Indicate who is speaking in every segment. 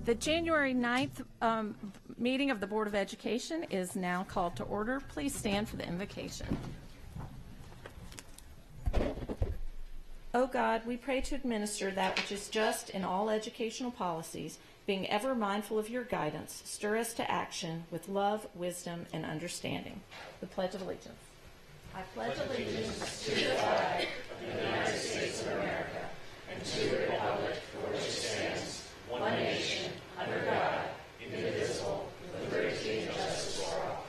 Speaker 1: The January 9th meeting of the Board of Education is now called to order. Please stand for the invocation. O God, we pray to administer that which is just in all educational policies, being ever mindful of your guidance, stir us to action with love, wisdom, and understanding. The Pledge of Allegiance. I pledge allegiance to the flag of the United States of America and to the republic for which it stands, one nation, under God, indivisible, with liberty and justice for all.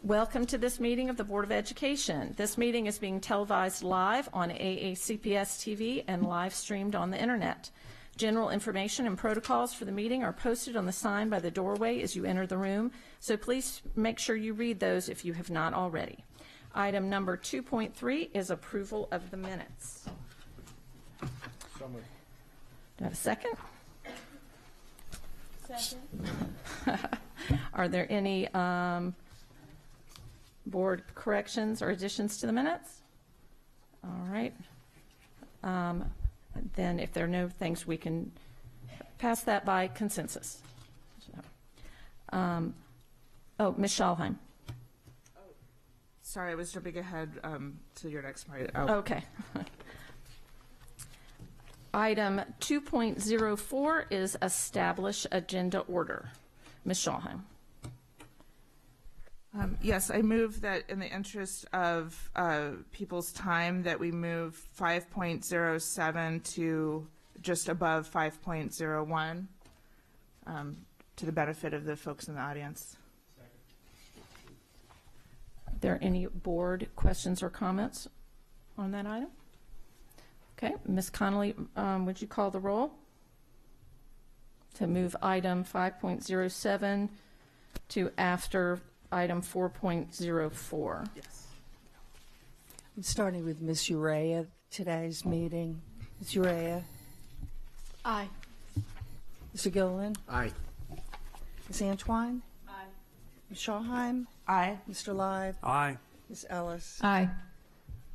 Speaker 1: Welcome to this meeting of the Board of Education. This meeting is being televised live on AACPS TV and live streamed on the internet. General information and protocols for the meeting are posted on the sign by the doorway as you enter the room, so please make sure you read those if you have not already. Item number 2.3 is approval of the minutes.
Speaker 2: So moved.
Speaker 1: Do I have a second? Second. Are there any board corrections or additions to the minutes? All right. Then if there are no things, we can pass that by consensus. So, Ms. Schalheim.
Speaker 3: Oh, sorry, I was jumping ahead to your next part.
Speaker 1: Oh. Okay. Item 2.04 is establish agenda order. Ms. Schalheim.
Speaker 3: Yes, I move that in the interest of people's time that we move 5.07 to just above 5.01 to the benefit of the folks in the audience.
Speaker 1: Are there any board questions or comments on that item? Okay, Ms. Connolly, would you call the roll to move item 5.07 to after item 4.04.
Speaker 3: Yes.
Speaker 4: I'm starting with Ms. Urea, today's meeting. Ms. Urea.
Speaker 1: Aye.
Speaker 4: Mr. Gilliland.
Speaker 2: Aye.
Speaker 4: Ms. Antwine.
Speaker 1: Aye.
Speaker 4: Ms. Schalheim.
Speaker 3: Aye.
Speaker 4: Mr. Live.
Speaker 2: Aye.
Speaker 4: Ms. Ellis.
Speaker 1: Aye.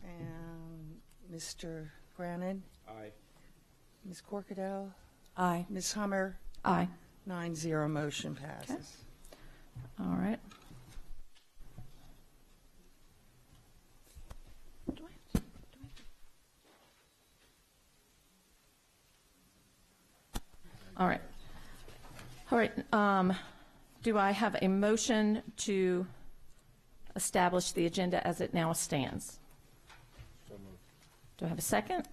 Speaker 4: And Mr. Brannon.
Speaker 2: Aye.
Speaker 4: Ms. Corkadell.
Speaker 1: Aye.
Speaker 4: Ms. Hummer.
Speaker 1: Aye.
Speaker 4: 9-0, motion passes.
Speaker 1: Okay. All right. All right. All right. Do I have a motion to establish the agenda as it now stands?
Speaker 2: So moved.
Speaker 1: Do I have a second?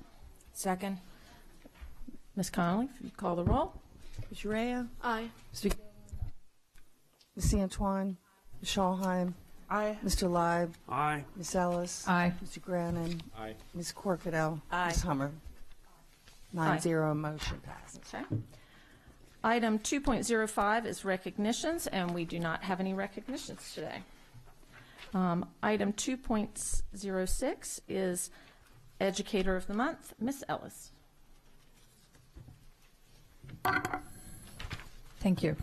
Speaker 5: Second.
Speaker 1: Ms. Connolly, if you call the roll.
Speaker 4: Ms. Urea.
Speaker 5: Aye.
Speaker 4: Mr. Gilliland. Ms. Antwine. Ms. Schalheim.
Speaker 3: Aye.
Speaker 4: Mr. Live.
Speaker 2: Aye.
Speaker 4: Ms. Ellis.
Speaker 1: Aye.
Speaker 4: Mr. Brannon.
Speaker 2: Aye.
Speaker 4: Ms. Corkadell.
Speaker 5: Aye.
Speaker 4: Ms. Hummer. 9-0, motion passes.
Speaker 1: Okay. Item 2.05 is recognitions, and we do not have any recognitions today. Item 2.06 is Educator of the Month, Ms. Ellis.
Speaker 6: Thank you.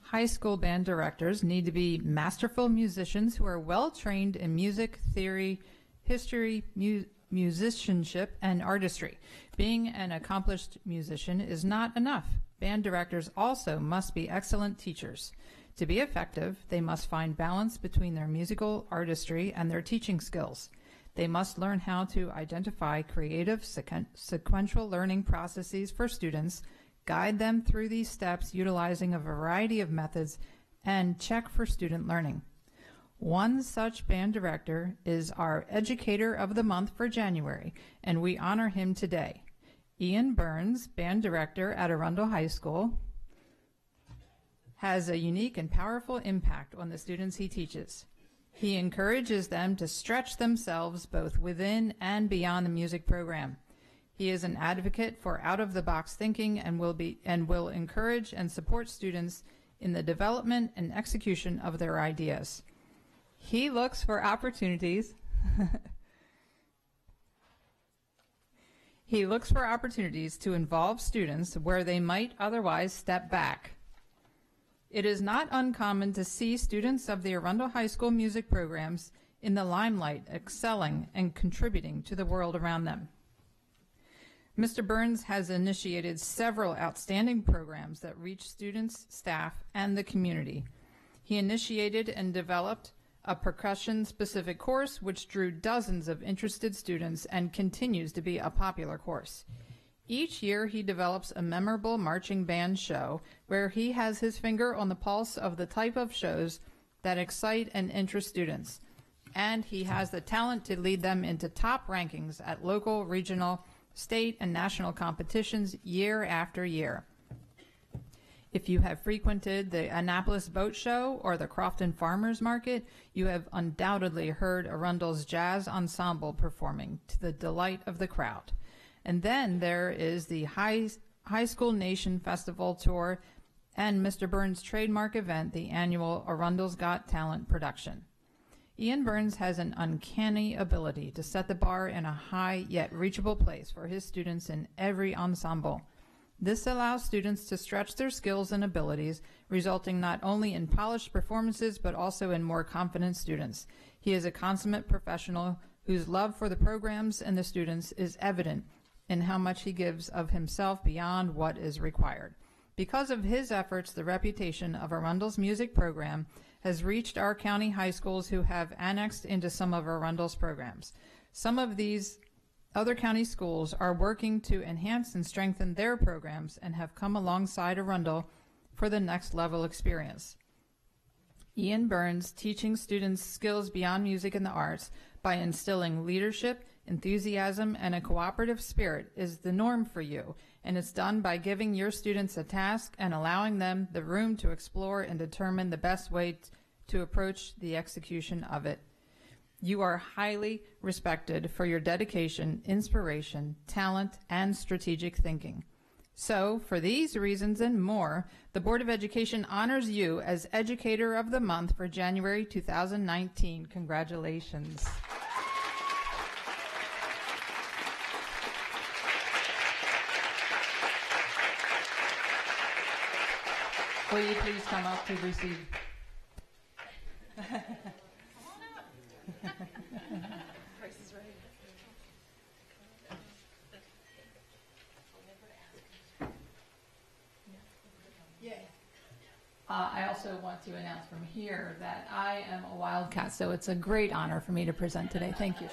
Speaker 6: High school band directors need to be masterful musicians who are well trained in music, theory, history, musicianship, and artistry. Being an accomplished musician is not enough. Band directors also must be excellent teachers. To be effective, they must find balance between their musical artistry and their teaching skills. They must learn how to identify creative sequential learning processes for students, guide them through these steps utilizing a variety of methods, and check for student learning. One such band director is our Educator of the Month for January, and we honor him today. Ian Burns, band director at Arundel High School, has a unique and powerful impact on the students he teaches. He encourages them to stretch themselves both within and beyond the music program. He is an advocate for out-of-the-box thinking and will encourage and support students in the development and execution of their ideas. He looks for opportunities. He looks for opportunities to involve students where they might otherwise step back. It is not uncommon to see students of the Arundel High School music programs in the limelight, excelling and contributing to the world around them. Mr. Burns has initiated several outstanding programs that reach students, staff, and the community. He initiated and developed a percussion-specific course which drew dozens of interested students and continues to be a popular course. Each year he develops a memorable marching band show where he has his finger on the pulse of the type of shows that excite and interest students, and he has the talent to lead them into top rankings at local, regional, state, and national competitions year after year. If you have frequented the Annapolis Boat Show or the Crofton Farmers Market, you have undoubtedly heard Arundel's jazz ensemble performing to the delight of the crowd. And then there is the High School Nation Festival Tour and Mr. Burns' trademark event, the annual Arundel's Got Talent production. Ian Burns has an uncanny ability to set the bar in a high yet reachable place for his students in every ensemble. This allows students to stretch their skills and abilities, resulting not only in polished performances but also in more confident students. He is a consummate professional whose love for the programs and the students is evident in how much he gives of himself beyond what is required. Because of his efforts, the reputation of Arundel's music program has reached our county high schools who have annexed into some of Arundel's programs. Some of these other county schools are working to enhance and strengthen their programs and have come alongside Arundel for the next level experience. Ian Burns teaching students skills beyond music and the arts by instilling leadership, enthusiasm, and a cooperative spirit is the norm for you, and it's done by giving your students a task and allowing them the room to explore and determine the best way to approach the execution of it. You are highly respected for your dedication, inspiration, talent, and strategic thinking. So, for these reasons and more, the Board of Education honors you as Educator of the Month for January 2019. Congratulations. Will you please come up to receive? I also want to announce from here that I am a Wildcat, so it's a great honor for me to present today. Thank you.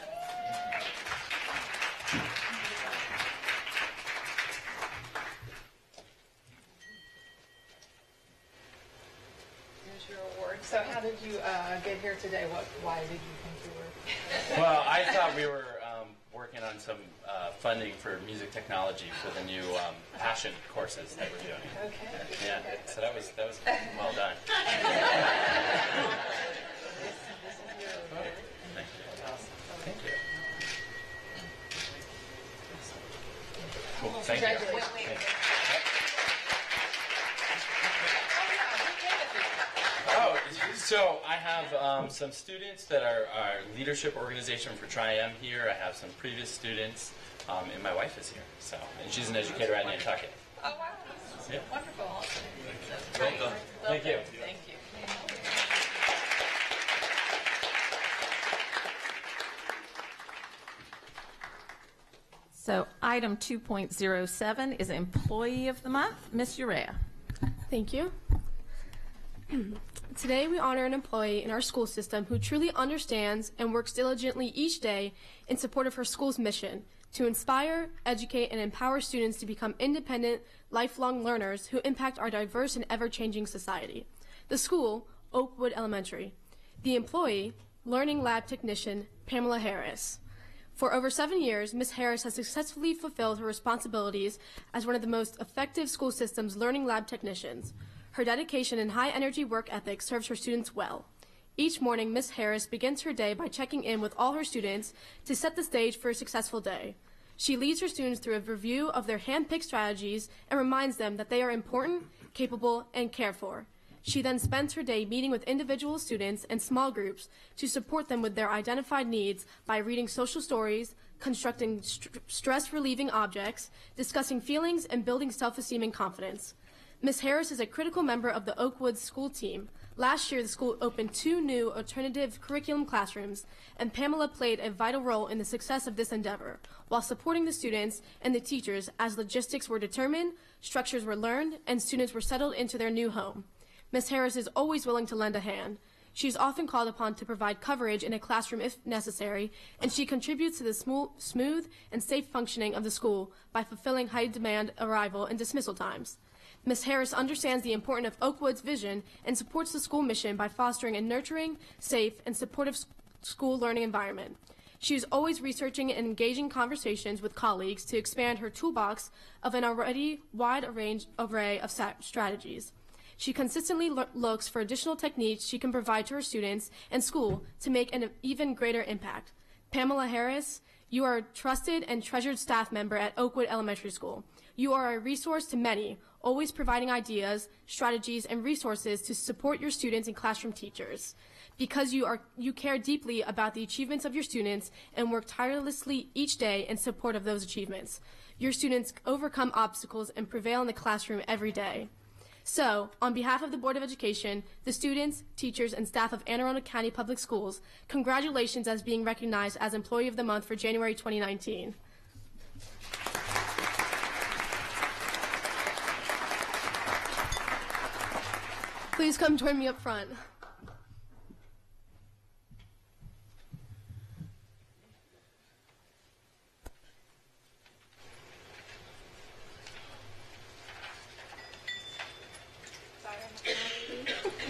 Speaker 6: Here's your award. So how did you get here today? Why did you think you were?
Speaker 5: Well, I thought we were working on some funding for music technology for the new passion courses that we're doing.
Speaker 6: Okay.
Speaker 5: Yeah, so that was well done.
Speaker 6: This is your award.
Speaker 5: Thank you. Thank you. Cool. Thank you.
Speaker 6: Congratulations.
Speaker 5: Oh, so I have some students that are leadership organization for Tri-M here. I have some previous students, and my wife is here. So, and she's an educator at Nantucket.
Speaker 6: Oh, wow.
Speaker 5: Yeah.
Speaker 6: Wonderful. Awesome.
Speaker 5: Welcome. Thank you.
Speaker 6: Thank you.
Speaker 1: So item 2.07 is Employee of the Month. Ms. Urea.
Speaker 7: Thank you. Today we honor an employee in our school system who truly understands and works diligently each day in support of her school's mission to inspire, educate, and empower students to become independent, lifelong learners who impact our diverse and ever-changing society. The school, Oakwood Elementary. The employee, Learning Lab Technician, Pamela Harris. For over 7 years, Ms. Harris has successfully fulfilled her responsibilities as one of the most effective school system's learning lab technicians. Her dedication and high-energy work ethic serves her students well. Each morning, Ms. Harris begins her day by checking in with all her students to set the stage for a successful day. She leads her students through a review of their hand-picked strategies and reminds them that they are important, capable, and cared for. She then spends her day meeting with individual students and small groups to support them with their identified needs by reading social stories, constructing stress-relieving objects, discussing feelings, and building self-esteem and confidence. Ms. Harris is a critical member of the Oakwood school team. Last year, the school opened 2 new alternative curriculum classrooms, and Pamela played a vital role in the success of this endeavor, while supporting the students and the teachers as logistics were determined, structures were learned, and students were settled into their new home. Ms. Harris is always willing to lend a hand. She is often called upon to provide coverage in a classroom if necessary, and she contributes to the smooth and safe functioning of the school by fulfilling high-demand arrival and dismissal times. Ms. Harris understands the importance of Oakwood's vision and supports the school mission by fostering a nurturing, safe, and supportive school learning environment. She is always researching and engaging conversations with colleagues to expand her toolbox of an already wide array of strategies. She consistently looks for additional techniques she can provide to her students and school to make an even greater impact. Pamela Harris, you are a trusted and treasured staff member at Oakwood Elementary School. You are a resource to many, always providing ideas, strategies, and resources to support your students and classroom teachers. Because you care deeply about the achievements of your students and work tirelessly each day in support of those achievements. Your students overcome obstacles and prevail in the classroom every day. So, on behalf of the Board of Education, the students, teachers, and staff of Anne Arundel County Public Schools, congratulations as being recognized as Employee of the Month for January 2019. Please come join me up front.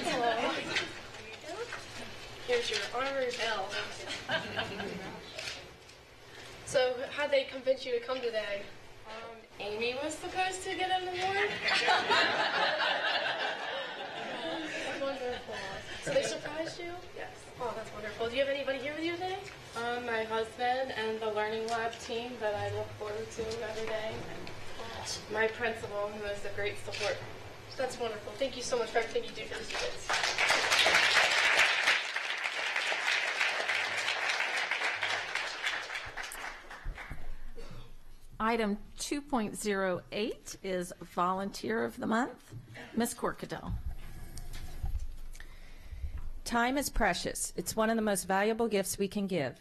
Speaker 7: Hello. Here's your honorary bell. So, how'd they convince you to come today?
Speaker 8: Amy was supposed to get an award.
Speaker 7: That's wonderful. So they surprised you?
Speaker 8: Yes.
Speaker 7: Oh, that's wonderful. Do you have anybody here with you today?
Speaker 8: My husband and the Learning Lab team that I look forward to every day. And my principal, who is a great support.
Speaker 7: That's wonderful. Thank you so much for everything you do for the students.
Speaker 1: Item 2.08 is Volunteer of the Month. Ms. Corkadell.
Speaker 9: Time is precious. It's one of the most valuable gifts we can give.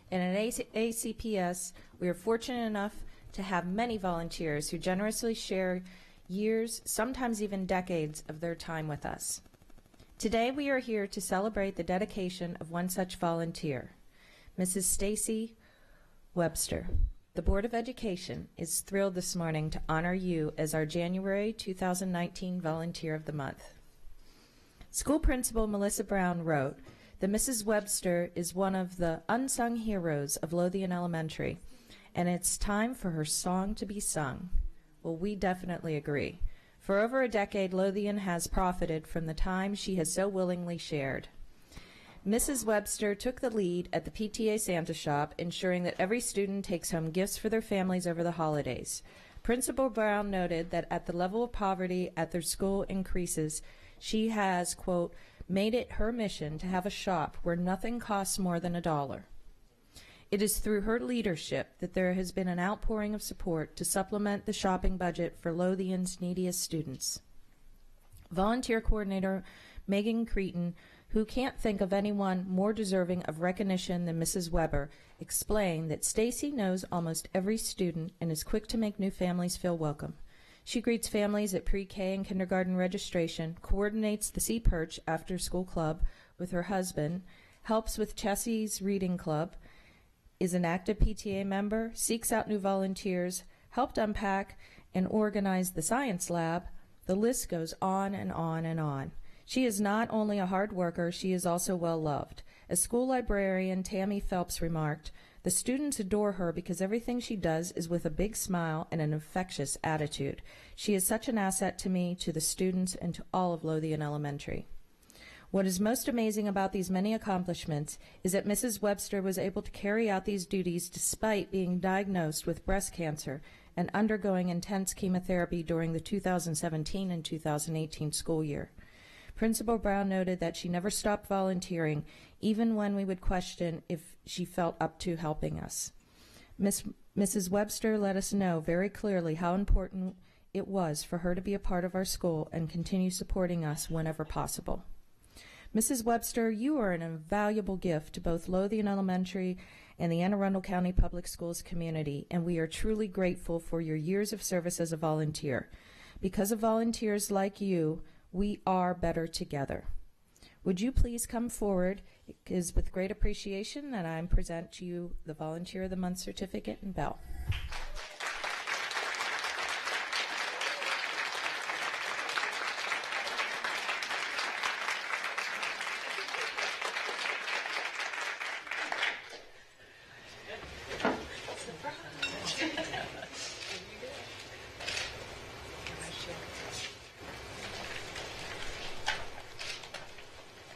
Speaker 9: And at ACPS, we are fortunate enough to have many volunteers who generously share years, sometimes even decades, of their time with us. Today, we are here to celebrate the dedication of one such volunteer, Mrs. Stacey Webster. The Board of Education is thrilled this morning to honor you as our January 2019 Volunteer of the Month. School Principal Melissa Brown wrote that Mrs. Webster is one of the unsung heroes of Lothian Elementary, and it's time for her song to be sung. Well, we definitely agree. For over a decade, Lothian has profited from the time she has so willingly shared. Mrs. Webster took the lead at the PTA Santa Shop, ensuring that every student takes home gifts for their families over the holidays. Principal Brown noted that at the level of poverty at their school increases, she has, quote, made it her mission to have a shop where nothing costs more than $1. It is through her leadership that there has been an outpouring of support to supplement the shopping budget for Lothian's neediest students. Volunteer Coordinator Megan Cretin, who can't think of anyone more deserving of recognition than Mrs. Weber, explained that Stacey knows almost every student and is quick to make new families feel welcome. She greets families at pre-K and kindergarten registration, coordinates the Sea Perch after-school club with her husband, helps with Chessie's reading club, is an active PTA member, seeks out new volunteers, helped unpack and organize the science lab. The list goes on and on and on. She is not only a hard worker, she is also well loved. As school librarian Tammy Phelps remarked, the students adore her because everything she does is with a big smile and an infectious attitude. She is such an asset to me, to the students, and to all of Lothian Elementary. What is most amazing about these many accomplishments is that Mrs. Webster was able to carry out these duties despite being diagnosed with breast cancer and undergoing intense chemotherapy during the 2017 and 2018 school year. Principal Brown noted that she never stopped volunteering, even when we would question if she felt up to helping us. Mrs. Webster let us know very clearly how important it was for her to be a part of our school and continue supporting us whenever possible. Mrs. Webster, you are an invaluable gift to both Lothian Elementary and the Arundel County Public Schools community, and we are truly grateful for your years of service as a volunteer. Because of volunteers like you, we are better together. Would you please come forward? It is with great appreciation that I present to you the Volunteer of the Month certificate and bell.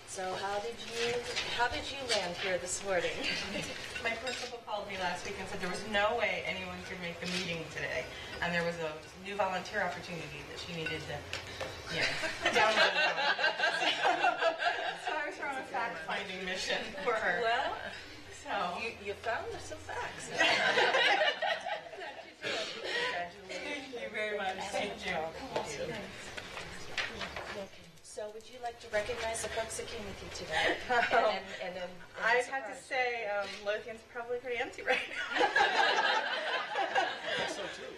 Speaker 10: So how did you land here this morning?
Speaker 11: My principal called me last week and said there was no way anyone could make the meeting today, and there was a new volunteer opportunity that she needed to, download. So I was on a fact-finding mission for her.
Speaker 10: Well,
Speaker 11: so
Speaker 10: you found some facts.
Speaker 11: Thank you very much. Thank you.
Speaker 10: So would you like to recognize the folks that came with you today? And then
Speaker 11: I have to say, Lothian's probably pretty empty right now.
Speaker 2: So too.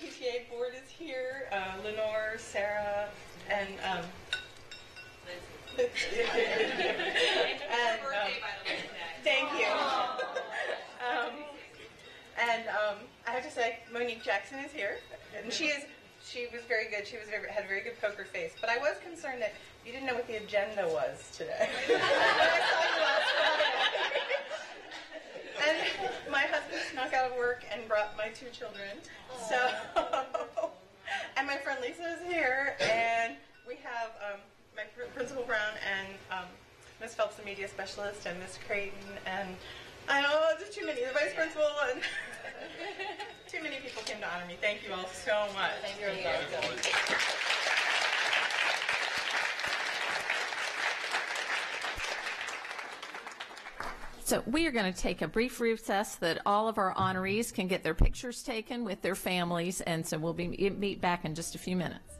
Speaker 11: PTA board is here. Lenore, Sarah, and thank you. I have to say, Monique Jackson is here, and she was very good. She had a very good poker face. But I was concerned that you didn't know what the agenda was today. I saw you last Friday. And my husband snuck out of work and brought my 2 children. So, and my friend Lisa is here, and we have my Principal Brown and Miss Phelps, the media specialist, and Miss Creighton, and I don't know, just too many. The vice principal and too many people came to honor me. Thank you all so much.
Speaker 10: Thank you.
Speaker 1: So we are going to take a brief recess that all of our honorees can get their pictures taken with their families, and so we'll meet back in just a few minutes.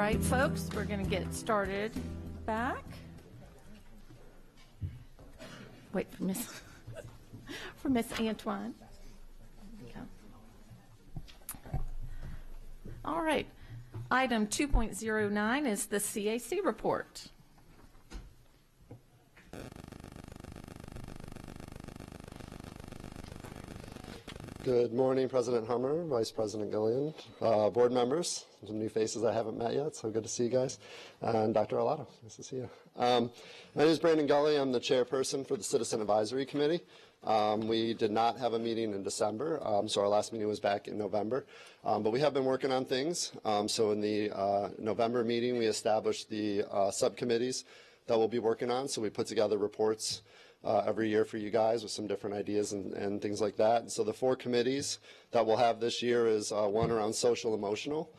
Speaker 1: right, folks, we're going to get started back. Wait for Miss Antwine. Okay. All right. Item 2.09 is the CAC report.
Speaker 12: Good morning, President Hummer, Vice President Gulley, board members, some new faces I haven't met yet, so good to see you guys, and Dr. Arlotto, nice to see you. My name is Brandon Gulley. I'm the chairperson for the Citizen Advisory Committee. We did not have a meeting in December, so our last meeting was back in November, but we have been working on things. So in the November meeting, we established the subcommittees that we'll be working on, so we put together reports every year for you guys with some different ideas and things like that. And so the 4 committees that we'll have this year is one around social emotional.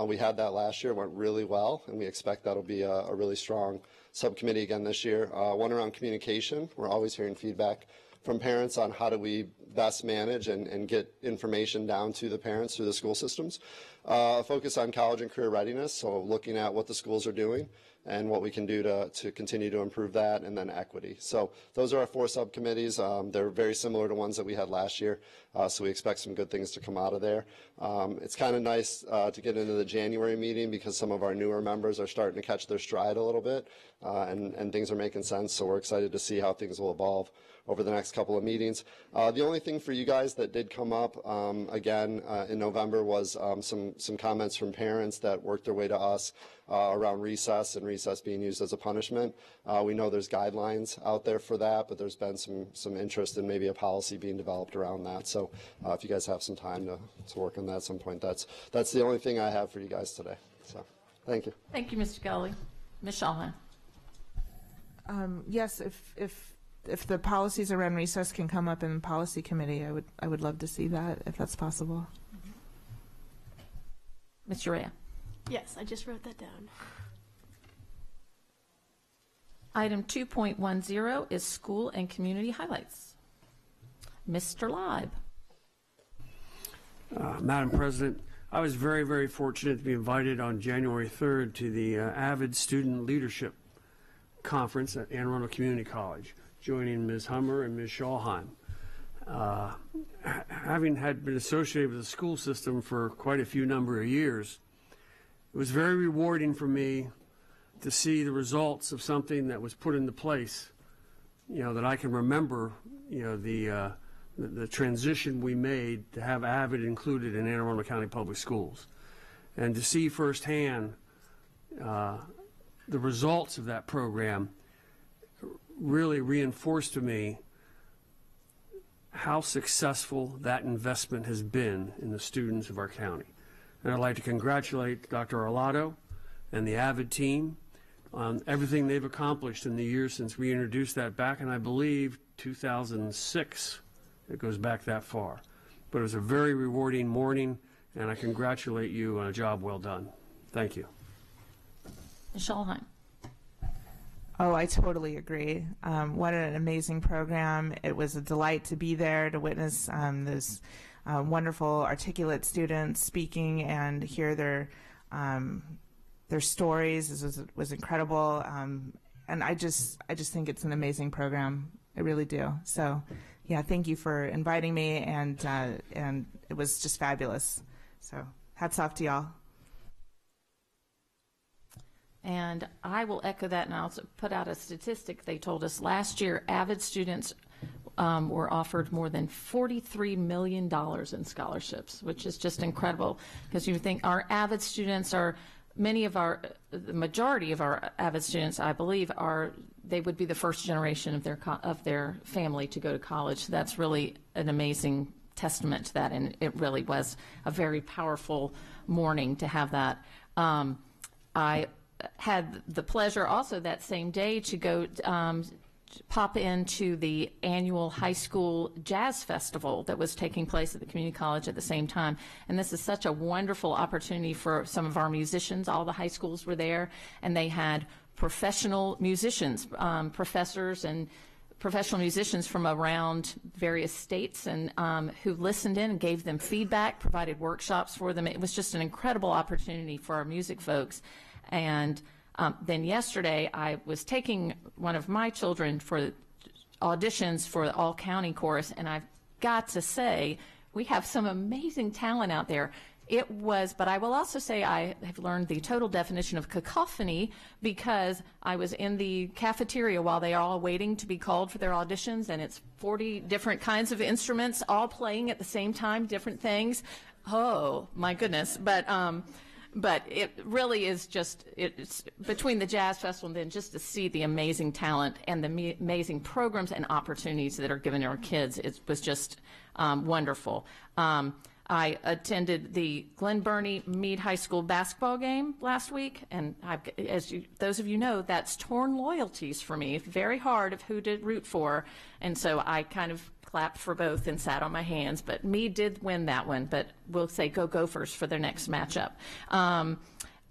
Speaker 12: We had that last year, went really well, and we expect that'll be a really strong subcommittee again this year. One around communication. We're always hearing feedback from parents on how do we best manage and get information down to the parents through the school systems. A focus on college and career readiness, so looking at what the schools are doing and what we can do to continue to improve that, and then equity. So those are our 4 subcommittees. They're very similar to ones that we had last year, so we expect some good things to come out of there. It's kind of nice to get into the January meeting because some of our newer members are starting to catch their stride a little bit, and things are making sense, so we're excited to see how things will evolve over the next couple of meetings. The only thing for you guys that did come up again in November was some comments from parents that worked their way to us around recess and recess being used as a punishment. We know there's guidelines out there for that, but there's been some interest in maybe a policy being developed around that. So if you guys have some time to work on that at some point, that's the only thing I have for you guys today. So thank you.
Speaker 1: Thank you, Mr. Gulley. Ms. Shulman.
Speaker 3: Yes, if the policies around recess can come up in policy committee, I would love to see that if that's possible.
Speaker 1: Ms. Urea.
Speaker 7: Yes, I just wrote that down.
Speaker 1: Item 2.10 is school and community highlights. Mr. Leib.
Speaker 13: Madam President, I was very, very fortunate to be invited on January 3rd to the Avid Student Leadership Conference at Anne Arundel Community College, joining Ms. Hummer and Ms. Schallheim. Having been associated with the school system for quite a few number of years, it was very rewarding for me to see the results of something that was put into place, that I can remember, the transition we made to have Avid included in Anne Arundel County Public Schools. And to see firsthand the results of that program really reinforced to me how successful that investment has been in the students of our county. And I'd like to congratulate Dr. Arlotto and the Avid team on everything they've accomplished in the years since we introduced that back in, I believe, 2006. It goes back that far. But it was a very rewarding morning, and I congratulate you on a job well done. Thank you.
Speaker 1: Ms. Schallheim.
Speaker 3: Oh, I totally agree. What an amazing program. It was a delight to be there to witness those wonderful, articulate students speaking and hear their stories. This was incredible. And I just think it's an amazing program. I really do. So, yeah, thank you for inviting me, and it was just fabulous. So, hats off to y'all.
Speaker 1: And I will echo that, and I'll put out a statistic. They told us last year Avid students were offered more than $43 million in scholarships, which is just incredible, because you think our Avid students are, the majority of our Avid students, I believe, they would be the first generation of their family to go to college. So that's really an amazing testament to that, and it really was a very powerful morning to have that. I had the pleasure also that same day to go pop into the annual high school jazz festival that was taking place at the community college at the same time. And this is such a wonderful opportunity for some of our musicians. All the high schools were there, and they had professional musicians, professors and professional musicians from around various states, and who listened in and gave them feedback, provided workshops for them. It was just an incredible opportunity for our music folks. And then yesterday, I was taking one of my children for auditions for the all-county chorus, and I've got to say, we have some amazing talent out there. It was, but I will also say I have learned the total definition of cacophony because I was in the cafeteria while they are all waiting to be called for their auditions, and it's 40 different kinds of instruments all playing at the same time, different things. Oh, my goodness. But it really is just, it's between the Jazz Festival and then just to see the amazing talent and the amazing programs and opportunities that are given to our kids, it was just wonderful. I attended the Glen Burnie Meade High School basketball game last week, and those of you know, that's torn loyalties for me. Very hard of who to root for, and so I kind of clapped for both and sat on my hands. But Meade did win that one, but we'll say go Gophers for their next matchup.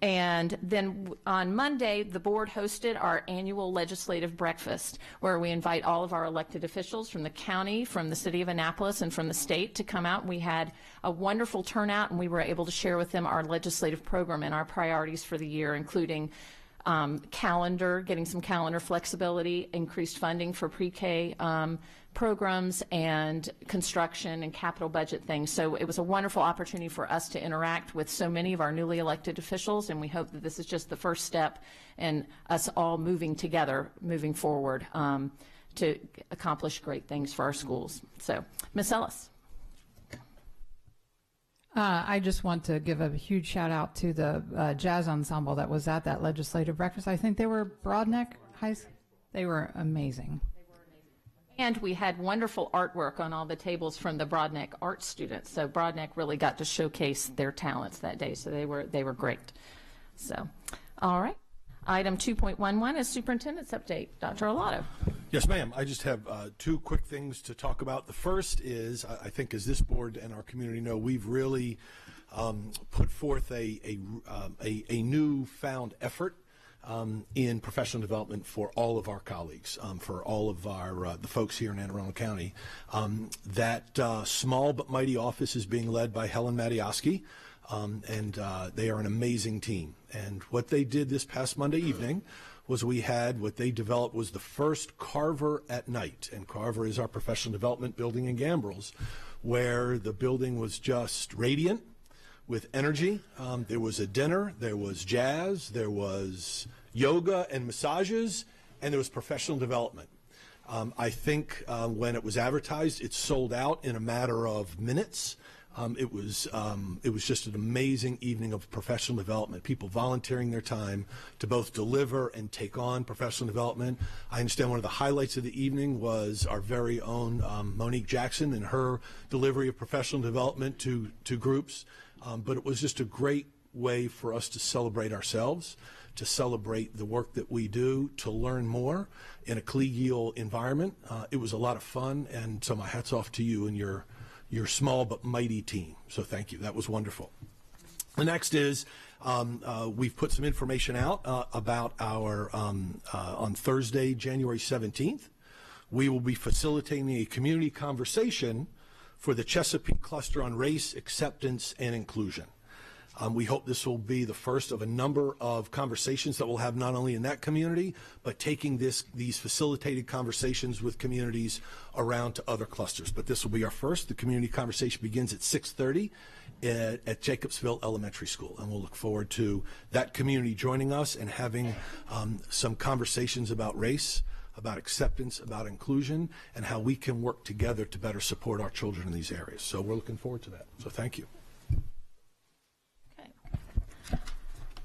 Speaker 1: And then on Monday, the board hosted our annual legislative breakfast, where we invite all of our elected officials from the county, from the city of Annapolis, and from the state to come out. We had a wonderful turnout, and we were able to share with them our legislative program and our priorities for the year, including calendar, getting some calendar flexibility, increased funding for pre-K programs, and construction and capital budget things. So it was a wonderful opportunity for us to interact with so many of our newly elected officials, and we hope that this is just the first step in us all moving together, moving forward to accomplish great things for our schools. So, Ms. Ellis.
Speaker 6: I just want to give a huge shout out to the jazz ensemble that was at that legislative breakfast. I think they were Broadneck High School. They were amazing.
Speaker 1: And we had wonderful artwork on all the tables from the Broadneck art students. So Broadneck really got to showcase their talents that day. So they were great. So, all right. Item 2.11 is Superintendent's Update. Dr. Arlotto.
Speaker 14: Yes, ma'am. I just have two quick things to talk about. The first is, I think as this board and our community know, we've really put forth a newfound effort in professional development for all of our colleagues, for all of our the folks here in Anne Arundel County. That small but mighty office is being led by Helen Matioski, and they are an amazing team. And what they did this past Monday evening was we had what they developed was the first Carver at Night, and Carver is our professional development building in Gambrels, where the building was just radiant with energy. There was a dinner, there was jazz, there was yoga and massages, and there was professional development. I think when it was advertised, it sold out in a matter of minutes. It was just an amazing evening of professional development, people volunteering their time to both deliver and take on professional development. I understand one of the highlights of the evening was our very own Monique Jackson and her delivery of professional development to groups. But it was just a great way for us to celebrate ourselves, to celebrate the work that we do, to learn more in a collegial environment. It was a lot of fun, and so my hat's off to you and your small but mighty team. So thank you. That was wonderful. The next is we've put some information out about our, on Thursday, January 17th, we will be facilitating a community conversation for the Chesapeake Cluster on Race, Acceptance, and Inclusion. We hope this will be the first of a number of conversations that we'll have not only in that community, but taking these facilitated conversations with communities around to other clusters. But this will be our first. The community conversation begins at 6:30 at Jacobsville Elementary School, and we'll look forward to that community joining us and having some conversations about race, about acceptance, about inclusion, and how we can work together to better support our children in these areas. So we're looking forward to that. So thank you.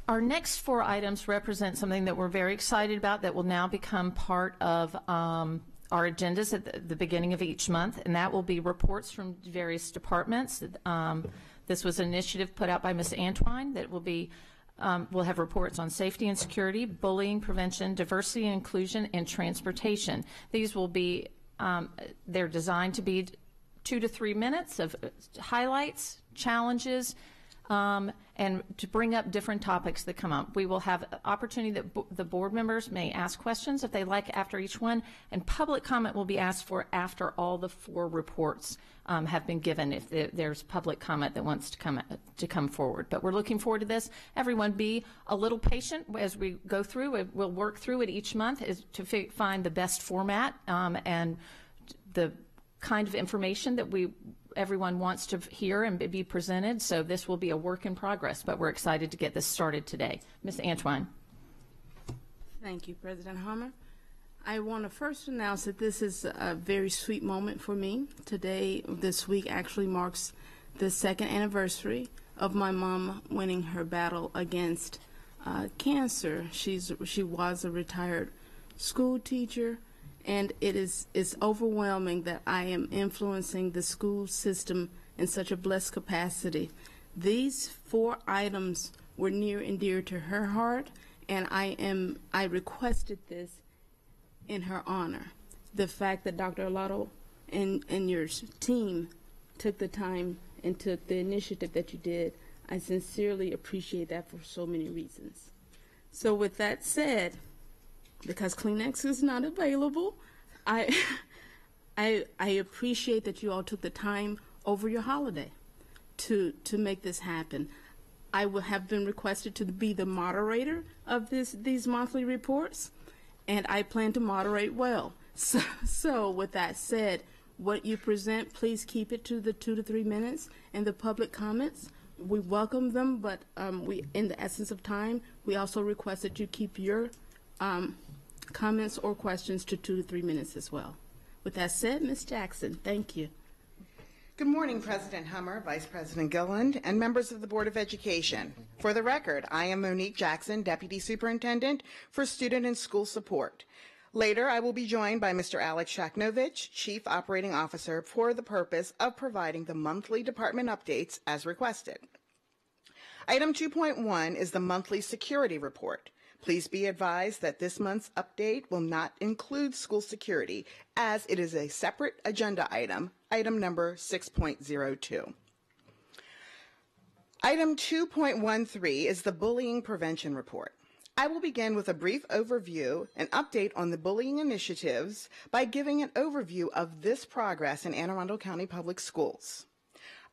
Speaker 1: Our next four items represent something that we're very excited about that will now become part of our agendas at the beginning of each month, and that will be reports from various departments. This was an initiative put out by Ms. Antwine that will be we'll have reports on safety and security, bullying prevention, diversity and inclusion, and transportation. These will be, they're designed to be 2 to 3 minutes of highlights, challenges, and to bring up different topics that come up. We will have opportunity that the board members may ask questions if they like after each one, and public comment will be asked for after all the 4 reports have been given, if there's public comment that wants to come forward. But we're looking forward to this. Everyone be a little patient as we go through. We'll work through it each month to find the best format and the kind of information that everyone wants to hear and be presented. So this will be a work in progress, but we're excited to get this started today. Ms. Antwine.
Speaker 15: Thank you, President Hummer. I want to first announce that this is a very sweet moment for me. Today, this week, actually marks the 2nd anniversary of my mom winning her battle against cancer. She was a retired school teacher, and it's overwhelming that I am influencing the school system in such a blessed capacity. These 4 items were near and dear to her heart, and I requested this in her honor. The fact that Dr. Arlotto and your team took the time and took the initiative that you did, I sincerely appreciate that for so many reasons. So with that said, because Kleenex is not available, I appreciate that you all took the time over your holiday to make this happen. I will have been requested to be the moderator of these monthly reports, and I plan to moderate well. So with that said, what you present, please keep it to the 2 to 3 minutes, and the public comments, we welcome them, but in the essence of time, we also request that you keep your comments or questions to 2 to 3 minutes as well. With that said, Ms. Jackson, thank you.
Speaker 16: Good morning, President Hummer, Vice President Gilland, and members of the Board of Education. For the record, I am Monique Jackson, Deputy Superintendent for Student and School Support. Later, I will be joined by Mr. Alex Shaknovich, Chief Operating Officer, for the purpose of providing the monthly department updates as requested. Item 2.1 is the monthly security report. Please be advised that this month's update will not include school security, as it is a separate agenda item, item number 6.02. Item 2.13 is the bullying prevention report. I will begin with a brief overview and update on the bullying initiatives by giving an overview of this progress in Anne Arundel County Public Schools.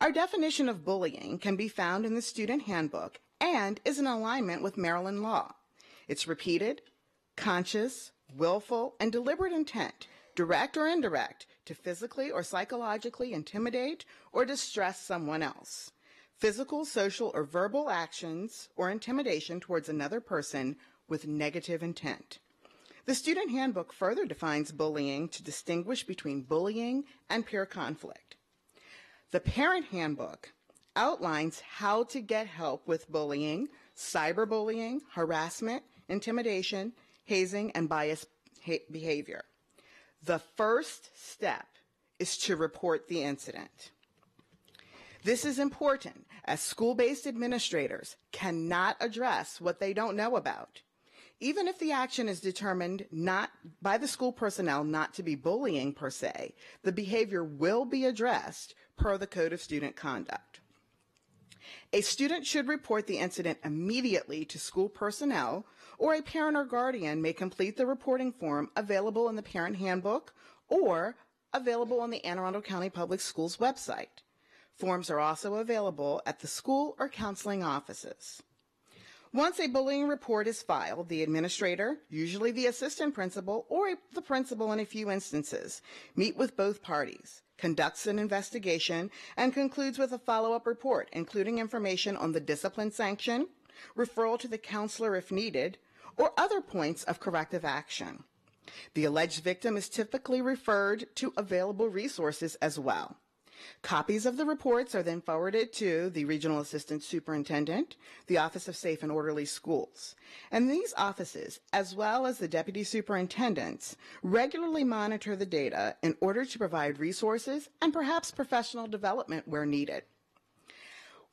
Speaker 16: Our definition of bullying can be found in the student handbook and is in alignment with Maryland law. It's repeated, conscious, willful, and deliberate intent, direct or indirect, to physically or psychologically intimidate or distress someone else. Physical, social, or verbal actions or intimidation towards another person with negative intent. The student handbook further defines bullying to distinguish between bullying and peer conflict. The parent handbook outlines how to get help with bullying, cyberbullying, harassment, intimidation, hazing, and biased behavior. The first step is to report the incident. This is important, as school-based administrators cannot address what they don't know about. Even if the action is determined not by the school personnel not to be bullying per se, the behavior will be addressed per the Code of Student Conduct. A student should report the incident immediately to school personnel, or a parent or guardian may complete the reporting form available in the parent handbook or available on the Anne Arundel County Public Schools website. Forms are also available at the school or counseling offices. Once a bullying report is filed, the administrator, usually the assistant principal or the principal in a few instances, meet with both parties, conducts an investigation, and concludes with a follow-up report, including information on the discipline sanction, referral to the counselor if needed, or other points of corrective action. The alleged victim is typically referred to available resources as well. Copies of the reports are then forwarded to the Regional Assistant Superintendent, the Office of Safe and Orderly Schools. And these offices, as well as the Deputy Superintendents, regularly monitor the data in order to provide resources and perhaps professional development where needed.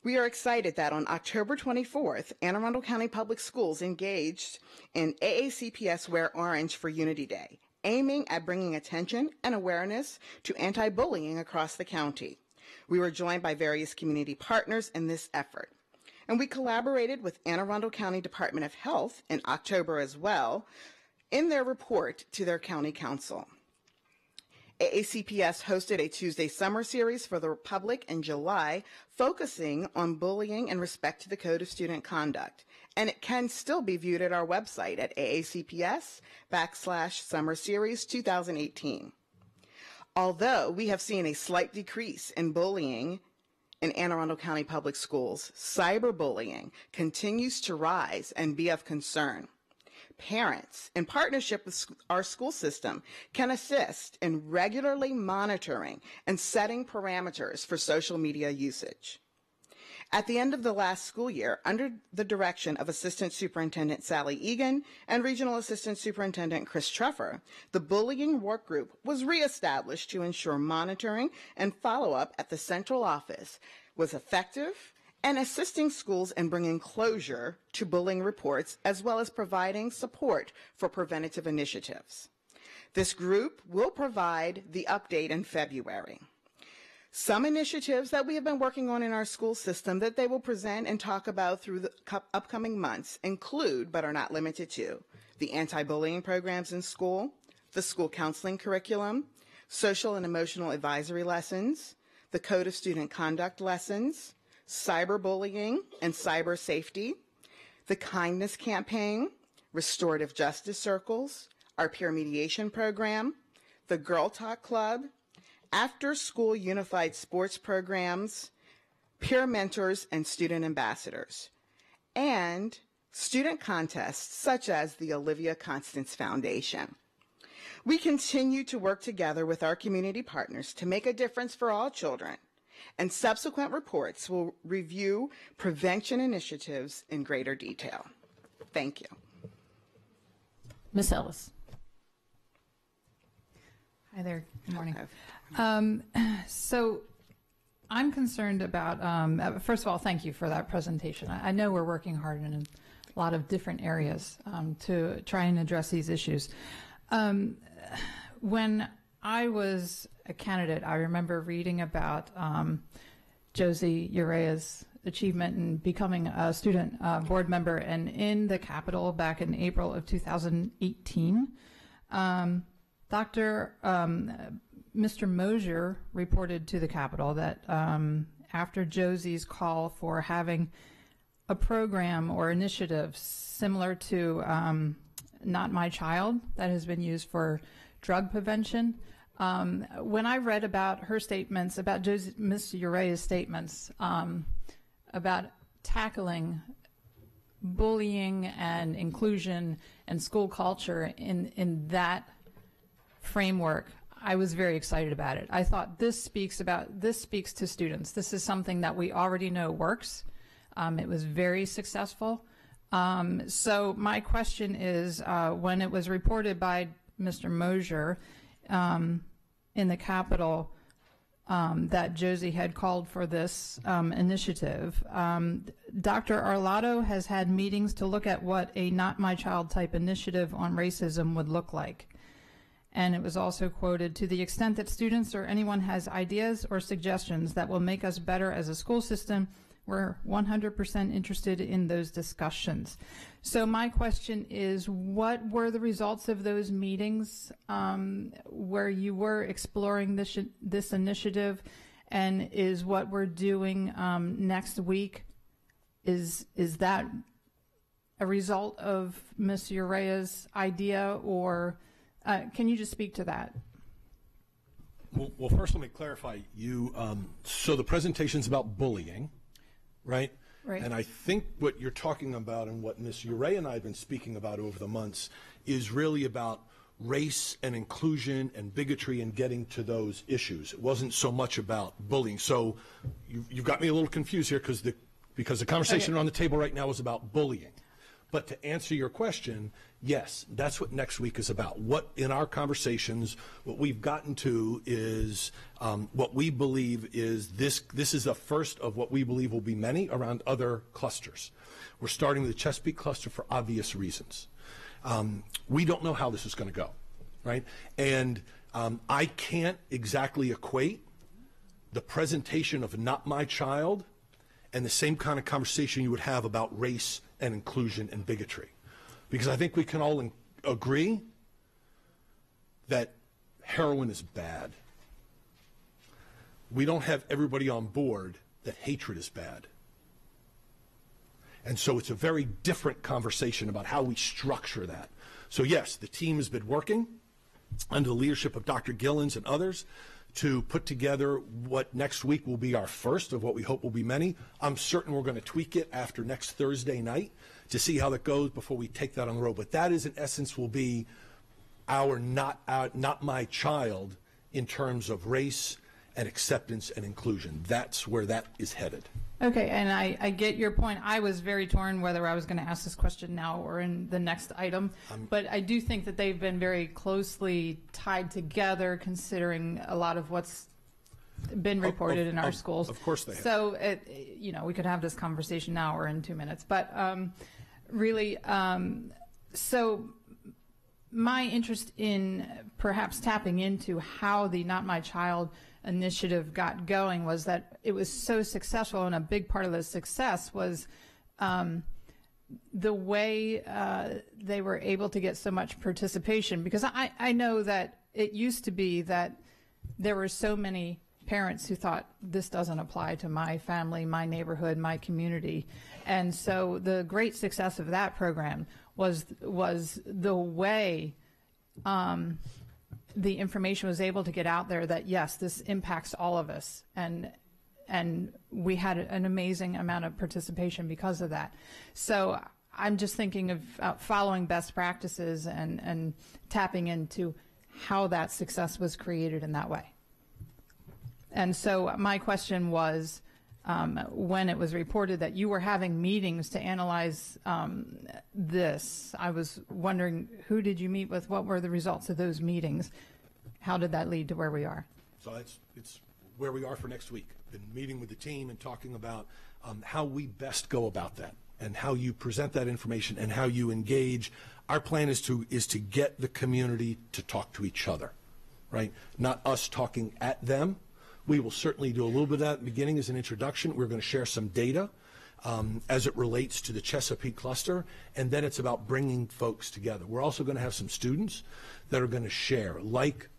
Speaker 16: We are excited that on October 24th, Anne Arundel County Public Schools engaged in AACPS Wear Orange for Unity Day, aiming at bringing attention and awareness to anti-bullying across the county. We were joined by various community partners in this effort. And we collaborated with Anne Arundel County Department of Health in October as well in their report to their county council. AACPS hosted a Tuesday summer series for the public in July, focusing on bullying and respect to the Code of Student Conduct. And it can still be viewed at our website at AACPS/Summer Series 2018. Although we have seen a slight decrease in bullying in Anne Arundel County Public Schools, cyberbullying continues to rise and be of concern. Parents, in partnership with our school system, can assist in regularly monitoring and setting parameters for social media usage. At the end of the last school year, under the direction of Assistant Superintendent Sally Egan and Regional Assistant Superintendent Chris Treffer, the bullying work group was reestablished to ensure monitoring and follow-up at the central office was effective and assisting schools in bringing closure to bullying reports, as well as providing support for preventative initiatives. This group will provide the update in February. Some initiatives that we have been working on in our school system that they will present and talk about through the upcoming months include, but are not limited to, the anti-bullying programs in school, the school counseling curriculum, social and emotional advisory lessons, the Code of Student Conduct lessons, cyberbullying and cyber safety, the kindness campaign, restorative justice circles, our peer mediation program, the Girl Talk Club, after-school unified sports programs, peer mentors and student ambassadors, and student contests such as the Olivia Constance Foundation. We continue to work together with our community partners to make a difference for all children, and subsequent reports will review prevention initiatives in greater detail. Thank you.
Speaker 1: Ms. Ellis.
Speaker 6: Hi there. Good morning. So I'm concerned about, first of all, thank you for that presentation. I know we're working hard in a lot of different areas to try and address these issues. When I was a candidate, I remember reading about Josie Urea's achievement in becoming a student board member, and in the Capitol back in April of 2018, Mr. Mosier reported to the Capitol that after Josie's call for having a program or initiative similar to Not My Child that has been used for drug prevention, when I read about her statements, about Ms. Urea's statements about tackling bullying and inclusion and school culture in that framework, I was very excited about it. I thought this speaks to students. This is something that we already know works. It was very successful. So my question is, when it was reported by Mr. Mosier in the Capitol that Josie had called for this initiative, Dr. Arlotto has had meetings to look at what a Not My Child type initiative on racism would look like. And it was also quoted, to the extent that students or anyone has ideas or suggestions that will make us better as a school system, we're 100% interested in those discussions. So my question is, what were the results of those meetings where you were exploring this initiative, and is what we're doing next week, is that a result of Ms. Urea's idea, or can you just speak to that?
Speaker 14: Well, first let me clarify. So the presentation's about bullying, right?
Speaker 6: Right.
Speaker 14: And I think what you're talking about and what Ms. Urea and I have been speaking about over the months is really about race and inclusion and bigotry and getting to those issues. It wasn't so much about bullying. So you've got me a little confused here because the conversation on the table right now is about bullying. But to answer your question, yes, that's what next week is about. What in our conversations, what we've gotten to is what we believe is this is the first of what we believe will be many around other clusters. We're starting with the Chesapeake cluster for obvious reasons. We don't know how this is going to go, right? And I can't exactly equate the presentation of Not My Child and the same kind of conversation you would have about race and inclusion and bigotry. Because I think we can all agree that heroin is bad. We don't have everybody on board that hatred is bad. And so it's a very different conversation about how we structure that. So yes, the team has been working under the leadership of Dr. Gillens and others to put together what next week will be our first of what we hope will be many. I'm certain we're going to tweak it after next Thursday night to see how that goes before we take that on the road. But that is, in essence, will be our not my child in terms of race and acceptance and inclusion. That's where that is headed.
Speaker 6: Okay, and I get your point. I was very torn whether I was going to ask this question now or in the next item, but I do think that they've been very closely tied together considering a lot of what's been reported in our schools.
Speaker 14: Of course they have.
Speaker 6: So, we could have this conversation now or in 2 minutes, but really, so my interest in perhaps tapping into how the Not My Child initiative got going was that it was so successful, and a big part of the success was the way they were able to get so much participation. Because I know that it used to be that there were so many parents who thought this doesn't apply to my family, my neighborhood, my community. And so the great success of that program was the way the information was able to get out there that yes, this impacts all of us, and we had an amazing amount of participation because of that. So I'm just thinking of following best practices and tapping into how that success was created in that way. And so my question was, when it was reported that you were having meetings to analyze this, I was wondering, who did you meet with? What were the results of those meetings? How did that lead to where we are?
Speaker 14: So it's where we are for next week. Been meeting with the team and talking about how we best go about that and how you present that information and how you engage. Our plan is to get the community to talk to each other, right? Not us talking at them. We will certainly do a little bit of that at the beginning as an introduction. We're going to share some data as it relates to the Chesapeake cluster, and then it's about bringing folks together. We're also going to have some students that are going to share, like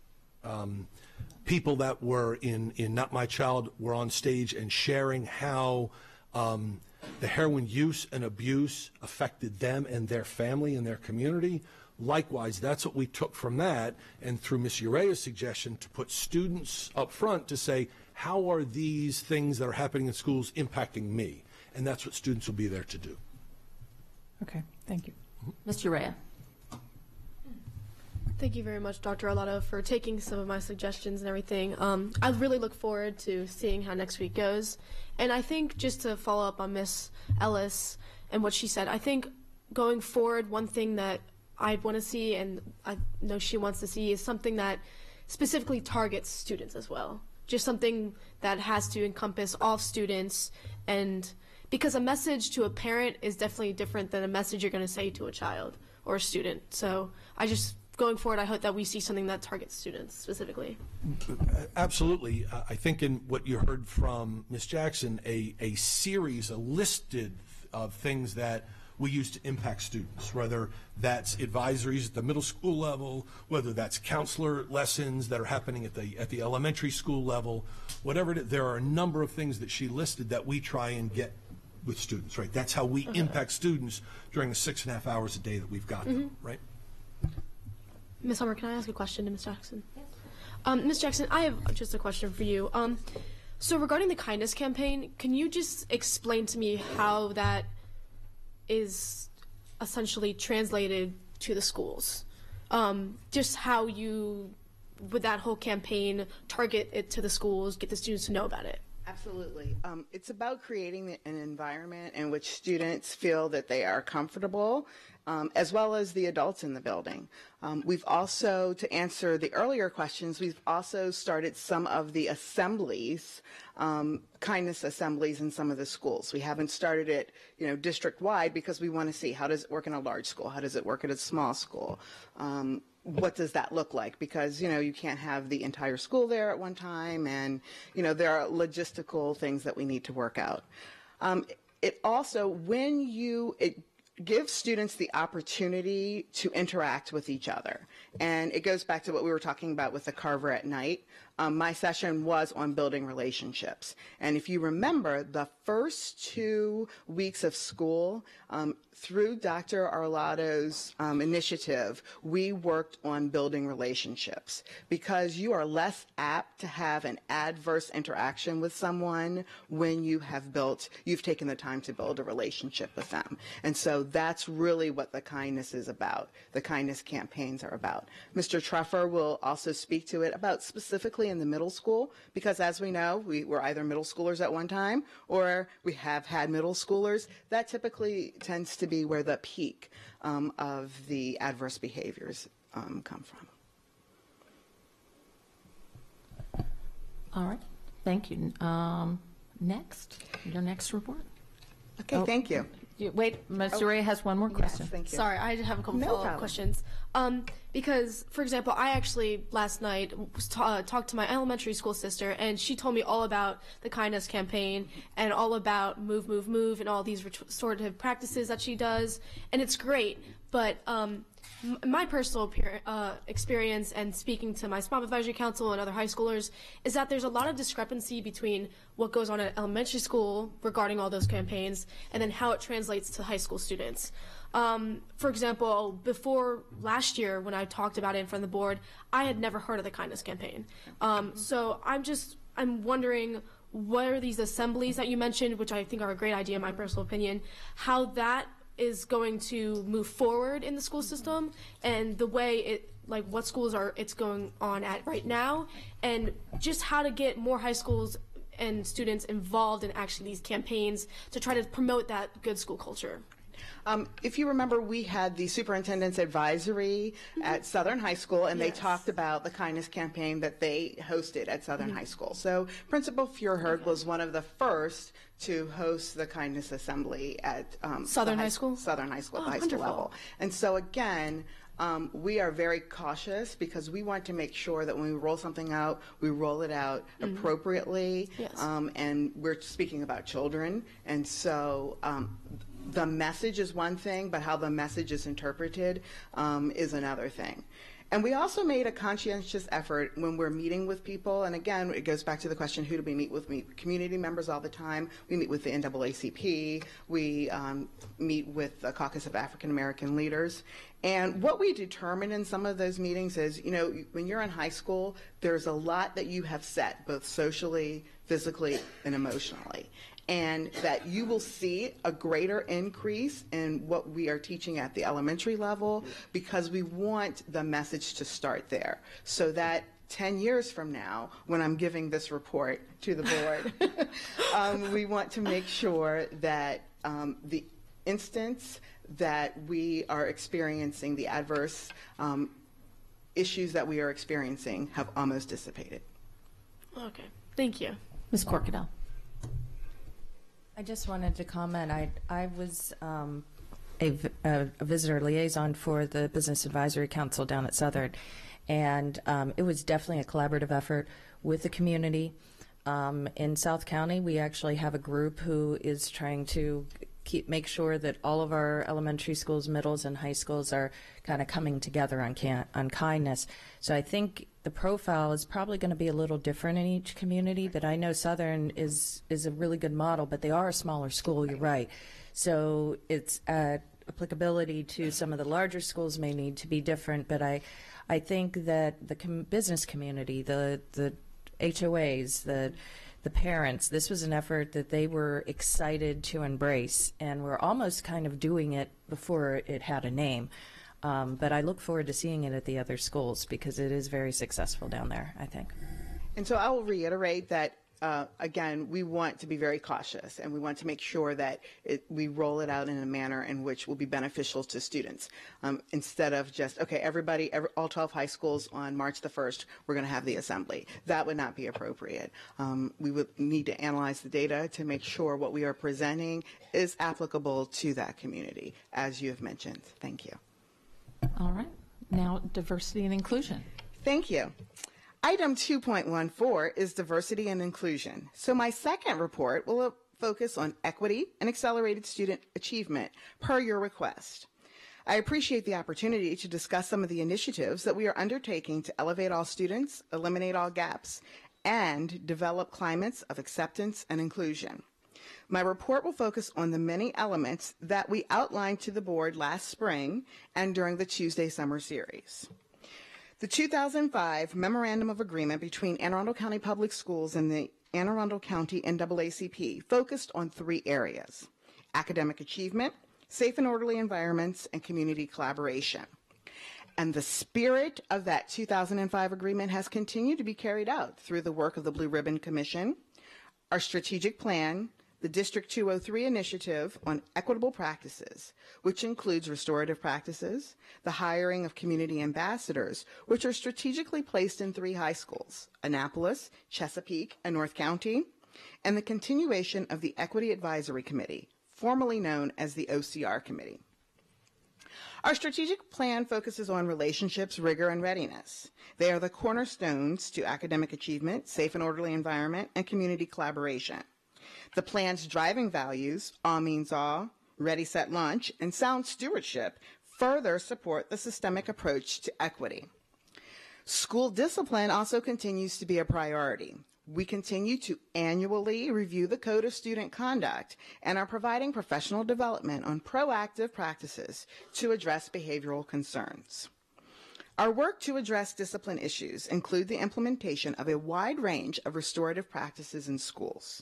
Speaker 14: people that were in Not My Child were on stage and sharing how the heroin use and abuse affected them and their family and their community. Likewise, that's what we took from that, and through Ms. Urea's suggestion to put students up front to say, how are these things that are happening in schools impacting me? And that's what students will be there to do.
Speaker 6: Okay, thank you.
Speaker 1: Ms. Urea.
Speaker 7: Thank you very much, Dr. Arlotto, for taking some of my suggestions and everything. I really look forward to seeing how next week goes. And I think, just to follow up on Ms. Ellis and what she said, I think going forward, one thing that I want to see, and I know she wants to see, is something that specifically targets students as well. Just something that has to encompass all students, and because a message to a parent is definitely different than a message you're going to say to a child or a student. So going forward, I hope that we see something that targets students specifically.
Speaker 14: Absolutely. I think in what you heard from Ms. Jackson, a listed of things that we use to impact students, whether that's advisories at the middle school level, whether that's counselor lessons that are happening at the elementary school level, whatever it is. There are a number of things that she listed that we try and get with students, right? That's how we impact students during the 6.5 hours a day that we've got them, right?
Speaker 7: Ms. Hummer, can I ask a question to Ms. Jackson? Yes. Ms. Jackson, I have just a question for you. So regarding the kindness campaign, can you just explain to me how that is essentially translated to the schools? Just how you, with that whole campaign, target it to the schools, get the students to know about it.
Speaker 16: Absolutely. It's about creating an environment in which students feel that they are comfortable, as well as the adults in the building. We've also, to answer the earlier questions, we've also started some of the assemblies, kindness assemblies in some of the schools. We haven't started it, district-wide, because we want to see, how does it work in a large school? How does it work at a small school? What does that look like? Because, you can't have the entire school there at one time, and, there are logistical things that we need to work out. It also, it gives students the opportunity to interact with each other. And it goes back to what we were talking about with the Carver at Night. My session was on building relationships. And if you remember, the first 2 weeks of school, through Dr. Arlotto's initiative, we worked on building relationships because you are less apt to have an adverse interaction with someone when you've taken the time to build a relationship with them. And so that's really what the kindness is about. The kindness campaigns are about. Mr. Truffer will also speak to it about specifically in the middle school, because as we know, we were either middle schoolers at one time or we have had middle schoolers. That typically tends to be where the peak of the adverse behaviors come from.
Speaker 1: All right. Thank you. Next, your next report.
Speaker 16: Okay, thank you.
Speaker 1: Wait, Ms. Ray has one more question.
Speaker 16: Yes, thank you.
Speaker 7: Sorry, I have a couple follow-up questions. Because, for example, I actually last night talked to my elementary school sister, and she told me all about the kindness campaign and all about move, move, move, and all these restorative practices that she does, and it's great. But my personal experience and speaking to my SPOP Advisory Council and other high schoolers is that there's a lot of discrepancy between what goes on at elementary school regarding all those campaigns and then how it translates to high school students. For example, before last year when I talked about it in front of the board, I had never heard of the kindness campaign. So I'm wondering, what are these assemblies that you mentioned, which I think are a great idea in my personal opinion, how that is going to move forward in the school system and the way what schools it's going on at right now, and just how to get more high schools and students involved in actually these campaigns to try to promote that good school culture.
Speaker 16: If you remember, we had the superintendent's advisory at Southern High School, and they talked about the kindness campaign that they hosted at Southern High School. So Principal Furherd was one of the first to host the kindness assembly at
Speaker 7: Southern High School?
Speaker 16: Southern High School, at the high
Speaker 7: wonderful.
Speaker 16: school level. And so again, we are very cautious because we want to make sure that when we roll something out, we roll it out appropriately.
Speaker 7: Yes.
Speaker 16: And we're speaking about children, and so the message is one thing, but how the message is interpreted is another thing. And we also made a conscientious effort when we're meeting with people, and again, it goes back to the question, who do we meet with? We meet community members all the time. We meet with the NAACP. We meet with the Caucus of African American Leaders. And what we determine in some of those meetings is, when you're in high school, there's a lot that you have set, both socially, physically, and emotionally. And that you will see a greater increase in what we are teaching at the elementary level because we want the message to start there so that 10 years from now, when I'm giving this report to the board, we want to make sure that the instance that we are experiencing, the adverse issues that we are experiencing have almost dissipated.
Speaker 7: Okay, thank you.
Speaker 1: Ms. Corkadell.
Speaker 9: I just wanted to comment. I was a visitor liaison for the Business Advisory Council down at Southern, and it was definitely a collaborative effort with the community. In South County, we actually have a group who is trying to make sure that all of our elementary schools, middles, and high schools are kind of coming together on kindness. So I think the profile is probably going to be a little different in each community, but I know Southern is a really good model, but they are a smaller school, you're right. So its applicability to some of the larger schools may need to be different, but I think that the business community, the HOAs, the parents, this was an effort that they were excited to embrace, and we're almost kind of doing it before it had a name. But I look forward to seeing it at the other schools because it is very successful down there, I think.
Speaker 16: And so I will reiterate that, again, we want to be very cautious, and we want to make sure that we roll it out in a manner in which will be beneficial to students. Instead of just, okay, all 12 high schools on March the 1st, we're going to have the assembly. That would not be appropriate. We would need to analyze the data to make sure what we are presenting is applicable to that community, as you have mentioned. Thank you.
Speaker 1: All right. Now, diversity and inclusion.
Speaker 16: Thank you. Item 2.14 is diversity and inclusion. So my second report will focus on equity and accelerated student achievement per your request. I appreciate the opportunity to discuss some of the initiatives that we are undertaking to elevate all students, eliminate all gaps, and develop climates of acceptance and inclusion. My report will focus on the many elements that we outlined to the board last spring and during the Tuesday Summer Series. The 2005 Memorandum of Agreement between Anne Arundel County Public Schools and the Anne Arundel County NAACP focused on 3 areas: academic achievement, safe and orderly environments, and community collaboration. And the spirit of that 2005 agreement has continued to be carried out through the work of the Blue Ribbon Commission, our strategic plan, the District 203 initiative on equitable practices, which includes restorative practices, the hiring of community ambassadors, which are strategically placed in 3 high schools, Annapolis, Chesapeake, and North County, and the continuation of the Equity Advisory Committee, formerly known as the OCR Committee. Our strategic plan focuses on relationships, rigor, and readiness. They are the cornerstones to academic achievement, safe and orderly environment, and community collaboration. The plan's driving values, all means all, ready, set, launch, and sound stewardship further support the systemic approach to equity. School discipline also continues to be a priority. We continue to annually review the Code of Student Conduct and are providing professional development on proactive practices to address behavioral concerns. Our work to address discipline issues include the implementation of a wide range of restorative practices in schools.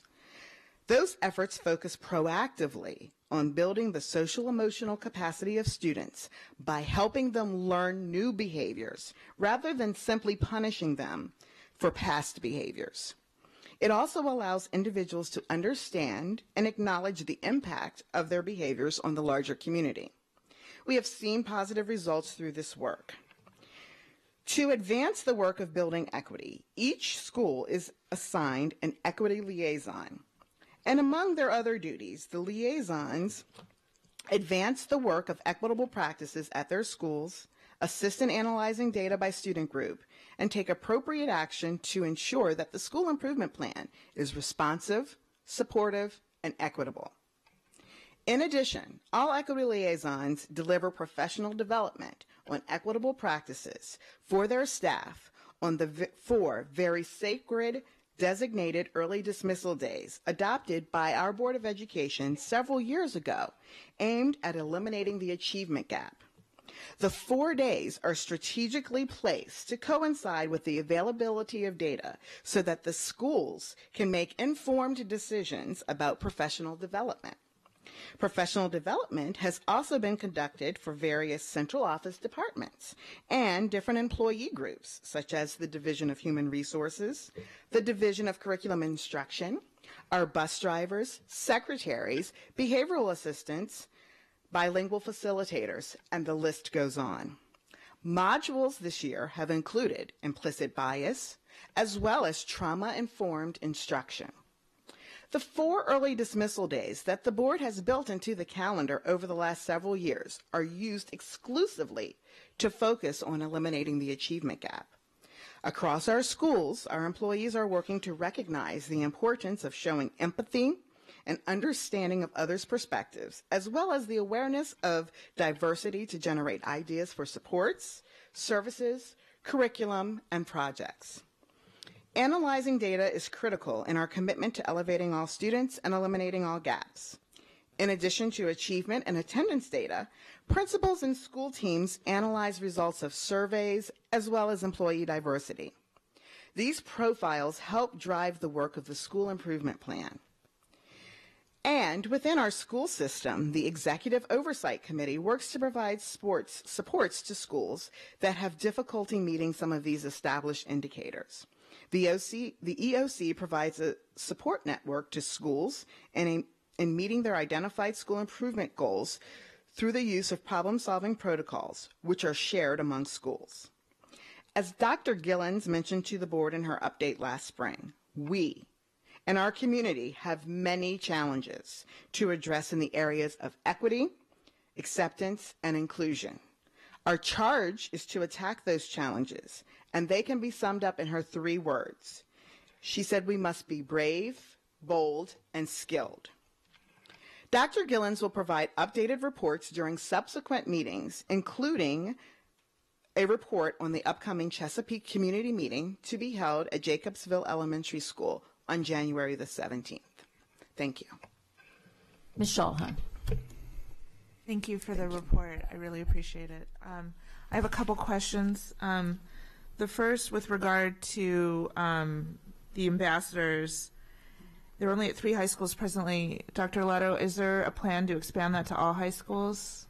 Speaker 16: Those efforts focus proactively on building the social-emotional capacity of students by helping them learn new behaviors rather than simply punishing them for past behaviors. It also allows individuals to understand and acknowledge the impact of their behaviors on the larger community. We have seen positive results through this work. To advance the work of building equity, each school is assigned an equity liaison. And among their other duties, the liaisons advance the work of equitable practices at their schools, assist in analyzing data by student group, and take appropriate action to ensure that the school improvement plan is responsive, supportive, and equitable. In addition, all equity liaisons deliver professional development on equitable practices for their staff on the 4 very sacred designated early dismissal days adopted by our Board of Education several years ago, aimed at eliminating the achievement gap. The 4 days are strategically placed to coincide with the availability of data so that the schools can make informed decisions about professional development. Professional development has also been conducted for various central office departments and different employee groups, such as the Division of Human Resources, the Division of Curriculum Instruction, our bus drivers, secretaries, behavioral assistants, bilingual facilitators, and the list goes on. Modules this year have included implicit bias, as well as trauma-informed instruction. The 4 early dismissal days that the board has built into the calendar over the last several years are used exclusively to focus on eliminating the achievement gap. Across our schools, our employees are working to recognize the importance of showing empathy and understanding of others' perspectives, as well as the awareness of diversity to generate ideas for supports, services, curriculum, and projects. Analyzing data is critical in our commitment to elevating all students and eliminating all gaps. In addition to achievement and attendance data, principals and school teams analyze results of surveys as well as employee diversity. These profiles help drive the work of the school improvement plan. And within our school system, the Executive Oversight Committee works to provide supports to schools that have difficulty meeting some of these established indicators. The EOC provides a support network to schools in meeting their identified school improvement goals through the use of problem-solving protocols, which are shared among schools. As Dr. Gillens mentioned to the board in her update last spring, we and our community have many challenges to address in the areas of equity, acceptance, and inclusion. Our charge is to attack those challenges, and they can be summed up in her 3 words. She said we must be brave, bold, and skilled. Dr. Gillens will provide updated reports during subsequent meetings, including a report on the upcoming Chesapeake Community Meeting to be held at Jacobsville Elementary School on January the 17th. Thank you.
Speaker 1: Ms. Shulhan.
Speaker 3: Thank you for the report. I really appreciate it. I have a couple questions. The first, with regard to the ambassadors, they're only at 3 high schools presently. Dr. Arlotto, is there a plan to expand that to all high schools?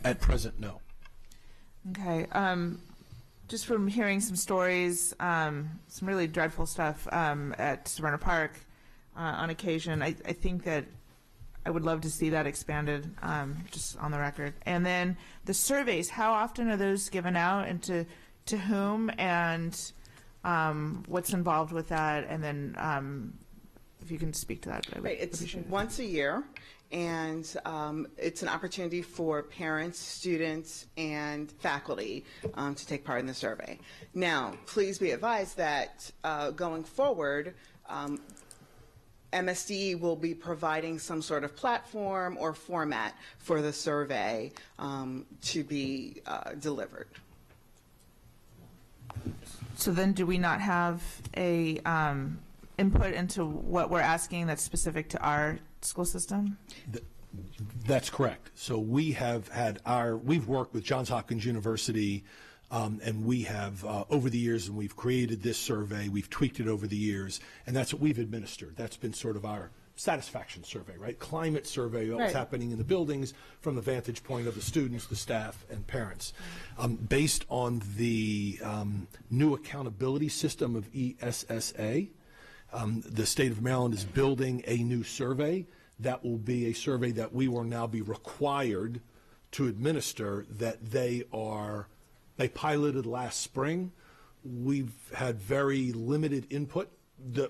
Speaker 14: At present, no.
Speaker 3: Okay. Just from hearing some stories, some really dreadful stuff at Severna Park on occasion, I think that I would love to see that expanded, just on the record. And then the surveys, how often are those given out, and to whom, and what's involved with that? And then if you can speak to that, I would appreciate it.
Speaker 16: It's once a year, and it's an opportunity for parents, students, and faculty to take part in the survey. Now, please be advised that going forward, MSD will be providing some sort of platform or format for the survey to be delivered.
Speaker 3: So then do we not have a input into what we're asking that's specific to our school system?
Speaker 14: That's correct. So we have had we've worked with Johns Hopkins University, and we have over the years, and we've created this survey, we've tweaked it over the years, and that's what we've administered. That's been sort of our satisfaction survey, right? Climate survey, what's happening in the buildings from the vantage point of the students, the staff, and parents. Based on the new accountability system of ESSA, the state of Maryland is building a new survey that will be a survey that we will now be required to administer, that they piloted last spring. We've had very limited input.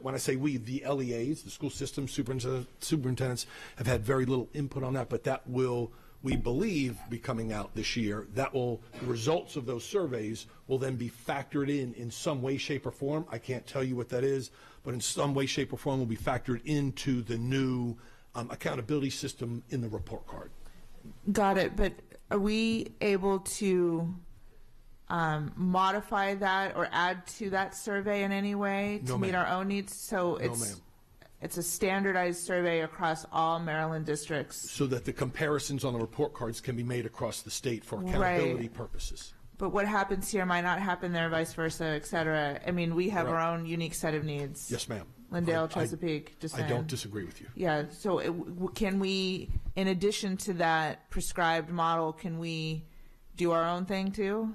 Speaker 14: When I say we, the LEAs, the school system superintendents, have had very little input on that, but that will, we believe, be coming out this year. The results of those surveys will then be factored in some way, shape, or form. I can't tell you what that is, but in some way, shape, or form will be factored into the new accountability system in the report card.
Speaker 3: Got it, but are we able to modify that or add to that survey in any way to meet our own needs? So it's a standardized survey across all Maryland districts.
Speaker 14: So that the comparisons on the report cards can be made across the state for accountability purposes.
Speaker 3: But what happens here might not happen there, vice versa, et cetera. I mean, we have our own unique set of needs.
Speaker 14: Yes, ma'am.
Speaker 3: Lindale, Chesapeake, just saying.
Speaker 14: I don't disagree with you.
Speaker 3: Yeah, so can we, in addition to that prescribed model, can we do our own thing too?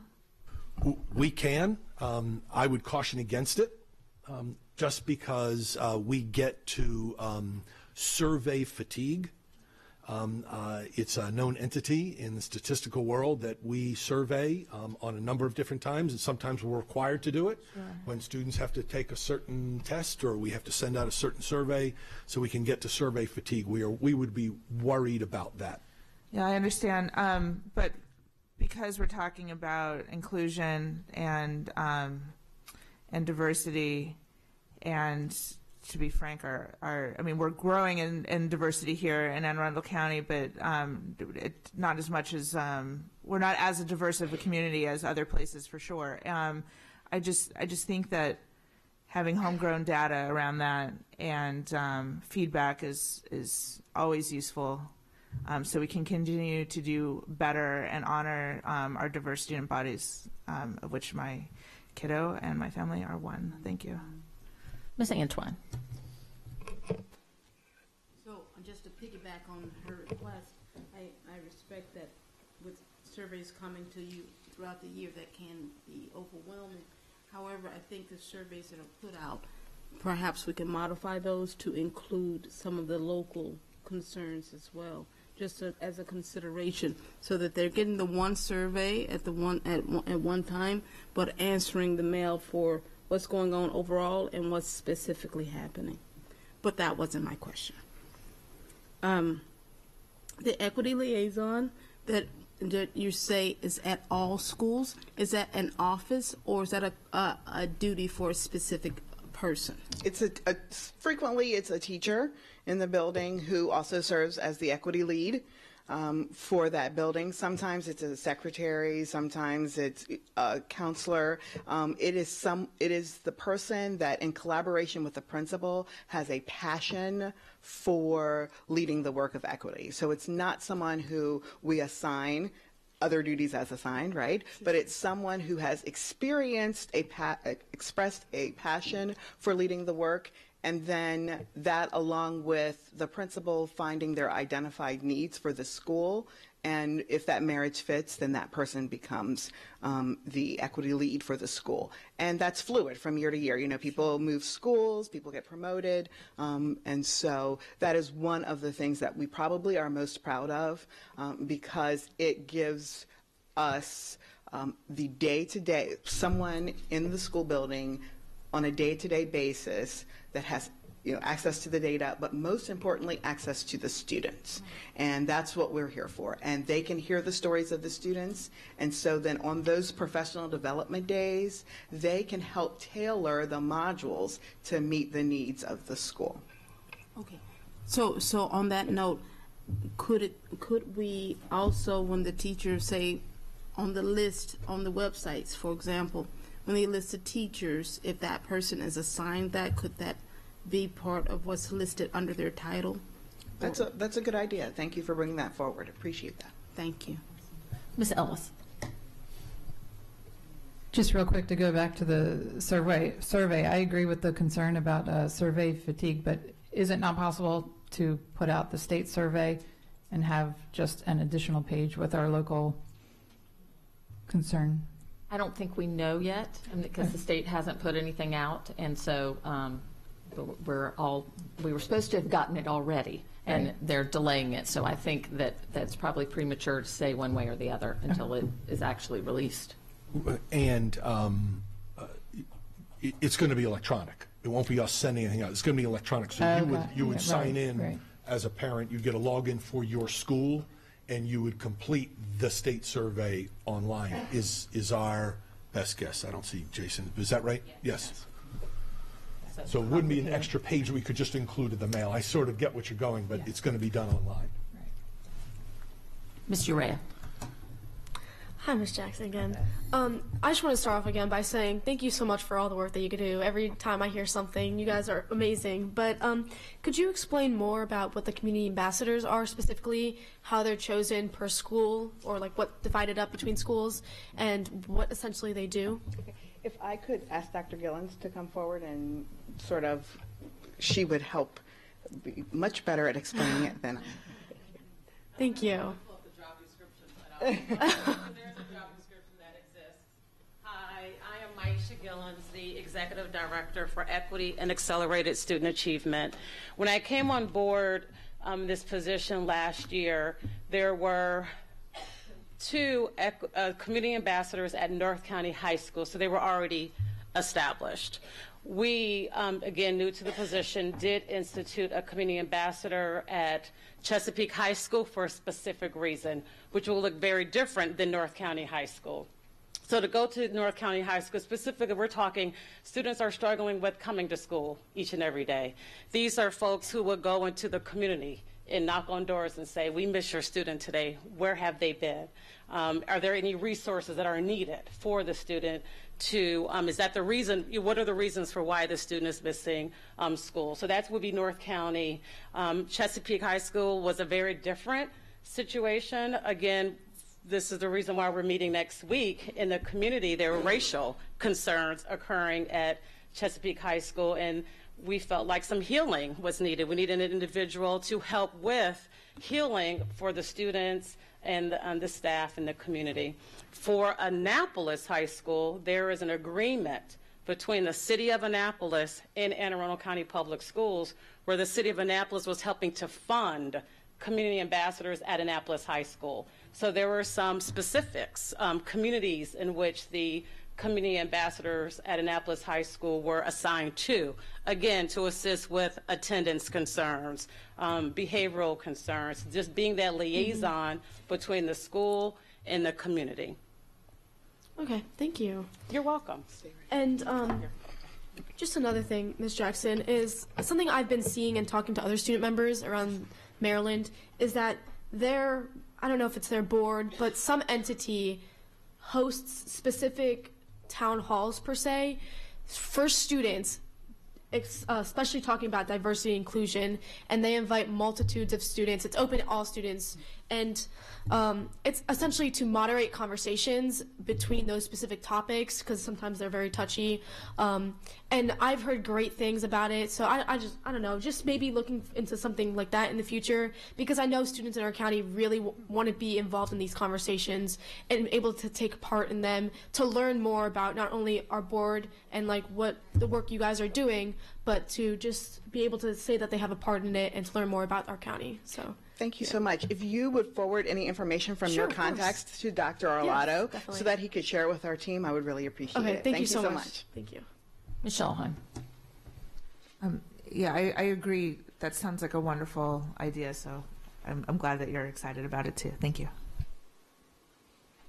Speaker 14: We can. I would caution against it, just because we get to survey fatigue. It's a known entity in the statistical world that we survey on a number of different times, and sometimes we're required to do it when students have to take a certain test or we have to send out a certain survey, so we can get to survey fatigue. We would be worried about that.
Speaker 3: Yeah, I understand, but because we're talking about inclusion and diversity, and to be frank, I mean, we're growing in diversity here in Arundel County, but not as much as we're not as a diverse of a community as other places for sure. I just think that having homegrown data around that and feedback is always useful, so we can continue to do better and honor our diverse student bodies, of which my kiddo and my family are one. Thank you.
Speaker 1: Ms. Antwine.
Speaker 15: So just to piggyback on her request, I respect that with surveys coming to you throughout the year that can be overwhelming. However, I think the surveys that are put out, perhaps we can modify those to include some of the local concerns as well, just as a consideration, so that they're getting the one survey at one time, but answering the mail for what's going on overall and what's specifically happening. But that wasn't my question. The equity liaison that you say is at all schools, is that an office or is that a duty for a specific person?
Speaker 16: It's frequently it's a teacher in the building who also serves as the equity lead for that building. Sometimes it's a secretary, sometimes it's a counselor. It is the person that, in collaboration with the principal, has a passion for leading the work of equity. So it's not someone who we assign other duties as assigned, right? But it's someone who has experienced expressed a passion for leading the work, and then that, along with the principal finding their identified needs for the school, and if that marriage fits, then that person becomes the equity lead for the school. And that's fluid from year to year. You know, people move schools, people get promoted, and so that is one of the things that we probably are most proud of, because it gives us the day-to-day, someone in the school building on a day-to-day basis that has, you know, access to the data, but most importantly, access to the students. And that's what we're here for. And they can hear the stories of the students. And so then on those professional development days, they can help tailor the modules to meet the needs of the school.
Speaker 15: Okay. So on that note, could we also, when the teachers say on the list, on the websites, for example, when they list the teachers, if that person is assigned that, could that be part of what's listed under their title?
Speaker 16: That's a good idea. Thank you for bringing that forward. Appreciate that.
Speaker 15: Thank you.
Speaker 1: Ms. Ellis.
Speaker 6: Just real quick to go back to the survey. I agree with the concern about survey fatigue, but is it not possible to put out the state survey and have just an additional page with our local concern?
Speaker 1: I don't think we know yet, because the state hasn't put anything out, and so we were supposed to have gotten it already, and they're delaying it. So I think that that's probably premature to say one way or the other until it is actually released.
Speaker 14: And it's going to be electronic. It won't be us sending anything out. It's going to be electronic. So you would sign in as a parent. You'd get a login for your school, and you would complete the state survey online, is our best guess. I don't see Jason. Is that right? Yes. So it wouldn't be an extra page we could just include in the mail. I sort of get what you're going, but it's going to be done online.
Speaker 1: Ms. Urea.
Speaker 7: Hi, Ms. Jackson again. I just want to start off again by saying thank you so much for all the work that you can do. Every time I hear something, you guys are amazing. But could you explain more about what the community ambassadors are specifically, how they're chosen per school, or like what divided up between schools, and what essentially they do?
Speaker 16: If I could ask Dr. Gillens to come forward and sort of, she would help be much better at explaining it than I.
Speaker 7: Thank you.
Speaker 17: There's a job description that exists. Hi, I am Maisha Gillens, the Executive Director for Equity and Accelerated Student Achievement. When I came on board this position last year, there were two community ambassadors at North County High School, so they were already established. We, again, new to the position, did institute a community ambassador at Chesapeake High School for a specific reason, which will look very different than North County High School. So to go to North County High School, specifically, we're talking students are struggling with coming to school each and every day. These are folks who will go into the community and knock on doors and say, we miss your student today. Where have they been? Are there any resources that are needed for the student to, is that the reason, what are the reasons for why the student is missing school? So that would be North County. Chesapeake High School was a very different situation. Again, this is the reason why we're meeting next week. In the community, there were racial concerns occurring at Chesapeake High School, and we felt like some healing was needed. We needed an individual to help with healing for the students and the staff in the community. For Annapolis High School, there is an agreement between the City of Annapolis and Anne Arundel County Public Schools, where the City of Annapolis was helping to fund community ambassadors at Annapolis High School. So there were some specifics, communities in which the community ambassadors at Annapolis High School were assigned to, again, to assist with attendance concerns, behavioral concerns, just being that liaison between the school and the community.
Speaker 7: Okay, thank you.
Speaker 17: You're welcome.
Speaker 7: And Just another thing, Ms. Jackson, is something I've been seeing and talking to other student members around Maryland is that I don't know if it's their board, but some entity hosts specific town halls per se for students, especially talking about diversity and inclusion, and they invite multitudes of students. It's open to all students, and it's essentially to moderate conversations between those specific topics because sometimes they're very touchy. And I've heard great things about it, so I don't know, just maybe looking into something like that in the future, because I know students in our county really want to be involved in these conversations and able to take part in them to learn more about not only our board and like what the work you guys are doing, but to just be able to say that they have a part in it and to learn more about our county. So
Speaker 16: thank you so much. If you would forward any information from your contacts to Dr. Arlotto so that he could share it with our team, I would really appreciate it.
Speaker 7: Thank you so much. Thank you.
Speaker 1: Michelle Heim.
Speaker 3: Yeah, I agree. That sounds like a wonderful idea, so I'm glad that you're excited about it too. Thank you.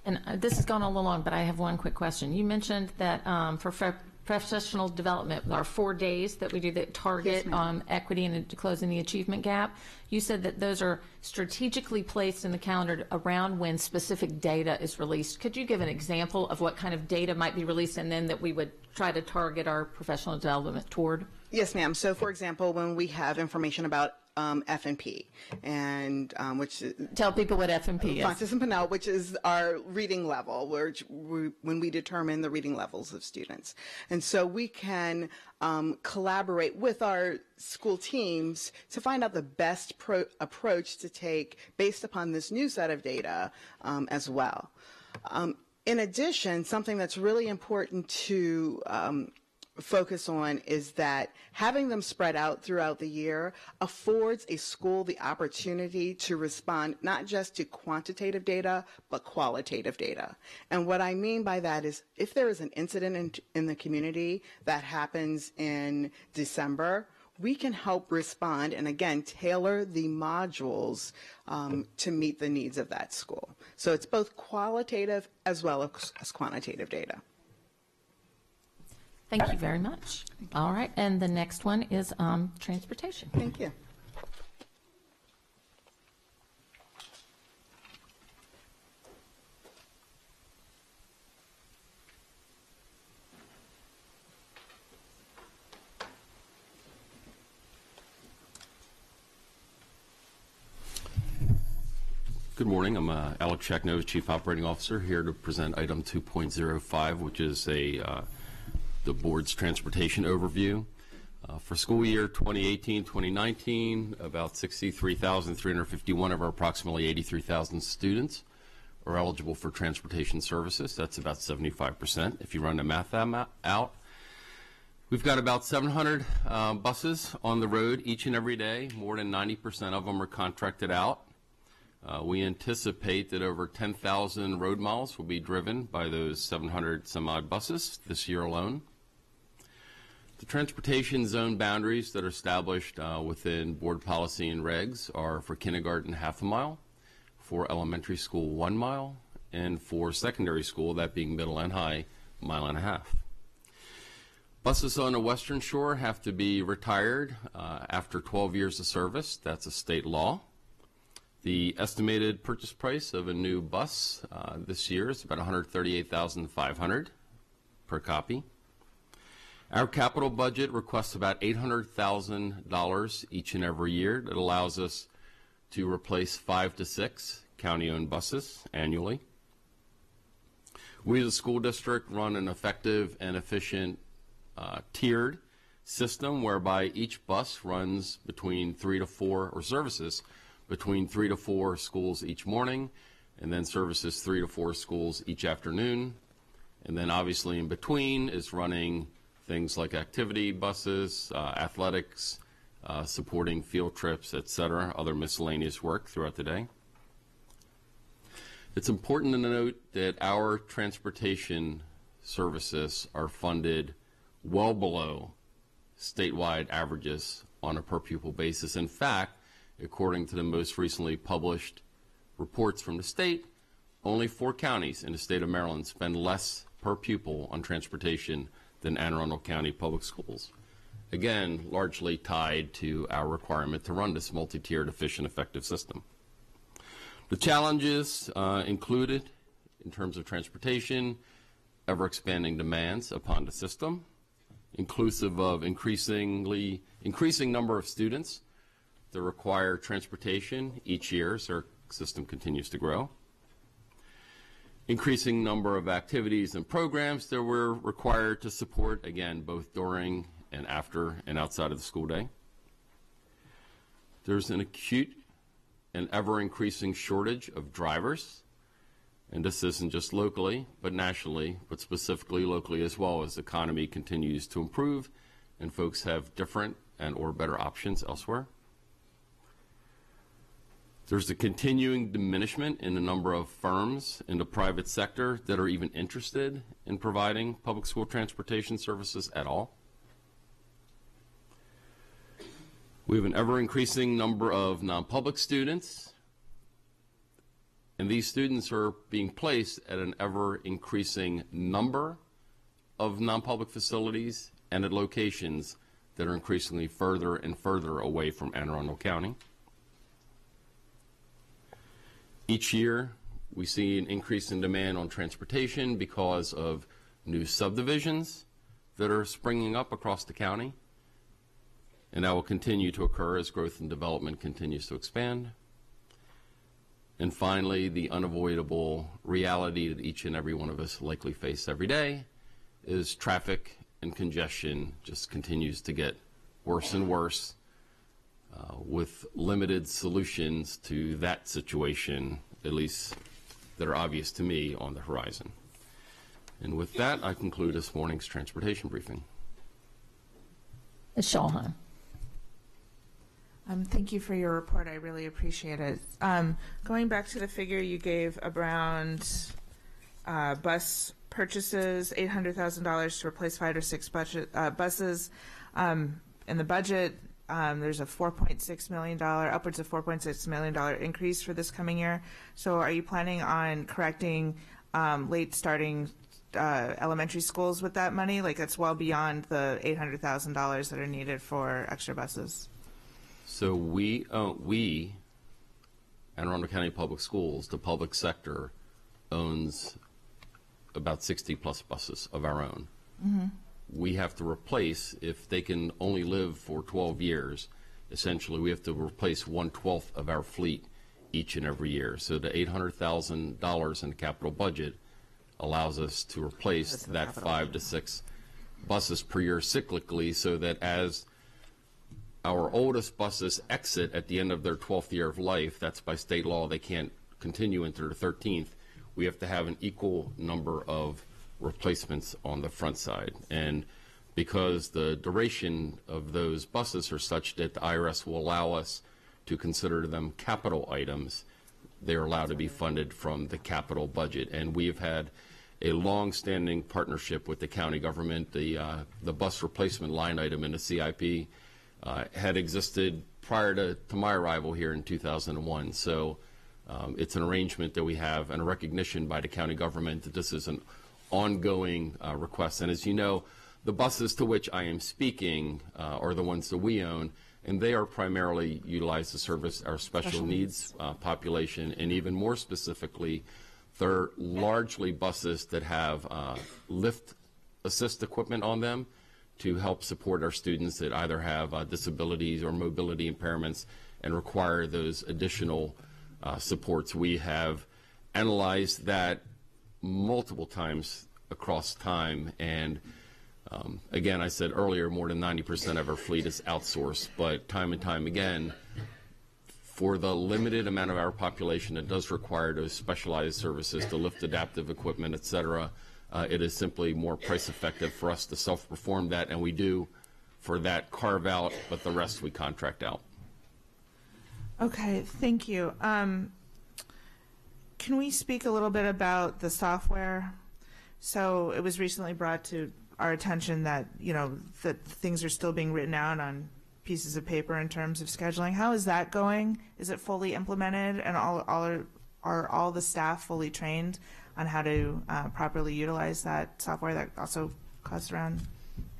Speaker 1: And this has gone a little long, but I have one quick question. You mentioned that for professional development, our 4 days that we do that target equity and closing the achievement gap, you said that those are strategically placed in the calendar around when specific data is released. Could you give an example of what kind of data might be released and then that we would try to target our professional development toward?
Speaker 16: Yes, ma'am. So, for example, when we have information about F&P, and which
Speaker 1: tell people what F&P is.
Speaker 16: Fontes and Pinnell, which is our reading level, when we determine the reading levels of students, and so we can collaborate with our school teams to find out the best approach to take based upon this new set of data as well. In addition, something that's really important to focus on is that having them spread out throughout the year affords a school the opportunity to respond not just to quantitative data, but qualitative data. And what I mean by that is if there is an incident in the community that happens in December, we can help respond and, again, tailor the modules to meet the needs of that school. So it's both qualitative as well as quantitative data.
Speaker 1: Thank you very much. All right, and the next one is transportation.
Speaker 16: Thank you.
Speaker 18: Good morning. I'm Alex Chaknova, Chief Operating Officer, here to present item 2.05, which is the board's transportation overview. For school year 2018-2019, about 63,351 of our approximately 83,000 students are eligible for transportation services. That's about 75% if you run the math out. We've got about 700 buses on the road each and every day. More than 90% of them are contracted out. We anticipate that over 10,000 road miles will be driven by those 700 some odd buses this year alone. The transportation zone boundaries that are established within board policy and regs are for kindergarten half a mile, for elementary school 1 mile, and for secondary school, that being middle and high, 1.5 miles. Buses on the Western Shore have to be retired after 12 years of service. That's a state law. The estimated purchase price of a new bus this year is about $138,500 per copy. Our capital budget requests about $800,000 each and every year. That allows us to replace 5 to 6 county-owned buses annually. We as a school district run an effective and efficient tiered system whereby each bus runs between 3 to 4, or services between 3 to 4 schools each morning, and then services 3 to 4 schools each afternoon. And then obviously in between is running things like activity buses, athletics, supporting field trips, etc., other miscellaneous work throughout the day. It's important to note that our transportation services are funded well below statewide averages on a per pupil basis. In fact, according to the most recently published reports from the state, only 4 counties in the state of Maryland spend less per pupil on transportation than Anne Arundel County Public Schools. Again, largely tied to our requirement to run this multi-tiered, efficient, effective system. The challenges included, in terms of transportation, ever-expanding demands upon the system, inclusive of increasing number of students that require transportation each year as our system continues to grow, increasing number of activities and programs that we're required to support, again, both during and after and outside of the school day. There's an acute and ever-increasing shortage of drivers, and this isn't just locally, but nationally, but specifically locally as well, as the economy continues to improve and folks have different and or better options elsewhere. There's a continuing diminishment in the number of firms in the private sector that are even interested in providing public school transportation services at all. We have an ever-increasing number of non-public students, and these students are being placed at an ever-increasing number of non-public facilities and at locations that are increasingly further and further away from Anne Arundel County. Each year, we see an increase in demand on transportation because of new subdivisions that are springing up across the county, and that will continue to occur as growth and development continues to expand. And finally, the unavoidable reality that each and every one of us likely face every day is traffic and congestion just continues to get worse and worse, with limited solutions to that situation, at least that are obvious to me, on the horizon. And with that, I conclude this morning's transportation briefing.
Speaker 1: Ms. Schulheim.
Speaker 3: Thank you for your report. I really appreciate it. Going back to the figure you gave around bus purchases, $800,000 to replace 5 or 6 buses. In the budget, there's a $4.6 million, upwards of $4.6 million increase for this coming year. So are you planning on correcting late starting elementary schools with that money? Like, that's well beyond the $800,000 that are needed for extra buses.
Speaker 18: So we, Anne Arundel County Public Schools, the public sector, owns about 60 plus buses of our own.
Speaker 3: Mm-hmm.
Speaker 18: We have to replace, if they can only live for 12 years, essentially we have to replace 1/12 of our fleet each and every year. So the $800,000 in the capital budget allows us to replace that 5 to 6 buses per year cyclically, so that as our oldest buses exit at the end of their 12th year of life, that's by state law, they can't continue into their 13th, we have to have an equal number of replacements on the front side. And because the duration of those buses are such that the IRS will allow us to consider them capital items, they're allowed to be funded from the capital budget. And we've had a long-standing partnership with the county government. The bus replacement line item in the CIP had existed prior to my arrival here in 2001. So it's an arrangement that we have and a recognition by the county government that this is an ongoing request. And as you know, the buses to which I am speaking are the ones that we own, and they are primarily utilized to service our special needs population, and even more specifically, they're largely buses that have lift assist equipment on them to help support our students that either have disabilities or mobility impairments and require those additional supports. We have analyzed that multiple times across time, and again, I said earlier, more than 90% of our fleet is outsourced, but time and time again, for the limited amount of our population that does require those specialized services, to lift adaptive equipment, et cetera, it is simply more price effective for us to self-perform that, and we do for that carve out, but the rest we contract out.
Speaker 3: Okay, thank you. Can we speak a little bit about the software? So it was recently brought to our attention that, you know, that things are still being written out on pieces of paper in terms of scheduling. How is that going? Is it fully implemented, and are all the staff fully trained on how to properly utilize that software that also cost around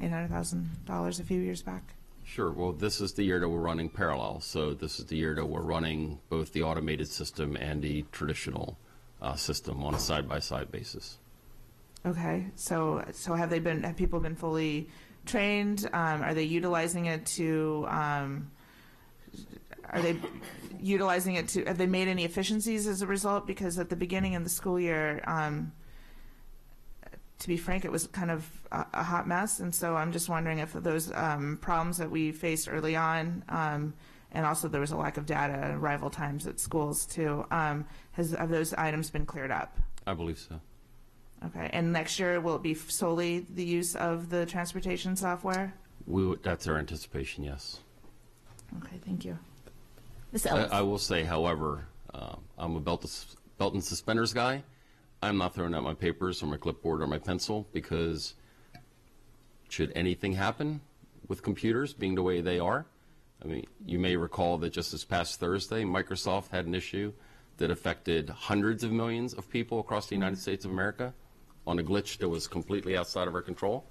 Speaker 3: $800,000 a few years back.
Speaker 18: Sure. Well, this is the year that we're running parallel. So this is the year that we're running both the automated system and the traditional system on a side-by-side basis.
Speaker 3: Okay. So have people been fully trained? Are they utilizing it to? Have they made any efficiencies as a result? Because at the beginning of the school year, to be frank, it was kind of a hot mess. And so I'm just wondering if those problems that we faced early on, and also there was a lack of data, arrival times at schools too, have those items been cleared up?
Speaker 18: I believe so.
Speaker 3: Okay. And next year, will it be solely the use of the transportation software?
Speaker 18: That's our anticipation, yes.
Speaker 3: Okay, thank you.
Speaker 1: Ms. Ellis.
Speaker 18: I will say, however, I'm a belt and suspenders guy. I'm not throwing out my papers or my clipboard or my pencil, because should anything happen with computers being the way they are, I mean, you may recall that just this past Thursday, Microsoft had an issue that affected hundreds of millions of people across the United States of America on a glitch that was completely outside of our control.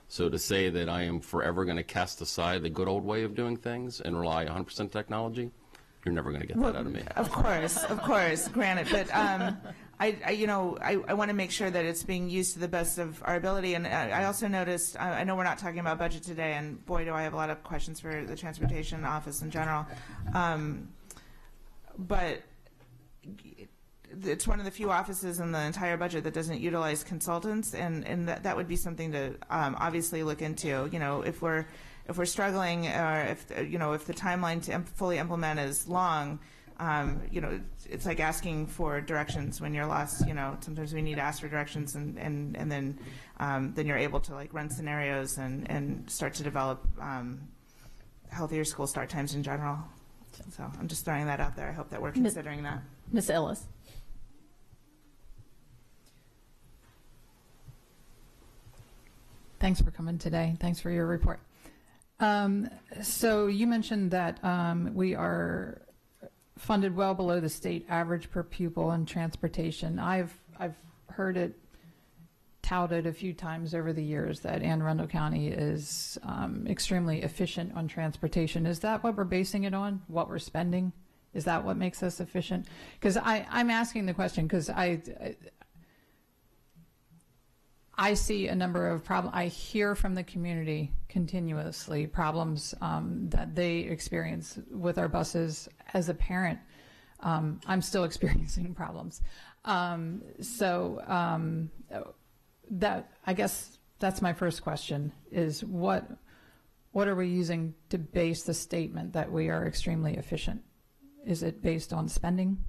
Speaker 18: So to say that I am forever going to cast aside the good old way of doing things and rely 100% technology, you're never going to get that out of me.
Speaker 3: Of course, granted. But I want to make sure that it's being used to the best of our ability. And I also noticed, I know we're not talking about budget today, and boy, do I have a lot of questions for the transportation office in general. But it's one of the few offices in the entire budget that doesn't utilize consultants, and that would be something to obviously look into. You know, if we're struggling, or if the timeline to fully implement is long, it's like asking for directions when you're lost. Sometimes we need to ask for directions, and then you're able to like run scenarios and start to develop healthier school start times in general. So I'm just throwing that out there. I hope that we're considering that.
Speaker 1: Ms. Ellis.
Speaker 6: Thanks for coming today. Thanks for your report. So you mentioned that we are funded well below the state average per pupil in transportation. I've heard it touted a few times over the years that Anne Arundel County is extremely efficient on transportation. Is that what we're basing it on? What we're spending? Is that what makes us efficient? Because I'm asking the question because I see a number of problems. I hear from the community continuously problems that they experience with our buses. As a parent, I'm still experiencing problems. That, I guess that's my first question, is what are we using to base the statement that we are extremely efficient? Is it based on spending?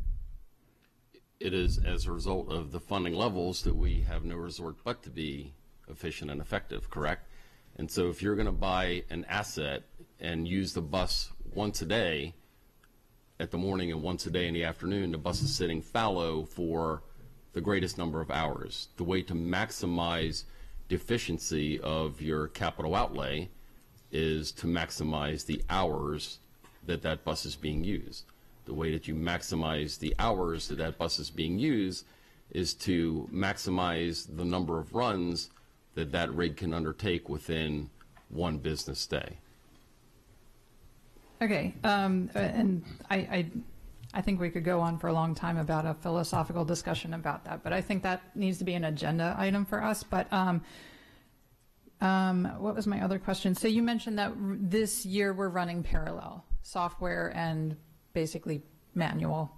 Speaker 18: It is as a result of the funding levels that we have no resort but to be efficient and effective, correct? And so if you're going to buy an asset and use the bus once a day at the morning and once a day in the afternoon, the bus is sitting fallow for the greatest number of hours. The way to maximize the efficiency of your capital outlay is to maximize the hours that bus is being used. The way that you maximize the hours that bus is being used is to maximize the number of runs that rig can undertake within one business day.
Speaker 6: Okay, and I think we could go on for a long time about a philosophical discussion about that, but I think that needs to be an agenda item for us. But what was my other question? So you mentioned that this year we're running parallel software and basically manual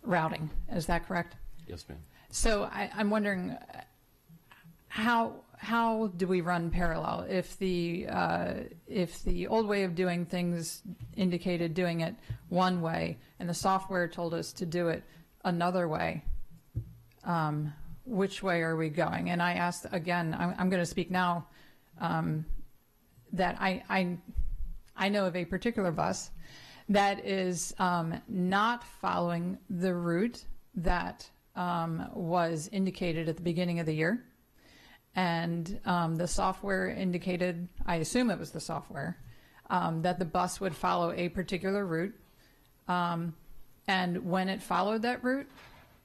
Speaker 6: routing. Is that correct?
Speaker 18: Yes, ma'am.
Speaker 6: So I'm wondering how do we run parallel? If the old way of doing things indicated doing it one way and the software told us to do it another way, which way are we going? And I asked again, I'm going to speak now, that I know of a particular bus that is not following the route that was indicated at the beginning of the year. And the software indicated, I assume it was the software, that the bus would follow a particular route. And when it followed that route,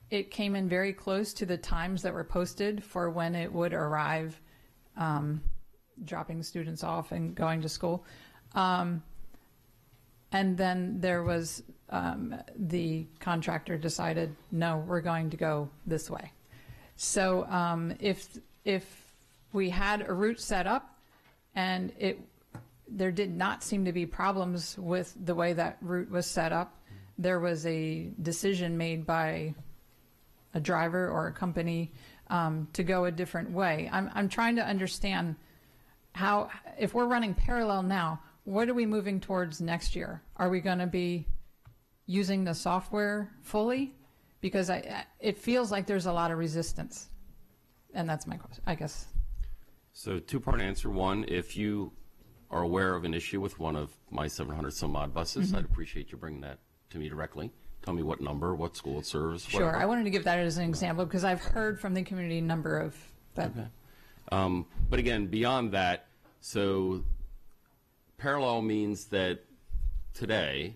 Speaker 6: it came in very close to the times that were posted for when it would arrive dropping students off and going to school. And then there was the contractor decided, no, we're going to go this way. So if we had a route set up and there did not seem to be problems with the way that route was set up, there was a decision made by a driver or a company to go a different way. I'm trying to understand how, if we're running parallel now, what are we moving towards next year? Are we going to be using the software fully? Because it feels like there's a lot of resistance. And that's my question, I guess.
Speaker 18: So two-part answer. One, if you are aware of an issue with one of my 700 some odd buses, I'd appreciate you bringing that to me directly. Tell me what number, what school it serves.
Speaker 6: Sure,
Speaker 18: whatever.
Speaker 6: I wanted to give that as an example because I've heard from the community a number of that.
Speaker 18: Okay. But again, beyond that, so parallel means that today,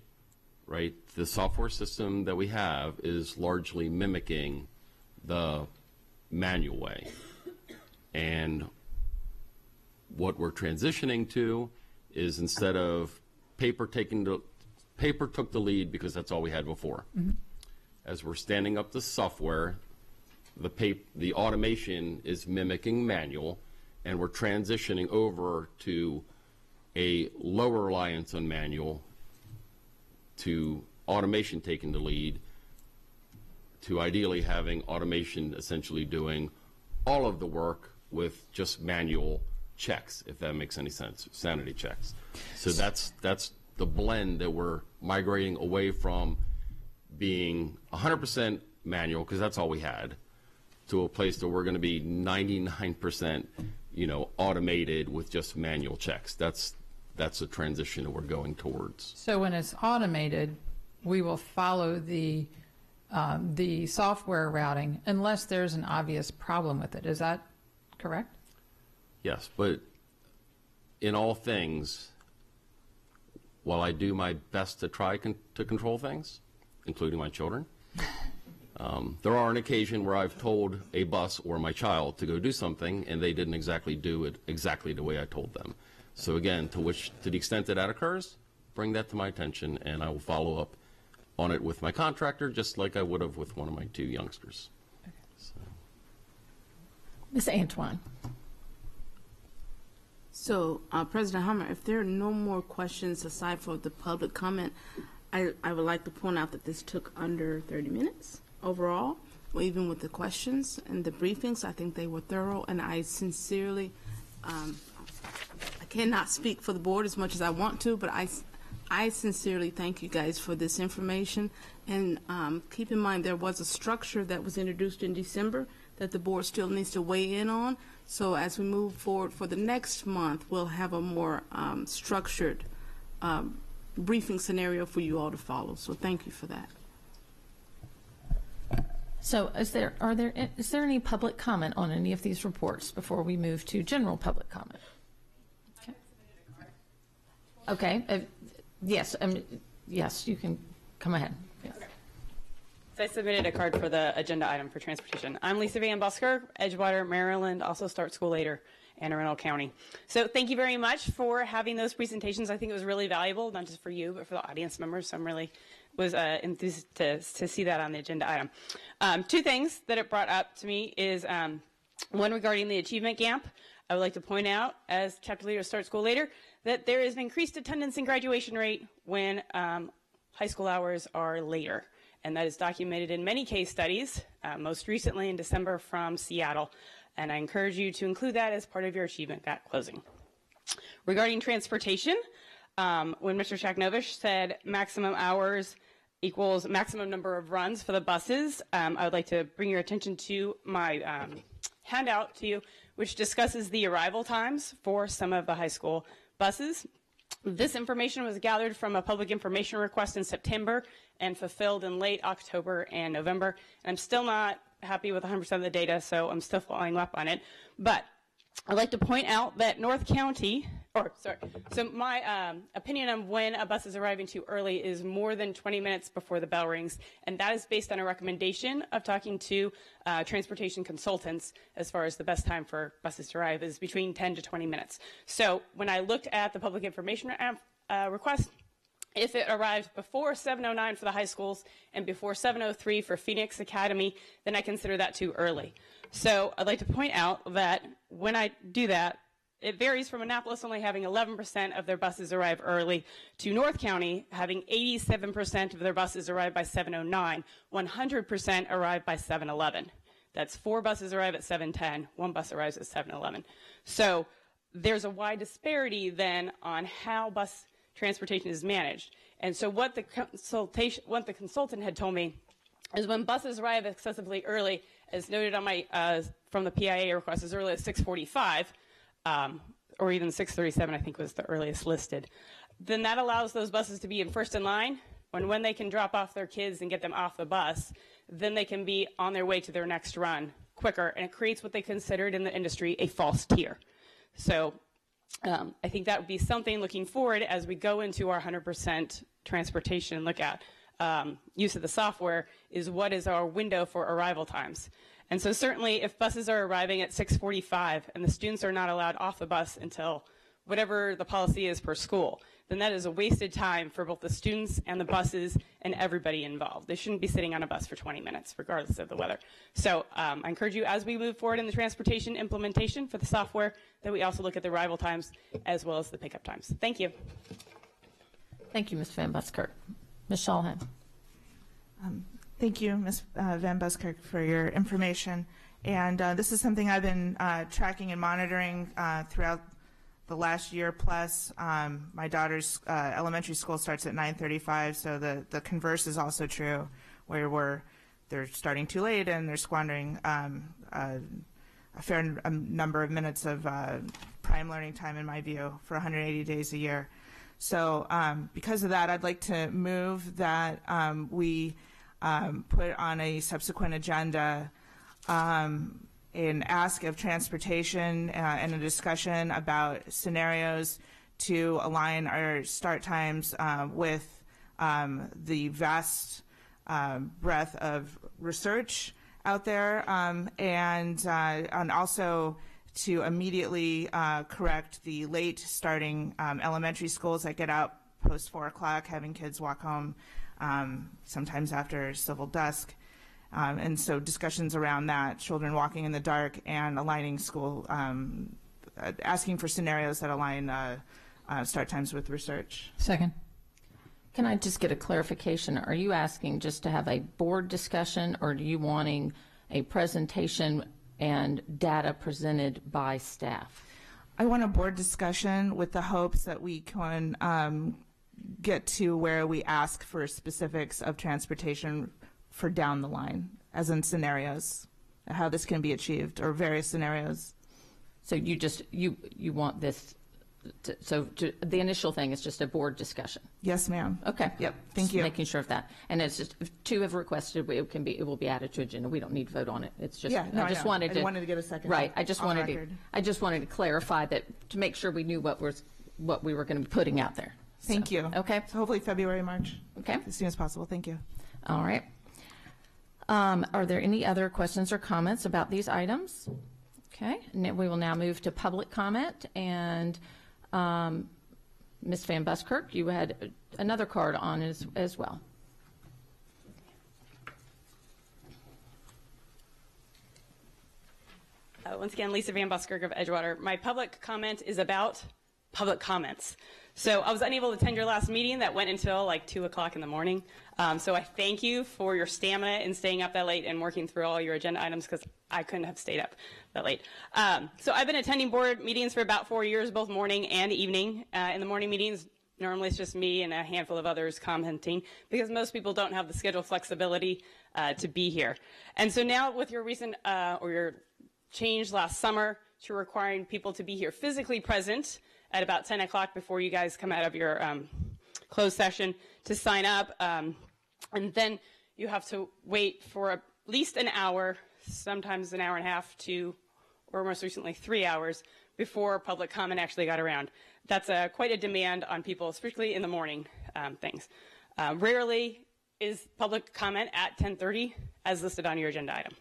Speaker 18: right, the software system that we have is largely mimicking the manual way. And what we're transitioning to is, instead of paper took the lead because that's all we had before. As we're standing up the software, the automation is mimicking manual, and we're transitioning over to a lower reliance on manual, to automation taking the lead, to ideally having automation essentially doing all of the work with just manual checks, if that makes any sense, sanity checks. So that's the blend that we're migrating away from being 100% manual, because that's all we had, to a place that we're going to be 99%, automated with just manual checks. That's a transition that we're going towards.
Speaker 6: So when it's automated, we will follow the software routing unless there's an obvious problem with it. Is that correct?
Speaker 18: Yes, but in all things, while I do my best to try to control things, including my children, there are an occasion where I've told a bus or my child to go do something, and they didn't exactly do it exactly the way I told them. So again, to the extent that occurs, bring that to my attention, and I will follow up on it with my contractor, just like I would have with one of my two youngsters.
Speaker 1: Okay. Ms. Antwine.
Speaker 15: So, President Hummer, if there are no more questions aside from the public comment, I would like to point out that this took under 30 minutes overall, even with the questions and the briefings. I think they were thorough, and I sincerely, I cannot speak for the board as much as I want to, but I sincerely thank you guys for this information. And keep in mind, there was a structure that was introduced in December that the board still needs to weigh in on. So as we move forward for the next month, we'll have a more structured briefing scenario for you all to follow. So thank you for that.
Speaker 1: So is there any public comment on any of these reports before we move to general public comment? Okay. Yes. Yes, you can come ahead. Yes.
Speaker 19: So I submitted a card for the agenda item for transportation. I'm Lisa Van Busker, Edgewater, Maryland, also start school later, in Arundel County. So thank you very much for having those presentations. I think it was really valuable, not just for you, but for the audience members. So I'm really was enthused to see that on the agenda item. Two things that it brought up to me is one regarding the achievement gap. I would like to point out, as chapter leader start school later, that there is an increased attendance and graduation rate when high school hours are later. And that is documented in many case studies, most recently in December from Seattle. And I encourage you to include that as part of your achievement gap closing. Regarding transportation, when Mr. Shaknovich said maximum hours equals maximum number of runs for the buses, I would like to bring your attention to my handout to you, which discusses the arrival times for some of the high school buses. This information was gathered from a public information request in September and fulfilled in late October and November. And I'm still not happy with 100% of the data, so I'm still following up on it. But I'd like to point out that North County So my opinion on when a bus is arriving too early is more than 20 minutes before the bell rings, and that is based on a recommendation of talking to transportation consultants as far as the best time for buses to arrive is between 10 to 20 minutes. So when I looked at the public information request, if it arrived before 7:09 for the high schools and before 7:03 for Phoenix Academy, then I consider that too early. So I'd like to point out that when I do that, it varies from Annapolis only having 11% of their buses arrive early to North County having 87% of their buses arrive by 7:09, 100% arrive by 7:11. That's 4 buses arrive at 7:10, 1 bus arrives at 7:11. So there's a wide disparity then on how bus transportation is managed. And so what the consultant had told me is when buses arrive excessively early, as noted on my from the PIA request, as early as 6:45, or even 6:37, I think was the earliest listed, then that allows those buses to be in first in line. When they can drop off their kids and get them off the bus, then they can be on their way to their next run quicker, and it creates what they considered in the industry a false tier. So I think that would be something looking forward as we go into our 100% transportation and look at use of the software is what is our window for arrival times. And so certainly if buses are arriving at 6:45 and the students are not allowed off the bus until whatever the policy is per school, then that is a wasted time for both the students and the buses and everybody involved. They shouldn't be sitting on a bus for 20 minutes, regardless of the weather. So I encourage you, as we move forward in the transportation implementation for the software, that we also look at the arrival times as well as the pickup times. Thank you.
Speaker 1: Thank you, Ms. Van Buskirk. Ms. Shulhan.
Speaker 3: Thank you, Ms. Van Buskirk, for your information. And this is something I've been tracking and monitoring throughout the last year plus. My daughter's elementary school starts at 9:35, so the converse is also true, where they're starting too late and they're squandering a fair number of minutes of prime learning time, in my view, for 180 days a year. So because of that, I'd like to move that we put on a subsequent agenda an ask of transportation and a discussion about scenarios to align our start times with the vast breadth of research out there, and also to immediately correct the late starting elementary schools that get out post 4 o'clock, having kids walk home sometimes after civil dusk. And so discussions around that, children walking in the dark, and aligning school, asking for scenarios that align start times with research.
Speaker 6: Second.
Speaker 1: Can I just get a clarification? Are you asking just to have a board discussion, or do you wanting a presentation and data presented by staff?
Speaker 3: I want a board discussion with the hopes that we can get to where we ask for specifics of transportation for down the line, as in scenarios, how this can be achieved, or various scenarios.
Speaker 1: So you just, you want this, the initial thing is just a board discussion?
Speaker 3: Yes, ma'am.
Speaker 1: Okay.
Speaker 3: Yep, thank
Speaker 1: Just
Speaker 3: you.
Speaker 1: making sure of that. And it's just, if 2 have requested, it will be added to agenda. We don't need to vote on it. It's just,
Speaker 3: Yeah, no,
Speaker 1: I just
Speaker 3: know.
Speaker 1: wanted to.
Speaker 3: I wanted to get a second.
Speaker 1: Right, I just
Speaker 3: on
Speaker 1: wanted
Speaker 3: record.
Speaker 1: to clarify that, to make sure we knew what we were going to be putting out there.
Speaker 3: Thank you.
Speaker 1: Okay.
Speaker 3: So hopefully February, March.
Speaker 1: Okay.
Speaker 3: As soon as possible. Thank you.
Speaker 1: All right. Are there any other questions or comments about these items? Okay, and we will now move to public comment, and Ms. Van Buskirk, you had another card on as well.
Speaker 19: Once again, Lisa Van Buskirk of Edgewater. My public comment is about public comments. So I was unable to attend your last meeting that went until like 2 o'clock in the morning. So I thank you for your stamina in staying up that late and working through all your agenda items, because I couldn't have stayed up that late. So I've been attending board meetings for about 4 years, both morning and evening. In the morning meetings, normally it's just me and a handful of others commenting, because most people don't have the schedule flexibility to be here. And so now with your recent or your change last summer to requiring people to be here physically present at about 10 o'clock before you guys come out of your closed session to sign up. And then you have to wait for at least an hour, sometimes an hour and a half, or most recently 3 hours, before public comment actually got around. That's quite a demand on people, especially in the morning things. Rarely is public comment at 10:30 as listed on your agenda item.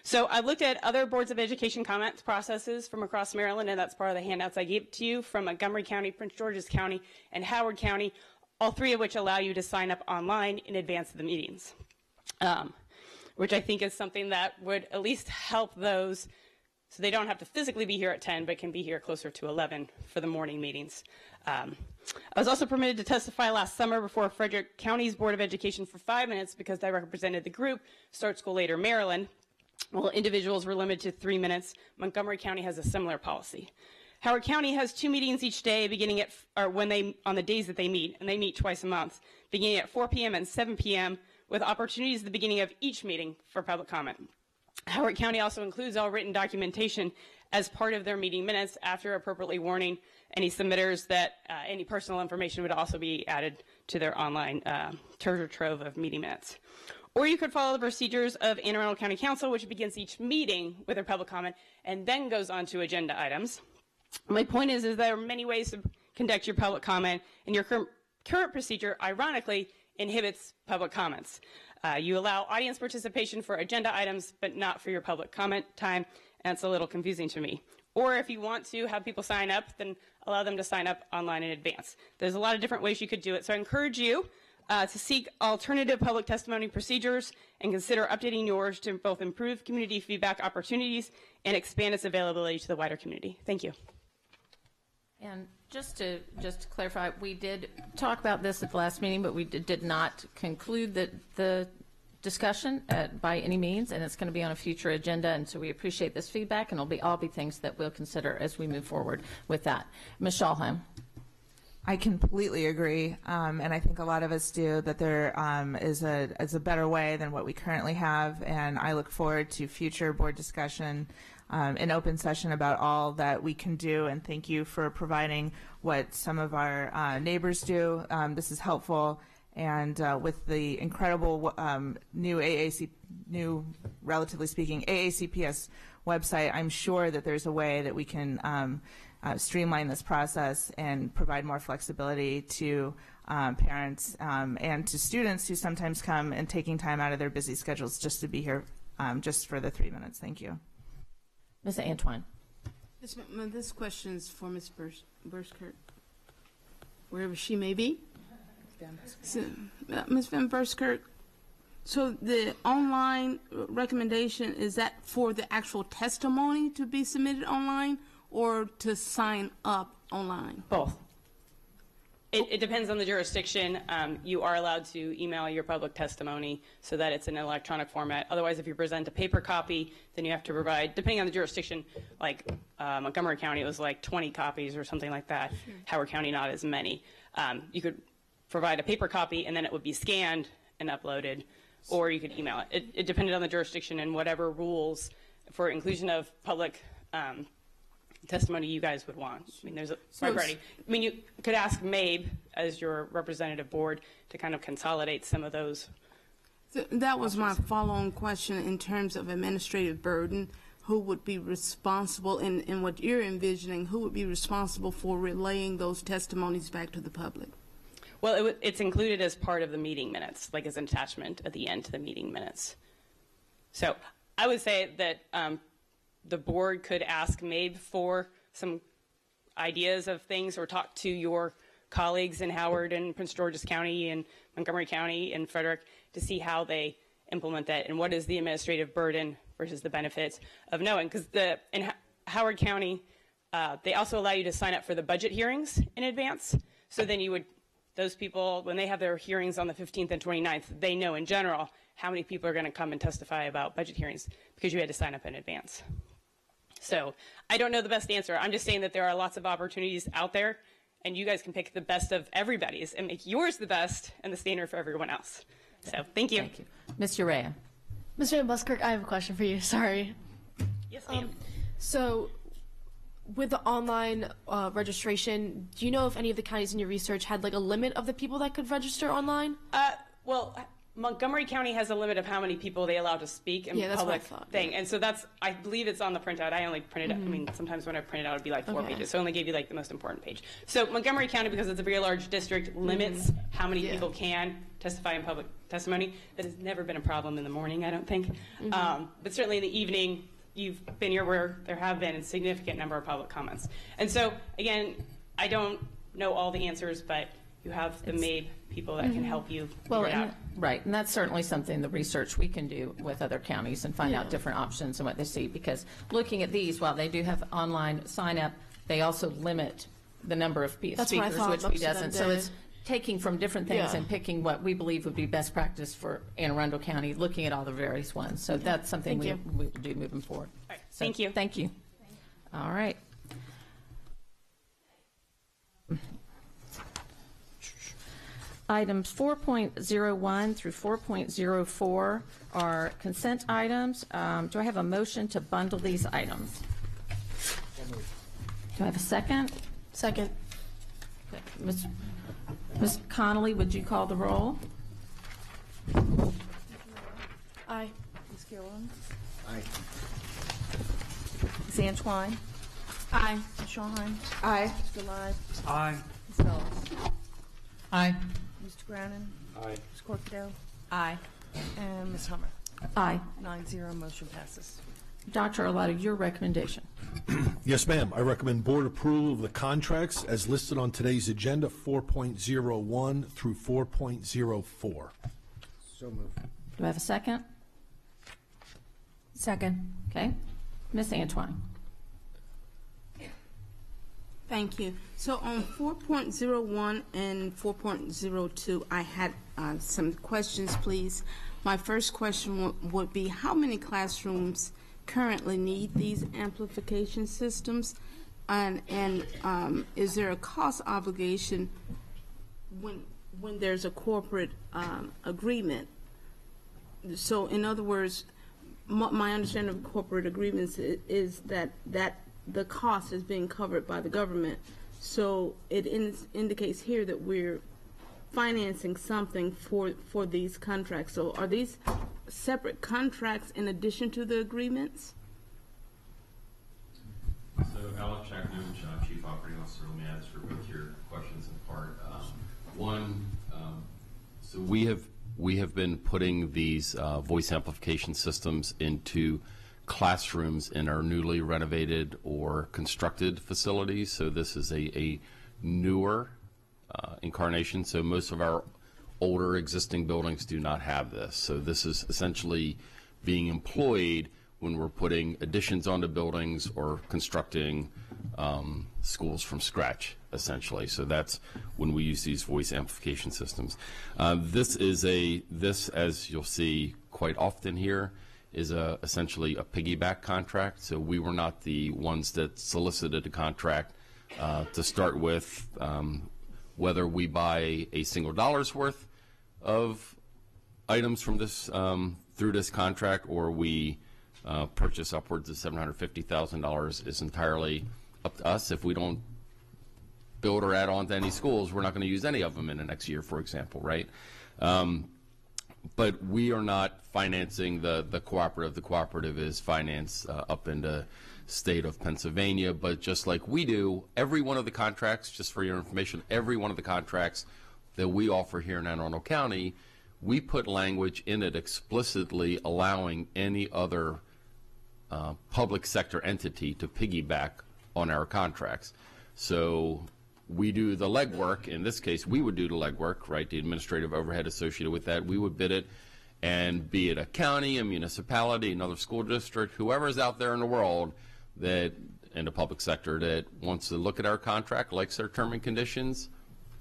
Speaker 19: So I looked at other boards of education comments processes from across Maryland, and that's part of the handouts I gave to you from Montgomery County, Prince George's County, and Howard County, all three of which allow you to sign up online in advance of the meetings, which I think is something that would at least help those so they don't have to physically be here at 10, but can be here closer to 11 for the morning meetings. I was also permitted to testify last summer before Frederick County's Board of Education for 5 minutes because I represented the group, Start School Later Maryland. Well, individuals were limited to 3 minutes. Montgomery County has a similar policy. Howard County has 2 meetings each day beginning at, or when they, on the days that they meet, and they meet twice a month, beginning at 4 p.m. and 7 p.m. with opportunities at the beginning of each meeting for public comment. Howard County also includes all written documentation as part of their meeting minutes after appropriately warning any submitters that any personal information would also be added to their online treasure trove of meeting minutes. Or you could follow the procedures of Anne Arundel County Council, which begins each meeting with their public comment and then goes on to agenda items. My point is there are many ways to conduct your public comment, and your current procedure, ironically, inhibits public comments. You allow audience participation for agenda items, but not for your public comment time, and it's a little confusing to me. Or if you want to have people sign up, then allow them to sign up online in advance. There's a lot of different ways you could do it, so I encourage you to seek alternative public testimony procedures and consider updating yours to both improve community feedback opportunities and expand its availability to the wider community. Thank you.
Speaker 1: And just to clarify, we did talk about this at the last meeting, but we did not conclude the discussion by any means, and it's going to be on a future agenda, and so we appreciate this feedback, and it'll all be things that we'll consider as we move forward with that. Ms. Schalheim.
Speaker 3: I completely agree, and I think a lot of us do, that there is a better way than what we currently have, and I look forward to future board discussion in open session about all that we can do, and thank you for providing what some of our neighbors do. This is helpful, and with the incredible new, relatively speaking, AACPS website, I'm sure that there's a way that we can streamline this process and provide more flexibility to parents and to students who sometimes come and taking time out of their busy schedules just to be here just for the 3 minutes. Thank you.
Speaker 1: Ms. Antwine.
Speaker 15: This question is for Ms. Burskirk, wherever she may be. So, Ms. Van Burskirk, so the online recommendation, is that for the actual testimony to be submitted online or to sign up online?
Speaker 19: Both. It depends on the jurisdiction. You are allowed to email your public testimony so that it's in an electronic format. Otherwise, if you present a paper copy, then you have to provide, depending on the jurisdiction, like Montgomery County, it was like 20 copies or something like that. Sure. Howard County, not as many. You could provide a paper copy, and then it would be scanned and uploaded, or you could email it. It depended on the jurisdiction and whatever rules for inclusion of public testimony you guys would want. I mean, there's a variety. I mean, you could ask MABE as your representative board to kind of consolidate some of those.
Speaker 15: That was my follow-on question in terms of administrative burden. Who would be responsible, in what you're envisioning, who would be responsible for relaying those testimonies back to the public?
Speaker 19: Well, it's included as part of the meeting minutes, like as an attachment at the end to the meeting minutes. So I would say that the board could ask MABE for some ideas of things, or talk to your colleagues in Howard and Prince George's County and Montgomery County and Frederick to see how they implement that and what is the administrative burden versus the benefits of knowing. Because in Howard County, they also allow you to sign up for the budget hearings in advance. So then you would, those people, when they have their hearings on the 15th and 29th, they know in general how many people are going to come and testify about budget hearings because you had to sign up in advance. So I don't know the best answer. I'm just saying that there are lots of opportunities out there, and you guys can pick the best of everybody's and make yours the best and the standard for everyone else. So thank you.
Speaker 1: Thank you. Ms. Urea.
Speaker 7: Mr. Buskirk, I have a question for you. Sorry.
Speaker 19: Yes, ma'am.
Speaker 7: So with the online registration, do you know if any of the counties in your research had like a limit of the people that could register online?
Speaker 19: Well, Montgomery County has a limit of how many people they allow to speak in
Speaker 7: Yeah, that's what I
Speaker 19: public
Speaker 7: thought,
Speaker 19: thing. And so I believe it's on the printout. I only printed it. I mean, sometimes when I print it out, it'd be like 4
Speaker 7: Okay.
Speaker 19: pages. So I only gave you like the most important page. So Montgomery County, because it's a very large district, limits how many people can testify in public testimony. That has never been a problem in the morning, I don't think. But certainly in the evening, you've been here where there have been a significant number of public comments. And so, again, I don't know all the answers, but you have the MABE people that can help you
Speaker 1: Well,
Speaker 19: figure it out.
Speaker 1: right, and that's certainly something, the research we can do with other counties and find out different options and what they see, because looking at these, while they do have online sign-up, they also limit the number of
Speaker 7: That's what I
Speaker 1: speakers,
Speaker 7: thought
Speaker 1: which
Speaker 7: most
Speaker 1: we
Speaker 7: of them
Speaker 1: doesn't. So
Speaker 7: did.
Speaker 1: it's taking from different things
Speaker 7: Yeah.
Speaker 1: and picking what we believe would be best practice for Anne Arundel County, looking at all the various ones. So that's something
Speaker 7: Thank
Speaker 1: we will do moving forward.
Speaker 19: All right,
Speaker 1: So,
Speaker 19: thank you.
Speaker 1: Thank you. All right. Items 4.01 through 4.04 are consent items. Do I have a motion to bundle these items? Do I have a second?
Speaker 7: Second.
Speaker 1: Okay. Ms. Connolly, would you call the roll?
Speaker 7: Aye.
Speaker 4: Ms. Gillen?
Speaker 2: Aye.
Speaker 4: Ms. Antwine?
Speaker 7: Aye.
Speaker 4: Ms. Schulheim?
Speaker 7: Aye.
Speaker 4: Mr. Lyde?
Speaker 13: Aye.
Speaker 4: Ms. Ellis?
Speaker 6: Aye.
Speaker 4: Mr. Brannon?
Speaker 2: Aye.
Speaker 4: Ms. Corkadale?
Speaker 1: Aye.
Speaker 4: And Ms. Hummer?
Speaker 1: Aye.
Speaker 4: 9-0, motion passes.
Speaker 1: Dr. Arlotto, your recommendation.
Speaker 14: Yes, ma'am. I recommend board approval of the contracts as listed on today's agenda, 4.01 through 4.04.
Speaker 2: So moved.
Speaker 1: Do I have a second?
Speaker 4: Second.
Speaker 1: Okay. Ms. Antwine.
Speaker 15: Thank you. So on 4.01 and 4.02, I had some questions, please. My first question would be, how many classrooms currently need these amplification systems? And is there a cost obligation when there's a corporate agreement? So in other words, my understanding of corporate agreements is that the cost is being covered by the government. So it indicates here that we're financing something for these contracts. So are these separate contracts in addition to the agreements?
Speaker 18: So Alex Shacknovich, Chief Operating Officer, let me answer both your questions in part. So we have been putting these voice amplification systems into classrooms in our newly renovated or constructed facilities. So this is a newer incarnation. So most of our older existing buildings do not have this. So this is essentially being employed when we're putting additions onto buildings or constructing schools from scratch, essentially. So that's when we use these voice amplification systems. This, as you'll see quite often here, is essentially a piggyback contract. So we were not the ones that solicited a contract to start with. Whether we buy a single dollar's worth of items from this through this contract, or we purchase upwards of $750,000 is entirely up to us. If we don't build or add on to any schools, we're not going to use any of them in the next year, for example, right? But we are not financing the cooperative. The cooperative is financed up in the state of Pennsylvania. But just like we do, every one of the contracts, just for your information, every one of the contracts that we offer here in Anne Arundel County, we put language in it explicitly allowing any other public sector entity to piggyback on our contracts. So we do the legwork. In this case, we would do the legwork, right? The administrative overhead associated with that. We would bid it, and be it a county, a municipality, another school district, whoever's out there in the world that in the public sector that wants to look at our contract, likes our term and conditions,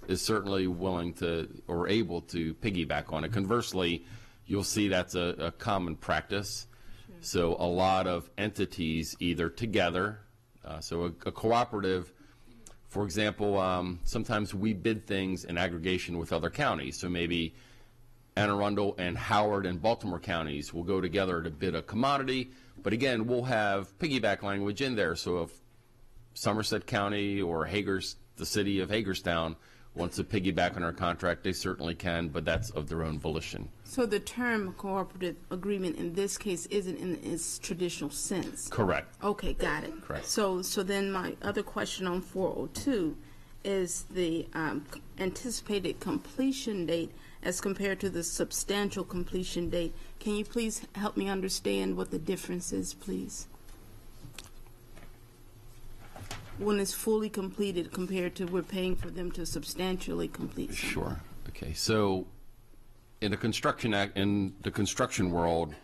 Speaker 18: is certainly willing to or able to piggyback on it. Conversely, you'll see that's a common practice. Sure. So a lot of entities either together, so a cooperative, for example, sometimes we bid things in aggregation with other counties. So maybe Anne Arundel and Howard and Baltimore counties will go together to bid a commodity. But again, we'll have piggyback language in there. So if Somerset County or the city of Hagerstown wants to piggyback on our contract, they certainly can, but that's of their own volition.
Speaker 15: So the term cooperative agreement in this case isn't in its traditional sense?
Speaker 18: Correct.
Speaker 15: Okay, got it.
Speaker 18: Correct.
Speaker 15: So then my other question on 402 is the anticipated completion date as compared to the substantial completion date. Can you please help me understand what the difference is, please? When it's fully completed compared to we're paying for them to substantially complete something.
Speaker 18: Sure. Okay. So in the construction world,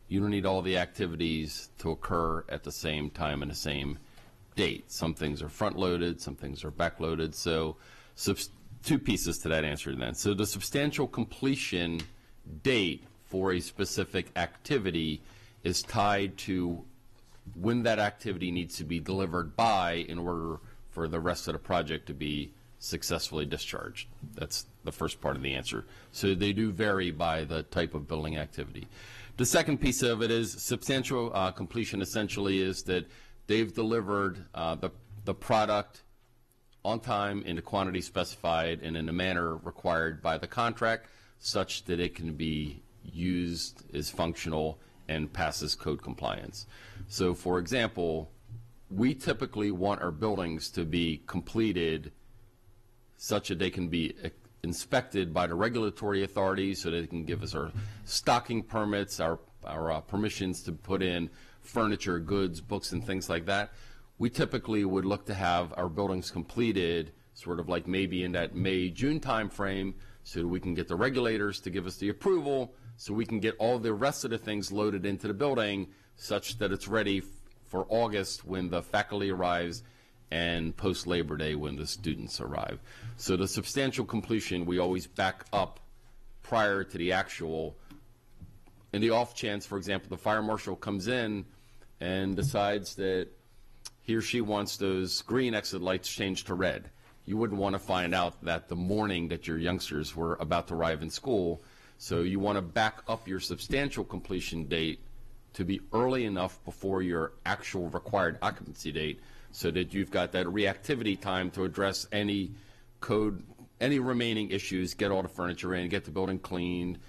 Speaker 18: you don't need all the activities to occur at the same time and the same date. Some things are front-loaded, some things are back-loaded. So two pieces to that answer then. So the substantial completion date for a specific activity is tied to when that activity needs to be delivered by in order for the rest of the project to be successfully discharged. That's the first part of the answer. So they do vary by the type of building activity. The second piece of it is substantial completion essentially is that they've delivered the product on time in the quantity specified and in the manner required by the contract such that it can be used as functional and passes code compliance. So for example, we typically want our buildings to be completed such that they can be inspected by the regulatory authorities so that they can give us our stocking permits, our permissions to put in furniture, goods, books, and things like that. We typically would look to have our buildings completed sort of like maybe in that May, June time frame so that we can get the regulators to give us the approval so we can get all the rest of the things loaded into the building such that it's ready for August when the faculty arrives and post-Labor Day when the students arrive. So the substantial completion, we always back up prior to the actual. In the off chance, for example, the fire marshal comes in and decides that he or she wants those green exit lights changed to red. You wouldn't want to find out that the morning that your youngsters were about to arrive in school. So you want to back up your substantial completion date to be early enough before your actual required occupancy date so that you've got that reactivity time to address any remaining issues, get all the furniture in, get the building cleaned,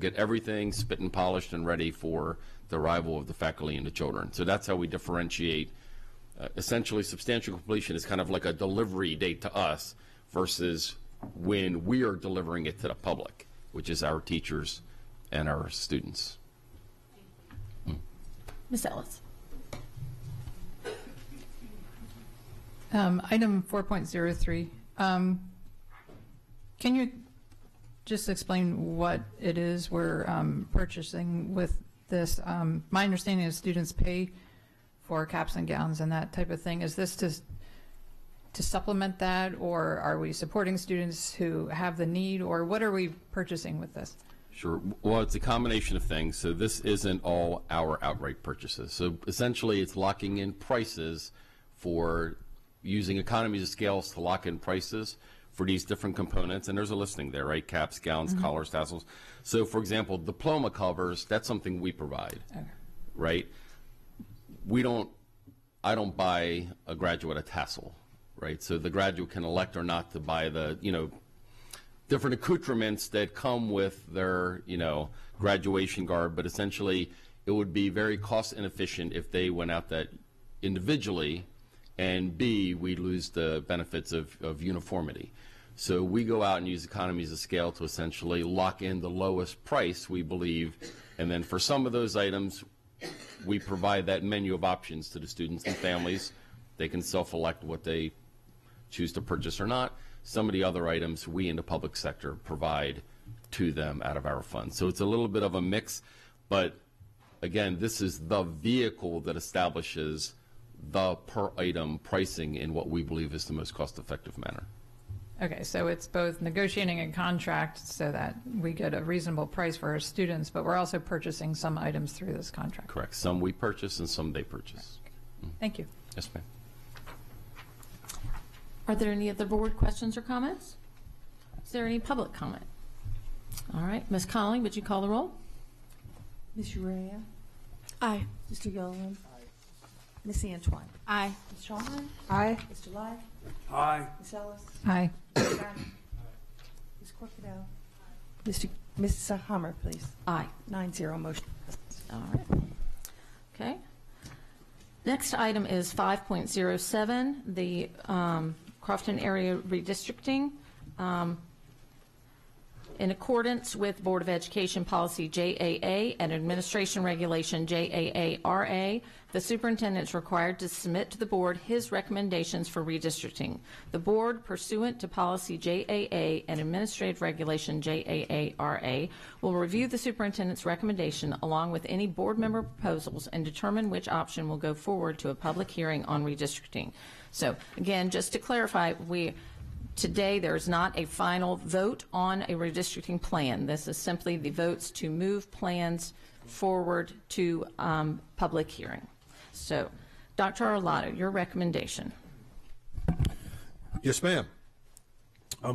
Speaker 18: get everything spit and polished and ready for the arrival of the faculty and the children. So that's how we differentiate. Essentially, substantial completion is kind of like a delivery date to us versus when we are delivering it to the public, which is our teachers and our students.
Speaker 1: Ms. Ellis.
Speaker 6: Item 4.03. Can you just explain what it is we're purchasing with this? My understanding is students pay for caps and gowns and that type of thing. Is this to supplement that, or are we supporting students who have the need, or what are we purchasing with this?
Speaker 18: Sure. Well, it's a combination of things. So this isn't all our outright purchases. So essentially it's locking in prices for using economies of scale to lock in prices for these different components. And there's a listing there, right? Caps, gowns, collars, tassels. So for example, diploma covers, that's something we provide, right? I don't buy a graduate a tassel, right? So the graduate can elect or not to buy the, different accoutrements that come with their, graduation garb, but essentially it would be very cost inefficient if they went out that individually, and B, we lose the benefits of uniformity. So we go out and use economies of scale to essentially lock in the lowest price, we believe, and then for some of those items, we provide that menu of options to the students and families. They can self-elect what they choose to purchase or not. Some of the other items we in the public sector provide to them out of our funds. So it's a little bit of a mix, but again, this is the vehicle that establishes the per item pricing in what we believe is the most cost-effective manner.
Speaker 6: Okay, so it's both negotiating a contract so that we get a reasonable price for our students, but we're also purchasing some items through this contract.
Speaker 18: Correct. Some we purchase and some they purchase.
Speaker 6: Thank you.
Speaker 18: Yes, ma'am.
Speaker 1: Are there any other board questions or comments? Is there any public comment? All right, Ms. Conley, would you call the roll?
Speaker 4: Ms. Urea?
Speaker 7: Aye.
Speaker 4: Mr. Yolen? Ms. Antwine.
Speaker 15: Aye.
Speaker 4: Ms. Shawhan.
Speaker 3: Aye.
Speaker 4: Mr. Lai.
Speaker 13: Aye.
Speaker 4: Ms. Ellis.
Speaker 6: Aye.
Speaker 4: Ms. Garman. Ms. Corkadell. Ms. Hummer, please.
Speaker 1: Aye.
Speaker 4: 9-0, motion.
Speaker 1: All right. Okay. Next item is 5.07, the Crofton area redistricting. In accordance with Board of Education Policy JAA and Administration Regulation JAA-RA, the superintendent is required to submit to the board his recommendations for redistricting. The board, pursuant to Policy JAA and Administrative Regulation JAA-RA, will review the superintendent's recommendation along with any board member proposals and determine which option will go forward to a public hearing on redistricting. So, again, just to clarify, today, there is not a final vote on a redistricting plan. This is simply the votes to move plans forward to public hearing. So, Dr. Arlotto, your recommendation.
Speaker 14: Yes, ma'am.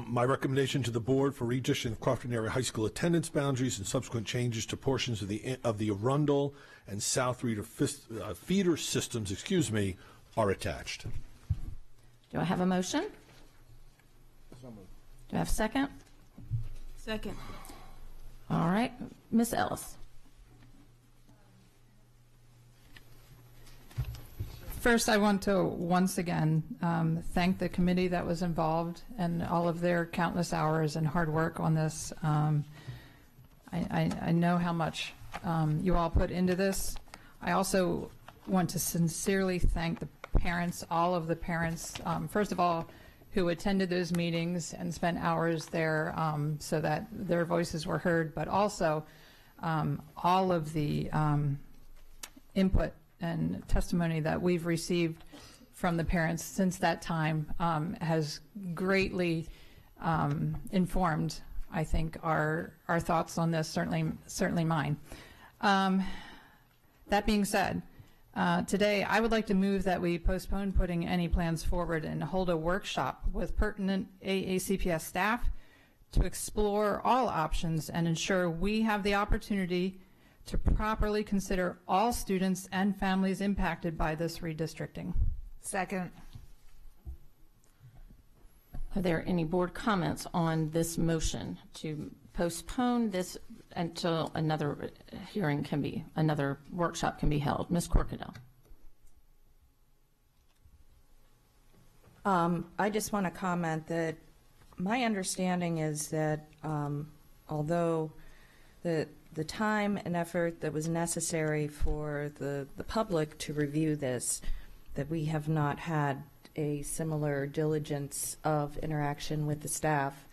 Speaker 14: My recommendation to the board for redistricting of Crofton area high school attendance boundaries and subsequent changes to portions of the Arundel and South Reader feeder systems, are attached.
Speaker 1: Do I have a motion? Do I have a second?
Speaker 15: Second.
Speaker 1: All right. Ms. Ellis.
Speaker 6: First, I want to once again thank the committee that was involved and all of their countless hours and hard work on this. I know how much you all put into this. I also want to sincerely thank the parents, all of the parents, first of all, who attended those meetings and spent hours there so that their voices were heard, but also all of the input and testimony that we've received from the parents since that time has greatly informed, I think, our thoughts on this, certainly mine. That being said, today, I would like to move that we postpone putting any plans forward and hold a workshop with pertinent AACPS staff to explore all options and ensure we have the opportunity to properly consider all students and families impacted by this redistricting.
Speaker 3: Second.
Speaker 1: Are there any board comments on this motion to postpone this until another another workshop can be held? Ms. Corkadell.
Speaker 9: I just want to comment that my understanding is that although the time and effort that was necessary for the public to review this, that we have not had a similar diligence of interaction with the staff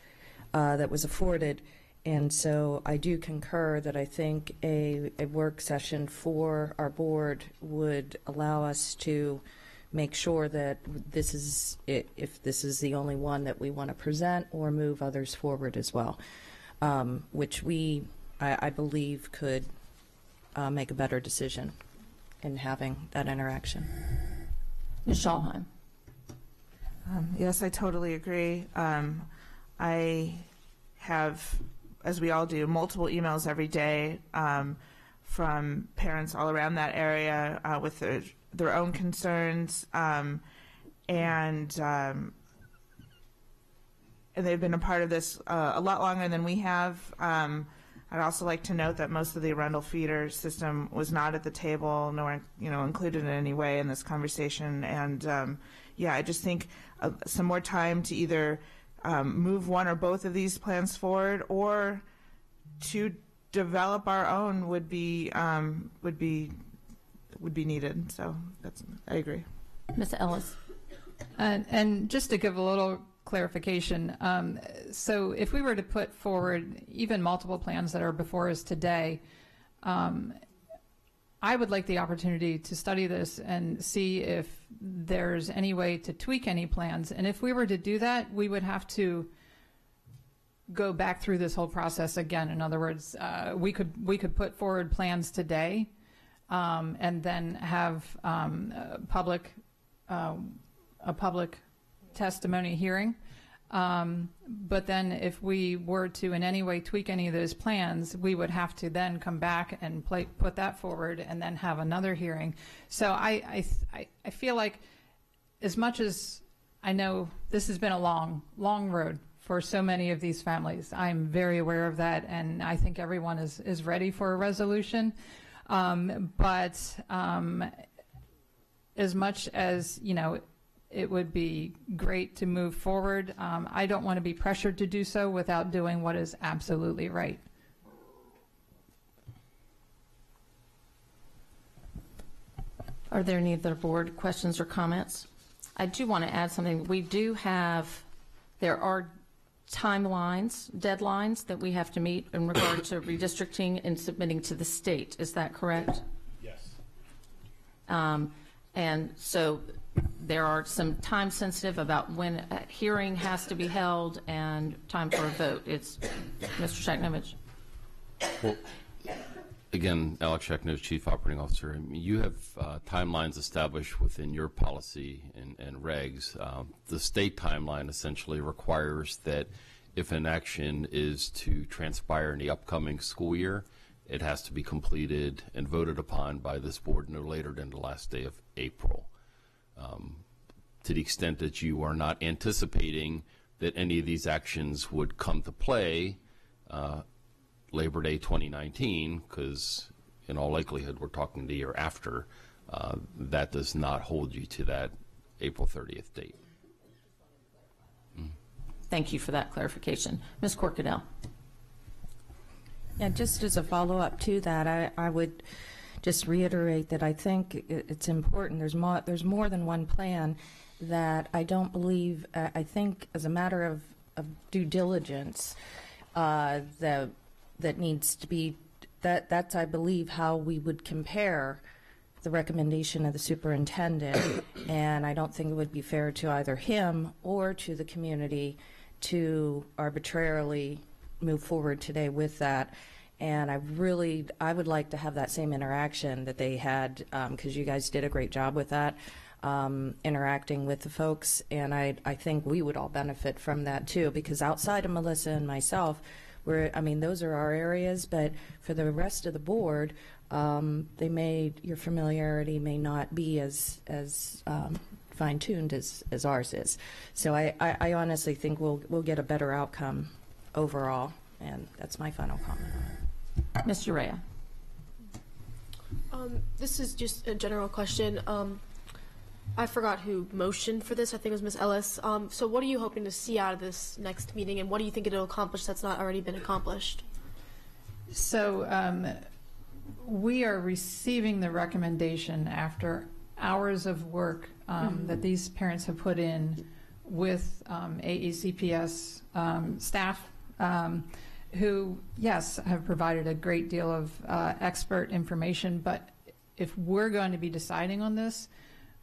Speaker 9: that was afforded. And so I do concur that I think a work session for our board would allow us to make sure that this is, if this is the only one that we want to present, or move others forward as well, which I believe could make a better decision in having that interaction.
Speaker 1: Ms. Shawhan.
Speaker 3: Yes, I totally agree. I have, as we all do, multiple emails every day from parents all around that area with their own concerns, and they've been a part of this a lot longer than we have. I'd also like to note that most of the Arundel feeder system was not at the table, nor included in any way in this conversation. And yeah, I just think some more time to either move one or both of these plans forward, or to develop our own would be needed. So I agree.
Speaker 1: Ms. Ellis.
Speaker 6: And just to give a little clarification, so if we were to put forward even multiple plans that are before us today, I would like the opportunity to study this and see if there's any way to tweak any plans. And if we were to do that, we would have to go back through this whole process again. In other words, we could put forward plans today and then have a public testimony hearing. But then if we were to in any way tweak any of those plans, we would have to then come back and put that forward and then have another hearing. So I feel like, as much as I know this has been a long road for so many of these families, I'm very aware of that, and I think everyone is ready for a resolution. But as much as, it would be great to move forward, I don't want to be pressured to do so without doing what is absolutely right.
Speaker 1: Are there any other board questions or comments? I do want to add something. There are timelines, deadlines that we have to meet in regard to redistricting and submitting to the state. Is that correct?
Speaker 14: Yes.
Speaker 1: And so there are some time sensitive about when a hearing has to be held and time for a vote. It's Mr. Shaknovich.
Speaker 18: Well, again, Alex Sheknos, Chief Operating Officer. You have timelines established within your policy and regs. The state timeline essentially requires that if an action is to transpire in the upcoming school year, it has to be completed and voted upon by this board no later than the last day of April. To the extent that you are not anticipating that any of these actions would come to play Labor Day 2019, because in all likelihood we're talking the year after, that does not hold you to that April 30th date.
Speaker 1: Thank you for that clarification. Ms. Corkadell.
Speaker 9: Yeah, just as a follow-up to that, I would just reiterate that I think it's important. There's more than one plan that I don't believe. I think as a matter of due diligence, that needs to be that's I believe how we would compare the recommendation of the superintendent, and I don't think it would be fair to either him or to the community to arbitrarily move forward today with that. And I would like to have that same interaction that they had, because you guys did a great job with that, interacting with the folks. And I think we would all benefit from that too, because outside of Melissa and myself, those are our areas, but for the rest of the board, your familiarity may not be as fine-tuned as ours is. So I honestly think we'll get a better outcome overall, and that's my final comment on it.
Speaker 1: Ms. Urea.
Speaker 7: This is just a general question. I forgot who motioned for this. I think it was Ms. Ellis. So what are you hoping to see out of this next meeting, and what do you think it'll accomplish that's not already been accomplished?
Speaker 6: So we are receiving the recommendation after hours of work that these parents have put in with AECPS staff, who, yes, have provided a great deal of expert information, but if we're going to be deciding on this,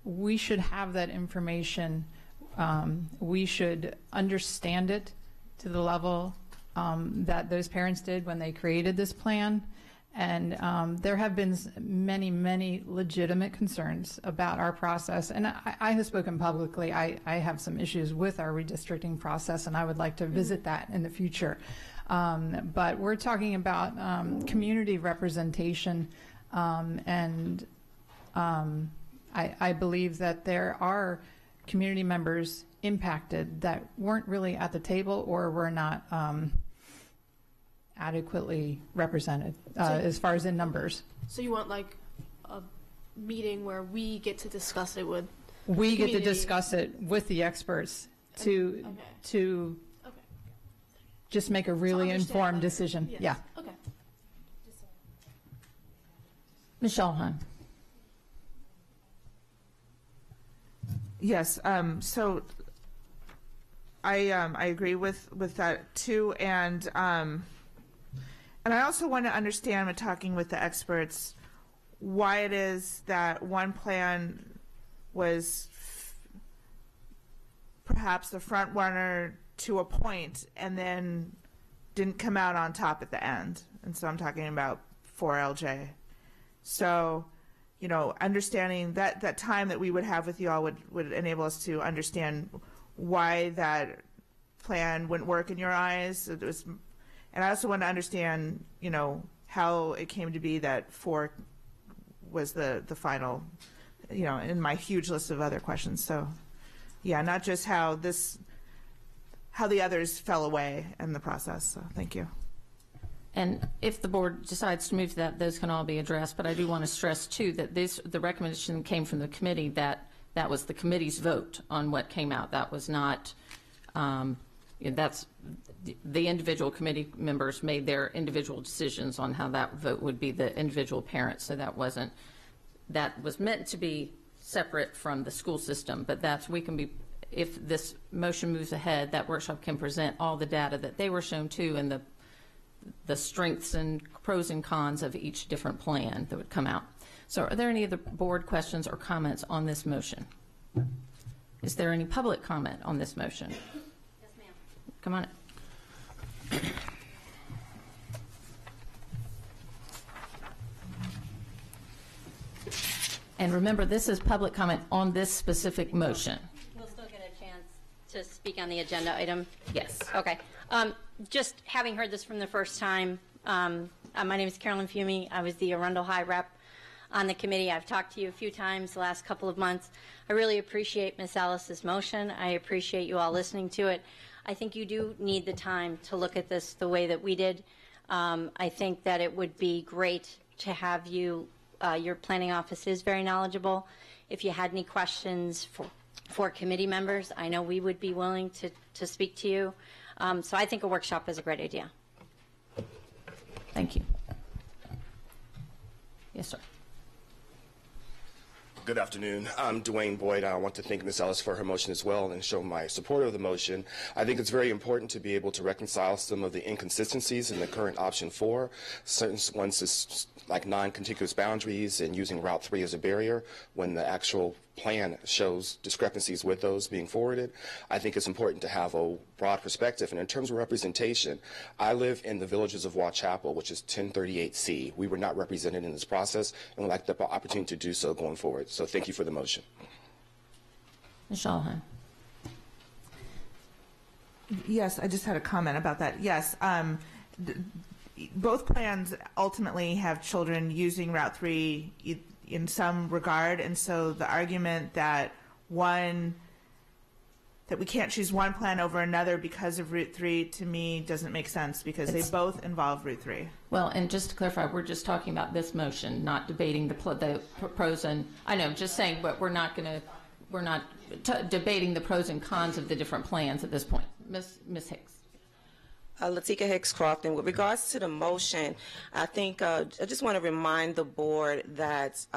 Speaker 6: we should have that information. We should understand it to the level that those parents did when they created this plan. And there have been many, many legitimate concerns about our process. And I have spoken publicly. I have some issues with our redistricting process, and I would like to visit that in the future. But we're talking about community representation, and I believe that there are community members impacted that weren't really at the table or were not adequately represented as far as in numbers.
Speaker 7: So you want like a meeting where we get to discuss it with
Speaker 6: we get to discuss it with the experts to just make a really informed decision.
Speaker 7: Yes.
Speaker 6: Yeah.
Speaker 7: Okay.
Speaker 1: Michelle Hahn.
Speaker 3: Yes. So I agree with that too, and I also want to understand, when talking with the experts, why it is that one plan was perhaps the front runner to a point and then didn't come out on top at the end. And so I'm talking about 4LJ. So, understanding that time that we would have with you all would enable us to understand why that plan wouldn't work in your eyes. It was, and I also want to understand, you know, how it came to be that 4 was the final, you know, in my huge list of other questions. So, yeah, not just how the others fell away in the process. So, thank you.
Speaker 1: And if the board decides to move to that, those can all be addressed. But I do want to stress, too, that the recommendation came from the committee, that was the committee's vote on what came out. That was not, that's the individual committee members made their individual decisions on how that vote would be, the individual parents. So that was meant to be separate from the school system. But if this motion moves ahead, that workshop can present all the data that they were shown too, and the strengths and pros and cons of each different plan that would come out. So are there any other board questions or comments on this motion? Is there any public comment on this motion?
Speaker 10: Yes, ma'am.
Speaker 1: Come on. And remember, this is public comment on this specific motion.
Speaker 10: We'll still get a chance to speak on the agenda item?
Speaker 1: Yes.
Speaker 10: Okay. Just having heard this from the first time, my name is Carolyn Fumey. I was the Arundel High rep on the committee. I've talked to you a few times the last couple of months. I really appreciate Ms. Ellis's motion. I appreciate you all listening to it. I think you do need the time to look at this the way that we did. I think that it would be great to have you, your planning office is very knowledgeable. If you had any questions for committee members, I know we would be willing to speak to you. So I think a workshop is a great idea.
Speaker 1: Thank you. Yes, sir.
Speaker 20: Good afternoon. I'm Dwayne Boyd. I want to thank Ms. Ellis for her motion as well and show my support of the motion. I think it's very important to be able to reconcile some of the inconsistencies in the current option 4. Certain ones is like non-contiguous boundaries and using Route 3 as a barrier when the actual plan shows discrepancies with those being forwarded. I think it's important to have a broad perspective. And in terms of representation, I live in the Villages of Waugh Chapel, which is 1038C. We were not represented in this process and would like the opportunity to do so going forward. So thank you for the motion.
Speaker 1: Ms. Shalahan.
Speaker 3: Yes, I just had a comment about that. Yes, both plans ultimately have children using Route 3 in some regard, and so the argument that we can't choose one plan over another because of Route 3 to me doesn't make sense, because they both involve Route 3.
Speaker 1: Well, and just to clarify, we're just talking about this motion, not debating the pros and, I know, just saying, but we're not debating the pros and cons of the different plans at this point. Ms. Hicks.
Speaker 21: Latika Hicks Crofton. With regards to the motion, I think I just want to remind the board that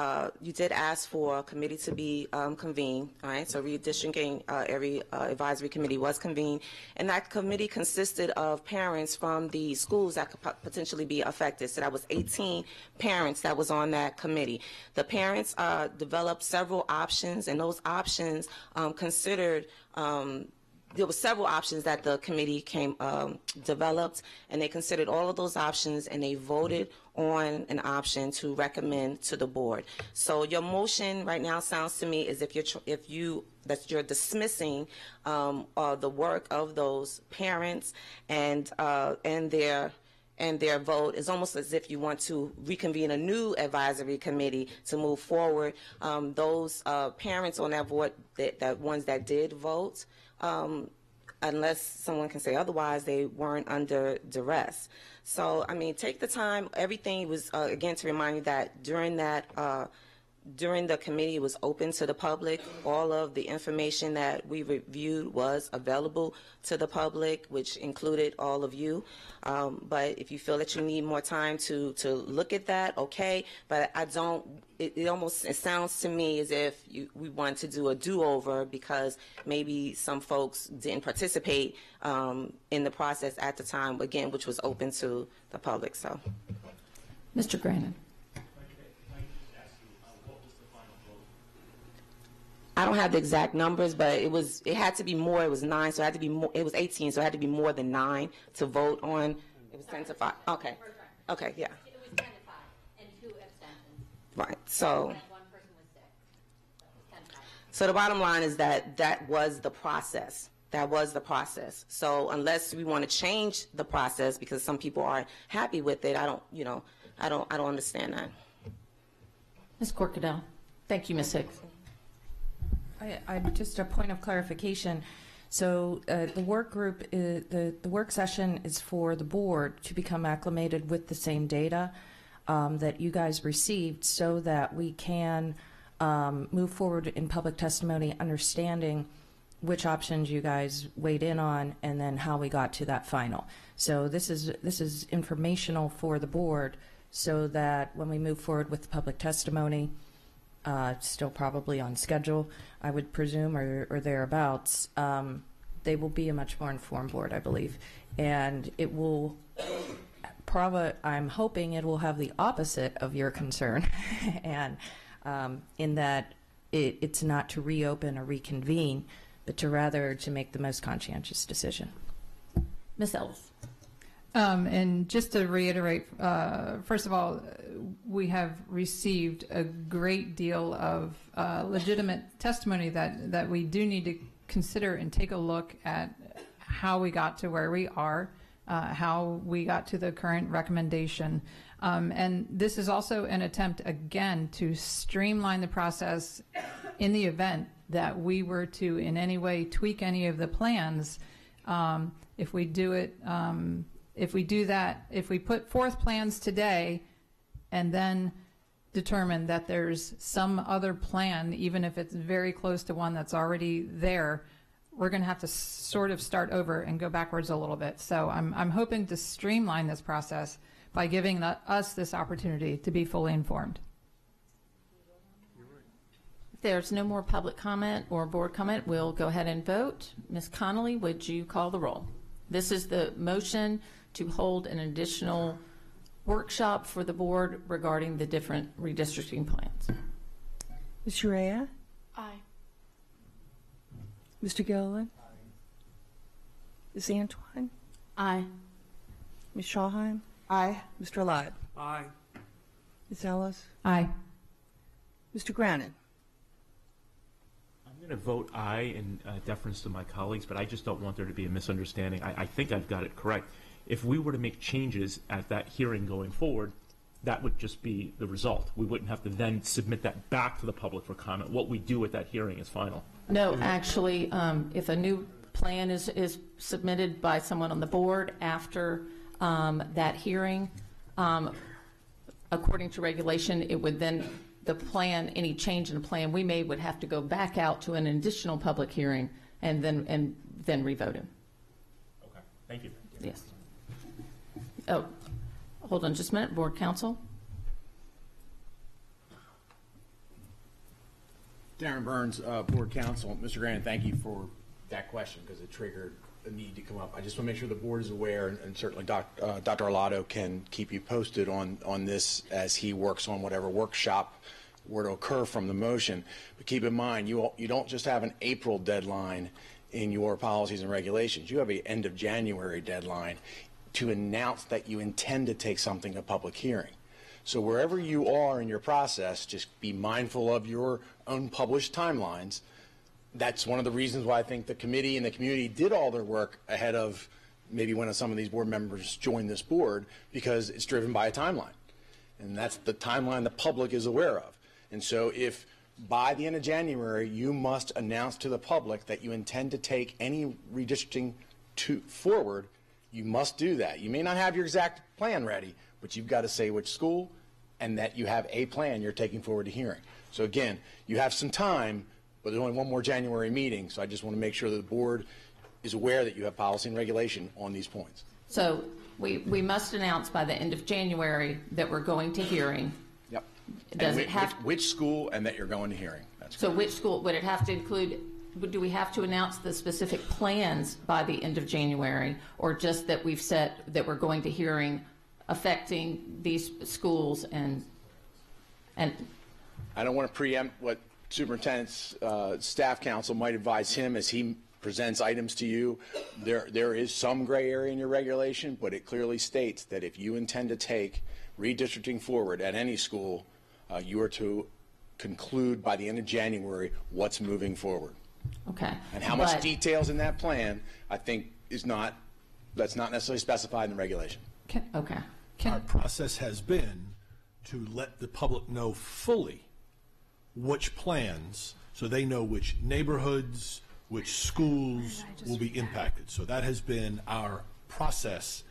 Speaker 21: you did ask for a committee to be convened, all right? So redistricting, every advisory committee was convened, and that committee consisted of parents from the schools that could potentially be affected. So that was 18 parents that was on that committee. The parents developed several options, and those options considered there were several options that the committee developed, and they considered all of those options, and they voted on an option to recommend to the board. So your motion right now sounds to me as if you're dismissing the work of those parents and their vote. Is almost as if you want to reconvene a new advisory committee to move forward. Those parents on that board, that ones that did vote, unless someone can say otherwise, they weren't under duress. So, I mean, take the time. Everything was, again, to remind you that during the committee, it was open to the public. All of the information that we reviewed was available to the public, which included all of you. But if you feel that you need more time to look at that, okay. But I don't, it sounds to me as if we want to do a do-over because maybe some folks didn't participate in the process at the time, again, which was open to the public, so.
Speaker 1: Mr. Grannon.
Speaker 21: I don't have the exact numbers, but it had to be more. It was 9, so it had to be more. It was 18, so it had to be more than 9 to vote on. It was 10 to 5. Okay. Okay, yeah.
Speaker 10: It was 10 to 5 and 2 abstentions.
Speaker 21: Right. So.
Speaker 10: And 1 person was sick. So it was 10 to 5.
Speaker 21: So the bottom line is that was the process That was the process. So unless we want to change the process because some people aren't happy with it, I don't understand that.
Speaker 1: Ms. Corkadell. Thank you, Ms. Hicks.
Speaker 9: I just a point of clarification. So the work group, the work session is for the board to become acclimated with the same data that you guys received, so that we can move forward in public testimony, understanding which options you guys weighed in on, and then how we got to that final. So this is informational for the board, so that when we move forward with the public testimony, still probably on schedule, I would presume, or thereabouts, they will be a much more informed board, I believe. And it will I'm hoping it will have the opposite of your concern, and in that it's not to reopen or reconvene, but to make the most conscientious decision.
Speaker 1: Ms. Ellis.
Speaker 6: And just to reiterate, first of all, we have received a great deal of legitimate testimony that we do need to consider and take a look at how we got to where we are, how we got to the current recommendation. And this is also an attempt, again, to streamline the process in the event that we were to in any way tweak any of the plans. If we do it, if we put forth plans today and then determine that there's some other plan, even if it's very close to one that's already there, we're going to have to sort of start over and go backwards a little bit. So I'm hoping to streamline this process by giving us this opportunity to be fully informed.
Speaker 1: If there's no more public comment or board comment, we'll go ahead and vote. Ms. Connolly, would you call the roll? This is the motion to hold an additional workshop for the board regarding the different redistricting plans.
Speaker 4: Ms. Urea?
Speaker 7: Aye.
Speaker 4: Mr. Gilliland? Ms. Antwine?
Speaker 7: Aye.
Speaker 4: Ms. Schallheim?
Speaker 3: Aye.
Speaker 4: Mr. Lott?
Speaker 13: Aye.
Speaker 4: Ms. Ellis?
Speaker 6: Aye.
Speaker 4: Mr. Grannon?
Speaker 5: I'm going to vote aye in deference to my colleagues, but I just don't want there to be a misunderstanding. I think I've got it correct. If we were to make changes at that hearing going forward, that would just be the result. We wouldn't have to then submit that back to the public for comment. What we do at that hearing is final.
Speaker 1: No, actually, if a new plan is submitted by someone on the board after that hearing, according to regulation, it would then, the plan, any change in the plan we made would have to go back out to an additional public hearing and then revote it.
Speaker 5: Okay, thank you.
Speaker 1: Yes. Oh, hold on just a minute, board counsel.
Speaker 2: Darren Burns, board counsel. Mr. Grannon, thank you for that question because it triggered a need to come up. I just want to make sure the board is aware, and certainly Dr. Arlotto can keep you posted on this as he works on whatever workshop were to occur from the motion. But keep in mind, you don't just have an April deadline in your policies and regulations. You have an end of January deadline to announce that you intend to take something to public hearing. So wherever you are in your process, just be mindful of your unpublished timelines. That's one of the reasons why I think the committee and the community did all their work ahead of maybe when some of these board members joined this board, because it's driven by a timeline. And that's the timeline the public is aware of. And so if by the end of January you must announce to the public that you intend to take any redistricting forward, you must do that. You may not have your exact plan ready, but you've got to say which school and that you have a plan you're taking forward to hearing. So again, you have some time, but there's only one more January meeting, so I just want to make sure that the board is aware that you have policy and regulation on these points.
Speaker 1: So we must announce by the end of January that we're going to hearing.
Speaker 2: Yep.
Speaker 1: Does
Speaker 2: and
Speaker 1: it have
Speaker 2: which school and that you're going to hearing. That's
Speaker 1: so which school would it have to include? Do we have to announce the specific plans by the end of January, or just that we've said that we're going to hearing affecting these schools and
Speaker 2: I don't want to preempt what Superintendent's staff counsel might advise him as he presents items to you. There is some gray area in your regulation, but it clearly states that if you intend to take redistricting forward at any school, you are to conclude by the end of January what's moving forward.
Speaker 1: Okay.
Speaker 2: And how much
Speaker 1: But-
Speaker 2: details in that plan, I think, that's not necessarily specified in the regulation.
Speaker 1: Okay.
Speaker 14: Our process has been to let the public know fully which plans, so they know which neighborhoods, which schools will be impacted. So that has been our process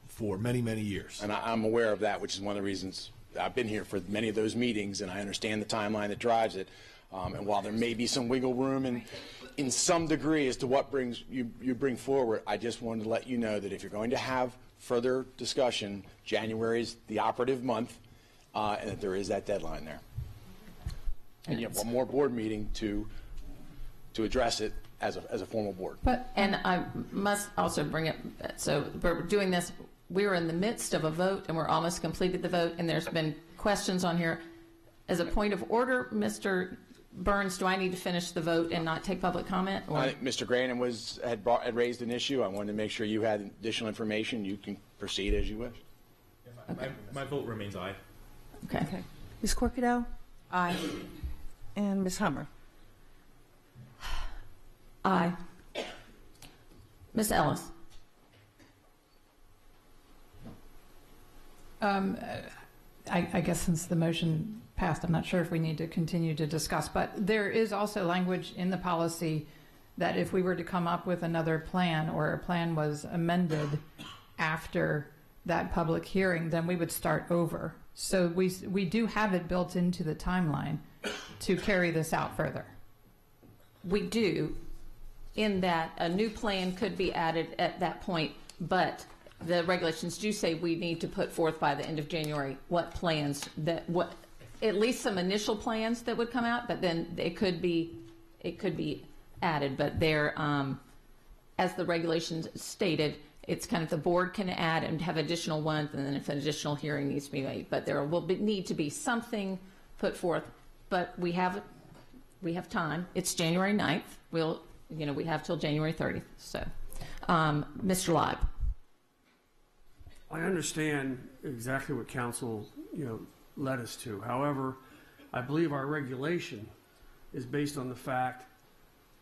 Speaker 14: for many, many years.
Speaker 2: And I'm aware of that, which is one of the reasons I've been here for many of those meetings, and I understand the timeline that drives it. And while there may be some wiggle room in some degree as to what you bring forward, I just wanted to let you know that if you're going to have further discussion, January is the operative month, and that there is that deadline there. And you have one more board meeting to address it as a formal board.
Speaker 1: And I must also bring it, so we're doing this, we're in the midst of a vote, and we're almost completed the vote, and there's been questions on here. As a point of order, Mr. Burns, do I need to finish the vote and not take public comment? Or?
Speaker 2: I think Mr. Grannon had raised an issue. I wanted to make sure you had additional information. You can proceed as you wish.
Speaker 1: Okay.
Speaker 5: My vote remains aye.
Speaker 1: Okay.
Speaker 4: Ms. Corkadell? Aye. And Ms. Hummer?
Speaker 1: Aye. Ms. Ellis?
Speaker 6: I guess since the motion passed, I'm not sure if we need to continue to discuss, but there is also language in the policy that if we were to come up with another plan or a plan was amended after that public hearing, then we would start over. So we do have it built into the timeline to carry this out further.
Speaker 1: We do, in that a new plan could be added at that point, but the regulations do say we need to put forth by the end of January what plans at least some initial plans that would come out, but then it could be added. But there, as the regulations stated, it's kind of the board can add and have additional ones, and then if an additional hearing needs to be made. But there will need to be something put forth. But we have time. It's January 9th. We have till January 30th. So, Mr. Leib.
Speaker 13: I understand exactly what council, led us to. However, I believe our regulation is based on the fact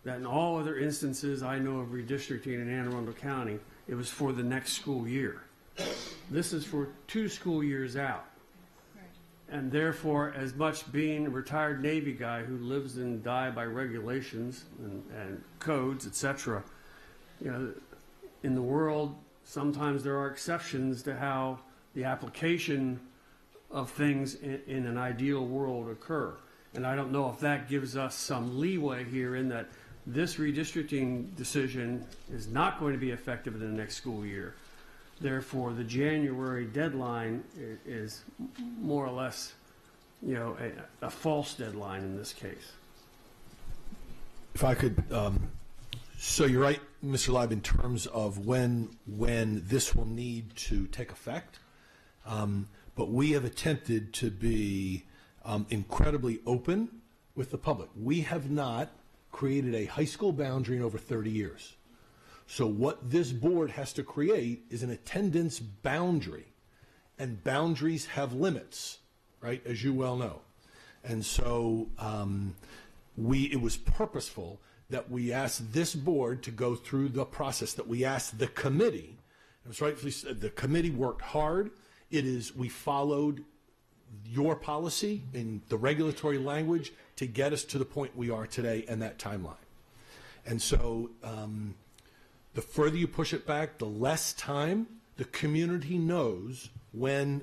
Speaker 13: that in all other instances I know of redistricting in Anne Arundel County, it was for the next school year. This is for 2 school years out. And therefore, as much being a retired Navy guy who lives and die by regulations and codes, etc., in the world, sometimes there are exceptions to how the application of things in an ideal world occur. And I don't know if that gives us some leeway here in that this redistricting decision is not going to be effective in the next school year. Therefore, the January deadline is more or less, a false deadline in this case.
Speaker 14: If I could, so you're right, Mr. Leib, in terms of when this will need to take effect. But we have attempted to be incredibly open with the public. We have not created a high school boundary in over 30 years. So what this board has to create is an attendance boundary, and boundaries have limits, right, as you well know. And so it was purposeful that we asked this board to go through the process, that we asked the committee. It was rightfully said, the committee worked hard. We followed your policy in the regulatory language to get us to the point we are today and that timeline. And so the further you push it back, the less time the community knows when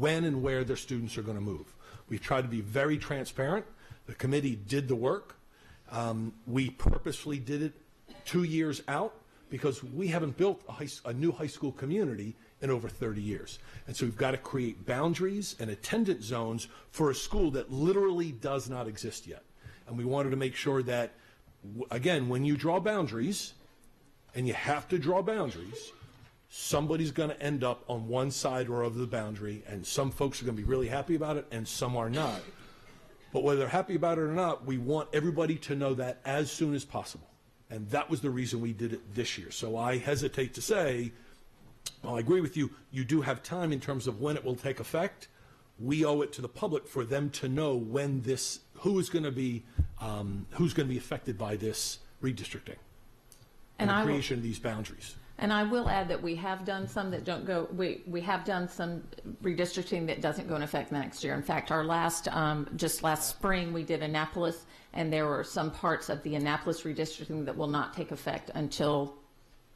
Speaker 14: and where their students are going to move. We've tried to be very transparent. The committee did the work. We purposefully did it 2 years out because we haven't built a new high school community in over 30 years. And so we've got to create boundaries and attendance zones for a school that literally does not exist yet. And we wanted to make sure that, again, when you draw boundaries, and you have to draw boundaries, somebody's going to end up on one side or of the boundary, and some folks are going to be really happy about it, and some are not. But whether they're happy about it or not, we want everybody to know that as soon as possible. And that was the reason we did it this year. So I hesitate to say, well, I agree with you, you do have time in terms of when it will take effect, we owe it to the public for them to know when this, who's going to be affected by this redistricting and the creation of these boundaries.
Speaker 1: And I will add that we have done some that don't go, we have done some redistricting that doesn't go in effect next year. In fact, our last, just last spring, we did Annapolis, and there were some parts of the Annapolis redistricting that will not take effect until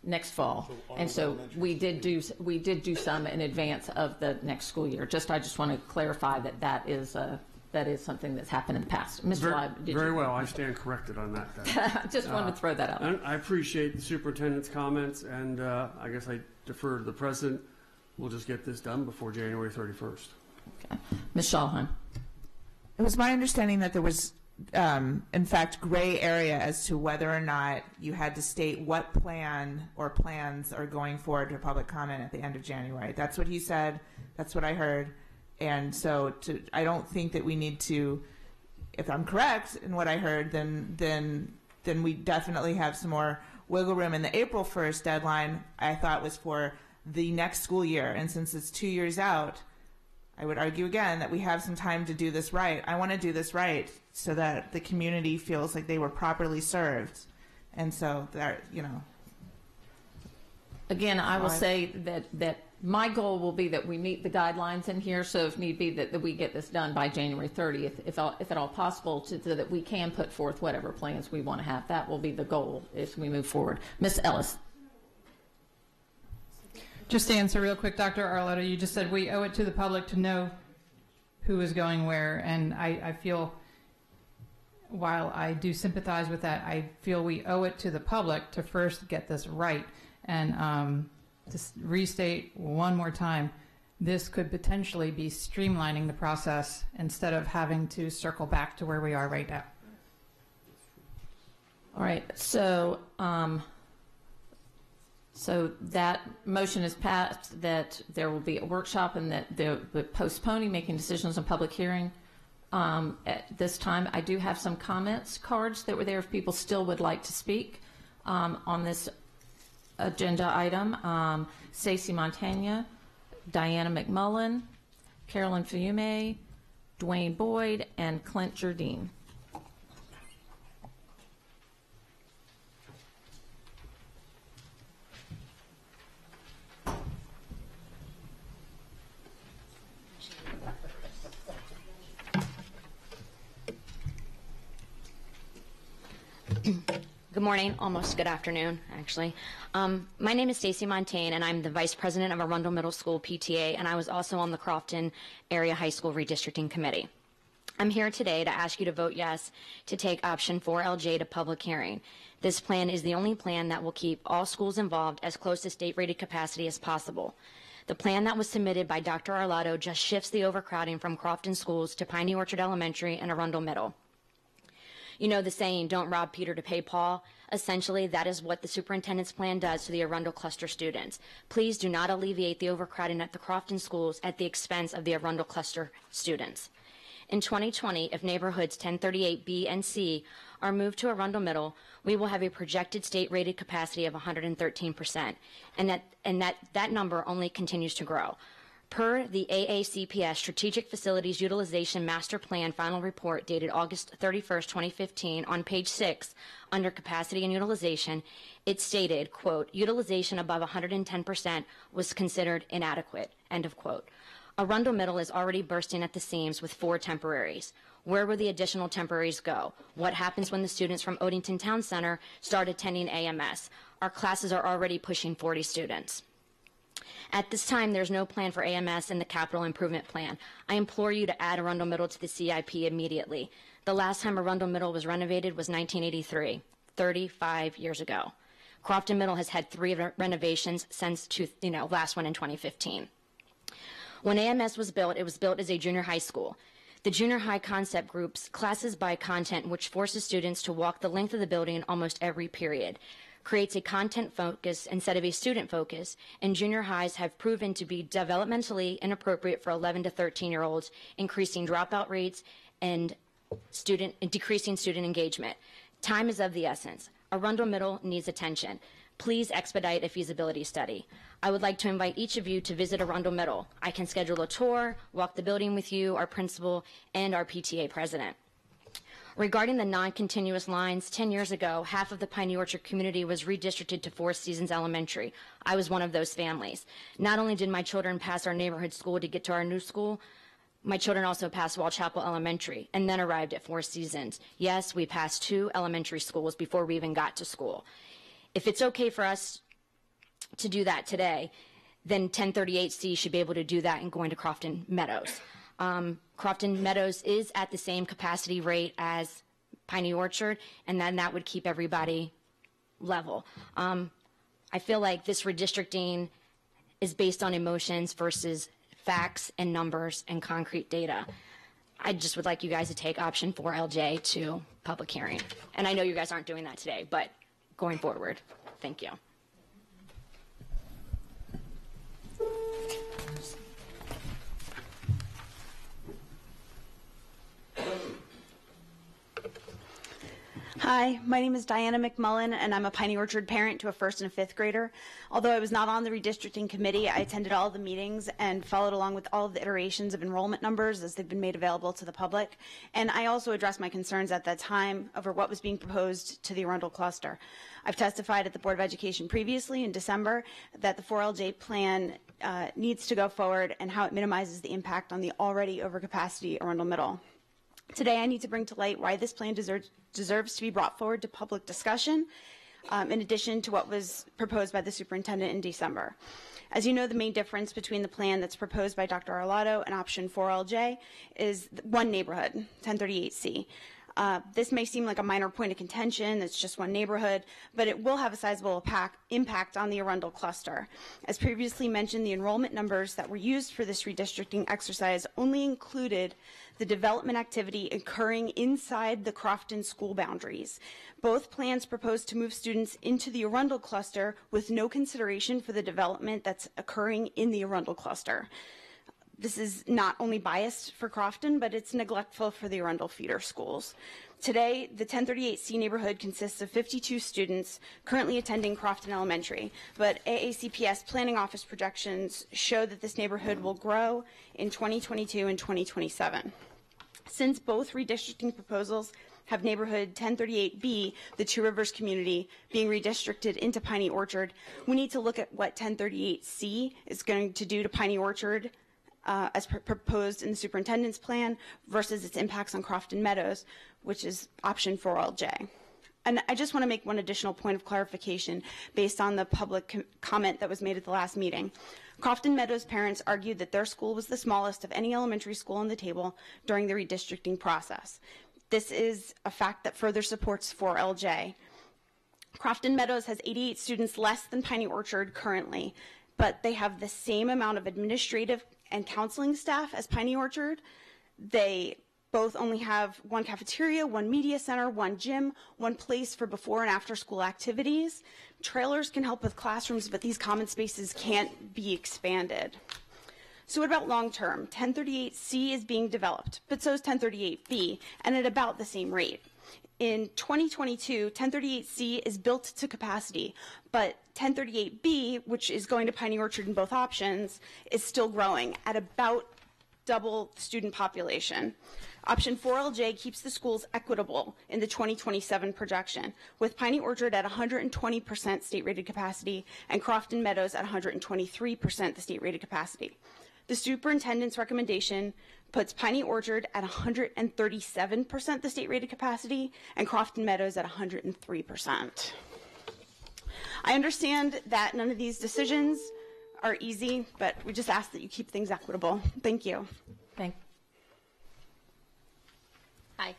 Speaker 1: next fall. And so we did do some in advance of the next school year. I just want to clarify that is something that's happened in the past. Mr. Live,
Speaker 13: very well. I stand corrected on that.
Speaker 1: Just wanted to throw that out.
Speaker 13: And I appreciate the superintendent's comments, and I guess I defer to the president. We'll just get this done before January 31st.
Speaker 1: Okay. Ms. Shallhan.
Speaker 3: It was my understanding that there was, in fact, gray area as to whether or not you had to state what plan or plans are going forward to public comment at the end of January. That's what he said. That's what I heard. And so I don't think that we need to, if I'm correct in what I heard, then we definitely have some more wiggle room. And the April 1st deadline, I thought, was for the next school year. And since it's 2 years out, I would argue again that we have some time to do this right. I want to do this right so that the community feels like they were properly served. And so that,
Speaker 1: Again, I will say that my goal will be that we meet the guidelines in here, so if need be that we get this done by January 30th, if at all possible, so that we can put forth whatever plans we want to have. That will be the goal as we move forward. Ms. Ellis.
Speaker 6: Just to answer real quick, Dr. Arlotto, you just said we owe it to the public to know who is going where, and I feel, while I do sympathize with that, I feel we owe it to the public to first get this right. And to restate one more time, this could potentially be streamlining the process instead of having to circle back to where we are right now.
Speaker 1: All right, so that motion is passed, that there will be a workshop and that the postponing making decisions on public hearing. At this time, I do have some comments cards that were there if people still would like to speak on this agenda item. Stacey Montagna, Diana McMullen, Carolyn Fiume, Dwayne Boyd, and Clint Jardine.
Speaker 8: Good morning, almost good afternoon, actually. My name is Stacey Montaigne, and I'm the Vice President of Arundel Middle School PTA, and I was also on the Crofton Area High School Redistricting Committee. I'm here today to ask you to vote yes to take option 4LJ to public hearing. This plan is the only plan that will keep all schools involved as close to state-rated capacity as possible. The plan that was submitted by Dr. Arlotto just shifts the overcrowding from Crofton schools to Piney Orchard Elementary and Arundel Middle. You know the saying, don't rob Peter to pay Paul? Essentially, that is what the superintendent's plan does to the Arundel cluster students. Please do not alleviate the overcrowding at the Crofton schools at the expense of the Arundel cluster students. In 2020, if neighborhoods 1038B and C are moved to Arundel Middle, we will have a projected state-rated capacity of 113%, and that number only continues to grow. Per the AACPS Strategic Facilities Utilization Master Plan Final Report dated August 31st, 2015, on page 6, under Capacity and Utilization, it stated, quote, utilization above 110% was considered inadequate, end of quote. Arundel Middle is already bursting at the seams with 4 temporaries. Where will the additional temporaries go? What happens when the students from Odenton Town Center start attending AMS? Our classes are already pushing 40 students. At this time, there's no plan for AMS in the capital improvement plan. I implore you to add Arundel Middle to the CIP immediately. The last time Arundel Middle was renovated was 1983, 35 years ago. Crofton Middle has had 3 renovations since, last one in 2015. When AMS was built, it was built as a junior high school. The junior high concept groups classes by content, which forces students to walk the length of the building almost every period, creates a content focus instead of a student focus, and junior highs have proven to be developmentally inappropriate for 11 to 13-year-olds, increasing dropout rates and decreasing student engagement. Time is of the essence. Arundel Middle needs attention. Please expedite a feasibility study. I would like to invite each of you to visit Arundel Middle. I can schedule a tour, walk the building with you, our principal, and our PTA president. Regarding the non-continuous lines, 10 years ago, half of the Piney Orchard community was redistricted to Four Seasons Elementary. I was one of those families. Not only did my children pass our neighborhood school to get to our new school, my children also passed Wall Chapel Elementary and then arrived at Four Seasons. Yes, we passed 2 elementary schools before we even got to school. If it's okay for us to do that today, then 1038C should be able to do that in going to Crofton Meadows. Crofton Meadows is at the same capacity rate as Piney Orchard, and then that would keep everybody level. I feel like this redistricting is based on emotions versus facts and numbers and concrete data. I just would like you guys to take option 4LJ to public hearing. And I know you guys aren't doing that today, but going forward, thank you.
Speaker 11: Hi, my name is Diana McMullen, and I'm a Piney Orchard parent to a 1st and a 5th grader. Although I was not on the redistricting committee, I attended all of the meetings and followed along with all of the iterations of enrollment numbers as they've been made available to the public. And I also addressed my concerns at that time over what was being proposed to the Arundel cluster. I've testified at the Board of Education previously in December that the 4LJ plan needs to go forward and how it minimizes the impact on the already overcapacity Arundel Middle. Today, I need to bring to light why this plan deserves to be brought forward to public discussion, in addition to what was proposed by the superintendent in December. As you know, the main difference between the plan that's proposed by Dr. Arlotto and option 4LJ is one neighborhood, 1038C. This may seem like a minor point of contention, it's just one neighborhood, but it will have a sizable impact on the Arundel cluster. As previously mentioned, the enrollment numbers that were used for this redistricting exercise only included the development activity occurring inside the Crofton school boundaries. Both plans propose to move students into the Arundel cluster with no consideration for the development that's occurring in the Arundel cluster. This is not only biased for Crofton, but it's neglectful for the Arundel feeder schools. Today, the 1038C neighborhood consists of 52 students currently attending Crofton Elementary, but AACPS planning office projections show that this neighborhood will grow in 2022 and 2027. Since both redistricting proposals have neighborhood 1038B, the Two Rivers community, being redistricted into Piney Orchard, we need to look at what 1038C is going to do to Piney Orchard as proposed in the superintendent's plan versus its impacts on Crofton Meadows, which is option 4LJ. And I just want to make one additional point of clarification based on the public comment that was made at the last meeting. Crofton Meadows parents argued that their school was the smallest of any elementary school on the table during the redistricting process. This is a fact that further supports 4LJ. Crofton Meadows has 88 students less than Piney Orchard currently, but they have the same amount of administrative and counseling staff as Piney Orchard. They both only have one cafeteria, one media center, one gym, one place for before and after school activities. Trailers can help with classrooms, but these common spaces can't be expanded. So what about long term? 1038C is being developed, but so is 1038B, and at about the same rate. In 2022, 1038C is built to capacity, but 1038B, which is going to Piney Orchard in both options, is still growing at about double the student population. Option 4LJ keeps the schools equitable in the 2027 projection, with Piney Orchard at 120% state-rated capacity and Crofton Meadows at 123% the state-rated capacity. The superintendent's recommendation puts Piney Orchard at 137% the state-rated capacity and Crofton Meadows at 103%. I understand that none of these decisions are easy, but we just ask that you keep things equitable. Thank you.
Speaker 10: Hi.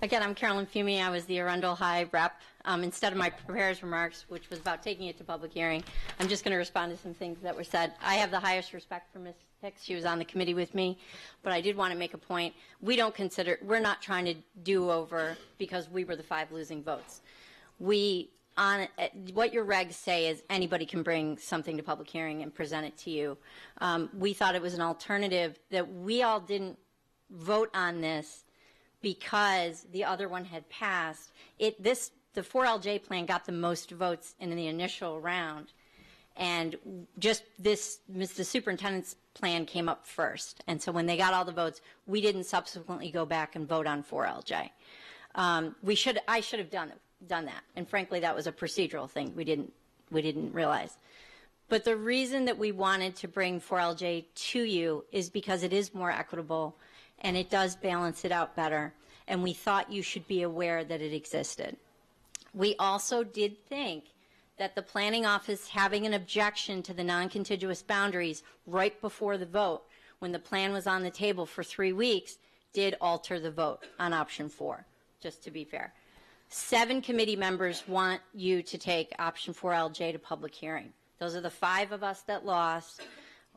Speaker 10: Again, I'm Carolyn Fumey. I was the Arundel High rep. Instead of my prepared remarks, which was about taking it to public hearing, I'm just going to respond to some things that were said. I have the highest respect for Ms. Hicks. She was on the committee with me, but I did want to make a point. We're not trying to do over because we were the 5 losing votes. What your regs say is anybody can bring something to public hearing and present it to you. We thought it was an alternative that we all didn't vote on this because the other one had passed, the 4LJ plan got the most votes in the initial round. And just the superintendent's plan came up first. And so when they got all the votes, we didn't subsequently go back and vote on 4LJ. I should have done that. And frankly, that was a procedural thing we didn't realize. But the reason that we wanted to bring 4LJ to you is because it is more equitable and it does balance it out better. And we thought you should be aware that it existed. We also did think that the planning office having an objection to the non-contiguous boundaries right before the vote, when the plan was on the table for 3 weeks, did alter the vote on option 4, just to be fair. 7 committee members want you to take option 4LJ to public hearing. Those are the 5 of us that lost,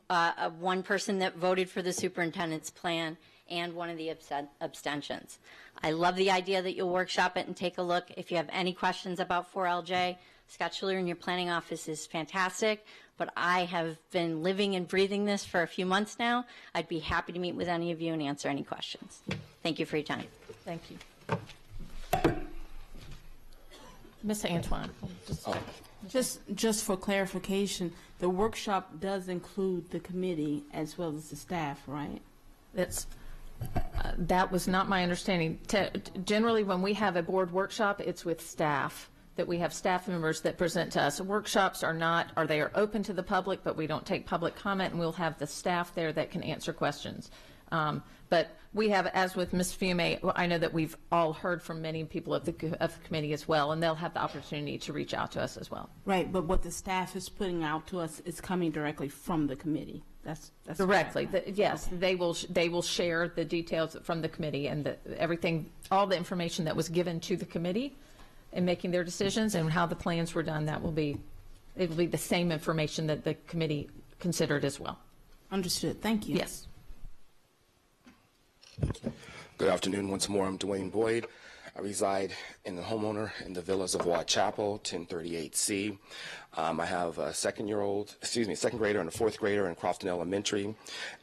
Speaker 10: 1 person that voted for the superintendent's plan, and 1 of the abstentions. I love the idea that you'll workshop it and take a look. If you have any questions about 4LJ, Scott Schuler in your planning office is fantastic, but I have been living and breathing this for a few months now. I'd be happy to meet with any of you and answer any questions. Thank you for your time.
Speaker 1: Thank you. Ms. Antwine.
Speaker 15: Just for clarification, the workshop does include the committee as well as the staff, right?
Speaker 1: That was not my understanding. Generally, when we have a board workshop, it's with staff, that we have staff members that present to us. Workshops they are open to the public, but we don't take public comment, and we'll have the staff there that can answer questions. But we have, as with Ms. Fiume, I know that we've all heard from many people of the committee as well, and they'll have the opportunity to reach out to us as well.
Speaker 15: Right, but what the staff is putting out to us is coming directly from the committee. That's
Speaker 1: directly. Yes, they will share the details from the committee and everything, all the information that was given to the committee in making their decisions and how the plans were done. It will be the same information that the committee considered as well.
Speaker 15: Understood. Thank you.
Speaker 1: Yes.
Speaker 20: Good afternoon once more. I'm Dwayne Boyd. I reside in the homeowner in the Villas of Watt Chapel, 1038C. I have a second grader and a 4th grader in Crofton Elementary,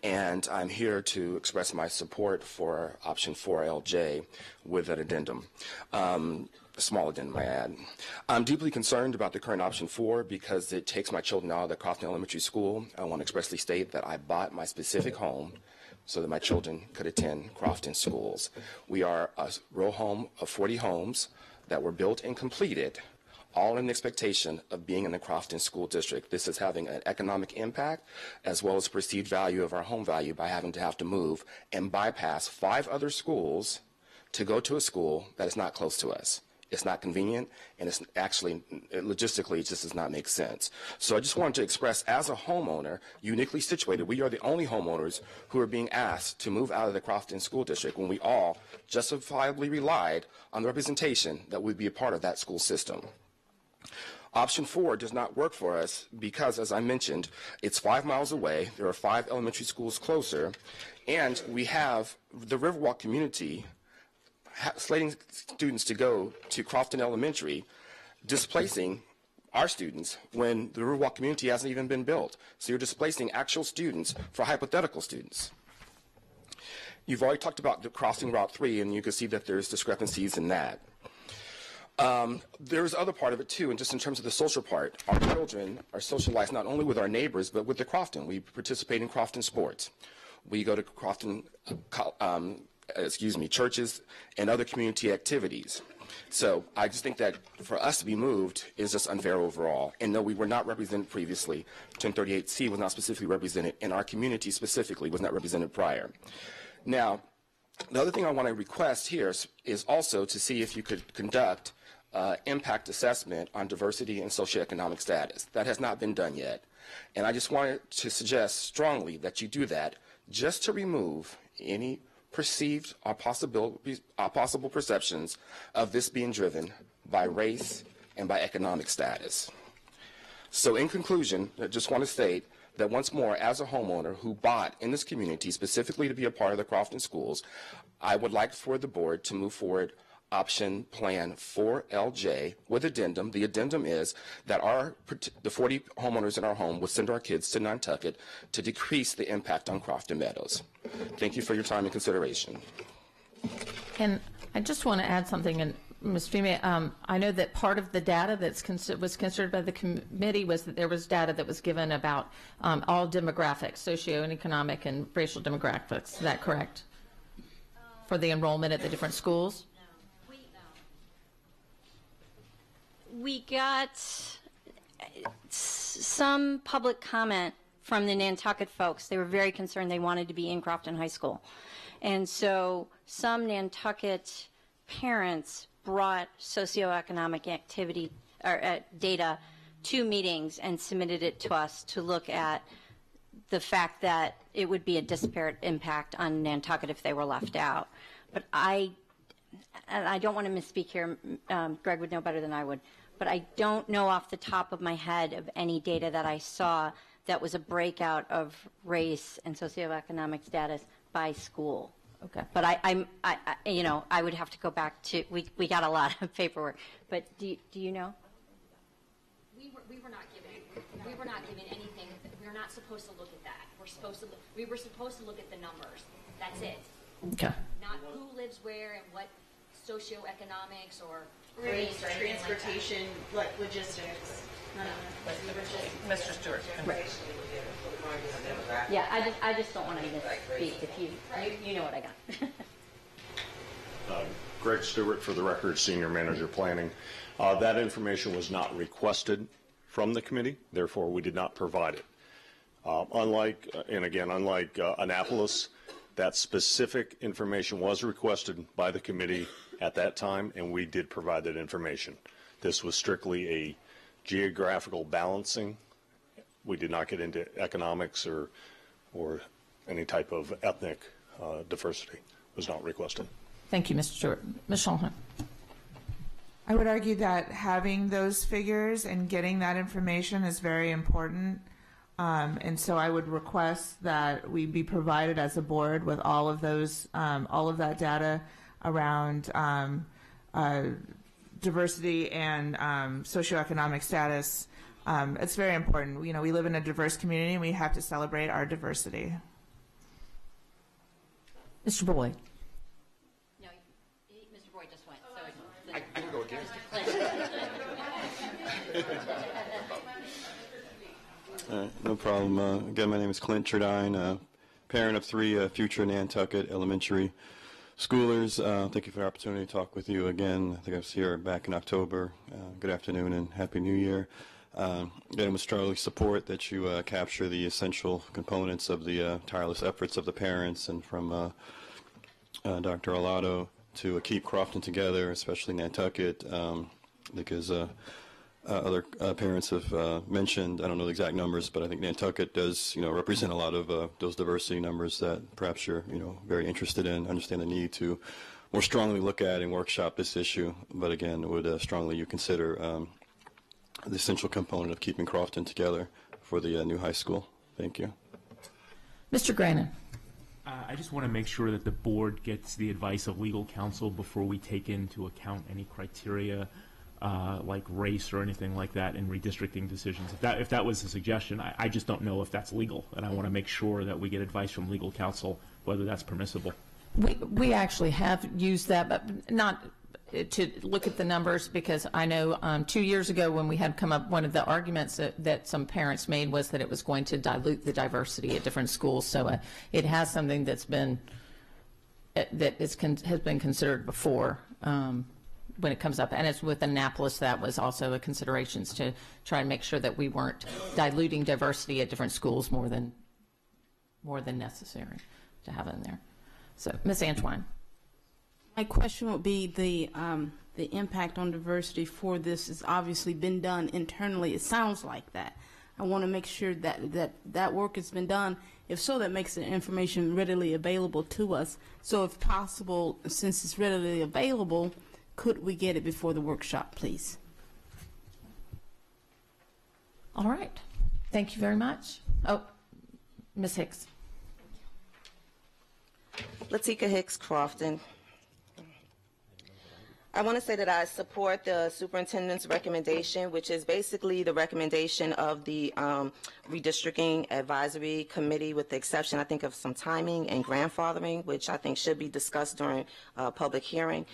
Speaker 20: and I'm here to express my support for option 4LJ with an addendum. A small addendum, I add. I'm deeply concerned about the current option 4 because it takes my children out of the Crofton Elementary School. I want to expressly state that I bought my specific home so that my children could attend Crofton schools. We are a row home of 40 homes that were built and completed, all in expectation of being in the Crofton School District. This is having an economic impact as well as perceived value of our home value by having to have to move and bypass 5 other schools to go to a school that is not close to us. It's not convenient, and it's actually, logistically, it just does not make sense. So I just wanted to express, as a homeowner, uniquely situated, we are the only homeowners who are being asked to move out of the Crofton School District when we all justifiably relied on the representation that would be a part of that school system. Option 4 does not work for us because, as I mentioned, it's 5 miles away. There are 5 elementary schools closer, and we have the Riverwalk community slating students to go to Crofton Elementary, displacing our students when the Riverwalk community hasn't even been built. So you're displacing actual students for hypothetical students. You've already talked about the crossing Route 3, and you can see that there's discrepancies in that. There's other part of it too, and just in terms of the social part, our children are socialized not only with our neighbors, but with the Crofton. We participate in Crofton sports. We go to Crofton churches and other community activities. So I just think that for us to be moved is just unfair overall. And no, we were not represented previously. 1038C was not specifically represented, and our community specifically was not represented prior. Now, the other thing I want to request here is also to see if you could conduct impact assessment on diversity and socioeconomic status. That has not been done yet. And I just wanted to suggest strongly that you do that just to remove any perceived or possible perceptions of this being driven by race and by economic status. So in conclusion, I just want to state that once more, as a homeowner who bought in this community specifically to be a part of the Crofton schools, I would like for the board to move forward option plan 4LJ with addendum. The addendum is that the 40 homeowners in our home would send our kids to Nantucket to decrease the impact on Crofton Meadows. Thank you for your time and consideration.
Speaker 1: And I just want to add something, and Ms. Femi, I know that part of the data was considered by the committee was that there was data that was given about all demographics, socioeconomic and racial demographics. Is that correct? For the enrollment at the different schools?
Speaker 10: We got some public comment from the Nantucket folks. They were very concerned. They wanted to be in Crofton High School. And so some Nantucket parents brought socioeconomic activity or data to meetings and submitted it to us to look at the fact that it would be a disparate impact on Nantucket if they were left out. But I don't want to misspeak here. Greg would know better than I would. But I don't know off the top of my head of any data that I saw that was a breakout of race and socioeconomic status by school.
Speaker 1: Okay.
Speaker 10: But I would have to go back to, we got a lot of paperwork. But do you know?
Speaker 8: We were not given anything. We were not supposed to look at that. We were supposed to look at the numbers. That's it.
Speaker 1: Okay.
Speaker 8: Not who lives where and what socioeconomics or
Speaker 12: race, transportation, logistics.
Speaker 3: Mr. Stewart.
Speaker 10: Right. Yeah, I just don't want to misspeak. If you know what I got.
Speaker 22: Greg Stewart, for the record, Senior Manager Planning. That information was not requested from the committee, therefore we did not provide it. Unlike Annapolis, that specific information was requested by the committee at that time, and we did provide that information. This was strictly a geographical balancing. We did not get into economics or any type of ethnic diversity. It was not requested.
Speaker 1: Thank you, Mr. Stewart. Ms. Schulman.
Speaker 3: I would argue that having those figures and getting that information is very important. And so I would request that we be provided as a board with all of those, all of that data around diversity and socioeconomic status. It's very important. You know, we live in a diverse community and we have to celebrate our diversity.
Speaker 1: Mr. Boyd.
Speaker 8: No, Mr. Boyd just went. So
Speaker 22: I can go again.
Speaker 23: No problem. Again, my name is Clint Turdine, parent of 3 future Nantucket elementary schoolers. Thank you for the opportunity to talk with you again. I think I was here back in October. Good afternoon and Happy New Year. Again, we strongly support that you capture the essential components of the tireless efforts of the parents and from Dr. Arlotto to keep Crofton together, especially Nantucket, because other parents have mentioned, I don't know the exact numbers, but I think Nantucket does, represent a lot of those diversity numbers that perhaps you're, very interested in, understand the need to more strongly look at and workshop this issue. But again, would strongly you consider the essential component of keeping Crofton together for the new high school. Thank you.
Speaker 1: Mr. Grannon.
Speaker 5: I just want to make sure that the board gets the advice of legal counsel before we take into account any criteria like race or anything like that in redistricting decisions. If that was a suggestion, I just don't know if that's legal, and I want to make sure that we get advice from legal counsel whether that's permissible.
Speaker 1: We actually have used that, but not to look at the numbers, because I know 2 years ago when we had come up, one of the arguments that some parents made was that it was going to dilute the diversity at different schools. So it has something that's been has been considered before. When it comes up, and it's with Annapolis, that was also a consideration to try and make sure that we weren't diluting diversity at different schools more than necessary to have in there. So, Ms. Antwine.
Speaker 15: My question would be the impact on diversity for this has obviously been done internally. It sounds like that. I want to make sure that work has been done. If so, that makes the information readily available to us. So, if possible, since it's readily available, could we get it before the workshop, please?
Speaker 1: All right. Thank you very much. Oh, Ms. Hicks.
Speaker 21: Latika Hicks, Crofton. I want to say that I support the superintendent's recommendation, which is basically the recommendation of the redistricting advisory committee, with the exception, I think, of some timing and grandfathering, which I think should be discussed during public hearing.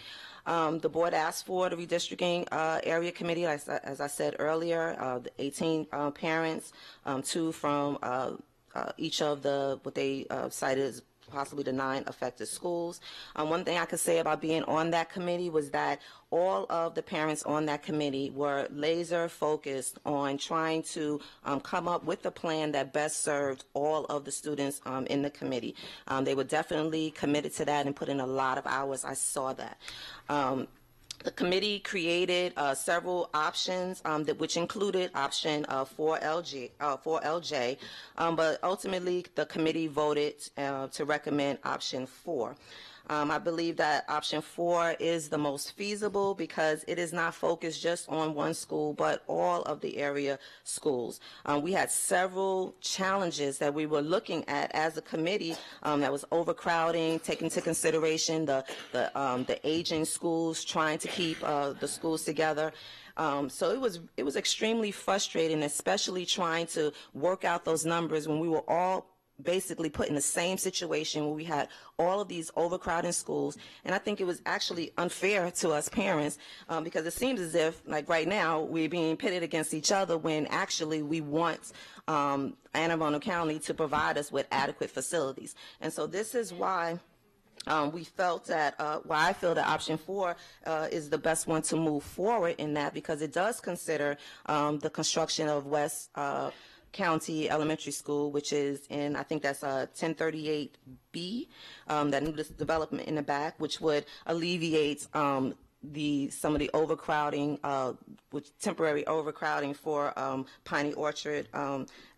Speaker 21: The board asked for the redistricting area committee, as I said earlier, the 18 parents, 2 from each of the, what they cited as possibly the 9 affected schools. One thing I could say about being on that committee was that all of the parents on that committee were laser focused on trying to come up with a plan that best served all of the students in the committee. They were definitely committed to that and put in a lot of hours. I saw that. The committee created several options, which included option 4LJ, but ultimately the committee voted to recommend option 4. I believe that option 4 is the most feasible because it is not focused just on one school, but all of the area schools. We had several challenges that we were looking at as a committee that was overcrowding, taking into consideration the aging schools, trying to keep the schools together. So it was extremely frustrating, especially trying to work out those numbers when we were all basically put in the same situation where we had all of these overcrowding schools. And I think it was actually unfair to us parents because it seems as if, like right now, we're being pitted against each other when actually we want Anne Arundel County to provide us with adequate facilities. And so this is why we felt that, I feel that option 4 is the best one to move forward in that, because it does consider the construction of West County Elementary School, which is in, I think that's 1038B, that new development in the back, which would alleviate some of the overcrowding, temporary overcrowding for Piney Orchard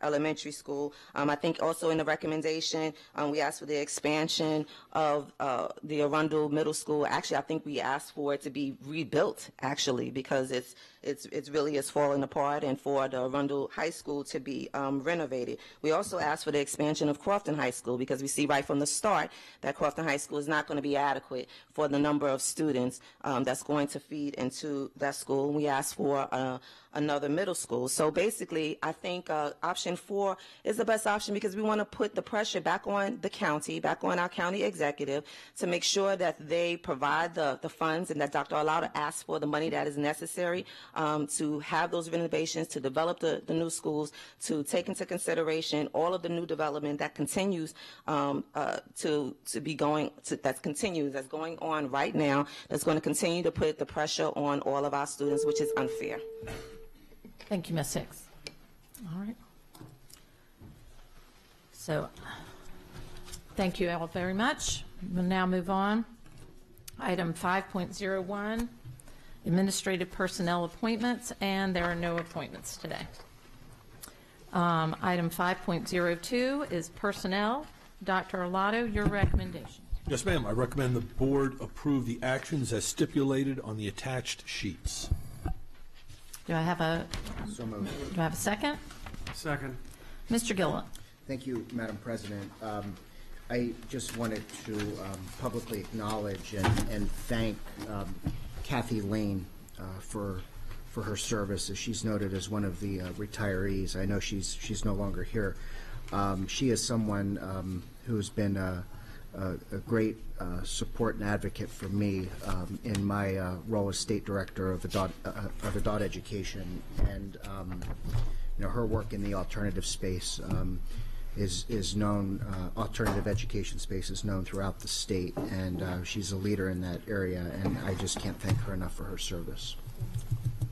Speaker 21: Elementary School. I think also in the recommendation, we asked for the expansion of the Arundel Middle School. Actually, I think we asked for it to be rebuilt, actually, because it's really is falling apart, and for the Arundel High School to be renovated. We also asked for the expansion of Crofton High School because we see right from the start that Crofton High School is not going to be adequate for the number of students that's going to feed into that school. We asked for another middle school. So basically, I think option 4 is the best option because we want to put the pressure back on the county, back on our county executive, to make sure that they provide the funds and that Dr. Arlotto asks for the money that is necessary to have those renovations, to develop the new schools, to take into consideration all of the new development that continues to be going, that's going on right now, that's going to continue to put the pressure on all of our students, which is unfair.
Speaker 1: Thank you, Ms. Hicks. All right. So, thank you all very much. We'll now move on. Item 5.01, administrative personnel appointments, and there are no appointments today. Item 5.02 is personnel. Dr. Arlotto, your recommendation.
Speaker 14: Yes, ma'am. I recommend the board approve the actions as stipulated on the attached sheets.
Speaker 1: Do I have a
Speaker 16: So moved.
Speaker 1: Do I have a second?
Speaker 13: Second.
Speaker 1: Mr. Gulley.
Speaker 16: Thank you, Madam President. I just wanted to publicly acknowledge and thank Kathy Lane for her service, as she's noted as one of the retirees. I know she's no longer here. She is someone who's been a great support and advocate for me in my role as state director of adult education, and her work in the alternative space is known. Alternative education space is known throughout the state, and she's a leader in that area. And I just can't thank her enough for her service.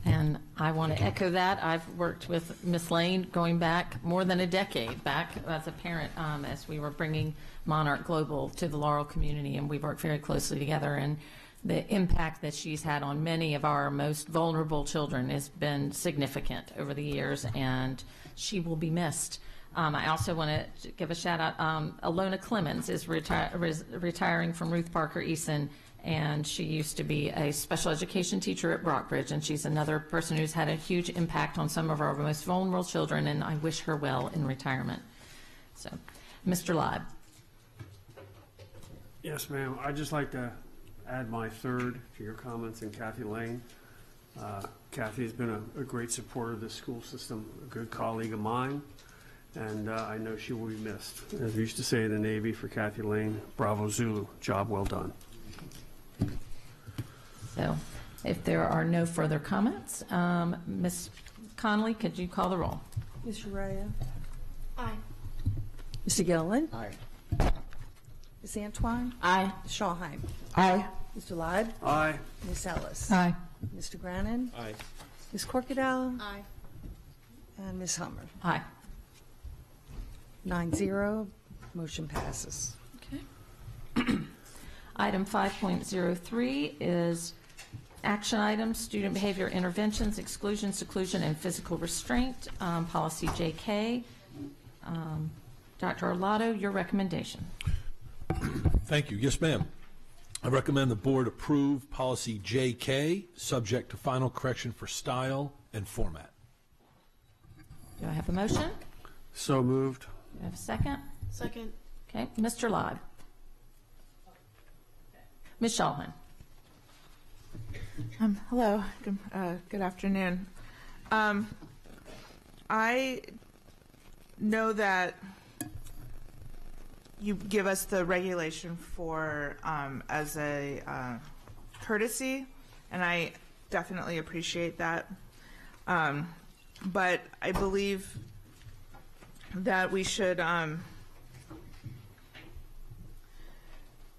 Speaker 1: And I want to echo that. I've worked with Ms. Lane going back more than a decade back as a parent as we were bringing Monarch Global to the Laurel community, and we've worked very closely together. And the impact that she's had on many of our most vulnerable children has been significant over the years, and she will be missed. I also want to give a shout out. Alona Clemens is retiring from Ruth Parker Eason, and she used to be a special education teacher at Brockbridge, and she's another person who's had a huge impact on some of our most vulnerable children, and I wish her well in retirement. So, Mr. Live.
Speaker 13: Yes, ma'am. I'd just like to add my third to your comments and Kathy Lane. Kathy's been a great supporter of this school system, a good colleague of mine, and I know she will be missed. As we used to say in the Navy, for Kathy Lane, bravo Zulu, job well done.
Speaker 1: So if there are no further comments, Ms. Conley, could you call the roll?
Speaker 4: Ms. Urea?
Speaker 7: Aye.
Speaker 4: Mr. Gilliland?
Speaker 16: Aye.
Speaker 4: Ms. Antwine?
Speaker 9: Aye.
Speaker 4: Ms. Schallheim?
Speaker 9: Aye.
Speaker 4: Mr. Lyde?
Speaker 13: Aye.
Speaker 4: Ms. Ellis?
Speaker 6: Aye.
Speaker 4: Mr. Grannon?
Speaker 2: Aye.
Speaker 4: Ms. Corkadell?
Speaker 7: Aye.
Speaker 4: And Ms. Hummer?
Speaker 1: Aye.
Speaker 4: 9-0, motion passes.
Speaker 1: Okay. Item 5.03 is action items, student behavior interventions, exclusion, seclusion, and physical restraint, policy JK. Dr. Arlotto, your recommendation.
Speaker 14: Thank you. Yes, ma'am. I recommend the board approve policy JK, subject to final correction for style and format.
Speaker 1: Do I have a motion?
Speaker 13: So moved.
Speaker 1: Do I have a second?
Speaker 7: Second.
Speaker 1: Okay, Mr. Lyde. Ms. Schallheim.
Speaker 3: Hello, good afternoon. I know that you give us the regulation for as a courtesy, and I definitely appreciate that. But I believe that we should,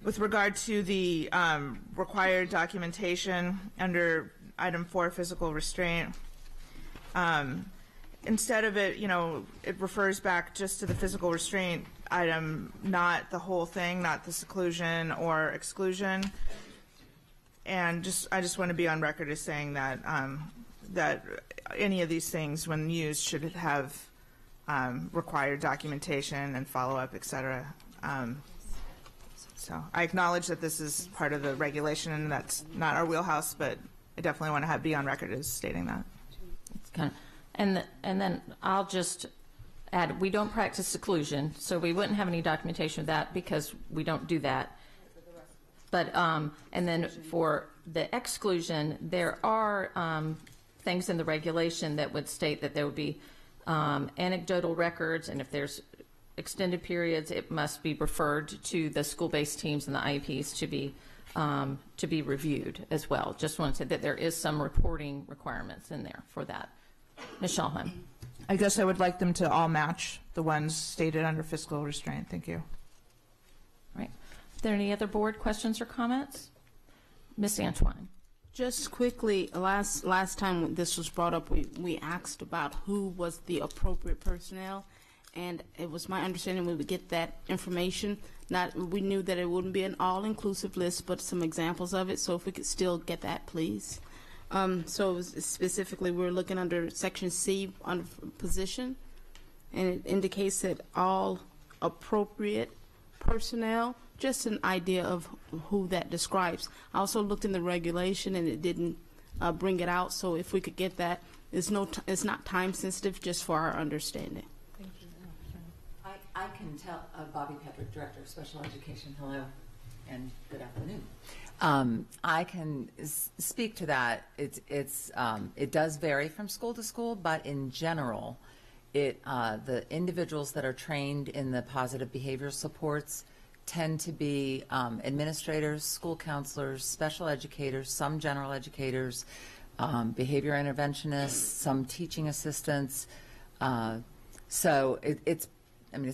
Speaker 3: with regard to the required documentation under item 4, physical restraint, instead of it, it refers back just to the physical restraint item, not the whole thing, not the seclusion or exclusion. And I just want to be on record as saying that that any of these things, when used, should have required documentation and follow-up, et cetera. So I acknowledge that this is part of the regulation and that's not our wheelhouse, but I definitely want to be on record as stating that.
Speaker 1: It's kind of, and then I'll just add, we don't practice seclusion, so we wouldn't have any documentation of that because we don't do that. But and then for the exclusion, there are things in the regulation that would state that there would be anecdotal records, and if there's extended periods, it must be referred to the school-based teams and the IEPs to be reviewed as well. Just want to say that there is some reporting requirements in there for that. Ms. Schallheim.
Speaker 3: I guess I would like them to all match the ones stated under fiscal restraint. Thank you.
Speaker 1: All right. Are there any other board questions or comments? Ms. Antwine.
Speaker 15: Just quickly, last time this was brought up, we asked about who was the appropriate personnel, and it was my understanding we would get that information. We knew that it wouldn't be an all-inclusive list, but some examples of it. So if we could still get that, please. So it was specifically, we're looking under section C under position, and it indicates that all appropriate personnel. Just an idea of who that describes. I also looked in the regulation and it didn't bring it out. So if we could get that, it's not time sensitive, just for our understanding.
Speaker 17: Thank you. I can tell, Bobby Petrick, Director of Special Education, hello and good afternoon. I can speak to that. It does vary from school to school, but in general, the individuals that are trained in the positive behavioral supports tend to be administrators, school counselors, special educators, some general educators, behavior interventionists, some teaching assistants. So it's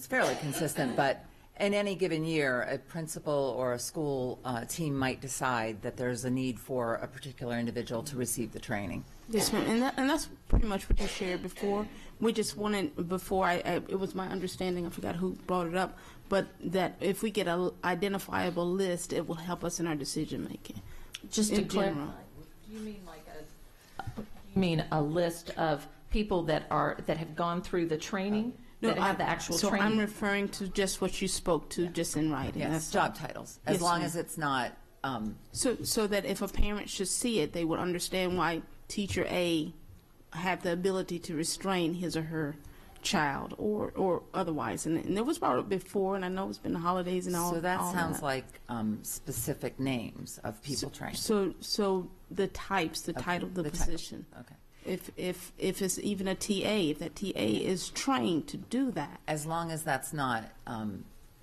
Speaker 17: fairly consistent, but in any given year, a principal or a school team might decide that there's a need for a particular individual to receive the training.
Speaker 15: Yes, ma'am, and that's pretty much what you shared before. We just wanted, before it was my understanding, I forgot who brought it up, but that if we get an identifiable list, it will help us in our decision making.
Speaker 1: Just to clarify, do you mean a list of people that have gone through the training? That have the actual training?
Speaker 15: So I'm referring to just what you spoke to, just in writing.
Speaker 17: Yes, job titles, as long as it's not.
Speaker 15: So that if a parent should see it, they would understand why teacher A had the ability to restrain his or her child or otherwise. And it was brought up before, and I know it's been the holidays and all.
Speaker 17: So that
Speaker 15: all
Speaker 17: sounds like specific names of people trained.
Speaker 15: So the types, the title of the position.
Speaker 17: Okay.
Speaker 15: If it's even a TA, if that TA is trained to do that.
Speaker 17: As long as that's not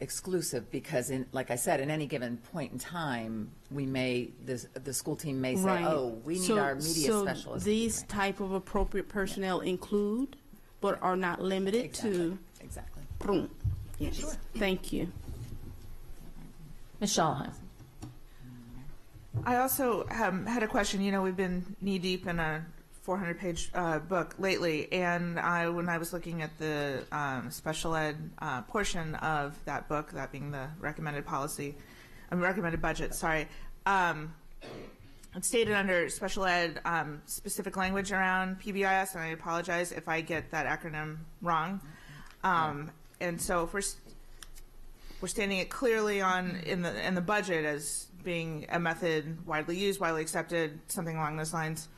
Speaker 17: exclusive, because like I said, in any given point in time, the school team may say,
Speaker 15: Right.
Speaker 17: oh, we need our media specialist.
Speaker 15: So these type of appropriate personnel include, but are not limited to.
Speaker 17: Exactly.
Speaker 15: Boom. Yes. Sure. Thank you.
Speaker 1: Ms. Schallheim.
Speaker 3: I also had a question. You know, we've been knee-deep in a 400-page book lately, and when I was looking at the special ed portion of that book, that being the recommended budget, sorry, it stated under special ed specific language around PBIS, and I apologize if I get that acronym wrong. And so if we're standing it clearly in the budget as being a method widely used, widely accepted, something along those lines.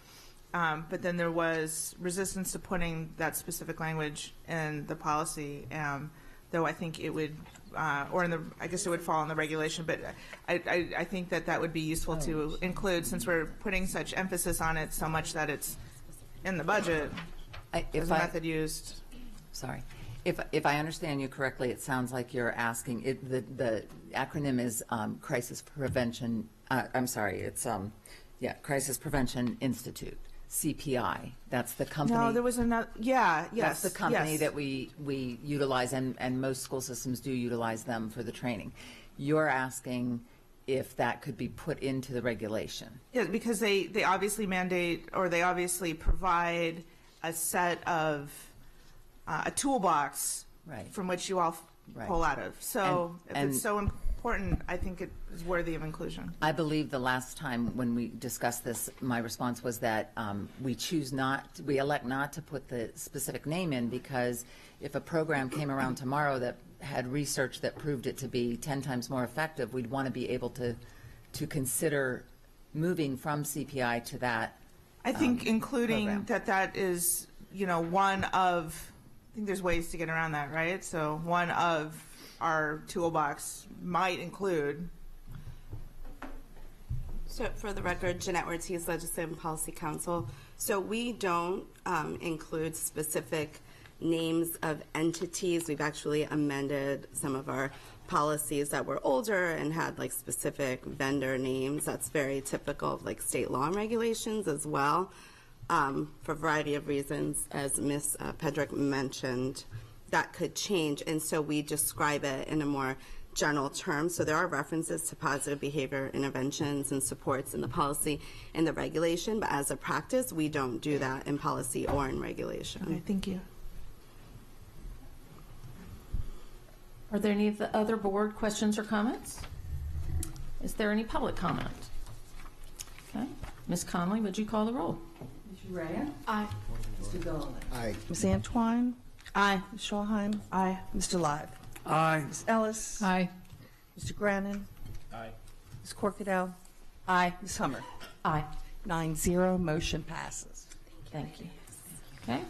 Speaker 3: But then there was resistance to putting that specific language in the policy, though I think it would, I guess it would fall in the regulation. But I think that would be useful to include, since we're putting such emphasis on it so much that it's in the budget as a method used.
Speaker 17: Sorry. If I understand you correctly, it sounds like you're asking, the acronym is Crisis Prevention, it's Crisis Prevention Institute, CPI. That's the company.
Speaker 3: No, there was another, yes.
Speaker 17: That's the company that we utilize, and most school systems do utilize them for the training. You're asking if that could be put into the regulation.
Speaker 3: Yeah, because they obviously mandate, or they obviously provide a set of a toolbox from which you all pull out of. So if it's so important, I think it is worthy of inclusion.
Speaker 17: I believe the last time when we discussed this, my response was that we elect not to put the specific name in, because if a program came around tomorrow that had research that proved it to be 10 times more effective, we'd want to be able to consider moving from CPI to that.
Speaker 3: I think including
Speaker 17: program.
Speaker 3: that is, one of, I think there's ways to get around that, right? So one of our toolbox might include.
Speaker 11: So for the record, Jeanette Ortiz, Legislative and Policy Counsel. So we don't include specific names of entities. We've actually amended some of our policies that were older and had like specific vendor names. That's very typical of like state law and regulations as well. For a variety of reasons, as Ms. Pedrick mentioned, that could change, and so we describe it in a more general term. So there are references to positive behavior interventions and supports in the policy and the regulation, but as a practice, we don't do that in policy or in regulation.
Speaker 3: Okay, thank you.
Speaker 1: Are there any other board questions or comments? Is there any public comment? Okay. Ms. Conley, would you call the roll?
Speaker 4: Ms. Urea?
Speaker 7: Aye.
Speaker 4: Mr. Gulley?
Speaker 16: Aye.
Speaker 4: Ms. Antwine?
Speaker 15: Aye.
Speaker 4: Ms. Schallheim?
Speaker 3: Aye.
Speaker 4: Mr. Live?
Speaker 13: Aye.
Speaker 4: Ms. Ellis?
Speaker 6: Aye.
Speaker 4: Mr. Grannon?
Speaker 5: Aye.
Speaker 4: Ms. Corkadell?
Speaker 1: Aye.
Speaker 4: Ms. Hummer?
Speaker 1: Aye.
Speaker 4: 9-0, motion passes.
Speaker 1: Thank you. Okay.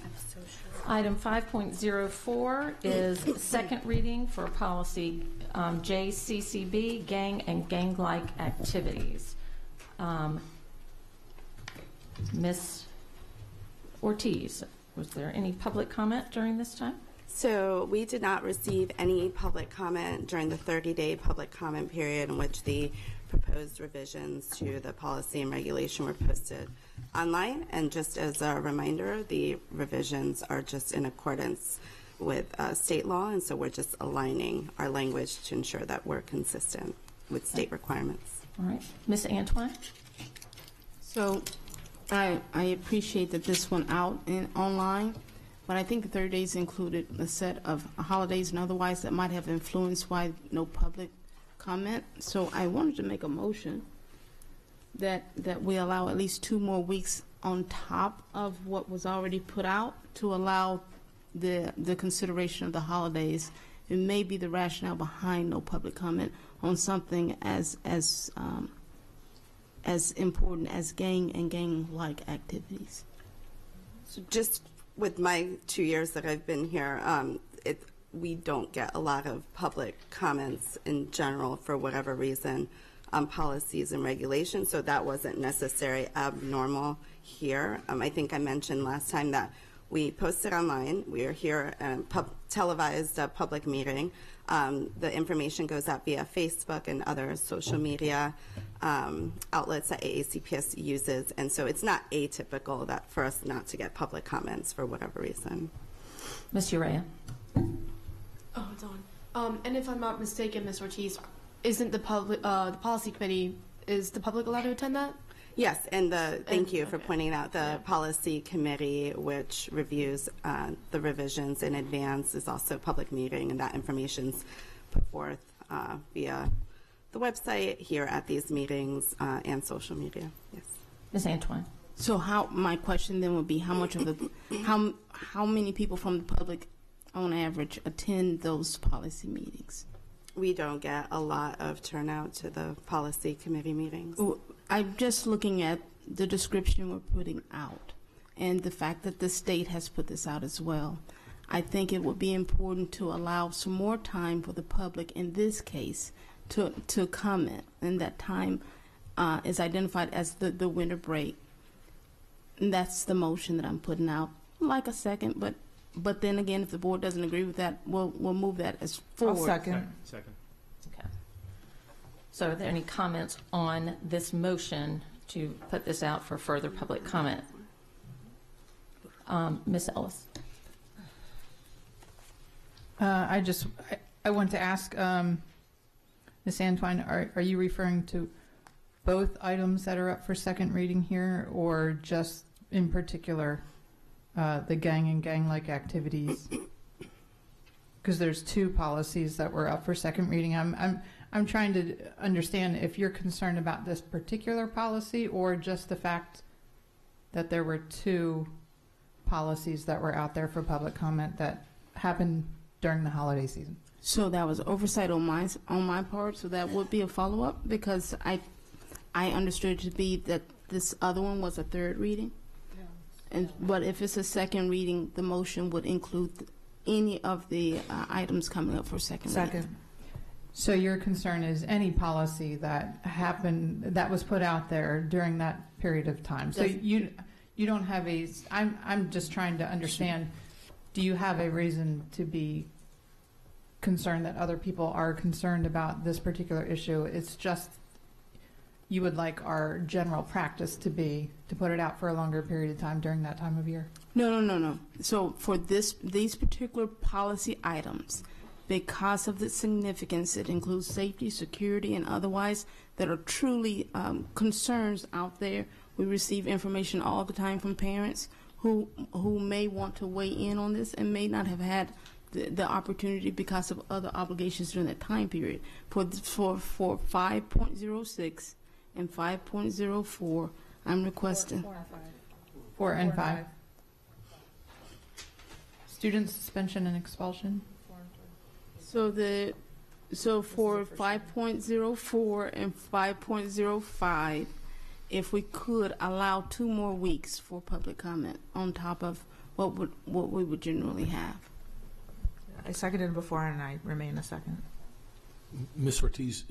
Speaker 1: Item 5.04 is second reading for policy JCCB, gang and gang-like activities. Ms. Ortiz, was there any public comment during this time?
Speaker 11: So we did not receive any public comment during the 30-day public comment period in which the proposed revisions to the policy and regulation were posted online. And just as a reminder, the revisions are just in accordance with state law, and so we're just aligning our language to ensure that we're consistent with state requirements.
Speaker 1: All right. Ms. Antwine?
Speaker 15: So I appreciate that this went out and online, but I think the 30 days included a set of holidays and otherwise that might have influenced why no public comment. So I wanted to make a motion that we allow at least 2 more weeks on top of what was already put out to allow the consideration of the holidays. It may be the rationale behind no public comment on something as important as gang and gang-like activities.
Speaker 11: So just with my 2 years that I've been here, we don't get a lot of public comments in general for whatever reason on policies and regulations, so that wasn't necessarily abnormal here. I think I mentioned last time that we posted online. We are here televised public meeting. The information goes out via Facebook and other social media outlets that AACPS uses, and so it's not atypical that for us not to get public comments for whatever reason.
Speaker 1: Ms. Urea.
Speaker 7: Oh, it's on. And if I'm not mistaken, Ms. Ortiz, isn't the policy committee, is the public allowed to attend that?
Speaker 11: Yes, and thank you for pointing out the policy committee, which reviews the revisions in advance, is also a public meeting, and that information's put forth via the website, here at these meetings, and social media. Yes.
Speaker 1: Ms. Antwine.
Speaker 15: So my question then would be, how much of how many people from the public on average attend those policy meetings?
Speaker 11: We don't get a lot of turnout to the policy committee meetings.
Speaker 15: I'm just looking at the description we're putting out and the fact that the state has put this out as well. I think it would be important to allow some more time for the public in this case to comment, and that time is identified as the winter break. And that's the motion that I'm putting out. Like a second, but then again, if the board doesn't agree with that, we'll move that as forward.
Speaker 6: I'll second.
Speaker 5: Second.
Speaker 1: Okay. So are there any comments on this motion to put this out for further public comment? Ms. Ellis.
Speaker 6: I want to ask Ms. Antwine, are you referring to both items that are up for second reading here, or just in particular the gang and gang-like activities? Because there's two policies that were up for second reading. I'm trying to understand if you're concerned about this particular policy, or just the fact that there were two policies that were out there for public comment that happened during the holiday season.
Speaker 15: So that was oversight on my part. So that would be a follow-up, because I understood it to be that this other one was a third reading. But if it's a second reading, the motion would include any of the items coming up for second reading.
Speaker 6: So your concern is any policy that happened, that was put out there during that period of time. So you don't have I'm just trying to understand, do you have a reason to be concerned that other people are concerned about this particular issue? It's just you would like our general practice to be to put it out for a longer period of time during that time of year?
Speaker 15: No. So for these particular policy items, because of the significance, it includes safety, security, and otherwise that are truly concerns out there. We receive information all the time from parents who may want to weigh in on this and may not have had the opportunity because of other obligations during that time period. For 5.06 and 5.04, I'm requesting
Speaker 6: 4 and 5. Student suspension and expulsion.
Speaker 15: So for 5.04 and 5.05, if we could allow 2 more weeks for public comment on top of what we would generally have.
Speaker 3: I seconded before, and I remain a second.
Speaker 14: Ms. Ortiz,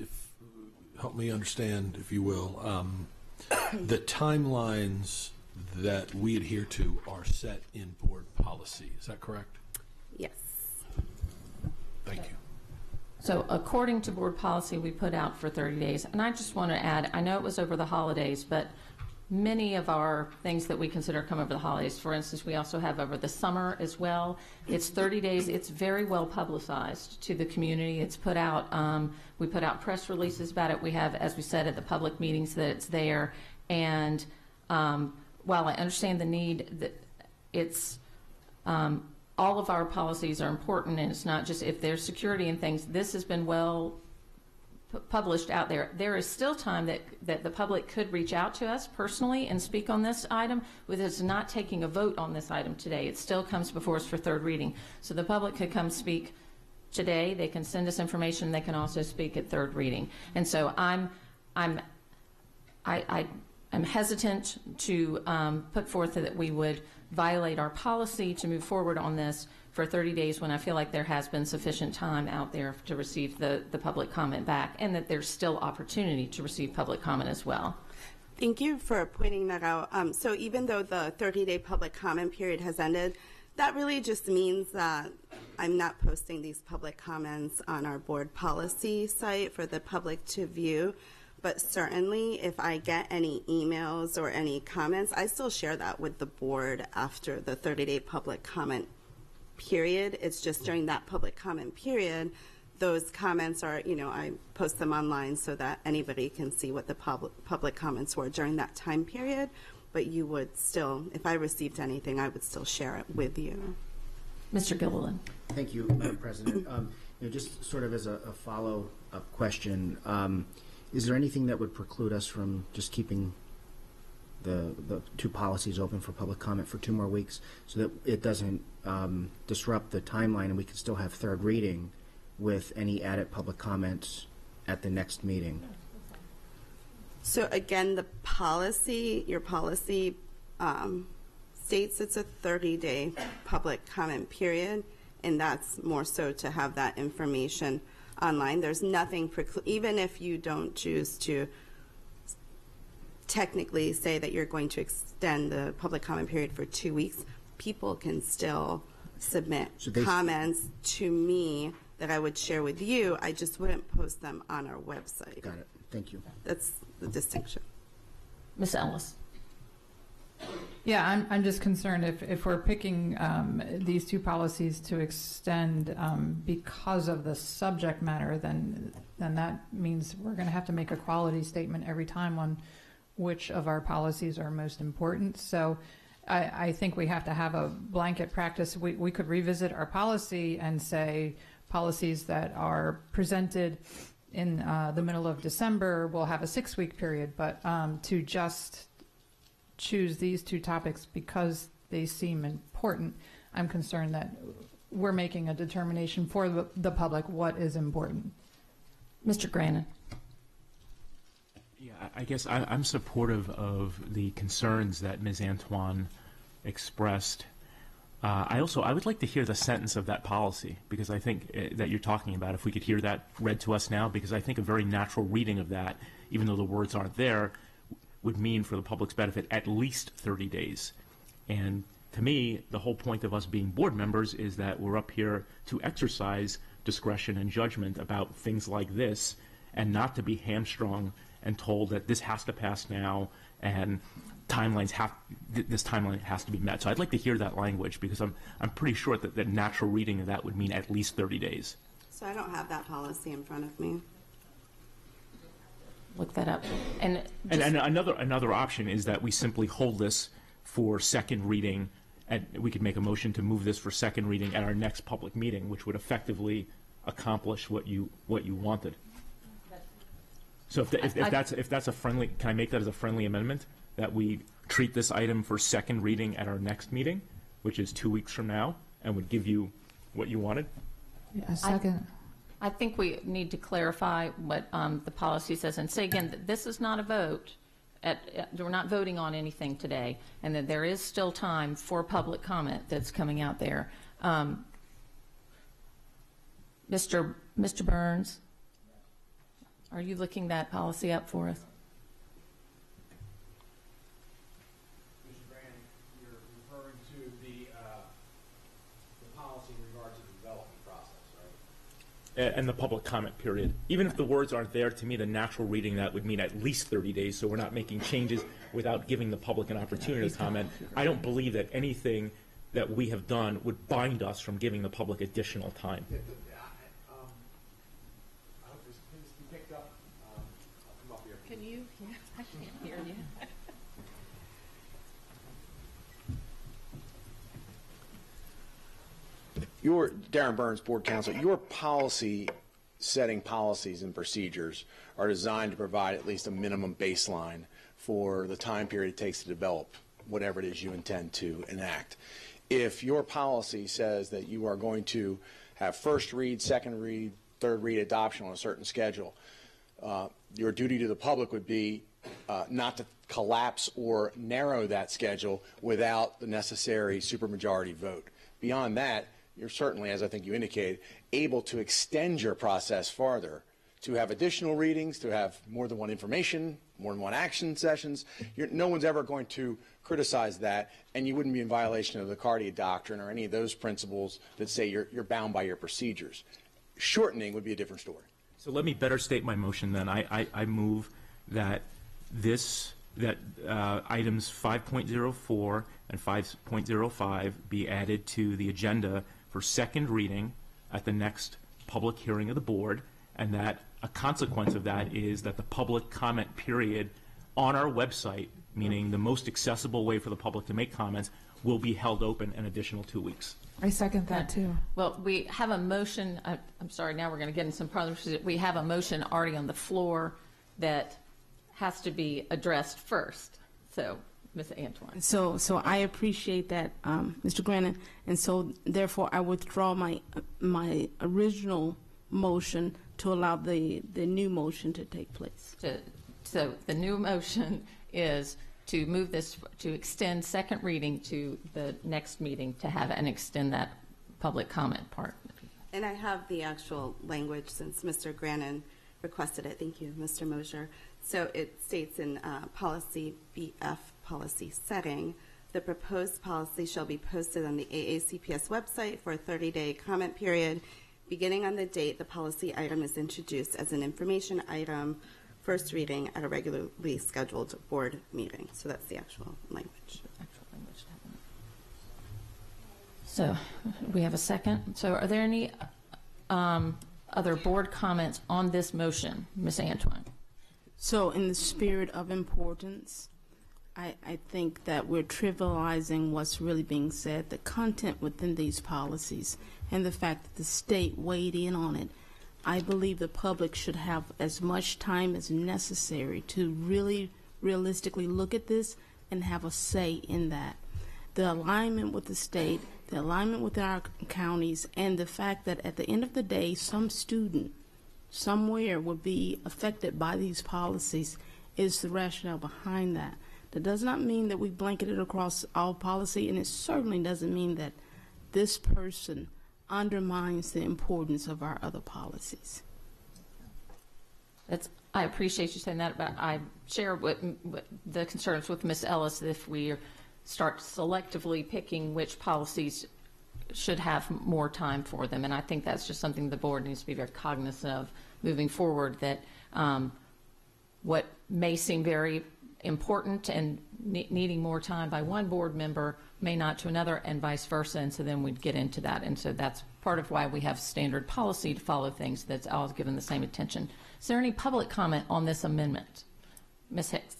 Speaker 14: help me understand, if you will. The timelines that we adhere to are set in board policy. Is that correct?
Speaker 11: Yes.
Speaker 14: Thank you.
Speaker 1: So according to board policy, we put out for 30 days. And I just want to add, I know it was over the holidays, but many of our things that we consider come over the holidays, for instance, we also have over the summer as well. It's 30 days. It's very well publicized to the community. It's put out, we put out press releases about it. We have, as we said, at the public meetings that it's there. And while I understand the need, that it's, all of our policies are important, and it's not just if there's security and things. This has been well published out there. There is still time that the public could reach out to us personally and speak on this item, with us not taking a vote on this item today. It still comes before us for third reading. So the public could come speak today. They can send us information. They can also speak at third reading. And so I I'm hesitant to put forth that we would violate our policy to move forward on this for 30 days when I feel like there has been sufficient time out there to receive the public comment back, and that there's still opportunity to receive public comment as well.
Speaker 11: Thank you for pointing that out. So even though the 30-day public comment period has ended, that really just means that I'm not posting these public comments on our board policy site for the public to view. But certainly, if I get any emails or any comments, I still share that with the board after the 30-day public comment period. It's just during that public comment period, those comments are, I post them online so that anybody can see what the public comments were during that time period. But you would still, if I received anything, I would still share it with you.
Speaker 1: Mr. Gilliland.
Speaker 16: Thank you, Madam President. Just sort of as a follow-up question, is there anything that would preclude us from just keeping the two policies open for public comment for 2 more weeks so that it doesn't disrupt the timeline and we can still have third reading with any added public comments at the next meeting?
Speaker 11: So again, your policy states it's a 30-day public comment period, and that's more so to have that information online. There's nothing, even if you don't choose to technically say that you're going to extend the public comment period for 2 weeks, people can still submit comments to me that I would share with you. I just wouldn't post them on our website.
Speaker 16: Got it. Thank you.
Speaker 11: That's the distinction.
Speaker 1: Ms. Ellis.
Speaker 6: Yeah, I'm just concerned if we're picking these 2 policies to extend because of the subject matter, then that means we're going to have to make a quality statement every time on which of our policies are most important. So I think we have to have a blanket practice. We could revisit our policy and say policies that are presented in the middle of December will have a 6-week period, but to just choose these 2 topics because they seem important, I'm concerned that we're making a determination for the public what is important.
Speaker 1: Mr. Grannon.
Speaker 5: Yeah, I guess I'm supportive of the concerns that Ms. Antwine expressed. I would like to hear the sentence of that policy, because I think that you're talking about, if we could hear that read to us now, because I think a very natural reading of that, even though the words aren't there, would mean for the public's benefit at least 30 days. And to me, the whole point of us being board members is that we're up here to exercise discretion and judgment about things like this, and not to be hamstrung and told that this has to pass now and this timeline has to be met. So I'd like to hear that language, because I'm pretty sure that the natural reading of that would mean at least 30 days.
Speaker 11: So I don't have that policy in front of me.
Speaker 1: Look that up. And
Speaker 5: another option is that we simply hold this for second reading, and we could make a motion to move this for second reading at our next public meeting, which would effectively accomplish what you wanted. So if that's a friendly, can I make that as a friendly amendment, that we treat this item for second reading at our next meeting, which is 2 weeks from now, and would give you what you wanted?
Speaker 6: Yeah, second.
Speaker 1: I think we need to clarify what the policy says, and say again that this is not a vote. We're not voting on anything today, and that there is still time for public comment that's coming out there. Mr. Burns, are you looking that policy up for us?
Speaker 2: Mr. Grant, you're referring to the policy in regards to the development process, right?
Speaker 5: And the public comment period. Even if the words aren't there, to me, the natural reading that would mean at least 30 days, so we're not making changes without giving the public an opportunity to comment. I don't believe that anything that we have done would bind us from giving the public additional time.
Speaker 2: I hope this can be picked up. I'll come up here.
Speaker 1: Can you? Yeah, I can't hear you.
Speaker 2: Darren Burns, Board Counsel, your policy setting policies and procedures are designed to provide at least a minimum baseline for the time period it takes to develop whatever it is you intend to enact. If your policy says that you are going to have first read, second read, third read adoption on a certain schedule, your duty to the public would be not to collapse or narrow that schedule without the necessary supermajority vote. Beyond that, you're certainly, as I think you indicated, able to extend your process farther, to have additional readings, to have more than one information, more than one action sessions. No one's ever going to criticize that, and you wouldn't be in violation of the Cardia Doctrine or any of those principles that say you're bound by your procedures. Shortening would be a different story.
Speaker 5: So let me better state my motion then. I move that items 5.04 and 5.05 be added to the agenda for second reading at the next public hearing of the board, and that a consequence of that is that the public comment period on our website, meaning the most accessible way for the public to make comments, will be held open an additional 2 weeks.
Speaker 3: I second that too.
Speaker 1: Well, we have a motion. I'm sorry, now we're going to get into some problems. We have a motion already on the floor that has to be addressed first. So, Ms. Antwine.
Speaker 15: So I appreciate that, Mr. Grannon, and so therefore I withdraw my original motion to allow the new motion to take place.
Speaker 1: So the new motion is to move this, to extend second reading to the next meeting to have and extend that public comment part.
Speaker 11: And I have the actual language since Mr. Grannon requested it. Thank you, Mr. Mosier. So it states in policy BF policy setting, the proposed policy shall be posted on the AACPS website for a 30-day comment period beginning on the date the policy item is introduced as an information item, first reading at a regularly scheduled board meeting. So that's the actual language.
Speaker 1: So we have a second. So are there any other board comments on this motion, Ms. Antwine?
Speaker 15: So in the spirit of importance, I think that we're trivializing what's really being said, the content within these policies, and the fact that the state weighed in on it. I believe the public should have as much time as necessary to really realistically look at this and have a say in that. The alignment with the state, the alignment with our counties, and the fact that at the end of the day, some student somewhere will be affected by these policies is the rationale behind that. That does not mean that we blanket it across all policy, and it certainly doesn't mean that this person undermines the importance of our other policies.
Speaker 1: I appreciate you saying that, but I share what the concerns with Ms. Ellis that if we start selectively picking which policies should have more time for them, and I think that's just something the board needs to be very cognizant of moving forward, that what may seem very important and needing more time by one board member may not to another, and vice versa, and so then we'd get into that. And so that's part of why we have standard policy to follow things that's all given the same attention. Is there any public comment on this amendment? Ms. Hicks.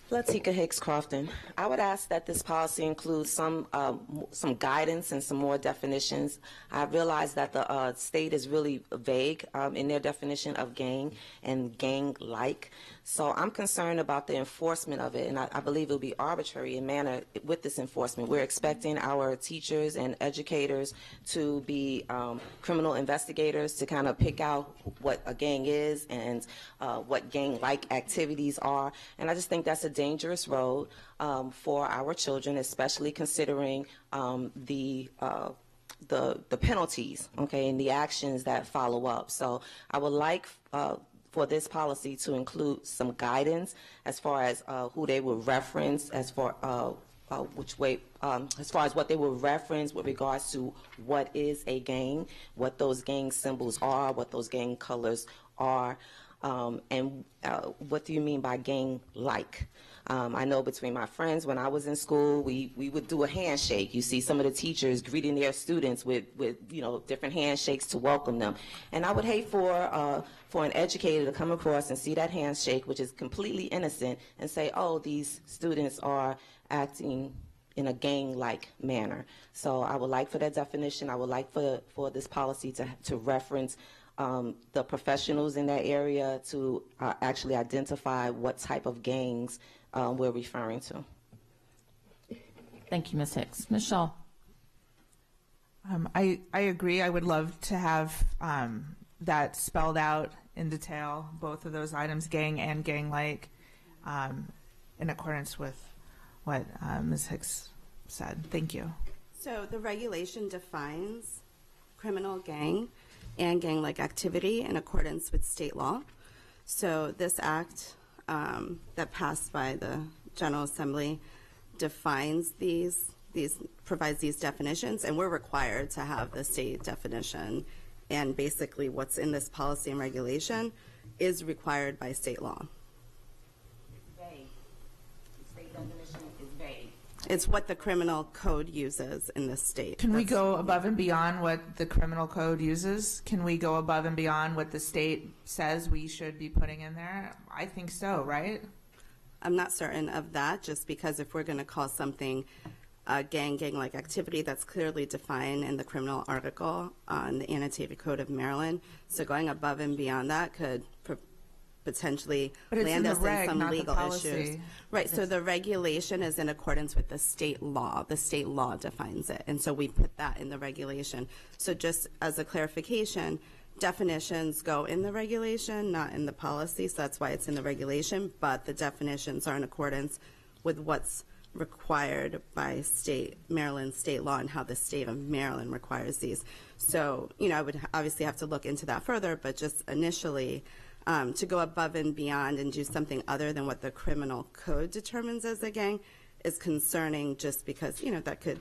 Speaker 21: Latika Hicks Crofton. I would ask that this policy includes some guidance and some more definitions. I realize that the state is really vague in their definition of gang and gang-like. So I'm concerned about the enforcement of it, and I believe it will be arbitrary in manner with this enforcement. We're expecting our teachers and educators to be criminal investigators to kind of pick out what a gang is and what gang-like activities are, and I just think that's a dangerous road for our children, especially considering the penalties, okay, and the actions that follow up. So I would like for this policy to include some guidance as far as who they will reference, as far which way, as far as what they will reference with regards to what is a gang, what those gang symbols are, what those gang colors are, and what do you mean by gang-like? I know between my friends, when I was in school, we would do a handshake. You see some of the teachers greeting their students with different handshakes to welcome them. And I would hate for an educator to come across and see that handshake, which is completely innocent, and say, oh, these students are acting in a gang-like manner. So I would like for that definition. I would like for this policy to reference the professionals in that area to actually identify what type of gangs we're referring to.
Speaker 1: Thank you, Ms. Hicks. Ms. Shaw.
Speaker 3: I agree. I would love to have that spelled out in detail, both of those items, gang and gang-like, in accordance with what Ms. Hicks said. Thank you.
Speaker 11: So the regulation defines criminal gang and gang-like activity in accordance with state law. So this act that passed by the General Assembly defines provides these definitions, and we're required to have the state definition. And basically what's in this policy and regulation is required by state law.
Speaker 9: It's vague. The state definition is vague.
Speaker 11: It's what the criminal code uses in this state.
Speaker 3: Can we go above and beyond what the criminal code uses? Can we go above and beyond what the state says we should be putting in there? I think so, right?
Speaker 11: I'm not certain of that, just because if we're going to call something gang-like activity, that's clearly defined in the criminal article on the Annotated Code of Maryland. So going above and beyond that could potentially land us in some legal issues. Right, so the regulation is in accordance with the state law. The state law defines it, and so we put that in the regulation. So just as a clarification, definitions go in the regulation, not in the policy, so that's why it's in the regulation, but the definitions are in accordance with what's required by Maryland state law and how the state of Maryland requires these. So, I would obviously have to look into that further, but just initially, to go above and beyond and do something other than what the criminal code determines as a gang is concerning, just because, that could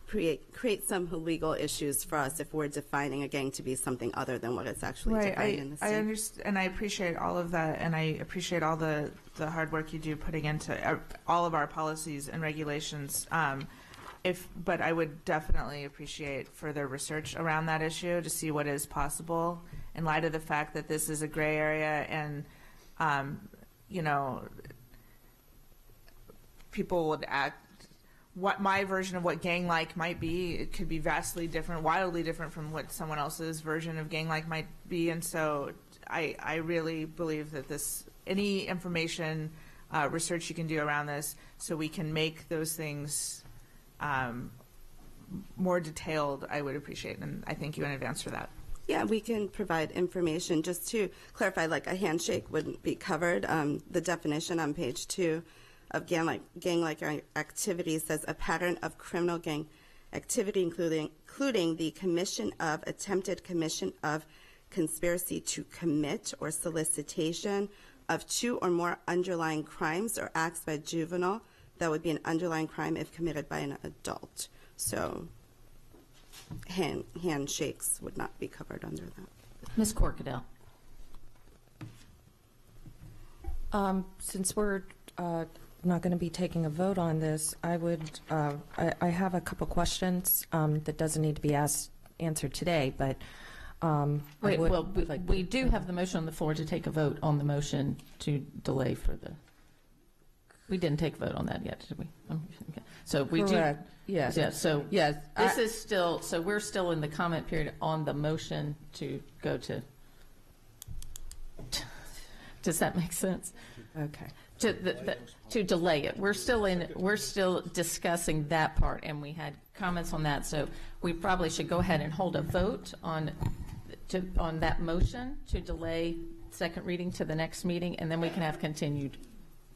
Speaker 11: create some legal issues for us if we're defining a gang to be something other than what it's actually defined in the state.
Speaker 3: I understand, and I appreciate all of that, and I appreciate all the hard work you do putting into all of our policies and regulations. But I would definitely appreciate further research around that issue to see what is possible in light of the fact that this is a gray area, and people would act. What my version of what gang-like might be, it could be vastly different, wildly different from what someone else's version of gang-like might be, and so I really believe that any information, research you can do around this, so we can make those things more detailed, I would appreciate, and I thank you in advance for that.
Speaker 11: Yeah, we can provide information. Just to clarify, like a handshake wouldn't be covered. The definition on page 2 of gang-like activity says a pattern of criminal gang activity, including the attempted commission of conspiracy to commit or solicitation of 2 or more underlying crimes or acts by juvenile. That would be an underlying crime if committed by an adult. So handshakes would not be covered under that.
Speaker 1: Ms. Corkadell.
Speaker 9: Since we're not going to be taking a vote on this, I have a couple questions that doesn't need to be answered today, but
Speaker 1: we do have the motion on the floor to take a vote on the motion to delay for the. We didn't take a vote on that yet, did we? Okay. So we
Speaker 9: Correct.
Speaker 1: do.
Speaker 9: Yes.
Speaker 1: Yeah. So
Speaker 9: yes,
Speaker 1: this is still. So we're still in the comment period on the motion to go to. Does that make sense?
Speaker 9: Okay.
Speaker 1: To delay it. We're still discussing that part, and we had comments on that. So we probably should go ahead and hold a vote on that motion to delay second reading to the next meeting, and then we can have continued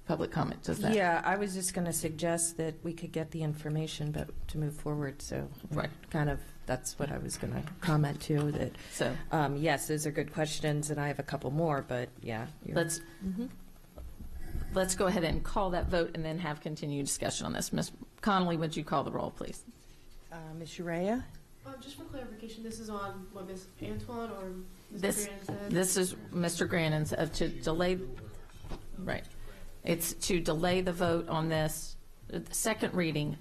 Speaker 1: public comment. Does that?
Speaker 9: Yeah, I was just going to suggest that we could get the information, but to move forward. So
Speaker 1: right,
Speaker 9: that's what I was going to comment to. That
Speaker 1: so
Speaker 9: yes, those are good questions, and I have a couple more, but yeah,
Speaker 1: Let's go ahead and call that vote and then have continued discussion on this. Ms. Connolly, would you call the roll, please?
Speaker 9: Ms. Urea?
Speaker 7: Just for clarification, this is on what Ms. Antwine or Mr.
Speaker 1: This
Speaker 7: Grannon said?
Speaker 1: This is Mr. Grannon's to delay. Right. It's to delay the vote on this second reading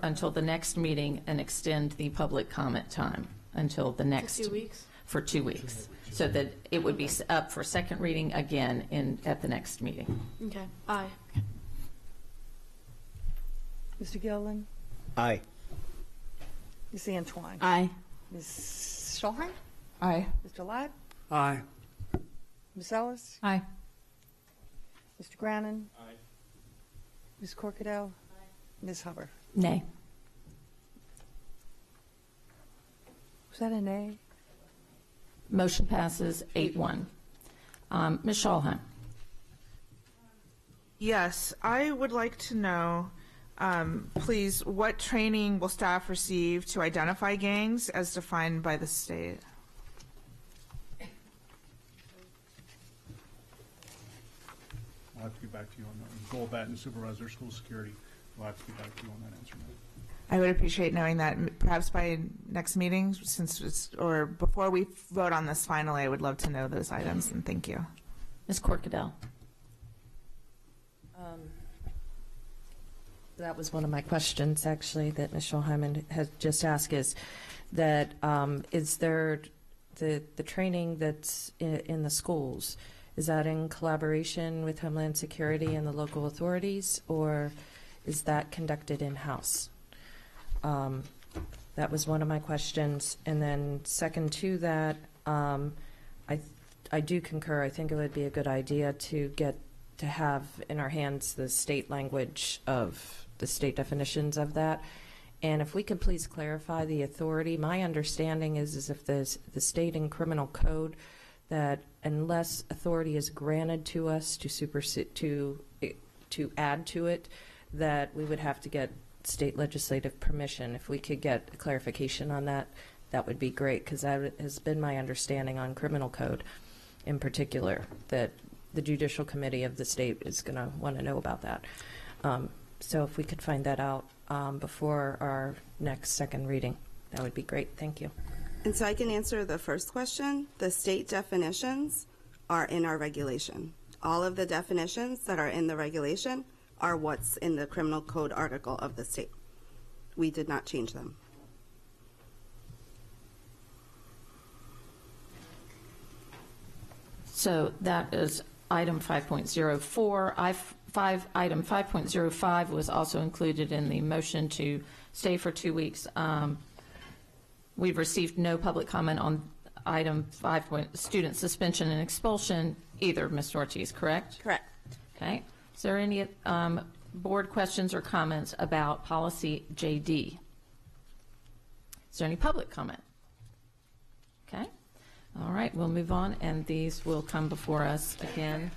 Speaker 1: until the next meeting and extend the public comment time until the next.
Speaker 7: 2 weeks?
Speaker 1: For 2 weeks. So that it would be up for second reading again at the next meeting.
Speaker 7: Okay. Aye.
Speaker 4: Mr. Gillen?
Speaker 23: Aye.
Speaker 4: Ms. Antwine?
Speaker 1: Aye.
Speaker 4: Ms. Shulheim?
Speaker 3: Aye.
Speaker 4: Mr. Ladd?
Speaker 13: Aye.
Speaker 4: Ms. Ellis?
Speaker 6: Aye.
Speaker 4: Mr. Grannon?
Speaker 23: Aye.
Speaker 4: Ms. Corkadell? Aye. Ms. Hubbard?
Speaker 1: Nay.
Speaker 4: Was that an A?
Speaker 1: Motion passes 8-1. Ms. Schalheim.
Speaker 3: Yes, I would like to know, please, what training will staff receive to identify gangs as defined by the state?
Speaker 18: I'll have to get back to you on that. Goal bat and supervisor school security. We'll have to get back to you on that answer.
Speaker 3: I would appreciate knowing that perhaps by next meeting, since it's, or before we vote on this finally, I would love to know those items, and thank you.
Speaker 1: Ms. Corkadell.
Speaker 9: That was one of my questions, actually, that Ms. Schalheim has just asked, is that is there the training that's in the schools, is that in collaboration with Homeland Security and the local authorities, or is that conducted in-house? That was one of my questions. And then second to that, I do concur. I think it would be a good idea to have in our hands the state language of the state definitions of that. And if we could please clarify the authority. My understanding is if the state and criminal code, that unless authority is granted to us to add to it, that we would have to get state legislative permission. If we could get a clarification on that, that would be great, because that has been my understanding on criminal code in particular, that the Judicial Committee of the state is going to want to know about that. So if we could find that out before our next second reading, that would be great. Thank you.
Speaker 11: And so I can answer the first question. The state definitions are in our regulation. All of the definitions that are in the regulation are what's in the criminal code article of the state. We did not change them.
Speaker 1: So that is item 5.04. Item 5.05 was also included in the motion to stay for 2 weeks. We've received no public comment on item 5. Student suspension and expulsion either, Ms. Ortiz, correct?
Speaker 11: Correct.
Speaker 1: Okay. Is there any board questions or comments about policy JD? Is there any public comment? Okay. All right, we'll move on, and these will come before us again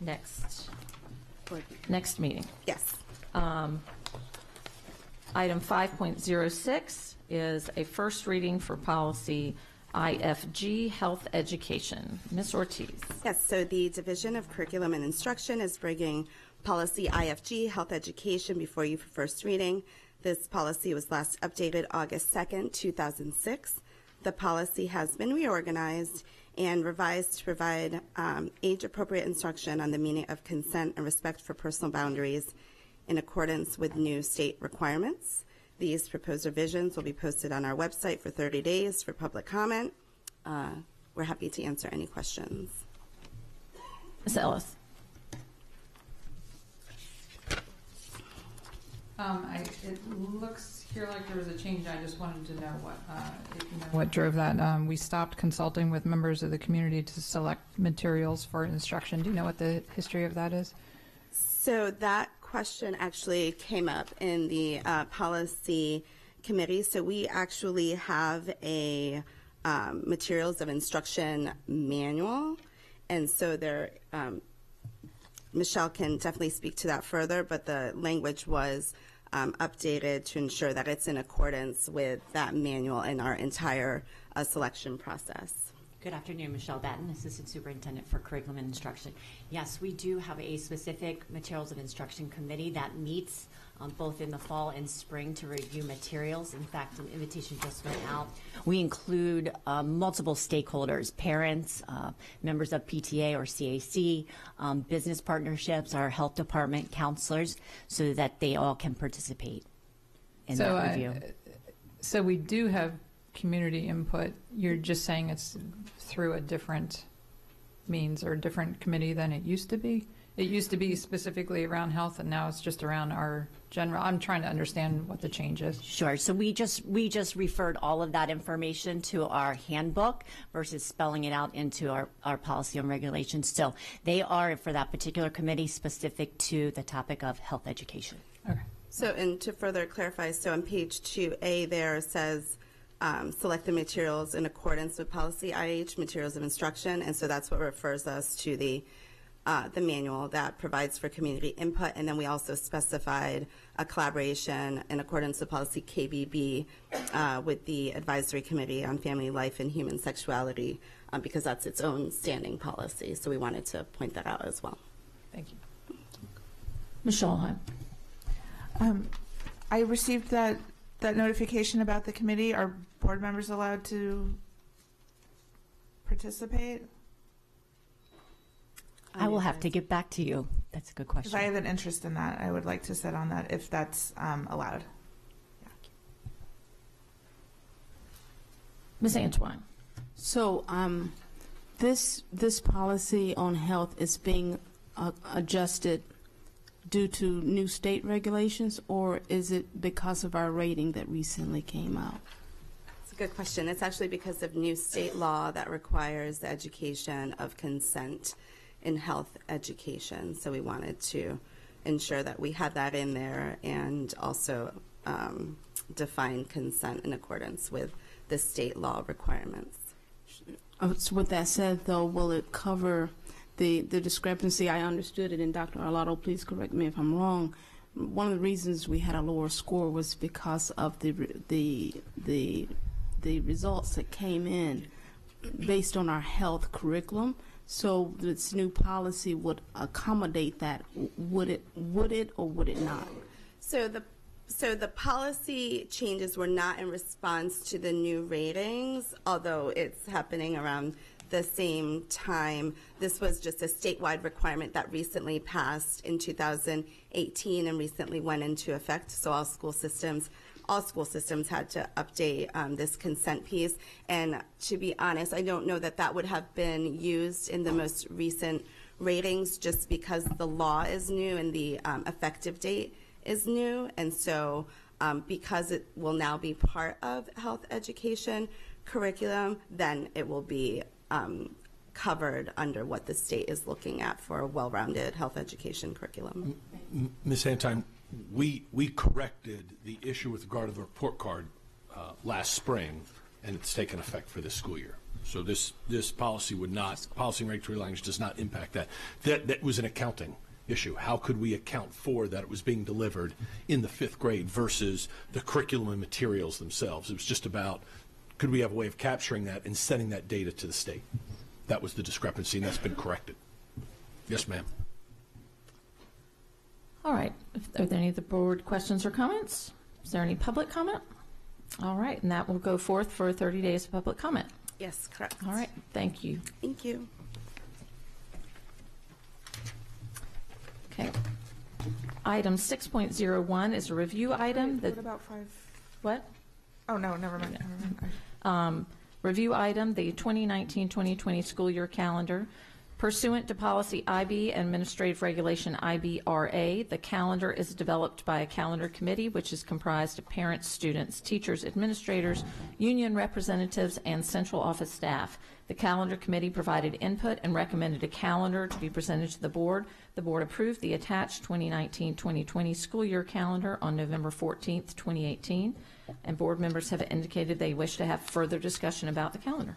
Speaker 1: next meeting.
Speaker 11: Yes.
Speaker 1: Item 5.06 is a first reading for policy IFG, health education. Ms. Ortiz.
Speaker 11: Yes, so the Division of Curriculum and Instruction is bringing policy IFG, health education, before you for first reading. This policy was last updated August 2nd, 2006. The policy has been reorganized and revised to provide age-appropriate instruction on the meaning of consent and respect for personal boundaries in accordance with new state requirements. These proposed revisions will be posted on our website for 30 days for public comment. We're happy to answer any questions.
Speaker 1: Ms. Ellis.
Speaker 6: It looks here like there was a change. I just wanted to know what drove that. We stopped consulting with members of the community to select materials for instruction. Do you know what the history of that is?
Speaker 11: So that question actually came up in the policy committee. So we actually have a materials of instruction manual, and so there Michelle can definitely speak to that further, but the language was updated to ensure that it's in accordance with that manual in our entire selection process.
Speaker 19: Good afternoon, Michelle Batten, Assistant Superintendent for Curriculum and Instruction. Yes, we do have a specific Materials of Instruction Committee that meets both in the fall and spring to review materials. In fact, an invitation just went out. We include multiple stakeholders, parents, members of PTA or CAC, business partnerships, our health department, counselors, so that they all can participate in that review.
Speaker 6: So we do have community input. You're just saying it's through a different means or a different committee than it used to be? It used to be specifically around health, and now it's just around our general. I'm trying to understand what the change is.
Speaker 19: Sure. So we just referred all of that information to our handbook versus spelling it out into our policy and regulations. So they are, for that particular committee, specific to the topic of health education.
Speaker 6: Okay.
Speaker 11: So, and to further clarify, so on page 2A there says select the materials in accordance with policy IH, materials of instruction, and so that's what refers us to the manual that provides for community input, and then we also specified a collaboration in accordance with policy KBB with the Advisory Committee on Family Life and Human Sexuality, because that's its own standing policy, so we wanted to point that out as well.
Speaker 3: Thank you.
Speaker 1: Ms. Schulheim.
Speaker 3: I received that notification about the committee. Are board members allowed to participate?
Speaker 10: I will have to get back to you. That's a good question.
Speaker 3: Because I have an interest in that. I would like to sit on that if that's allowed.
Speaker 1: Ms. Antwine.
Speaker 15: So this policy on health is being adjusted due to new state regulations, or is it because of our rating that recently came out?
Speaker 11: It's a good question. It's actually because of new state law that requires the education of consent in health education. So we wanted to ensure that we had that in there and also define consent in accordance with the state law requirements.
Speaker 15: So with that said, though, will it cover the discrepancy? I understood it, and Dr. Arlotto, please correct me if I'm wrong. One of the reasons we had a lower score was because of the results that came in based on our health curriculum. So this new policy would accommodate that. Would it or would it not?
Speaker 11: So the policy changes were not in response to the new ratings, although it's happening around the same time. This was just a statewide requirement that recently passed in 2018 and recently went into effect. So all school systems had to update this consent piece. And to be honest, I don't know that that would have been used in the most recent ratings just because the law is new and the effective date is new. And so because it will now be part of health education curriculum, then it will be covered under what the state is looking at for a well-rounded health education curriculum.
Speaker 14: Ms. Antwine, we corrected the issue with regard to the report card last spring, and it's taken effect for this school year. So this policy would not, policy and regulatory language does not impact that. That was an accounting issue. How could we account for that it was being delivered in the 5th grade versus the curriculum and materials themselves? It was just about, could we have a way of capturing that and sending that data to the state? That was the discrepancy, and that's been corrected. Yes, ma'am.
Speaker 1: All right. Are there any of the board questions or comments? Is there any public comment? All right, and that will go forth for 30 days of public comment.
Speaker 11: Yes, correct.
Speaker 1: All right, thank you.
Speaker 11: Thank you.
Speaker 1: Okay. Item 6.01 is a review item.
Speaker 3: What about 5?
Speaker 1: What?
Speaker 3: Oh, no, never mind.
Speaker 1: Review item, the 2019-2020 school year calendar. Pursuant to policy IB and administrative regulation IBRA, the calendar is developed by a calendar committee which is comprised of parents, students, teachers, administrators, union representatives, and central office staff. The calendar committee provided input and recommended a calendar to be presented to the board. The board approved the attached 2019-2020 school year calendar on November 14th, 2018, and board members have indicated they wish to have further discussion about the calendar.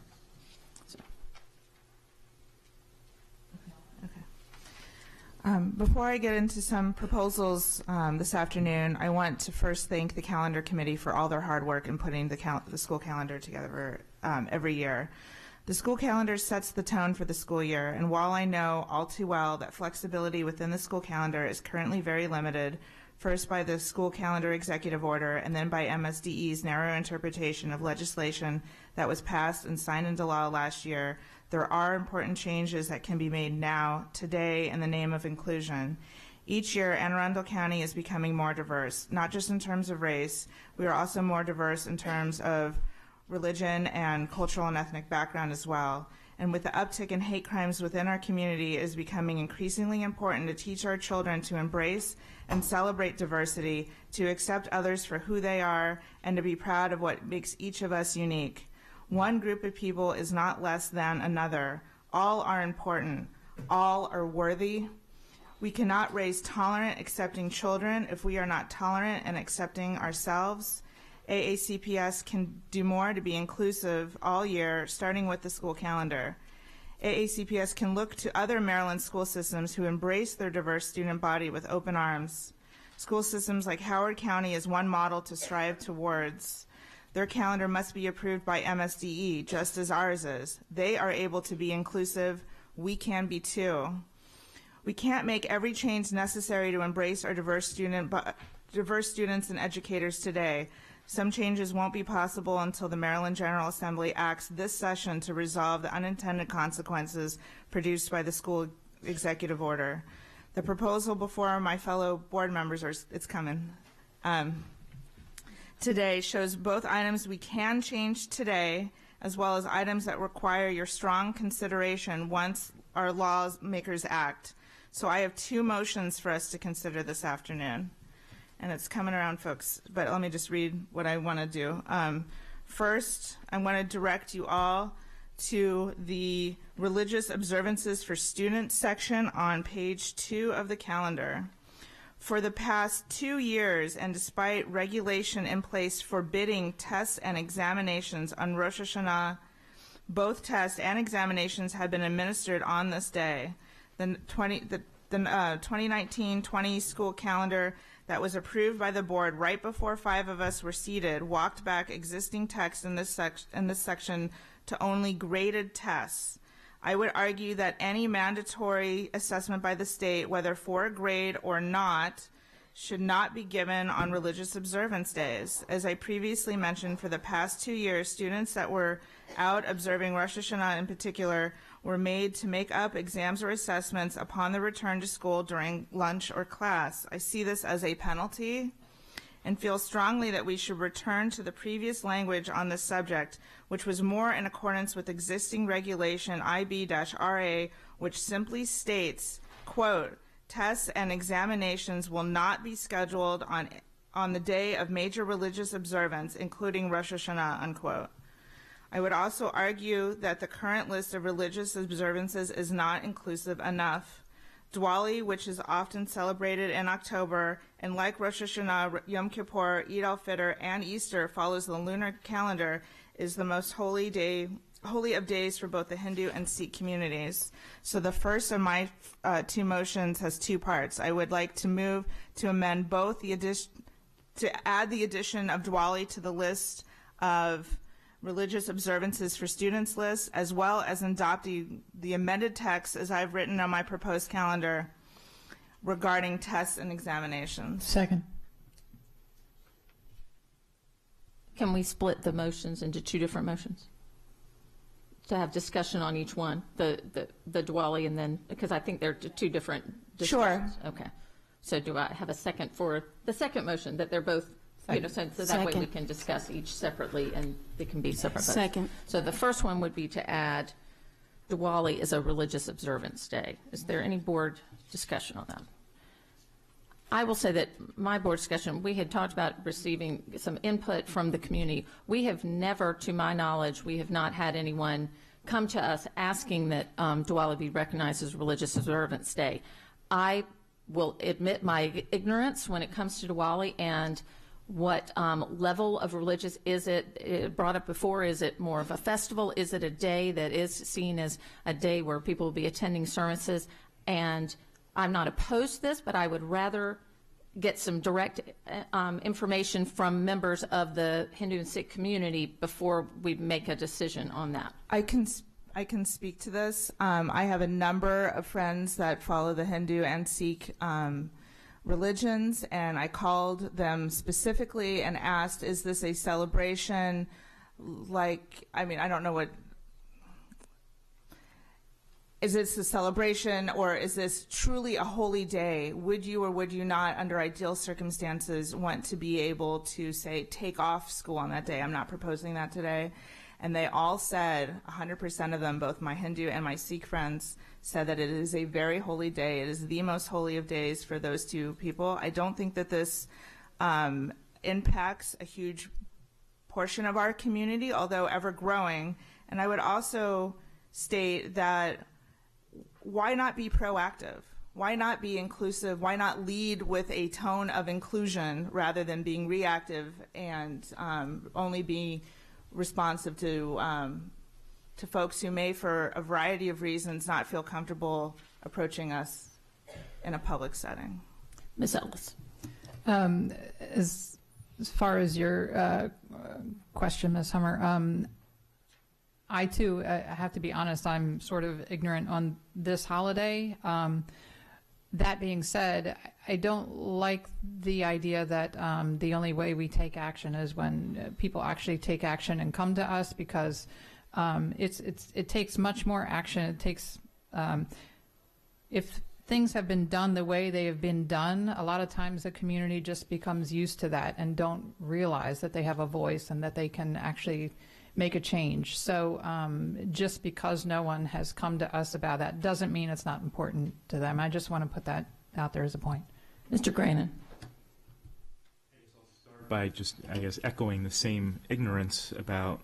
Speaker 3: Before I get into some proposals this afternoon, I want to first thank the calendar committee for all their hard work in putting the school calendar together every year. The school calendar sets the tone for the school year, and while I know all too well that flexibility within the school calendar is currently very limited, first by the school calendar executive order and then by MSDE's narrow interpretation of legislation that was passed and signed into law last year, there are important changes that can be made now, today, in the name of inclusion. Each year, Arundel County is becoming more diverse, not just in terms of race. We are also more diverse in terms of religion and cultural and ethnic background as well. And with the uptick in hate crimes within our community, it is becoming increasingly important to teach our children to embrace and celebrate diversity, to accept others for who they are, and to be proud of what makes each of us unique. One group of people is not less than another. All are important. All are worthy. We cannot raise tolerant, accepting children if we are not tolerant and accepting ourselves. AACPS can do more to be inclusive all year, starting with the school calendar. AACPS can look to other Maryland school systems who embrace their diverse student body with open arms. School systems like Howard County is one model to strive towards. Their calendar must be approved by MSDE, just as ours is. They are able to be inclusive. We can be too. We can't make every change necessary to embrace our diverse students and educators today. Some changes won't be possible until the Maryland General Assembly acts this session to resolve the unintended consequences produced by the school executive order. The proposal before my fellow board members, it's coming, today shows both items we can change today, as well as items that require your strong consideration once our lawmakers act. So I have two motions for us to consider this afternoon. And it's coming around, folks, but let me just read what I want to do. First, I want to direct you all to the Religious Observances for Students section on page 2 of the calendar. For the past 2 years, and despite regulation in place forbidding tests and examinations on Rosh Hashanah, both tests and examinations have been administered on this day. The 2019-20 school calendar that was approved by the board right before 5 of us were seated walked back existing text in this section to only graded tests. I would argue that any mandatory assessment by the state, whether for a grade or not, should not be given on religious observance days. As I previously mentioned, for the past 2 years, students that were out observing Rosh Hashanah in particular were made to make up exams or assessments upon the return to school during lunch or class. I see this as a penalty and feel strongly that we should return to the previous language on this subject, which was more in accordance with existing regulation IB-RA, which simply states, quote, tests and examinations will not be scheduled on the day of major religious observance, including Rosh Hashanah, unquote. I would also argue that the current list of religious observances is not inclusive enough. Diwali, which is often celebrated in October, and like Rosh Hashanah, Yom Kippur, Eid al-Fitr, and Easter follows the lunar calendar, is the most holy of days for both the Hindu and Sikh communities. So the first of my two motions has two parts. I would like to move to amend both to add the addition of Diwali to the list of religious observances for students list, as well as adopting the amended text as I've written on my proposed calendar regarding tests and examinations.
Speaker 6: Second.
Speaker 1: Can we split the motions into two different motions? To have discussion on each one, the Diwali and then, because I think they're two different discussions.
Speaker 3: Sure.
Speaker 1: Okay. So do I have a second for the second motion, that they're both, you know, so that way we can discuss each separately and they can be separate votes.
Speaker 15: Second.
Speaker 1: So the first one would be to add Diwali as a religious observance day. Is there any board discussion on that? I will say that my board discussion, we had talked about receiving some input from the community. We have never, to my knowledge, we have not had anyone come to us asking that Diwali be recognized as religious observance day. I will admit my ignorance when it comes to Diwali and what level of religious is it brought up before. Is it more of a festival? Is it a day that is seen as a day where people will be attending services? And I'm not opposed to this, but I would rather get some direct information from members of the Hindu and Sikh community before we make a decision on that.
Speaker 3: I can speak to this. I have a number of friends that follow the Hindu and Sikh religions, and I called them specifically and asked, is this a celebration like, I mean, I don't know what, is this a celebration or is this truly a holy day? Would you or would you not, under ideal circumstances, want to be able to, say, take off school on that day? I'm not proposing that today. And they all said, 100% of them, both my Hindu and my Sikh friends, said that it is a very holy day. It is the most holy of days for those two people. I don't think that this impacts a huge portion of our community, although ever growing. And I would also state that why not be proactive? why not be inclusive? Why not lead with a tone of inclusion rather than being reactive and only be responsive to folks who may, for a variety of reasons, not feel comfortable approaching us in a public setting?
Speaker 1: Ms. Ellis.
Speaker 6: As far as your question, Ms. Hummer, I too have to be honest, I'm sort of ignorant on this holiday. That being said, I don't like the idea that the only way we take action is when people actually take action and come to us, because it takes much more action. It takes, if things have been done the way they have been done, a lot of times the community just becomes used to that and don't realize that they have a voice and that they can actually make a change. So just because no one has come to us about that doesn't mean it's not important to them. I just want to put that out there as a point.
Speaker 1: Mr. Granon.
Speaker 5: By just, I guess, echoing the same ignorance about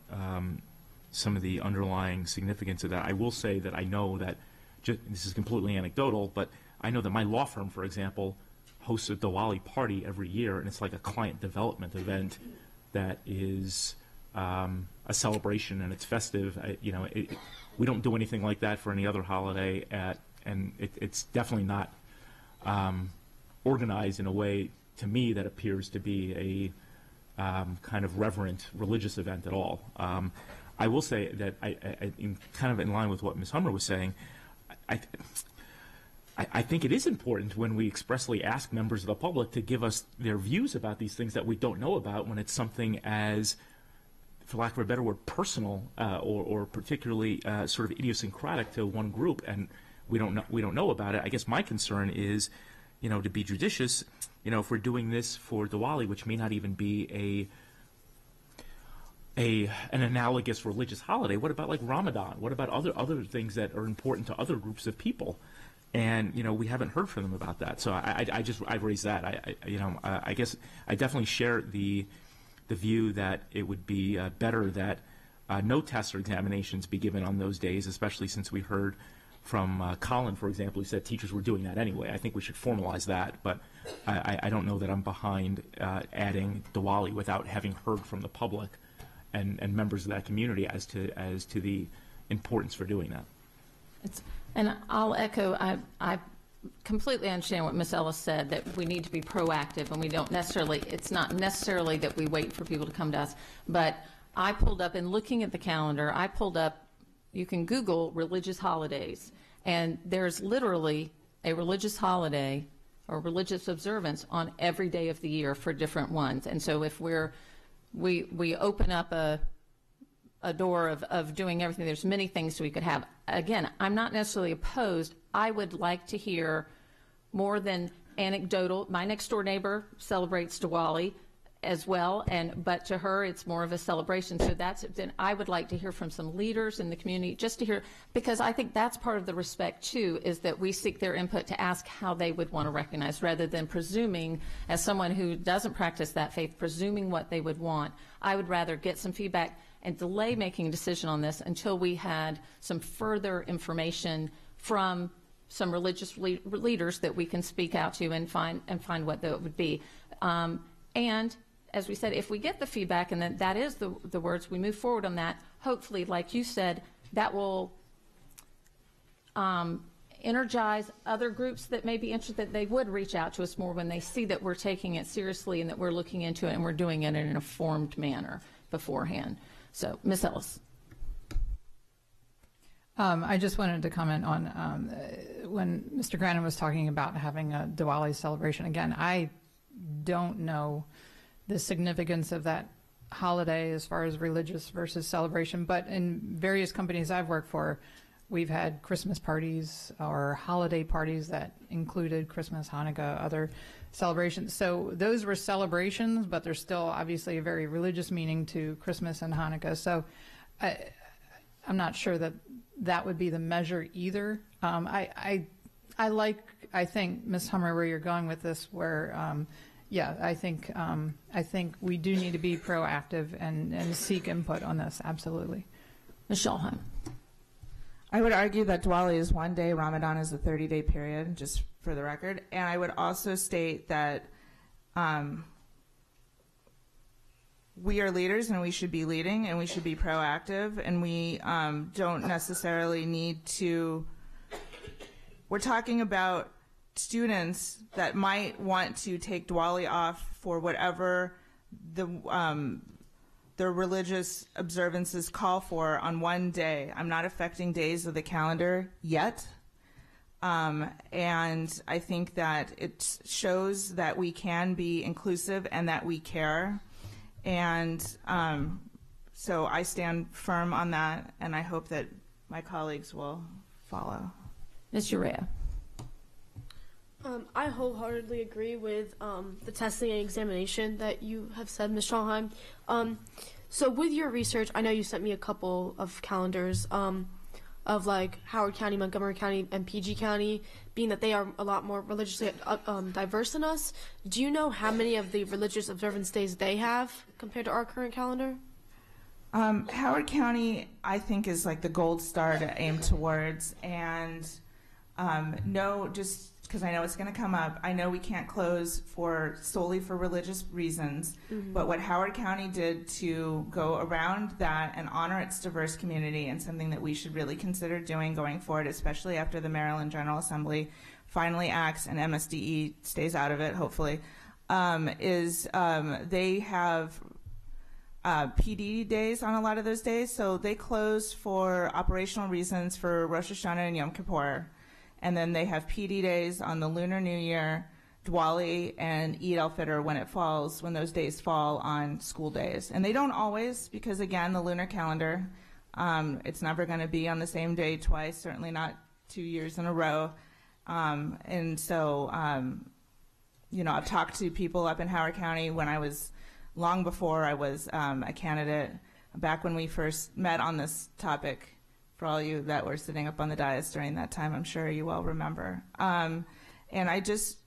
Speaker 5: some of the underlying significance of that, I will say that I know that, this is completely anecdotal, but I know that my law firm, for example, hosts a Diwali party every year, and it's like a client development event that is a celebration, and it's festive. We don't do anything like that for any other holiday, and it's definitely not organized in a way, to me, that appears to be a kind of reverent religious event at all. I will say that kind of in line with what Ms. Hummer was saying, I think it is important when we expressly ask members of the public to give us their views about these things that we don't know about, when it's something as, for lack of a better word, personal or particularly sort of idiosyncratic to one group, and we don't know about it. I guess my concern is, to be judicious, if we're doing this for Diwali, which may not even be an analogous religious holiday, what about like Ramadan? What about other things that are important to other groups of people? And we haven't heard from them about that. So I've raised that. I guess I definitely share the view that it would be better that no tests or examinations be given on those days, especially since we heard from Colin, for example, who said teachers were doing that anyway. I think we should formalize that, but I don't know that I'm behind adding Diwali without having heard from the public and members of that community as to the importance for doing that.
Speaker 1: And I'll echo, I completely understand what Ms. Ellis said, that we need to be proactive, and we don't necessarily, it's not necessarily that we wait for people to come to us, but I pulled up, in looking at the calendar, you can Google religious holidays, and there's literally a religious holiday or religious observance on every day of the year for different ones. And so if we open up a door of doing everything, there's many things we could have. Again, I'm not necessarily opposed. I would like to hear more than anecdotal. My next door neighbor celebrates Diwali as well, but to her it's more of a celebration. So then I would like to hear from some leaders in the community, just to hear, because I think that's part of the respect too, is that we seek their input to ask how they would want to recognize, rather than presuming, as someone who doesn't practice that faith, presuming what they would want. I would rather get some feedback and delay making a decision on this until we had some further information from some religious leaders that we can speak out to and find what that would be. And as we said, if we get the feedback and then that is the words, we move forward on that, hopefully, like you said, that will energize other groups that may be interested, that they would reach out to us more when they see that we're taking it seriously and that we're looking into it and we're doing it in an informed manner beforehand. So, Ms. Ellis.
Speaker 6: I just wanted to comment on when Mr. Granon was talking about having a Diwali celebration. Again, I don't know the significance of that holiday as far as religious versus celebration, but in various companies I've worked for, we've had Christmas parties or holiday parties that included Christmas, Hanukkah, other celebrations. So those were celebrations, but there's still obviously a very religious meaning to Christmas and Hanukkah. So I'm not sure that would be the measure either. I think, Ms. Hummer, where you're going with this, where I think we do need to be proactive and seek input on this. Absolutely.
Speaker 1: Ms. Shalheim.
Speaker 3: I would argue that Diwali is one day, Ramadan is a 30-day period, just for the record. And I would also state that we are leaders and we should be leading and we should be proactive, and we don't necessarily need to. We're talking about students that might want to take Diwali off for whatever their religious observances call for on one day. I'm not affecting days of the calendar yet. And I think that it shows that we can be inclusive and that we care. And so I stand firm on that, and I hope that my colleagues will follow.
Speaker 1: Ms. Urea.
Speaker 7: I wholeheartedly agree with the testing and examination that you have said, Ms. Schallheim. So with your research, I know you sent me a couple of calendars of like Howard County, Montgomery County, and PG County, being that they are a lot more religiously diverse than us. Do you know how many of the religious observance days they have compared to our current calendar?
Speaker 3: Howard County, I think, is like the gold star to aim towards. And no, just because I know it's going to come up, I know we can't close solely for religious reasons. But what Howard County did to go around that and honor its diverse community, and something that we should really consider doing going forward, especially after the Maryland General Assembly finally acts and MSDE stays out of it, hopefully, is they have PD days on a lot of those days. So they close for operational reasons for Rosh Hashanah and Yom Kippur. And then they have PD days on the Lunar New Year, Diwali, and Eid al-Fitr when those days fall on school days. And they don't always, because again, the lunar calendar, it's never going to be on the same day twice, certainly not 2 years in a row. And so, I've talked to people up in Howard County long before I was a candidate, back when we first met on this topic. For all you that were sitting up on the dais during that time, I'm sure you all remember. And I just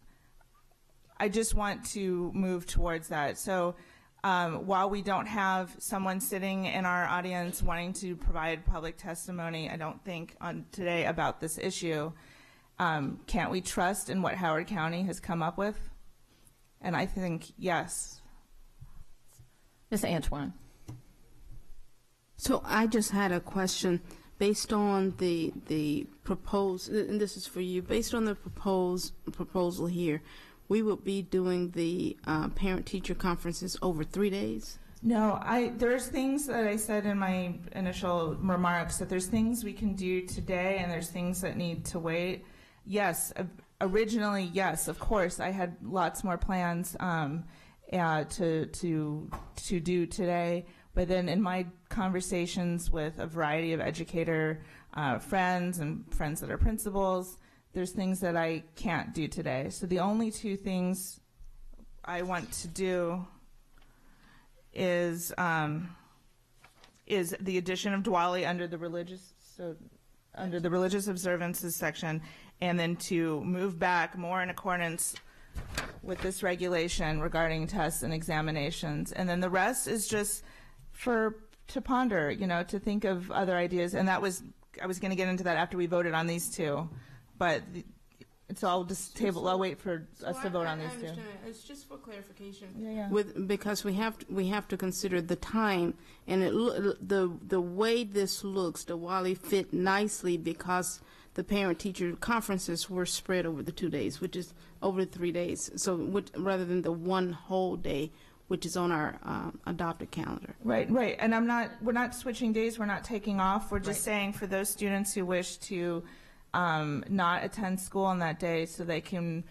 Speaker 3: want to move towards that. So while we don't have someone sitting in our audience wanting to provide public testimony, I don't think today about this issue, can't we trust in what Howard County has come up with? And I think yes.
Speaker 1: Ms. Antwine.
Speaker 15: So I just had a question. Based on the proposed, and this is for you, based on the proposal here, we will be doing the parent-teacher conferences over 3 days?
Speaker 3: No, there's things that I said in my initial remarks, that there's things we can do today and there's things that need to wait. Yes, originally, yes, of course, I had lots more plans to do today. But then in my conversations with a variety of educator friends and friends that are principals, there's things that I can't do today. So the only two things I want to do is the addition of Diwali under the religious observances section, and then to move back more in accordance with this regulation regarding tests and examinations. And then the rest is just to ponder, to think of other ideas. And I was going to get into that after we voted on these two, but it's all just table. I'll wait for us to vote on these two.
Speaker 15: It's just for clarification.
Speaker 3: Yeah.
Speaker 15: Because we have to consider the time, and the way this looks, the Diwali fit nicely because the parent-teacher conferences were spread over the 2 days, which is over 3 days. So rather than the one whole day, which is on our adopted calendar.
Speaker 3: Right. And we're not switching days, we're not taking off. We're just saying for those students who wish to not attend school on that day so they can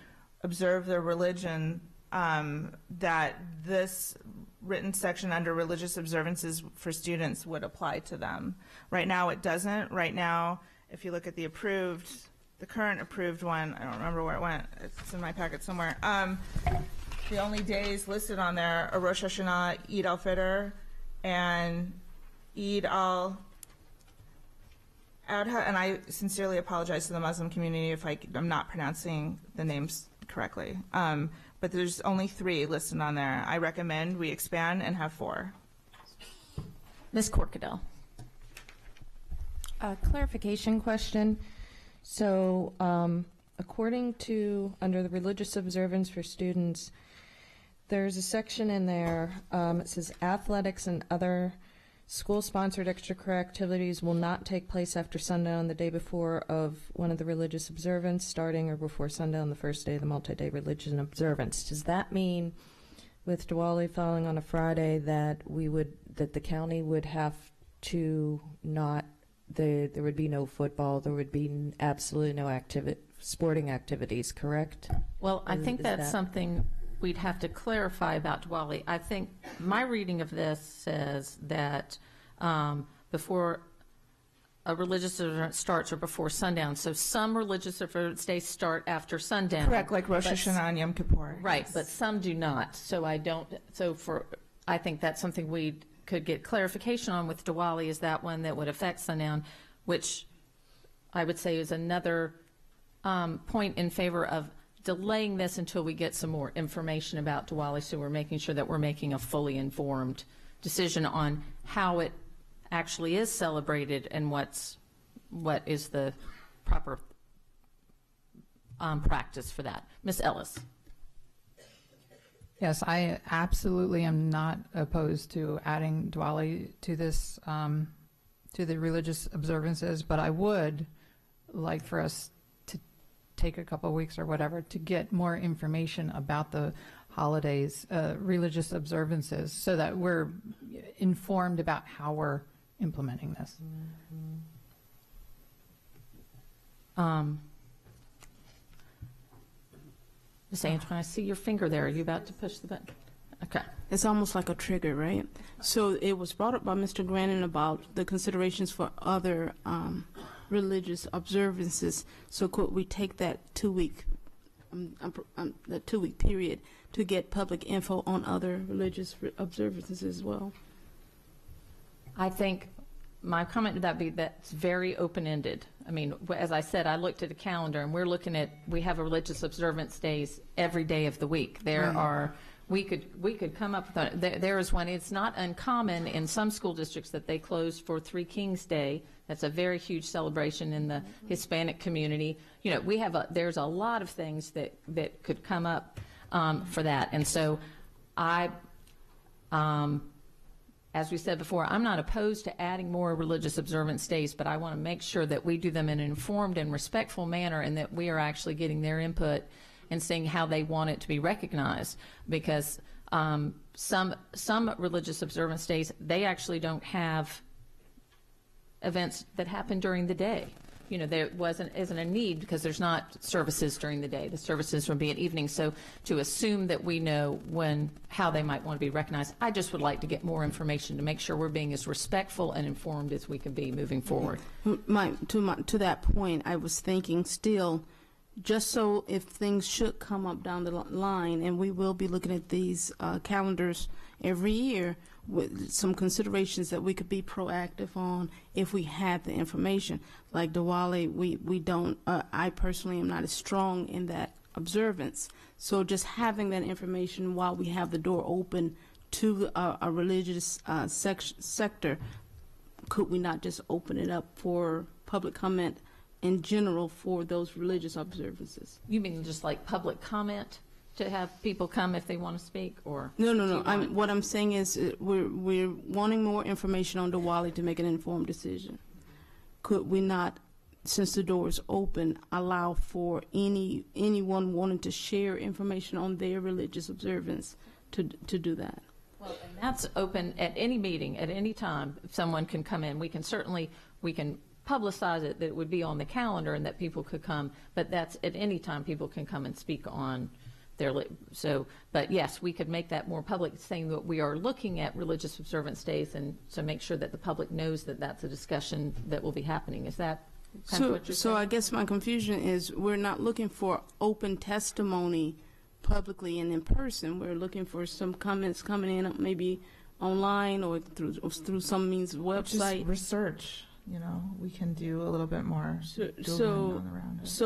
Speaker 3: observe their religion, that this written section under religious observances for students would apply to them. Right now it doesn't. Right now, if you look at the current approved one, I don't remember where it went. It's in my packet somewhere. The only days listed on there are Rosh Hashanah, Eid al-Fitr, and Eid al-Adha. And I sincerely apologize to the Muslim community if I'm not pronouncing the names correctly. But there's only 3 listed on there. I recommend we expand and have 4.
Speaker 1: Ms. Corkadell.
Speaker 8: Clarification question. So according to, under the religious observance for students, there's a section in there, it says athletics and other school-sponsored extracurricular activities will not take place after sundown the day before of one of the religious observance, starting or before sundown the first day of the multi-day religion observance. Does that mean, with Diwali falling on a Friday, that the county would have to not, there would be no football, there would be absolutely no sporting activities, correct?
Speaker 1: Well, I think that's something we'd have to clarify about Diwali. I think my reading of this says that before a religious observance starts or before sundown. So some religious observance days start after sundown.
Speaker 3: Correct, like Rosh Hashanah and Yom Kippur.
Speaker 1: Right, but some do not. So I think that's something we could get clarification on with Diwali, is that one that would affect sundown, which I would say is another point in favor of delaying this until we get some more information about Diwali, so we're making sure that we're making a fully informed decision on how it actually is celebrated and what is the proper practice for that. Ms. Ellis.
Speaker 6: Yes, I absolutely am not opposed to adding Diwali to this, to the religious observances, but I would like for us to take a couple of weeks or whatever to get more information about the holidays, religious observances, so that we're informed about how we're implementing this.
Speaker 1: Ms. Antwine, I see your finger there. Are you about to push the button? Okay.
Speaker 15: It's almost like a trigger, right? So it was brought up by Mr. Grannon about the considerations for other religious observances. So could we take that 2-week period to get public info on other religious observances as well?
Speaker 1: I think my comment to that be that's very open-ended. I mean, as I said, I looked at a calendar, and we have a religious observance days every day of the week. We could come up with there is one. It's not uncommon in some school districts that they close for Three Kings Day. That's a very huge celebration in the Hispanic community. You know, there's a lot of things that could come up for that, and so as we said before, I'm not opposed to adding more religious observance days, but I want to make sure that we do them in an informed and respectful manner, and that we are actually getting their input and seeing how they want it to be recognized. Because some religious observance days, they actually don't have events that happen during the day. You know, there isn't a need because there's not services during the day. The services would be at evening. So to assume that we know how they might want to be recognized, I just would like to get more information to make sure we're being as respectful and informed as we can be moving forward.
Speaker 15: To that point, I was thinking still, just so if things should come up down the line, and we will be looking at these calendars every year, with some considerations that we could be proactive on if we had the information. Like Diwali, we don't, I personally am not as strong in that observance. So just having that information while we have the door open to a religious sector, could we not just open it up for public comment in general for those religious observances?
Speaker 1: You mean just like public comment? To have people come if they want to speak, or
Speaker 15: no. What I'm saying is we're wanting more information on Diwali to make an informed decision. Could we not, since the door is open, allow for anyone wanting to share information on their religious observance to do that?
Speaker 1: Well, and that's open at any meeting at any time. If someone can come in, we can publicize it that it would be on the calendar and that people could come. But that's at any time people can come and speak on. But yes, we could make that more public, saying that we are looking at religious observance days, and so make sure that the public knows that that's a discussion that will be happening. Is that kind of what you're saying?
Speaker 15: So I guess my confusion is we're not looking for open testimony publicly and in person. We're looking for some comments coming in, maybe online or through some means of website.
Speaker 3: Just research. You know, we can do a little bit more.
Speaker 15: So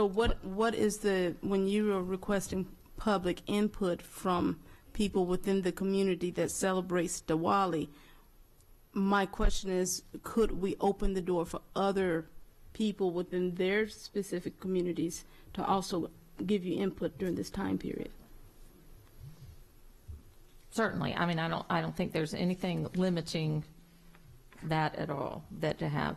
Speaker 15: what is when you are requesting public input from people within the community that celebrates Diwali, my question is, could we open the door for other people within their specific communities to also give you input during this time period.
Speaker 1: Certainly. I mean, I don't think there's anything limiting that at all, that to have.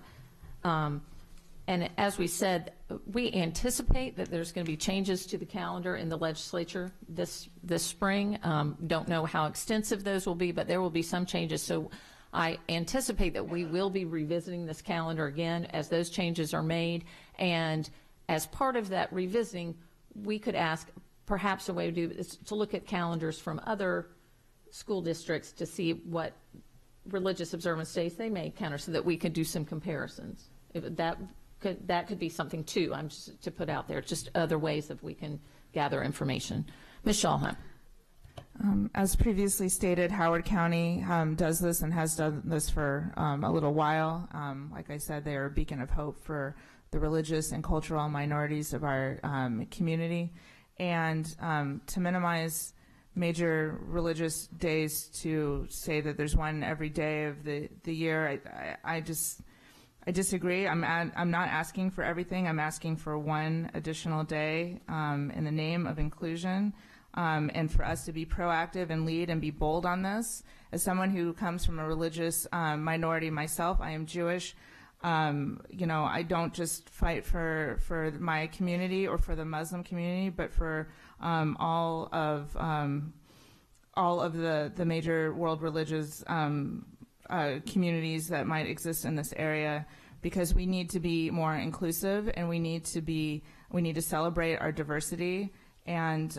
Speaker 1: And as we said, we anticipate that there's going to be changes to the calendar in the legislature this spring. Don't know how extensive those will be, but there will be some changes. So I anticipate that we will be revisiting this calendar again as those changes are made. And as part of that revisiting, we could ask, perhaps a way to do is to look at calendars from other school districts to see what religious observance days they may counter, so that we could do some comparisons. That could be something too. I'm just to put out there, just other ways that we can gather information. Ms. Schallheim.
Speaker 3: As previously stated, Howard County does this and has done this for a little while. Like I said, they are a beacon of hope for the religious and cultural minorities of our community. And to minimize major religious days, to say that there's one every day of the year, I disagree. I'm not asking for everything. I'm asking for one additional day in the name of inclusion, and for us to be proactive and lead and be bold on this. As someone who comes from a religious minority myself, I am Jewish. I don't just fight for my community or for the Muslim community, but for all of the major world religious communities that might exist in this area, because we need to be more inclusive, and we need to celebrate our diversity. And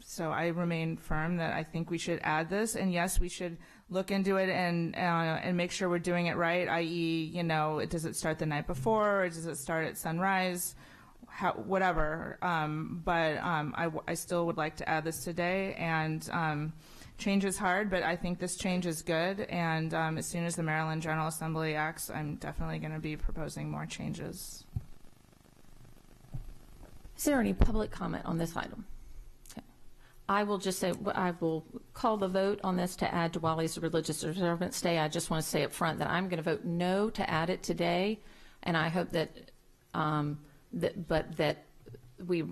Speaker 3: so I remain firm that I think we should add this, and yes, we should look into it and make sure we're doing it right, i.e., does it start the night before, or does it start at sunrise, whatever. But I still would like to add this today, and change is hard, but I think this change is good, and as soon as the Maryland General Assembly acts, I'm definitely going to be proposing more changes.
Speaker 1: Is there any public comment on this item? Okay. I will just say, I will call the vote on this to add Diwali's Religious Observance Day. I just want to say up front that I'm going to vote no to add it today, and I hope that, that we,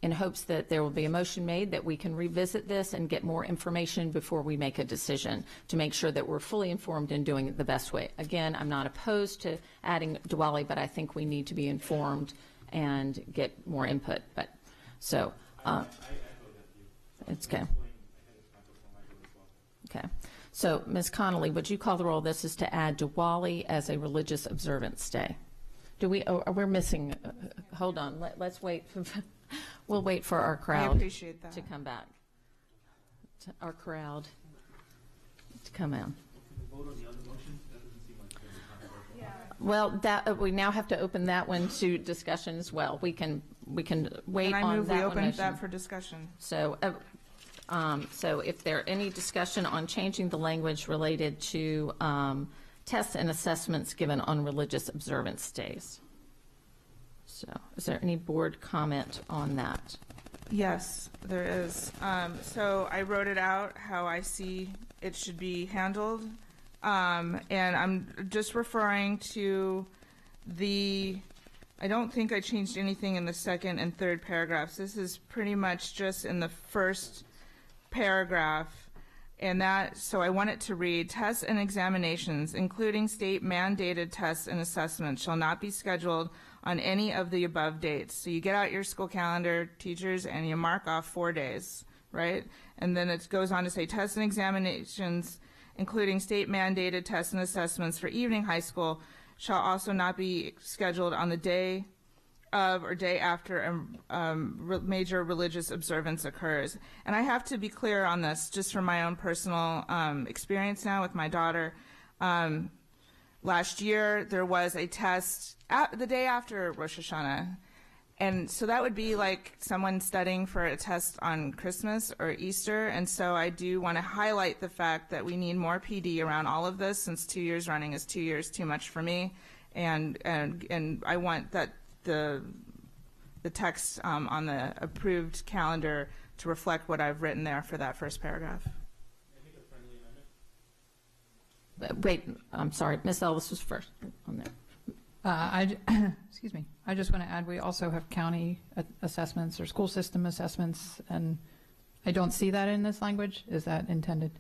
Speaker 1: in hopes that there will be a motion made that we can revisit this and get more information before we make a decision, to make sure that we're fully informed and doing it the best way. Again, I'm not opposed to adding Diwali, but I think we need to be informed and get more input. But so it's okay. Okay. So Ms. Connolly, would you call the roll? This is to add Diwali as a religious observance day. Do we? Oh, we're missing. Hold on. Let's wait. We'll wait for our crowd to come back. Our crowd to come in. Well, that we now have to open that one to discussion as well. We can wait
Speaker 3: and I
Speaker 1: on
Speaker 3: move
Speaker 1: that
Speaker 3: we
Speaker 1: one.
Speaker 3: open that for discussion.
Speaker 1: So, so if there any discussion on changing the language related to tests and assessments given on religious observance days. So, is there any board comment on that?
Speaker 3: Yes, there is. So I wrote it out how I see it should be handled. And I'm just referring to I don't think I changed anything in the second and third paragraphs. This is pretty much just in the first paragraph. And so I want it to read, tests and examinations, including state mandated tests and assessments, shall not be scheduled on any of the above dates. So you get out your school calendar, teachers, and you mark off 4 days, right? And then it goes on to say tests and examinations, including state mandated tests and assessments for evening high school, shall also not be scheduled on the day of or day after a major religious observance occurs. And I have to be clear on this, just from my own personal experience now with my daughter. Last year, there was a test the day after Rosh Hashanah. And so that would be like someone studying for a test on Christmas or Easter. And so I do want to highlight the fact that we need more PD around all of this, since 2 years running is 2 years too much for me. And I want that the text on the approved calendar to reflect what I've written there for that first paragraph.
Speaker 1: Wait, I'm sorry. Ms. Ellis was first on there.
Speaker 6: Excuse me. I just want to add, we also have county assessments or school system assessments, and I don't see that in this language. Is that intended?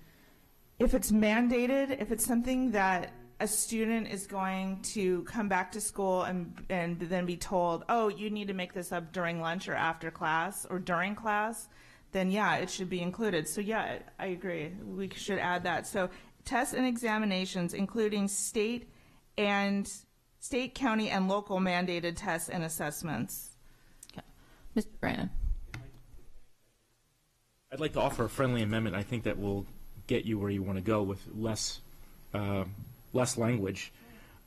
Speaker 3: If it's mandated, if it's something that a student is going to come back to school and then be told, oh, you need to make this up during lunch or after class or during class, then yeah, it should be included. So yeah, I agree. We should add that. So tests and examinations, including state, county, and local mandated tests and assessments.
Speaker 1: Okay. Mr. Brandon.
Speaker 5: I'd like to offer a friendly amendment. I think that will get you where you want to go with less language.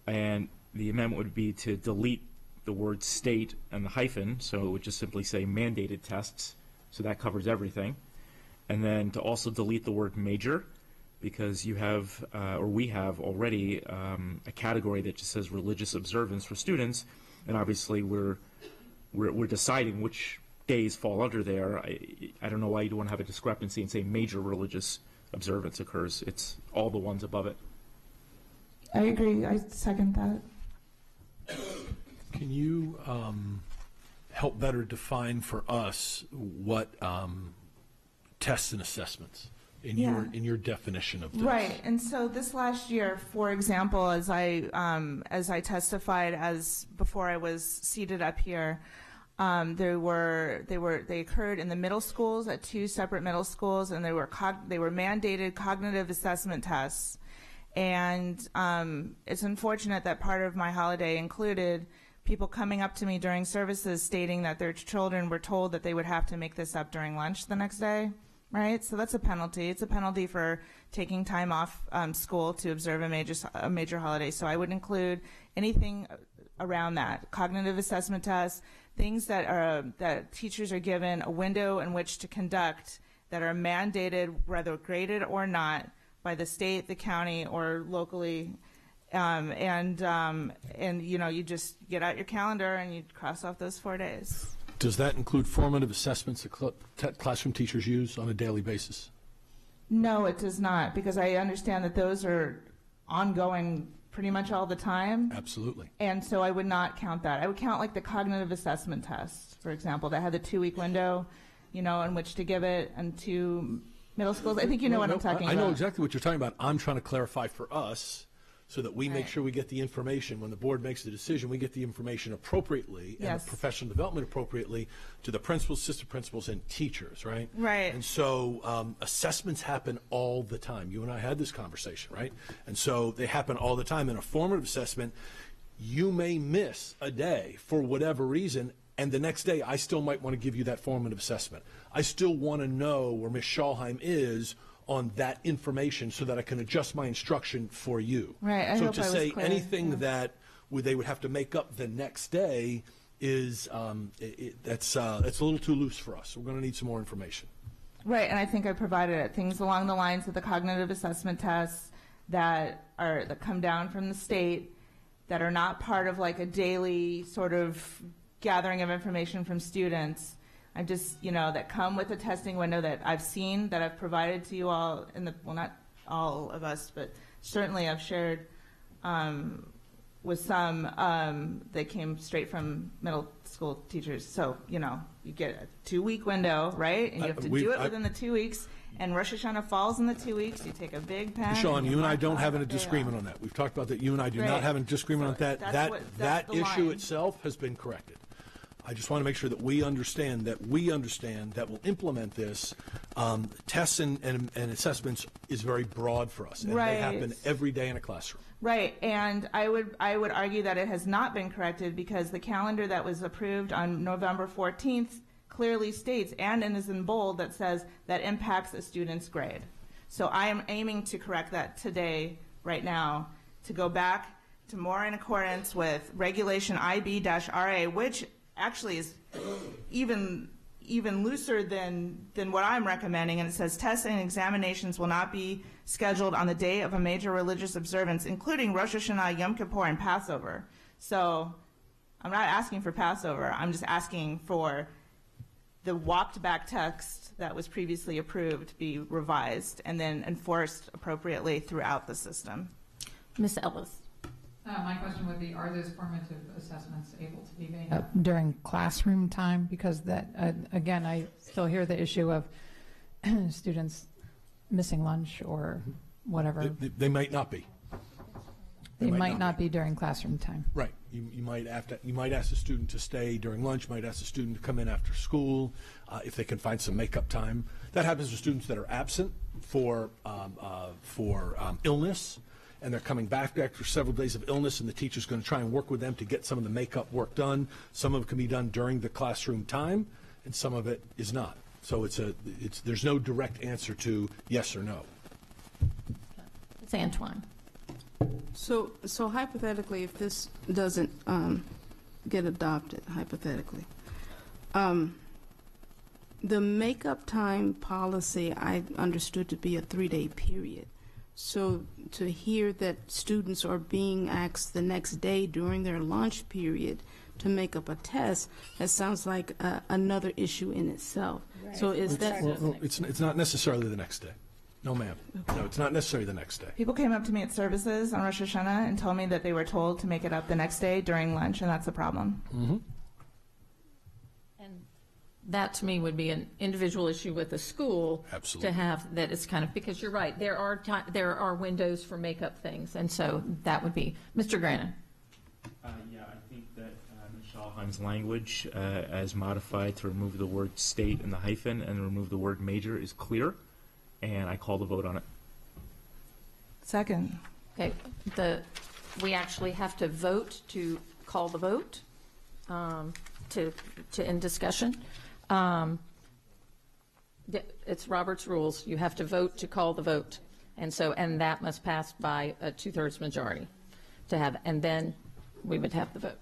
Speaker 5: And the amendment would be to delete the word state and the hyphen, so it would just simply say mandated tests, so that covers everything. And then to also delete the word major, because you have, or we have already, a category that just says religious observance for students, and obviously we're deciding which days fall under there. I don't know why you don't want to have a discrepancy and say major religious observance occurs. It's all the ones above it.
Speaker 3: I agree. I second that.
Speaker 14: Can you help better define for us what tests and assessments in your definition of this?
Speaker 3: Right. And so this last year, for example, as I testified before I was seated up here, they occurred in the middle schools at 2 separate middle schools, and they were mandated cognitive assessment tests. And it's unfortunate that part of my holiday included people coming up to me during services stating that their children were told that they would have to make this up during lunch the next day, right? So that's a penalty. It's a penalty for taking time off school to observe a major holiday. So I would include anything around that: cognitive assessment tests, things that teachers are given a window in which to conduct that are mandated, whether graded or not, by the state, the county, or locally, and you just get out your calendar and you cross off those 4 days.
Speaker 14: Does that include formative assessments that classroom teachers use on a daily basis?
Speaker 3: No, it does not, because I understand that those are ongoing pretty much all the time.
Speaker 14: Absolutely.
Speaker 3: And so I would not count that. I would count like the cognitive assessment tests, for example, that had the 2-week window, in which to give it, and 2 middle schools. I think you know what I'm talking about.
Speaker 14: I know exactly what you're talking about. I'm trying to clarify for us so that we make sure we get the information. When the board makes the decision, we get the information appropriately and the professional development appropriately to the principals, assistant principals, and teachers, right?
Speaker 3: Right.
Speaker 14: And so assessments happen all the time. You and I had this conversation, right? And so they happen all the time. In a formative assessment, you may miss a day for whatever reason, and the next day I still might want to give you that formative assessment. I still want to know where Ms. Schalheim is on that information so that I can adjust my instruction for you.
Speaker 3: Right. I
Speaker 14: so
Speaker 3: hope
Speaker 14: to
Speaker 3: I was
Speaker 14: say
Speaker 3: clear.
Speaker 14: anything that they would have to make up the next day is that's a little too loose for us. We're going to need some more information.
Speaker 3: Right, and I think I provided it. Things along the lines of the cognitive assessment tests that come down from the state, that are not part of like a daily sort of gathering of information from students. I'm just, that come with a testing window that I've seen, that I've provided to you all not all of us, but certainly I've shared with some that came straight from middle school teachers. So, you get a 2-week window, right? And you have to do it within the 2 weeks. And Rosh Hashanah falls in the 2 weeks. You take a big pen.
Speaker 14: Sean, you and I don't have a disagreement on that. We've talked about that. You and I do not have a disagreement on that. That issue itself has been corrected. I just want to make sure that we understand that we'll implement this. Tests and assessments is very broad for us, and they happen every day in a classroom.
Speaker 3: Right, and I would argue that it has not been corrected because the calendar that was approved on November 14th clearly states, and is in bold, that says that impacts a student's grade. So I am aiming to correct that today, right now, to go back to more in accordance with Regulation IB-RA, which actually is even looser than what I'm recommending, and it says tests and examinations will not be scheduled on the day of a major religious observance, including Rosh Hashanah, Yom Kippur, and Passover. So I'm not asking for Passover. I'm just asking for the walked back text that was previously approved be revised and then enforced appropriately throughout the system.
Speaker 1: Ms. Ellis.
Speaker 6: My question would be, are those formative assessments able to be made up during classroom time? Because that, again, I still hear the issue of students missing lunch or whatever.
Speaker 14: They might not be.
Speaker 6: They might not be during classroom time.
Speaker 14: Right. You might ask the student to stay during lunch. Might ask the student to come in after school if they can find some makeup time. That happens to students that are absent for illness, and they're coming back after several days of illness, and the teacher's going to try and work with them to get some of the makeup work done. Some of it can be done during the classroom time, and some of it is not. So there's no direct answer to yes or no.
Speaker 1: It's Antwine.
Speaker 15: So hypothetically, if this doesn't get adopted, hypothetically, the makeup time policy I understood to be a 3-day period. So to hear that students are being asked the next day during their lunch period to make up a test, that sounds like another issue in itself. Right. So is that...
Speaker 14: Well, it's not necessarily the next day. No, ma'am. No, it's not necessarily the next day.
Speaker 3: People came up to me at services on Rosh Hashanah and told me that they were told to make it up the next day during lunch, and that's a problem.
Speaker 14: Mm-hmm.
Speaker 1: And that, to me, would be an individual issue with the school.
Speaker 14: Absolutely.
Speaker 1: To have that it's kind of, because you're right, there are windows for makeup things, and so that would be Mr. Grannon.
Speaker 5: Yeah, I think that Ms. Schalheim's language, as modified to remove the word state and the hyphen and remove the word major, is clear. And I call the vote on it.
Speaker 3: Second.
Speaker 1: Okay, we actually have to vote to call the vote to end discussion. It's Robert's rules. You have to vote to call the vote, and that must pass by a 2/3 majority to have, and then we would have the vote.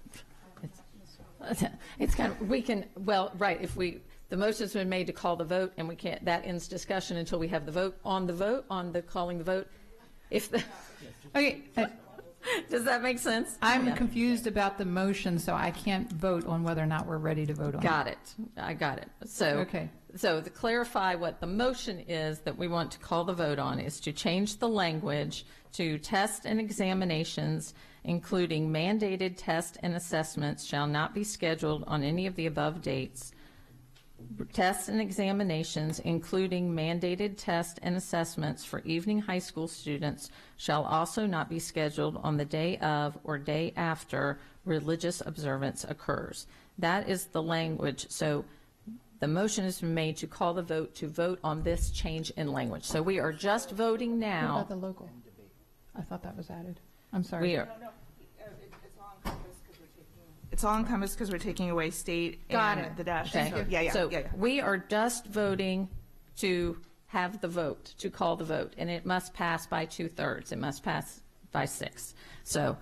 Speaker 1: It's kind of if the motion's been made to call the vote, and we can't. That ends discussion until we have the vote on the calling the vote. Okay, does that make sense?
Speaker 6: I'm confused about the motion, so I can't vote on whether or not we're ready to vote on it.
Speaker 1: Got it. I got it. So to clarify what the motion is that we want to call the vote on is to change the language to tests and examinations, including mandated tests and assessments, shall not be scheduled on any of the above dates. Tests and examinations, including mandated tests and assessments for evening high school students, shall also not be scheduled on the day of or day after religious observance occurs. That is the language. So the motion has been made to call the vote to vote on this change in language. So we are just voting now.
Speaker 6: What about the local? I thought that was added. I'm sorry.
Speaker 1: We are.
Speaker 3: It's all encompassed because we're taking away state
Speaker 1: Got
Speaker 3: and
Speaker 1: it.
Speaker 3: the dash.
Speaker 1: Okay.
Speaker 3: Yeah.
Speaker 1: So we are just voting to have the vote, to call the vote, and it must pass by 2/3. It must pass by 6. So,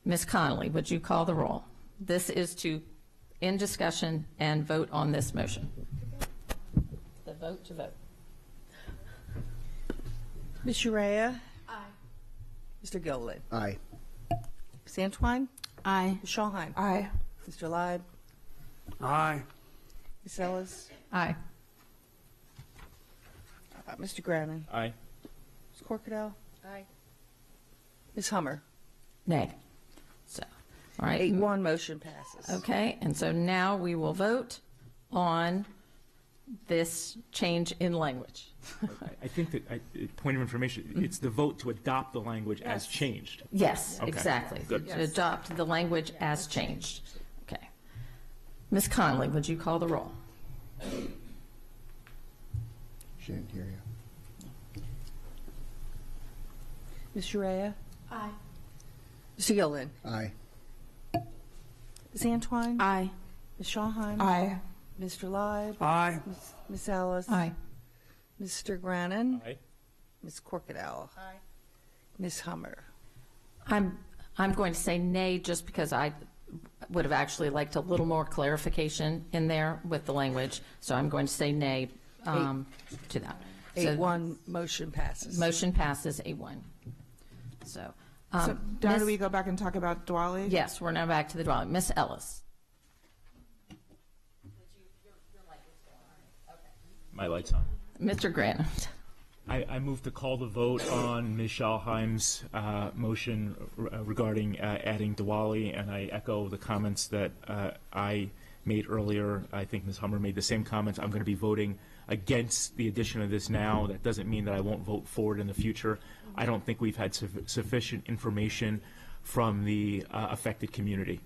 Speaker 1: Ms. Connolly, would you call the roll? This is to end discussion and vote on this motion. The vote to vote.
Speaker 4: Ms. Urea?
Speaker 7: Aye.
Speaker 4: Mr. Gulley?
Speaker 16: Aye.
Speaker 4: Ms. Antwine?
Speaker 15: Aye.
Speaker 4: Ms. Schalheim?
Speaker 3: Aye.
Speaker 4: Mr. Leib?
Speaker 13: Aye.
Speaker 4: Ms. Ellis?
Speaker 6: Aye.
Speaker 4: Mr. Grannon?
Speaker 5: Aye.
Speaker 4: Ms. Corkadell?
Speaker 10: Aye.
Speaker 4: Ms. Hummer?
Speaker 1: Nay. So, all right.
Speaker 4: 8-1, motion passes.
Speaker 1: Okay, and so now we will vote on this change in language.
Speaker 5: I think that, point of information, it's the vote to adopt the language as changed.
Speaker 1: Yes,
Speaker 5: Okay.
Speaker 1: exactly.
Speaker 5: Good.
Speaker 1: To adopt the language as changed. Okay. Ms. Connolly, would you call the roll?
Speaker 16: She didn't hear you.
Speaker 4: Ms. Urea?
Speaker 7: Aye.
Speaker 4: Mr. Gillen?
Speaker 16: Aye.
Speaker 4: Ms. Antwine?
Speaker 15: Aye.
Speaker 4: Ms. Schalheim?
Speaker 3: Aye.
Speaker 4: Mr. Leib?
Speaker 13: Aye.
Speaker 4: Ms. Ellis?
Speaker 6: Aye.
Speaker 4: Mr. Grannon?
Speaker 5: Aye.
Speaker 4: Ms. Corkadell?
Speaker 10: Aye.
Speaker 4: Ms. Hummer?
Speaker 1: I'm going to say nay just because I would have actually liked a little more clarification in there with the language. So I'm going to say nay to that.
Speaker 4: 8-1, motion passes.
Speaker 1: Motion passes 8-1. So,
Speaker 3: So now do we go back and talk about Dwally?
Speaker 1: Yes, we're now back to the dwelling. Miss Ellis.
Speaker 5: My light's on.
Speaker 1: Mr. Grant.
Speaker 5: I move to call the vote on Ms. Schalheim's motion regarding adding Diwali, and I echo the comments that I made earlier. I think Ms. Hummer made the same comments. I'm going to be voting against the addition of this now. That doesn't mean that I won't vote for it in the future. I don't think we've had sufficient information from the affected community.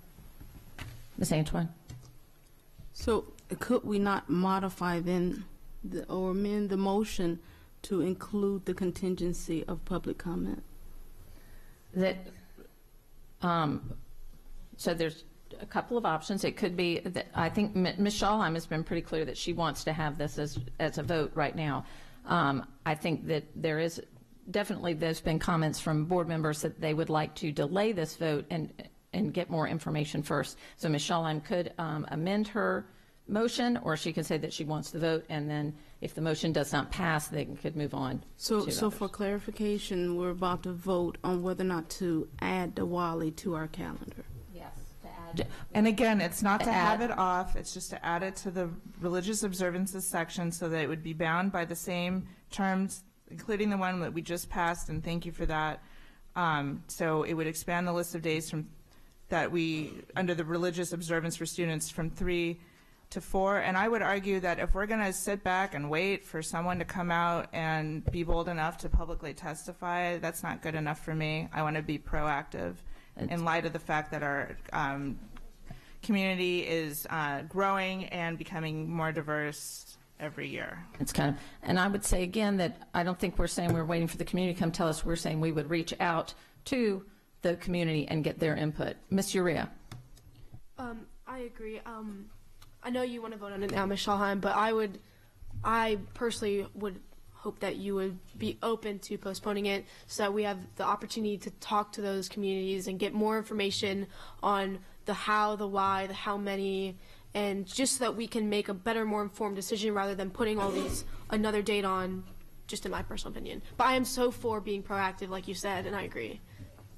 Speaker 9: Ms. Antwine?
Speaker 15: So could we not modify then or amend the motion to include the contingency of public comment?
Speaker 9: That, so there's a couple of options. It could be that I think Ms. Schalheim has been pretty clear that she wants to have this as a vote right now. I think that there is definitely, there's been comments from board members that they would like to delay this vote and get more information first. So Ms. Schalheim could amend her motion, or she could say that she wants the vote, and then if the motion does not pass, they could move on.
Speaker 15: So for clarification, we're about to vote on whether or not to add Diwali to our calendar.
Speaker 9: Yes, to add.
Speaker 3: And again, it's not to have it off, it's just to add it to the religious observances section so that it would be bound by the same terms, including the one that we just passed, and thank you for that. So it would expand the list of days from that we, under the religious observance for students, from 3 to 4. And I would argue that if we're going to sit back and wait for someone to come out and be bold enough to publicly testify, that's not good enough for me. I want to be proactive in light of the fact that our community is growing and becoming more diverse every year.
Speaker 9: It's kind of, and I would say again that I don't think we're saying we're waiting for the community to come tell us. We're saying we would reach out to the community and get their input. Ms. Urea.
Speaker 7: I agree. I know you want to vote on it now, Ms. Schalheim, but I personally would hope that you would be open to postponing it so that we have the opportunity to talk to those communities and get more information on the how, the why, the how many, and just so that we can make a better, more informed decision rather than putting all these another date on, just in my personal opinion. But I am so for being proactive, like you said, and I agree.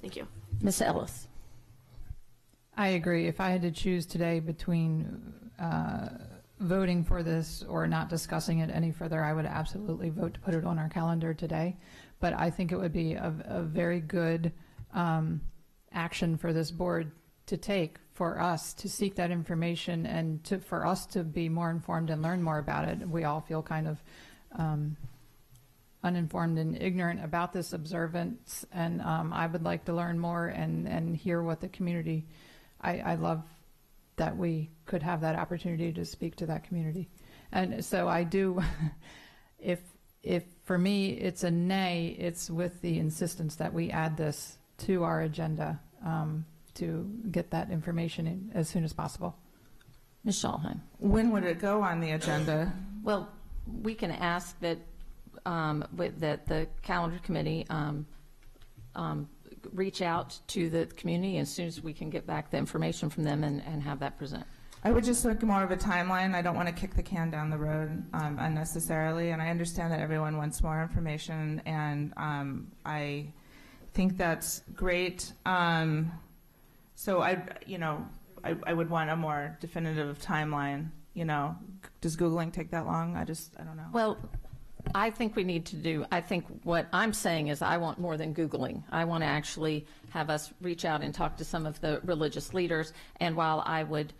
Speaker 7: Thank you.
Speaker 9: Ms. Ellis.
Speaker 6: I agree. If I had to choose today between voting for this or not discussing it any further, I would absolutely vote to put it on our calendar today. But I think it would be a very good action for this board to take, for us to seek that information and for us to be more informed and learn more about it. We all feel kind of uninformed and ignorant about this observance, and I would like to learn more and hear what the community. I love that we could have that opportunity to speak to that community, and so I do. If for me it's a nay, it's with the insistence that we add this to our agenda to get that information in as soon as possible.
Speaker 9: Ms. Schalheim.
Speaker 3: When would it go on the agenda?
Speaker 9: Well, we can ask that that the calendar committee reach out to the community as soon as we can get back the information from them and have that present.
Speaker 3: I would just look more of a timeline. I don't want to kick the can down the road unnecessarily, and I understand that everyone wants more information, and I think that's great. So I would want a more definitive timeline. Does Googling take that long? I don't know.
Speaker 9: Well, I think we need to do, I think what I'm saying is I want more than Googling. I want to actually have us reach out and talk to some of the religious leaders. And while I would,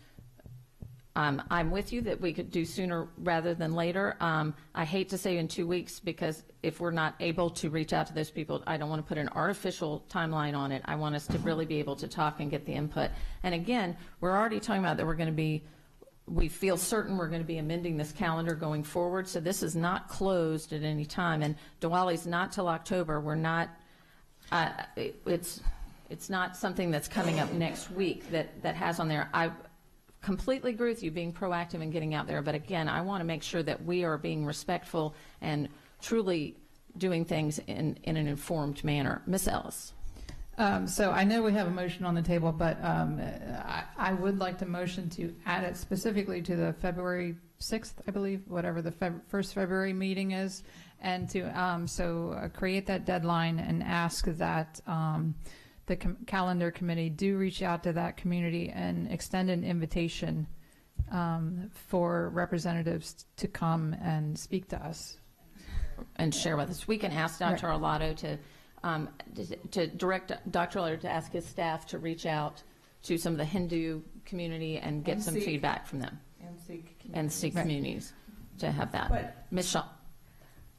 Speaker 9: I'm with you that we could do sooner rather than later. I hate to say in 2 weeks, because if we're not able to reach out to those people, I don't want to put an artificial timeline on it. I want us to really be able to talk and get the input. And again, we're already talking about that we're going to be, we feel certain we're going to be amending this calendar going forward, so this is not closed at any time. And Diwali's not till October. We're not. It's not something that's coming up next week that has on there. I completely agree with you being proactive and getting out there, but again, I want to make sure that we are being respectful and truly doing things in an informed manner. Ms. Ellis.
Speaker 6: So I know we have a motion on the table, but I would like to motion to add it specifically to the February 6th, I believe, whatever the first February meeting is, and to create that deadline and ask that the calendar committee do reach out to that community and extend an invitation for representatives to come and speak to us.
Speaker 1: share with us. We can ask Dr. Arlotto to direct Dr. Arlotto to ask his staff to reach out to some of the Hindu community and get some feedback from them. And Sikh communities to have that.
Speaker 3: But
Speaker 1: Ms. Shaw.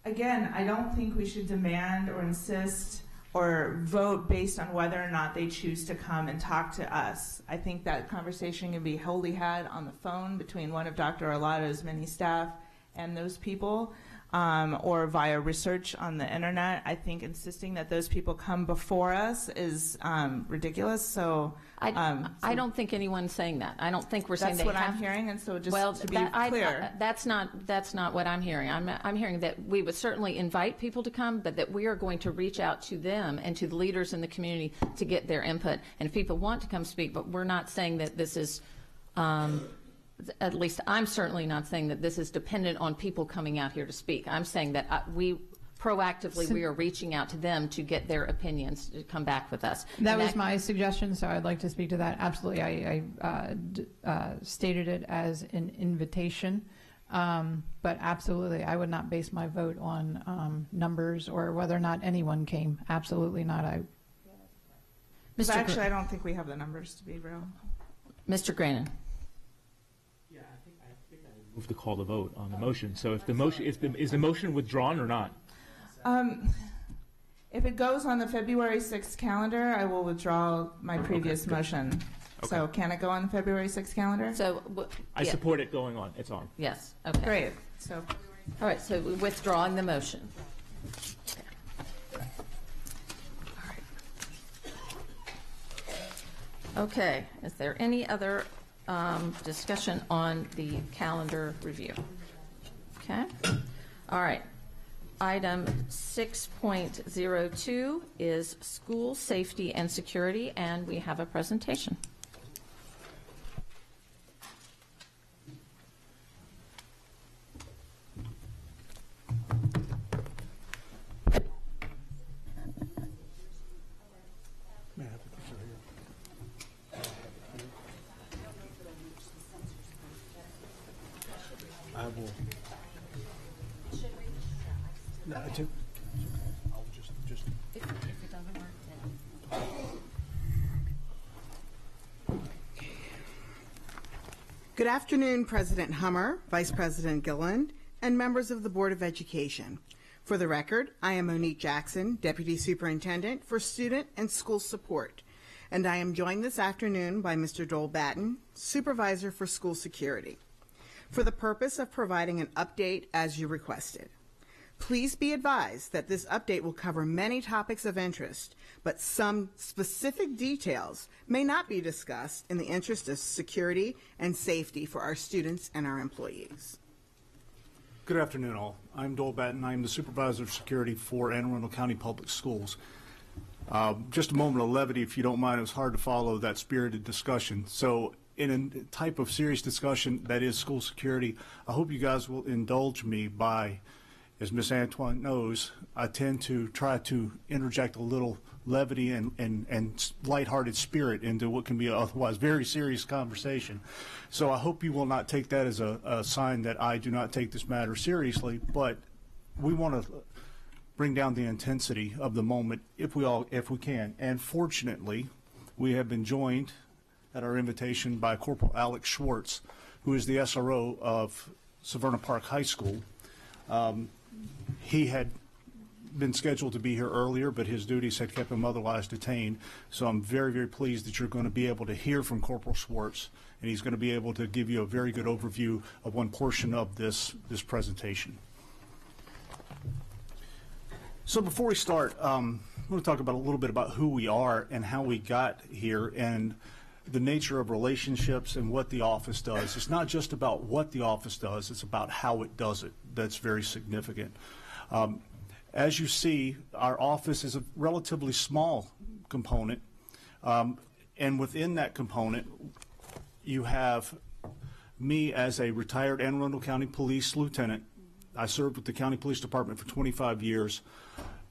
Speaker 3: again, I don't think we should demand or insist or vote based on whether or not they choose to come and talk to us. I think that conversation can be wholly had on the phone between one of Dr. Arlotto's many staff and those people, or via research on the internet. I think insisting that those people come before us is ridiculous. So
Speaker 1: I don't think anyone's saying that. I don't think we're saying
Speaker 3: that's what I'm hearing. And so just to be clear,
Speaker 1: that's not what I'm hearing. I'm hearing that we would certainly invite people to come, but that we are going to reach out to them and to the leaders in the community to get their input. And if people want to come speak, but we're not saying that this is. At least I'm certainly not saying that this is dependent on people coming out here to speak. I'm saying that we proactively we are reaching out to them to get their opinions to come back with us.
Speaker 6: That was my suggestion, so I'd like to speak to that. Absolutely, I stated it as an invitation, but absolutely, I would not base my vote on numbers or whether or not anyone came. Absolutely not.
Speaker 3: Actually, I don't think we have the numbers, to be real.
Speaker 1: Mr. Grannon.
Speaker 5: Move to call the vote on the motion. So if the motion is the motion withdrawn or not?
Speaker 3: If it goes on the February 6th calendar, I will withdraw my previous motion.
Speaker 5: Okay.
Speaker 3: So can it go on the February 6th calendar?
Speaker 1: So
Speaker 5: I support it going on. It's on.
Speaker 1: Yes. Okay.
Speaker 3: Great. So
Speaker 1: all right. So we're withdrawing the motion. Okay. Is there any other discussion on the calendar review? Okay. All right. Item 6.02 is school safety and security, and we have a presentation.
Speaker 18: I will. No, I'll just.
Speaker 1: If it doesn't work,
Speaker 12: Good afternoon, President Hummer, Vice President Gilland, and members of the Board of Education. For the record, I am Monique Jackson, Deputy Superintendent for Student and School Support, and I am joined this afternoon by Mr. Joel Batten, Supervisor for School Security, for the purpose of providing an update as you requested. Please be advised that this update will cover many topics of interest, but some specific details may not be discussed in the interest of security and safety for our students and our employees.
Speaker 18: Good afternoon, all. I'm Joel Batten. I'm the Supervisor of Security for Anne Arundel County Public Schools. Just a moment of levity, if you don't mind. It was hard to follow that spirited discussion. So in a type of serious discussion that is school security, I hope you guys will indulge me by, as Ms. Antwine knows, I tend to try to interject a little levity and lighthearted spirit into what can be an otherwise very serious conversation. So I hope you will not take that as a sign that I do not take this matter seriously, but we want to bring down the intensity of the moment if we can. And fortunately, we have been joined at our invitation by Corporal Alex Schwartz, who is the SRO of Severna Park High School. He had been scheduled to be here earlier, but his duties had kept him otherwise detained. So I'm very, very pleased that you're going to be able to hear from Corporal Schwartz, and he's going to be able to give you a very good overview of one portion of this presentation. So before we start, I want to talk about a little bit about who we are and how we got here and the nature of relationships and what the office does. It's not just about what the office does, it's about how it does it. That's very significant. As you see, our office is a relatively small component, and within that component, you have me as a retired Anne Arundel County Police Lieutenant. I served with the County Police Department for 25 years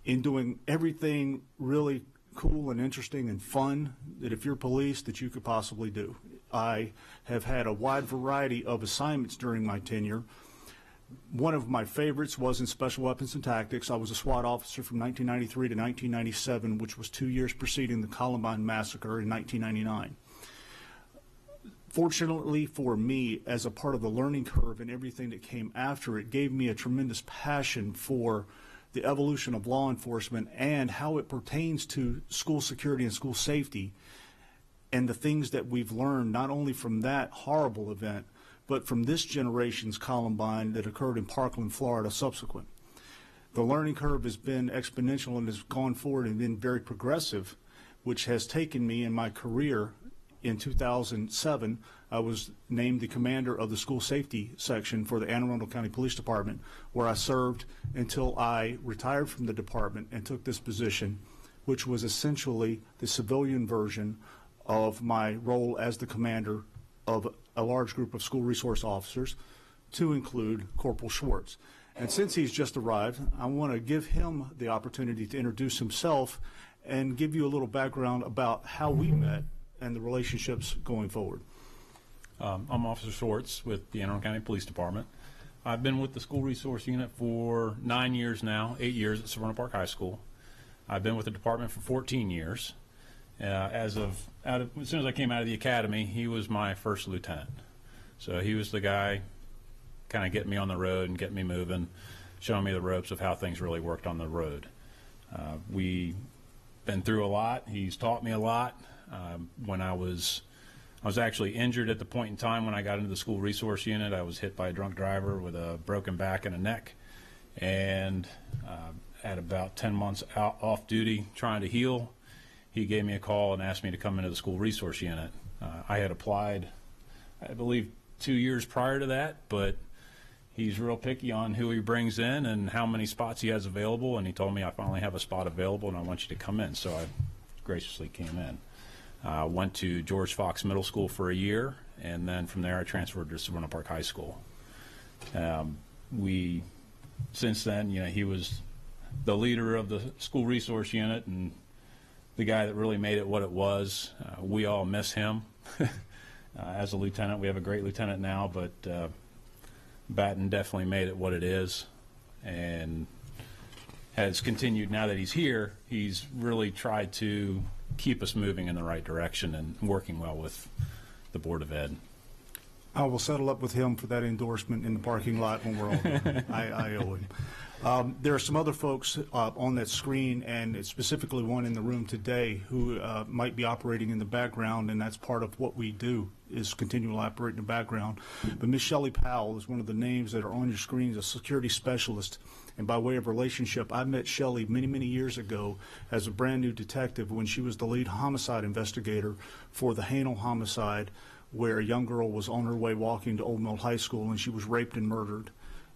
Speaker 18: in doing everything really cool and interesting and fun that if you're police that you could possibly do. I have had a wide variety of assignments during my tenure. One of my favorites was in Special Weapons and Tactics. I was a SWAT officer from 1993 to 1997, which was 2 years preceding the Columbine Massacre in 1999. Fortunately for me, as a part of the learning curve and everything that came after it, gave me a tremendous passion for the evolution of law enforcement and how it pertains to school security and school safety, and the things that we've learned not only from that horrible event, but from this generation's Columbine that occurred in Parkland, Florida, subsequent. The learning curve has been exponential and has gone forward and been very progressive, which has taken me in my career. In 2007, I was named the commander of the school safety section for the Anne Arundel County Police Department, where I served until I retired from the department and took this position, which was essentially the civilian version of my role as the commander of a large group of school resource officers, to include Corporal Schwartz. And since he's just arrived, I want to give him the opportunity to introduce himself and give you a little background about how we met and the relationships going forward.
Speaker 17: I'm Officer Schwartz with the Anne Arundel County Police Department. I've been with the School Resource Unit for 9 years now, 8 years at Severna Park High School. I've been with the department for 14 years. As soon as I came out of the academy, he was my first lieutenant. So he was the guy kind of getting me on the road and getting me moving, showing me the ropes of how things really worked on the road. We've been through a lot. He's taught me a lot. When I was actually injured at the point in time when I got into the School Resource Unit. I was hit by a drunk driver with a broken back and a neck, and at about 10 months off duty trying to heal, he gave me a call and asked me to come into the School Resource Unit. I had applied, I believe, 2 years prior to that, but he's real picky on who he brings in and how many spots he has available, and he told me, I finally have a spot available and I want you to come in. So I graciously came in. Went to George Fox Middle School for a year, and then from there I transferred to Severna Park High School. Since then, he was the leader of the School Resource Unit and the guy that really made it what it was. We all miss him. As a lieutenant, we have a great lieutenant now, but Batten definitely made it what it is, and has continued. Now that he's here, he's really tried to keep us moving in the right direction and working well with the Board of Ed.
Speaker 18: I will settle up with him for that endorsement in the parking lot when we're all done. I owe him. There are some other folks on that screen, and specifically one in the room today who might be operating in the background, and that's part of what we do, is continually operate in the background. But Ms. Shelley Powell is one of the names that are on your screen as a security specialist. And by way of relationship, I met Shelley many, many years ago as a brand new detective when she was the lead homicide investigator for the Hanel homicide, where a young girl was on her way walking to Old Mill High School and she was raped and murdered.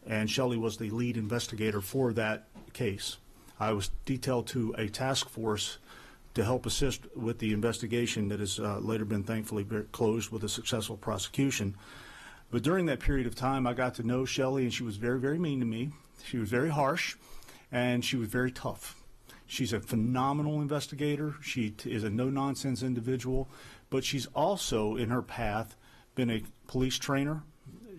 Speaker 18: And Shelley was the lead investigator for that case. I was detailed to a task force to help assist with the investigation that has later been thankfully closed with a successful prosecution. But during that period of time, I got to know Shelley, and she was very, very mean to me. She was very harsh, and she was very tough. She's a phenomenal investigator. She is a no-nonsense individual, but she's also, in her path, been a police trainer.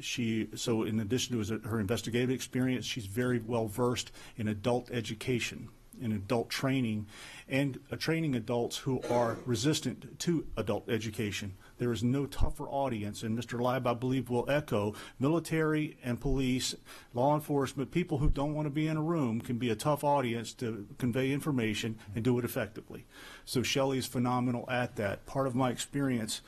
Speaker 18: So in addition to her investigative experience, she's very well versed in adult education, in adult training, and training adults who are resistant to adult education. There is no tougher audience, and Mr. Leib, I believe, will echo, military and police, law enforcement, people who don't want to be in a room can be a tough audience to convey information and do it effectively. So Shelley is phenomenal at that. Part of my experience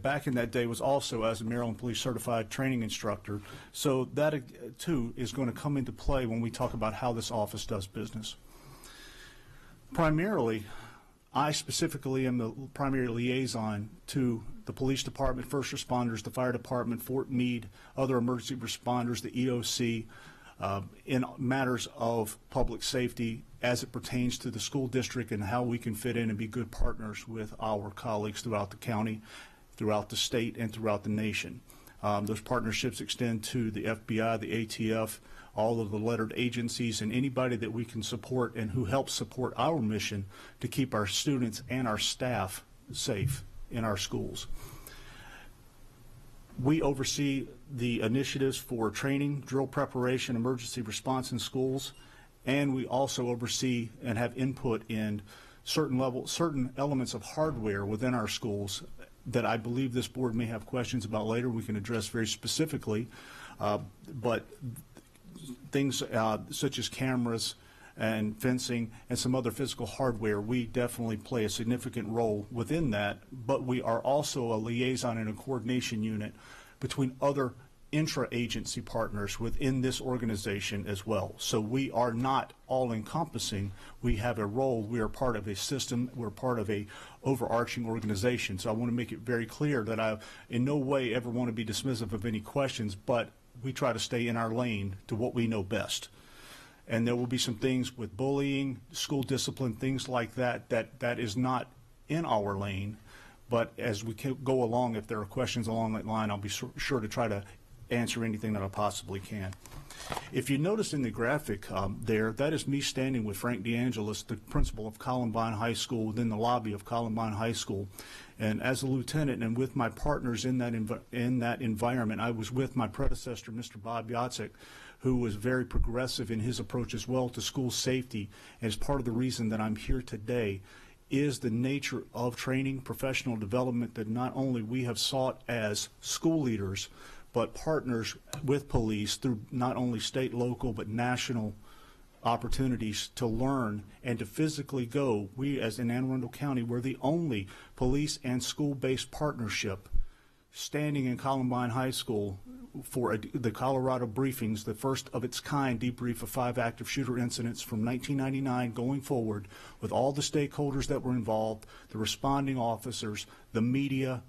Speaker 18: back in that day was also as a Maryland Police Certified Training Instructor. So that, too, is going to come into play when we talk about how this office does business. Primarily, I specifically am the primary liaison to the police department, first responders, the fire department, Fort Meade, other emergency responders, the EOC, in matters of public safety as it pertains to the school district and how we can fit in and be good partners with our colleagues throughout the county, throughout the state, and throughout the nation. Those partnerships extend to the FBI, the ATF, all of the lettered agencies, and anybody that we can support and who helps support our mission to keep our students and our staff safe in our schools. We oversee the initiatives for training, drill preparation, emergency response in schools, and we also oversee and have input in certain elements of hardware within our schools that I believe this board may have questions about later. We can address very specifically, but things such as cameras and fencing and some other physical hardware, we definitely play a significant role within that, but we are also a liaison and a coordination unit between other intra-agency partners within this organization as well. So we are not all-encompassing. We have a role. We are part of a system. We're part of a overarching organization. So I want to make it very clear that I in no way ever want to be dismissive of any questions, but we try to stay in our lane to what we know best. And there will be some things with bullying, school discipline, things like that, that is not in our lane. But as we go along, if there are questions along that line, I'll be sure to try to answer anything that I possibly can. If you notice in the graphic there, that is me standing with Frank DeAngelis, the principal of Columbine High School, within the lobby of Columbine High School. And as a lieutenant and with my partners in that environment, I was with my predecessor, Mr. Bob Yatsik, who was very progressive in his approach as well to school safety. As part of the reason that I'm here today is the nature of training, professional development that not only we have sought as school leaders, but partners with police through not only state, local, but national opportunities to learn and to physically go. We, as in Anne Arundel County, we're the only police and school-based partnership standing in Columbine High School for the Colorado briefings, the first of its kind debrief of 5 active shooter incidents from 1999 going forward, with all the stakeholders that were involved, the responding officers, the media,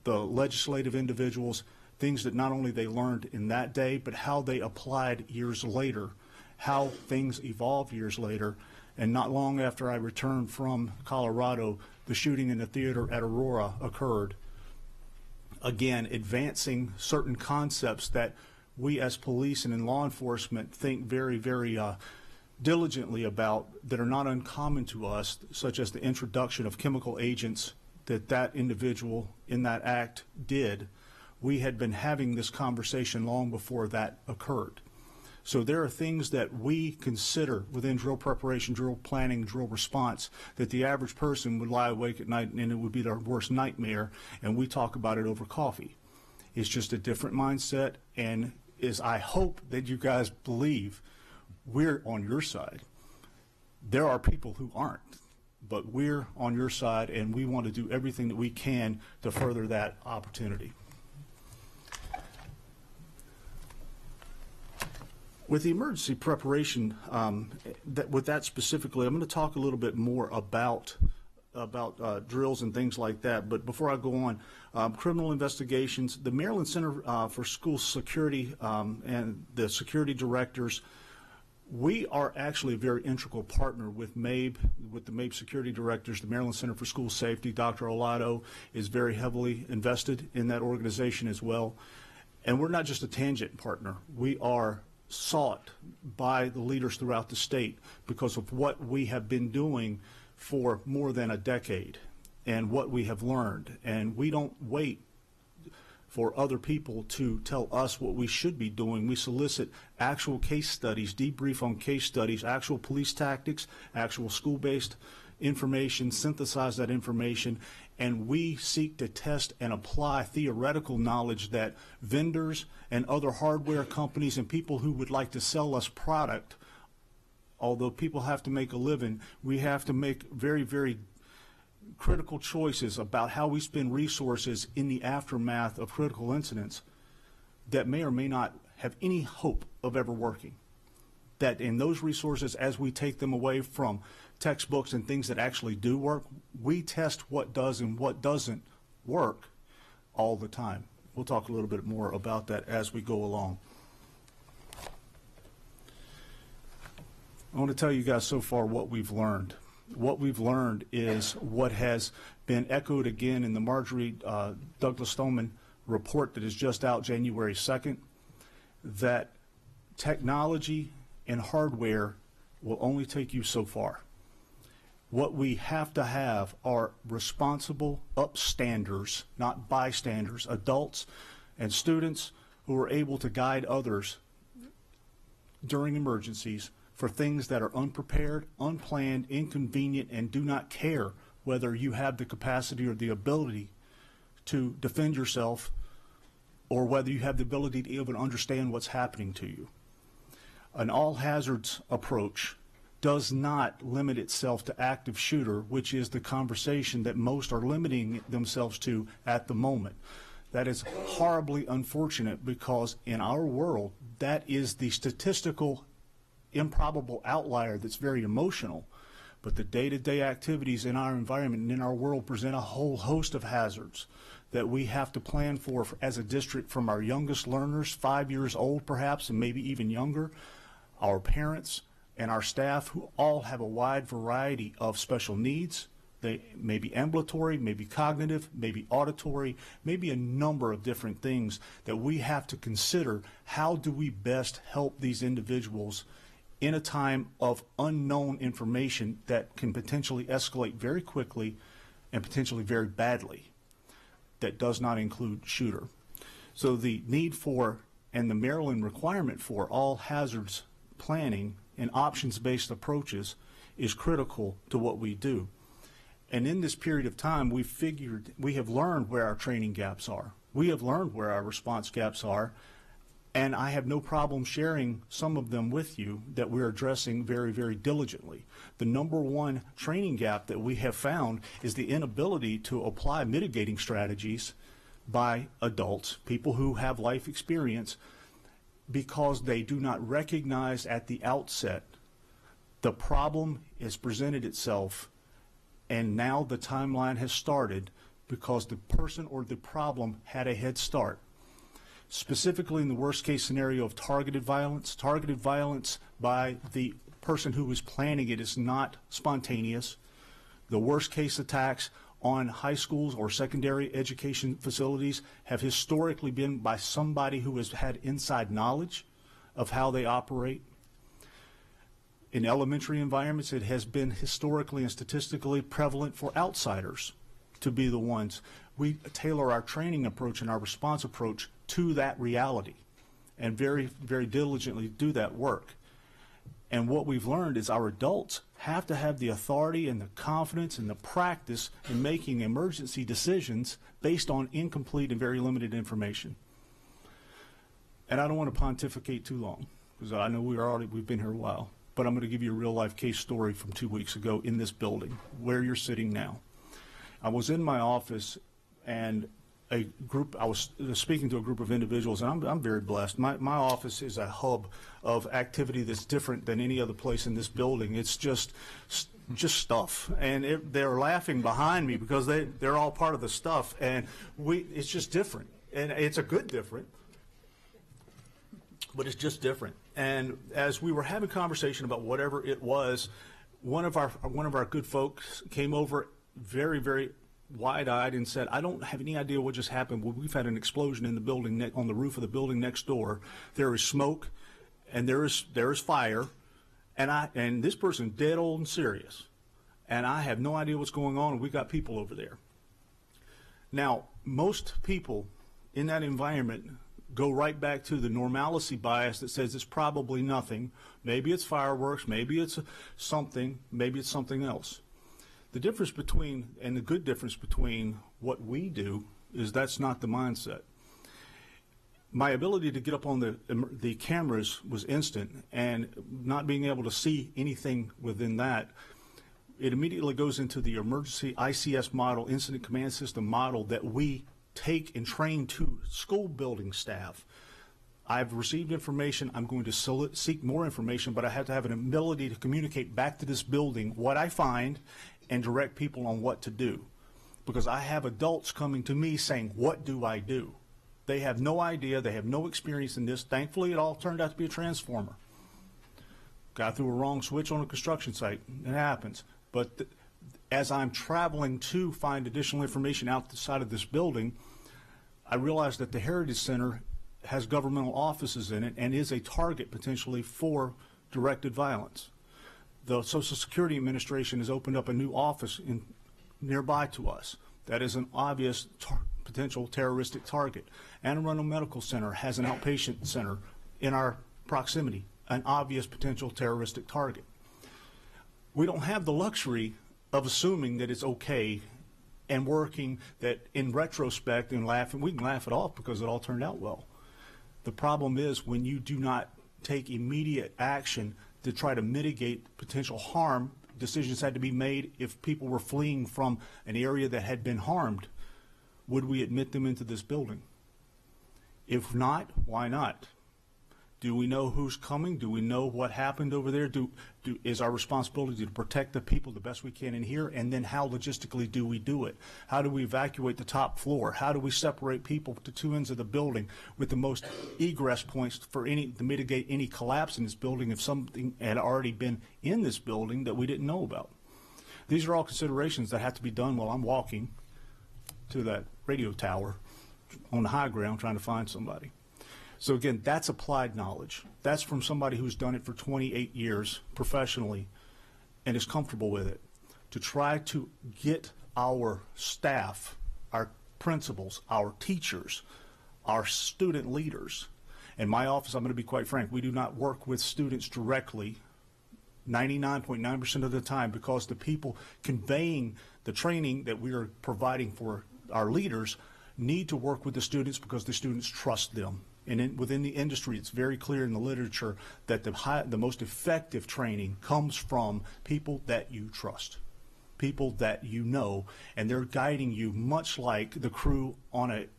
Speaker 18: the legislative individuals, things that not only they learned in that day, but how they applied years later, how things evolved years later. And not long after I returned from Colorado, the shooting in the theater at Aurora occurred. Again, advancing certain concepts that we as police and in law enforcement think very, very diligently about, that are not uncommon to us, such as the introduction of chemical agents that individual in that act did. We had been having this conversation long before that occurred. So there are things that we consider within drill preparation, drill planning, drill response that the average person would lie awake at night and it would be their worst nightmare, and we talk about it over coffee. It's just a different mindset, and I hope that you guys believe we're on your side. There are people who aren't, but we're on your side, and we want to do everything that we can to further that opportunity. With the emergency preparation, with that specifically, I'm going to talk a little bit more about drills and things like that. But before I go on, criminal investigations, the Maryland Center for School Security and the security directors, we are actually a very integral partner with MABE, with the MABE security directors. The Maryland Center for School Safety, Dr. Arlotto, is very heavily invested in that organization as well. And we're not just a tangent partner. We are sought by the leaders throughout the state because of what we have been doing for more than a decade and what we have learned. And we don't wait for other people to tell us what we should be doing. We solicit actual case studies, debrief on case studies, actual police tactics, actual school-based information, synthesize that information, and we seek to test and apply theoretical knowledge that vendors and other hardware companies and people who would like to sell us product, although people have to make a living, we have to make very, very critical choices about how we spend resources in the aftermath of critical incidents that may or may not have any hope of ever working. That in those resources, as we take them away from textbooks and things that actually do work, we test what does and what doesn't work all the time. We'll talk a little bit more about that as we go along. I want to tell you guys so far what we've learned. What we've learned is what has been echoed again in the Marjorie Douglas Stoneman report that is just out January 2nd, that technology and hardware will only take you so far. What we have to have are responsible upstanders, not bystanders, adults and students who are able to guide others during emergencies for things that are unprepared, unplanned, inconvenient, and do not care whether you have the capacity or the ability to defend yourself or whether you have the ability to even understand what's happening to you. An all hazards approach does not limit itself to active shooter, which is the conversation that most are limiting themselves to at the moment. That is horribly unfortunate because in our world, that is the statistical improbable outlier that's very emotional. But the day-to-day activities in our environment and in our world present a whole host of hazards that we have to plan for as a district, from our youngest learners, 5 years old perhaps, and maybe even younger, our parents, and our staff, who all have a wide variety of special needs. They may be ambulatory, maybe cognitive, maybe auditory, maybe a number of different things that we have to consider. How do we best help these individuals in a time of unknown information that can potentially escalate very quickly and potentially very badly? That does not include shooter. So the need for and the Maryland requirement for all hazards planning and options-based approaches is critical to what we do. And in this period of time, we have learned where our training gaps are. We have learned where our response gaps are, and I have no problem sharing some of them with you that we're addressing very, very diligently. The number one training gap that we have found is the inability to apply mitigating strategies by adults, people who have life experience, because they do not recognize at the outset the problem has presented itself, and now the timeline has started because the person or the problem had a head start. Specifically in the worst case scenario of targeted violence by the person who was planning it is not spontaneous. The worst case attacks on high schools or secondary education facilities have historically been by somebody who has had inside knowledge of how they operate. In elementary environments, it has been historically and statistically prevalent for outsiders to be the ones. We tailor our training approach and our response approach to that reality and very, very diligently do that work. And what we've learned is our adults have to have the authority and the confidence and the practice in making emergency decisions based on incomplete and very limited information. And I don't want to pontificate too long because I know we've been here a while, but I'm going to give you a real life case story from 2 weeks ago in this building where you're sitting now. I was in my office and I was speaking to a group of individuals, and I'm very blessed. My office is a hub of activity that's different than any other place in this building. It's just stuff, and they're laughing behind me because they're all part of the stuff, and it's just different, and it's a good different, but it's just different. And as we were having a conversation about whatever it was, one of our good folks came over very, very wide-eyed and said, "I don't have any idea what just happened. Well, we've had an explosion in the building on the roof of the building next door. There is smoke, and there is fire, and this person dead old and serious, and I have no idea what's going on. And we got people over there." Now, most people in that environment go right back to the normalcy bias that says it's probably nothing. Maybe it's fireworks. Maybe it's something. Maybe it's something else. The difference between, and the good difference between what we do is that's not the mindset. My ability to get up on the cameras was instant, and not being able to see anything within that, it immediately goes into the emergency ICS model, incident command system model, that we take and train to school building staff. I've received information. I'm going to seek more information, but I have to have an ability to communicate back to this building what I find and direct people on what to do. Because I have adults coming to me saying, "What do I do?" They have no idea. They have no experience in this. Thankfully, it all turned out to be a transformer. Got through a wrong switch on a construction site. It happens. But as I'm traveling to find additional information outside of this building, I realized that the Heritage Center has governmental offices in it and is a target potentially for directed violence. The Social Security Administration has opened up a new office nearby to us. That is an obvious potential terroristic target. Anne Arundel Medical Center has an outpatient center in our proximity, an obvious potential terroristic target. We don't have the luxury of assuming that it's okay and working that in retrospect and laughing, we can laugh it off because it all turned out well. The problem is when you do not take immediate action to try to mitigate potential harm, decisions had to be made if people were fleeing from an area that had been harmed. Would we admit them into this building? If not, why not? Do we know who's coming? Do we know what happened over there? Is our responsibility to protect the people the best we can in here? And then how logistically do we do it? How do we evacuate the top floor? How do we separate people to two ends of the building with the most egress points to mitigate any collapse in this building if something had already been in this building that we didn't know about? These are all considerations that have to be done while I'm walking to that radio tower on the high ground trying to find somebody. So again, that's applied knowledge. That's from somebody who's done it for 28 years professionally and is comfortable with it. To try to get our staff, our principals, our teachers, our student leaders. In my office, I'm going to be quite frank, we do not work with students directly 99.9% of the time because the people conveying the training that we are providing for our leaders need to work with the students because the students trust them. And within the industry, it's very clear in the literature that the most effective training comes from people that you trust, people that you know, and they're guiding you much like the crew on an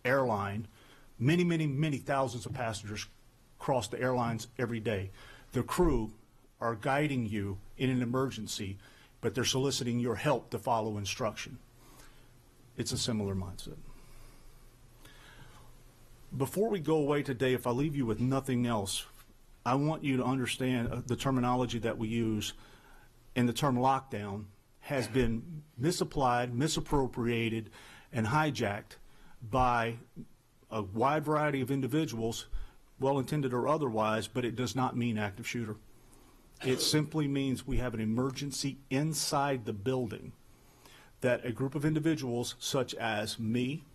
Speaker 18: airline. Many, many, many thousands of passengers cross the airlines every day. The crew are guiding you in an emergency, but they're soliciting your help to follow instruction. It's a similar mindset. Before we go away today, if I leave you with nothing else, I want you to understand the terminology that we use, and the term lockdown has been misapplied, misappropriated, and hijacked by a wide variety of individuals, well-intended or otherwise, but it does not mean active shooter. It simply means we have an emergency inside the building that a group of individuals, such as me,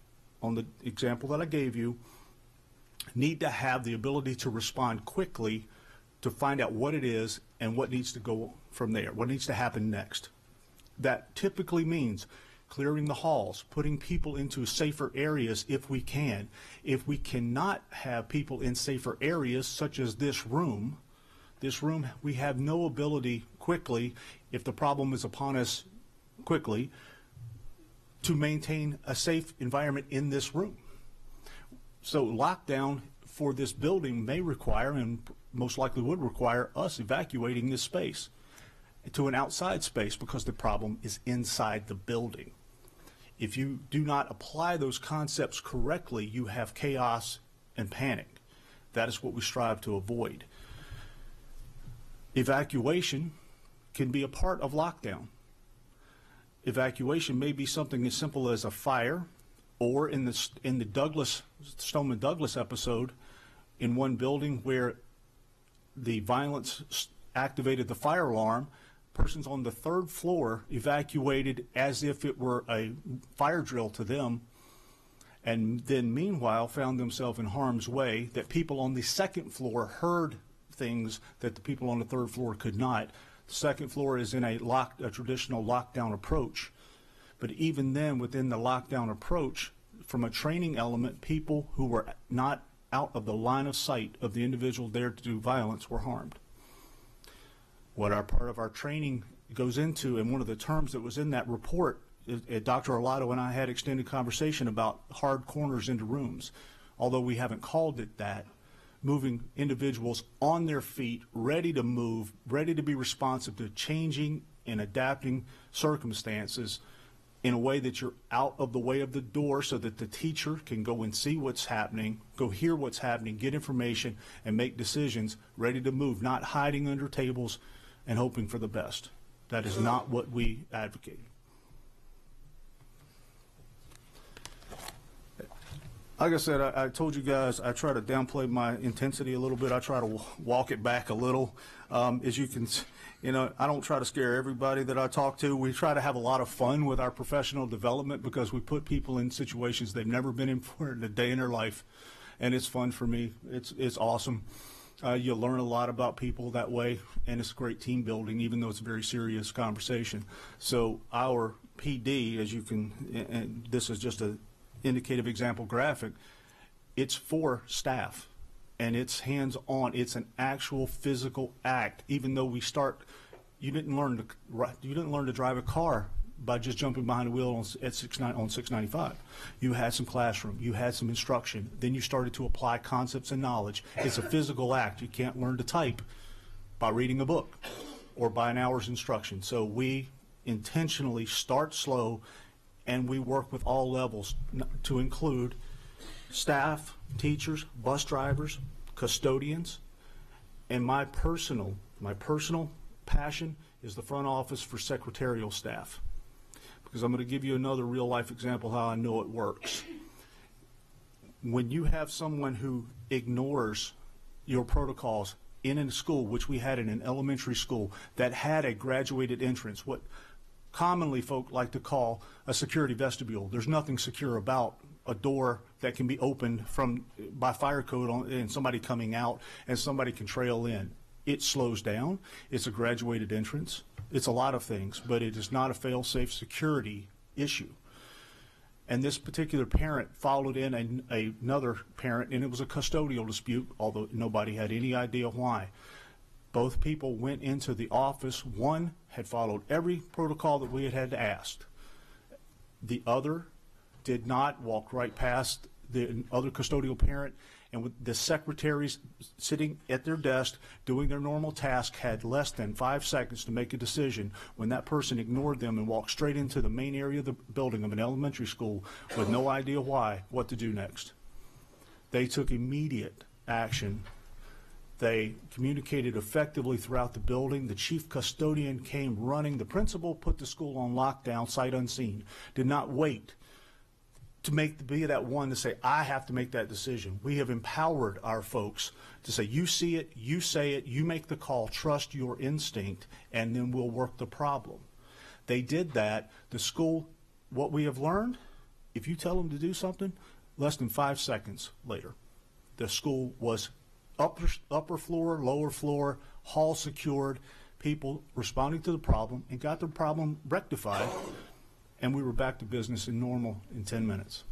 Speaker 18: on the example that I gave you, need to have the ability to respond quickly to find out what it is and what needs to go from there, what needs to happen next. That typically means clearing the halls, putting people into safer areas if we can. If we cannot have people in safer areas, such as this room, we have no ability quickly, if the problem is upon us quickly, to maintain a safe environment in this room. So lockdown for this building may require, and most likely would require, us evacuating this space to an outside space because the problem is inside the building. If you do not apply those concepts correctly, you have chaos and panic. That is what we strive to avoid. Evacuation can be a part of lockdown. Evacuation may be something as simple as a fire, or in the Stoneman Douglas episode, in one building where the violence activated the fire alarm, persons on the third floor evacuated as if it were a fire drill to them, and then meanwhile found themselves in harm's way, that people on the second floor heard things that the people on the third floor could not. The second floor is in a traditional lockdown approach. But even then, within the lockdown approach, from a training element, people who were not out of the line of sight of the individual there to do violence were harmed. What our part of our training goes into, and one of the terms that was in that report, Dr. Arlotto and I had extended conversation about hard corners into rooms. Although we haven't called it that, moving individuals on their feet, ready to move, ready to be responsive to changing and adapting circumstances in a way that you're out of the way of the door so that the teacher can go and see what's happening, go hear what's happening, get information, and make decisions, ready to move, not hiding under tables and hoping for the best. That is not what we advocate. Like I said, I told you guys I try to downplay my intensity a little bit. I try to walk it back a little. As you can, I don't try to scare everybody that I talk to. We try to have a lot of fun with our professional development because we put people in situations they've never been in for a day in their life, and it's fun for me. It's awesome. You learn a lot about people that way, and it's great team building, even though it's a very serious conversation. So our PD, as you can, and this is just a indicative example graphic, it's for staff and it's hands-on. It's an actual physical act. Even though you didn't learn to drive a car by just jumping behind the wheel on 695. You had some classroom, you had some instruction, then you started to apply concepts and knowledge. It's a physical act. You can't learn to type by reading a book or by an hour's instruction. So we intentionally start slow, and we work with all levels to include staff, teachers, bus drivers, custodians, and my personal passion is the front office for secretarial staff. Because I'm going to give you another real life example how I know it works. When you have someone who ignores your protocols in a school, which we had in an elementary school that had a graduated entrance, what commonly folk like to call a security vestibule. There's nothing secure about a door that can be opened by fire code and somebody coming out and somebody can trail in. It slows down. It's a graduated entrance. It's a lot of things, but it is not a fail-safe security issue. And this particular parent followed in another parent, and it was a custodial dispute, although nobody had any idea why. Both people went into the office. One had followed every protocol that we had asked. The other did not, walk right past the other custodial parent, and with the secretaries sitting at their desk doing their normal task had less than 5 seconds to make a decision when that person ignored them and walked straight into the main area of the building of an elementary school with no idea what to do next. They took immediate action. They communicated effectively throughout the building. The chief custodian came running. The principal put the school on lockdown, sight unseen, did not wait to be that one to say, I have to make that decision. We have empowered our folks to say, you see it, you say it, you make the call, trust your instinct, and then we'll work the problem. They did that. The school, what we have learned, if you tell them to do something, less than 5 seconds later, the school was upper floor, lower floor, hall secured, people responding to the problem and got the problem rectified, and we were back to business in normal in 10 minutes.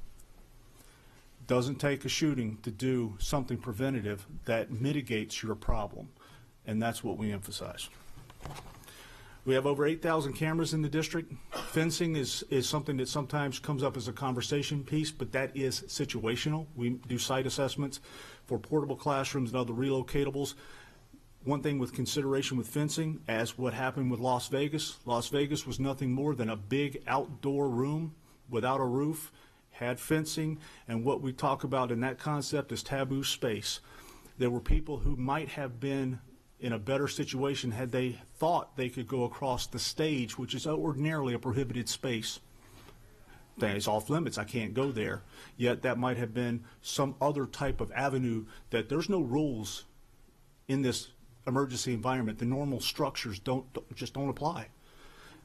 Speaker 18: Doesn't take a shooting to do something preventative that mitigates your problem, and that's what we emphasize. We have over 8,000 cameras in the district. Fencing is something that sometimes comes up as a conversation piece, but that is situational. We do site assessments for portable classrooms and other relocatables. One thing with consideration with fencing, as what happened with Las Vegas was nothing more than a big outdoor room without a roof, had fencing, and what we talk about in that concept is taboo space. There were people who might have been in a better situation had they thought they could go across the stage, which is ordinarily a prohibited space. That is off limits, I can't go there. Yet that might have been some other type of avenue that there's no rules in this emergency environment. The normal structures just don't apply.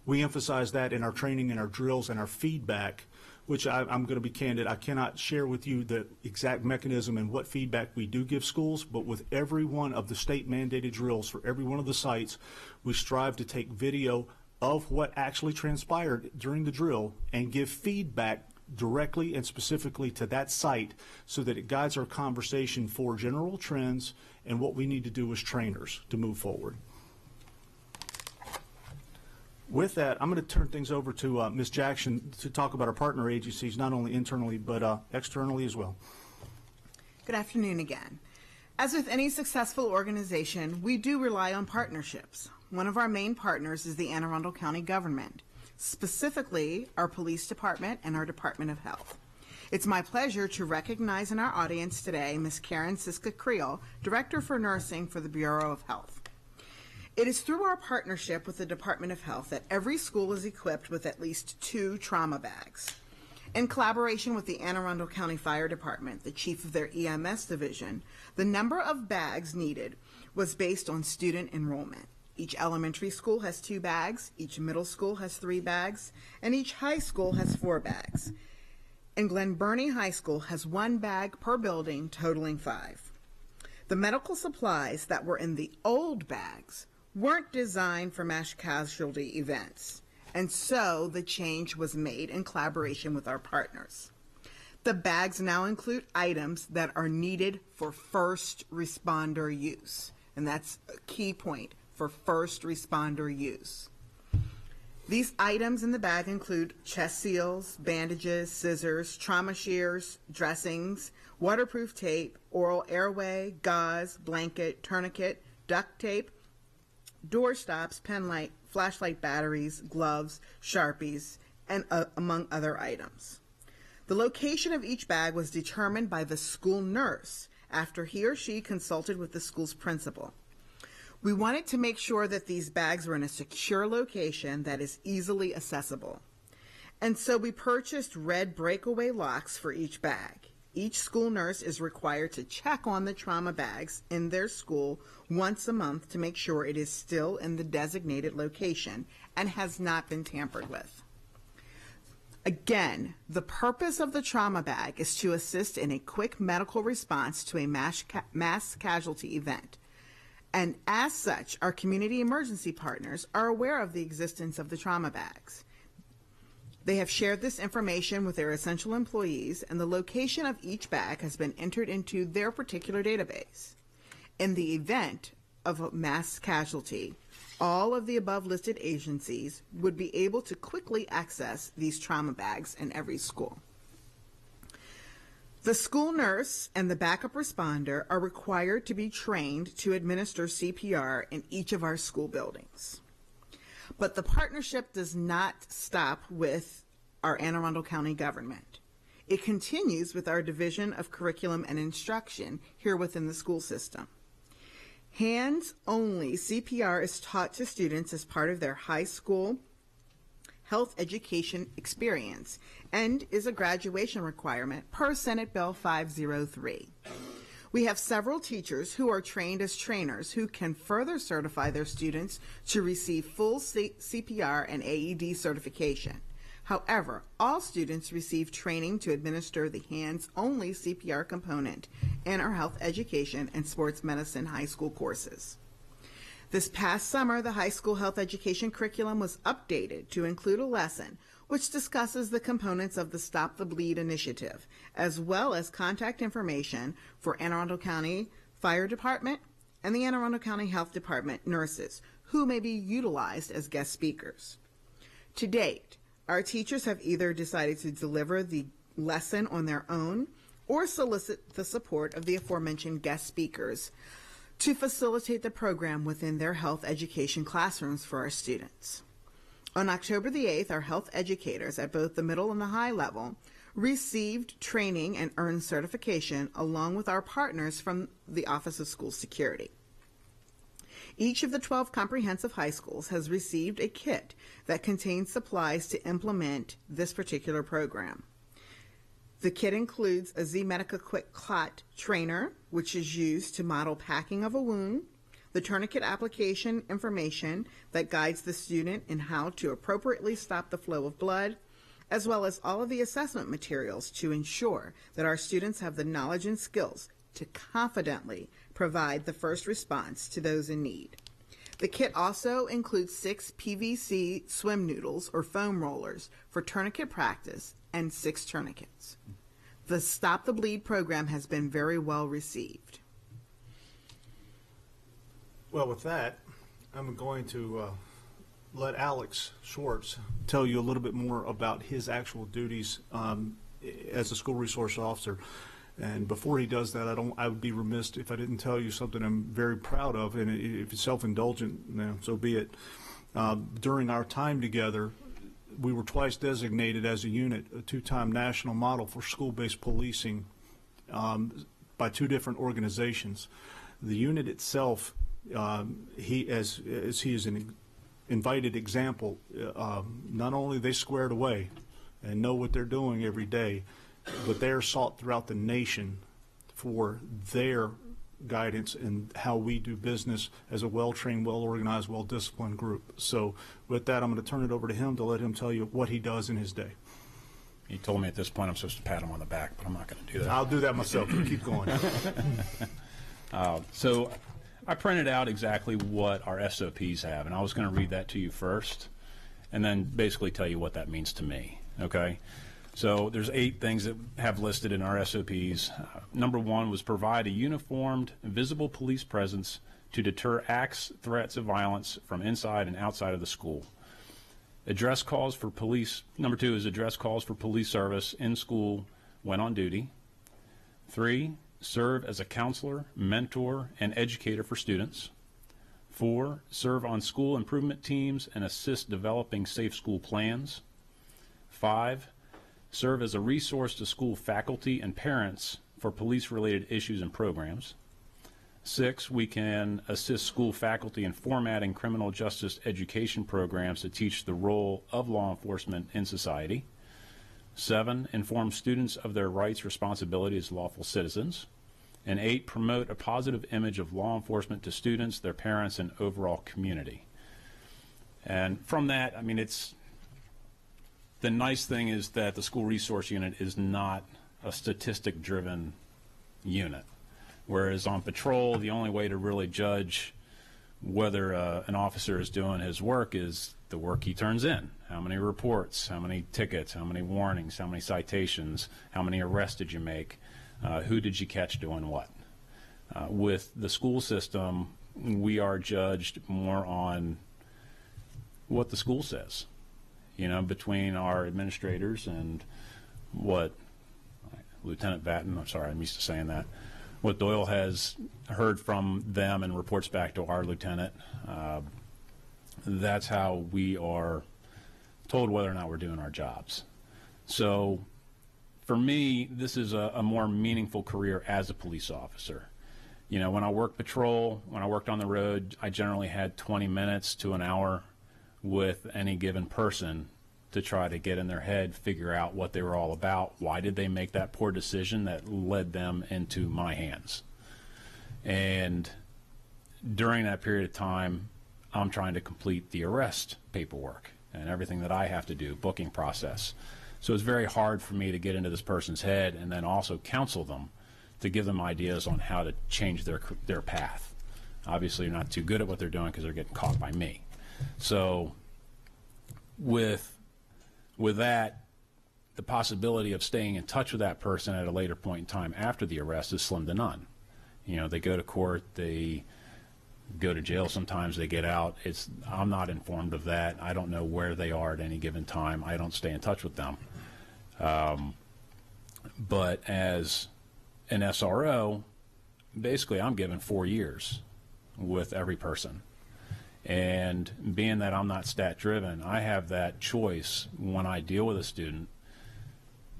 Speaker 18: We emphasize that in our training and our drills and our feedback, which I'm going to be candid, I cannot share with you the exact mechanism and what feedback we do give schools, but with every one of the state mandated drills for every one of the sites, we strive to take video of what actually transpired during the drill and give feedback directly and specifically to that site so that it guides our conversation for general trends and what we need to do as trainers to move forward. With that, I'm going to turn things over to Ms. Jackson to talk about our partner agencies, not only internally but externally as well.
Speaker 12: Good afternoon again. As with any successful organization, we do rely on partnerships. One of our main partners is the Anne Arundel County government, specifically our police department and our Department of Health. It's my pleasure to recognize in our audience today Ms. Karen Siska-Creel, Director for Nursing for the Bureau of Health. It is through our partnership with the Department of Health that every school is equipped with at least 2 trauma bags. In collaboration with the Anne Arundel County Fire Department, the chief of their EMS division, the number of bags needed was based on student enrollment. Each elementary school has 2 bags, each middle school has 3 bags, and each high school has 4 bags. And Glen Burnie High School has 1 bag per building, totaling 5. The medical supplies that were in the old bags weren't designed for mass casualty events, and so the change was made in collaboration with our partners. The bags now include items that are needed for first responder use, and that's a key point, for first responder use. These items in the bag include chest seals, bandages, scissors, trauma shears, dressings, waterproof tape, oral airway, gauze, blanket, tourniquet, duct tape, door stops, pen light, flashlight batteries, gloves, Sharpies, and among other items. The location of each bag was determined by the school nurse after he or she consulted with the school's principal. We wanted to make sure that these bags were in a secure location that is easily accessible. And so we purchased red breakaway locks for each bag. Each school nurse is required to check on the trauma bags in their school once a month to make sure it is still in the designated location and has not been tampered with. Again, the purpose of the trauma bag is to assist in a quick medical response to a mass casualty event. And as such, our community emergency partners are aware of the existence of the trauma bags. They have shared this information with their essential employees, and the location of each bag has been entered into their particular database. In the event of a mass casualty, all of the above listed agencies would be able to quickly access these trauma bags in every school. The school nurse and the backup responder are required to be trained to administer CPR in each of our school buildings. But the partnership does not stop with our Anne Arundel County government. It continues with our Division of Curriculum and Instruction here within the school system. Hands-only CPR is taught to students as part of their high school health education experience and is a graduation requirement per Senate Bill 503. We have several teachers who are trained as trainers who can further certify their students to receive full CPR and AED certification. However, all students receive training to administer the hands-only CPR component in our health education and sports medicine high school courses. This past summer, the high school health education curriculum was updated to include a lesson which discusses the components of the Stop the Bleed initiative, as well as contact information for Anne Arundel County Fire Department and the Anne Arundel County Health Department nurses, who may be utilized as guest speakers. To date, our teachers have either decided to deliver the lesson on their own or solicit the support of the aforementioned guest speakers to facilitate the program within their health education classrooms for our students. On October the 8th, our health educators at both the middle and the high level received training and earned certification along with our partners from the Office of School Security. Each of the 12 comprehensive high schools has received a kit that contains supplies to implement this particular program. The kit includes a Z-Medica Quick Clot trainer, which is used to model packing of a wound, the tourniquet application information that guides the student in how to appropriately stop the flow of blood, as well as all of the assessment materials to ensure that our students have the knowledge and skills to confidently provide the first response to those in need. The kit also includes 6 PVC swim noodles or foam rollers for tourniquet practice and 6 tourniquets. The Stop the Bleed program has been very well received.
Speaker 18: Well, with that, I'm going to let Alex Schwartz tell you a little bit more about his actual duties as a school resource officer. And before he does that, I would be remiss if I didn't tell you something I'm very proud of, and if it's self-indulgent, so be it. During our time together, we were twice designated as a unit, a 2-time national model for school-based policing by 2 different organizations. The unit itself, he is an invited example. Not only they squared away, and know what they're doing every day, but they're sought throughout the nation for their guidance and how we do business as a well-trained, well-organized, well-disciplined group. So with that, I'm going to turn it over to him to let him tell you what he does in his day.
Speaker 17: He told me at this point I'm supposed to pat him on the back, but I'm not going to do that.
Speaker 18: I'll do that myself. Keep going.
Speaker 17: So I printed out exactly what our SOPs have, and I was going to read that to you first and then basically tell you what that means to me, okay? So there's 8 things that have listed in our SOPs. Number 1 was provide a uniformed, visible police presence to deter acts, threats of violence from inside and outside of the school. Address calls for police. Number 2 is address calls for police service in school when on duty. 3, serve as a counselor, mentor, and educator for students. 4, serve on school improvement teams and assist developing safe school plans. 5, serve as a resource to school faculty and parents for police-related issues and programs. 6, we can assist school faculty in formatting criminal justice education programs to teach the role of law enforcement in society. 7, inform students of their rights, responsibilities as lawful citizens. And 8, promote a positive image of law enforcement to students, their parents, and overall community. And from that, I mean, the nice thing is that the school resource unit is not a statistic-driven unit, whereas on patrol, the only way to really judge whether an officer is doing his work is the work he turns in. How many reports, how many tickets, how many warnings, how many citations, how many arrests did you make, who did you catch doing what. With the school system, we are judged more on what the school says. You know, between our administrators and what Lieutenant Batten, I'm sorry, I'm used to saying that, what Doyle has heard from them and reports back to our lieutenant, that's how we are told whether or not we're doing our jobs. So for me, this is a more meaningful career as a police officer. You know, when I worked patrol, when I worked on the road, I generally had 20 minutes to an hour with any given person to try to get in their head, figure out what they were all about, why did they make that poor decision that led them into my hands. And during that period of time, I'm trying to complete the arrest paperwork and everything that I have to do, booking process. So it's very hard for me to get into this person's head and then also counsel them to give them ideas on how to change their path. Obviously, they're not too good at what they're doing because they're getting caught by me. So with that, the possibility of staying in touch with that person at a later point in time after the arrest is slim to none. You know, they go to court, they go to jail sometimes, they get out. I'm not informed of that. I don't know where they are at any given time. I don't stay in touch with them. But as an SRO, basically I'm given 4 years with every person. And being that I'm not stat driven, I have that choice when I deal with a student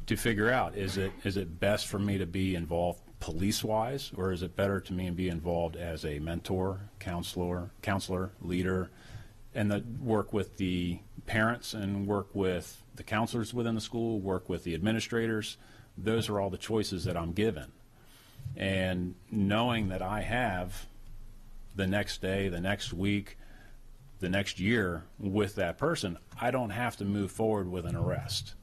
Speaker 17: to figure out, is it best for me to be involved police-wise, or is it better to me to be involved as a mentor, counselor, leader, and work with the parents and work with the counselors within the school, work with the administrators. Those are all the choices that I'm given. And knowing that I have the next day, the next week, the next year with that person, I don't have to move forward with an arrest.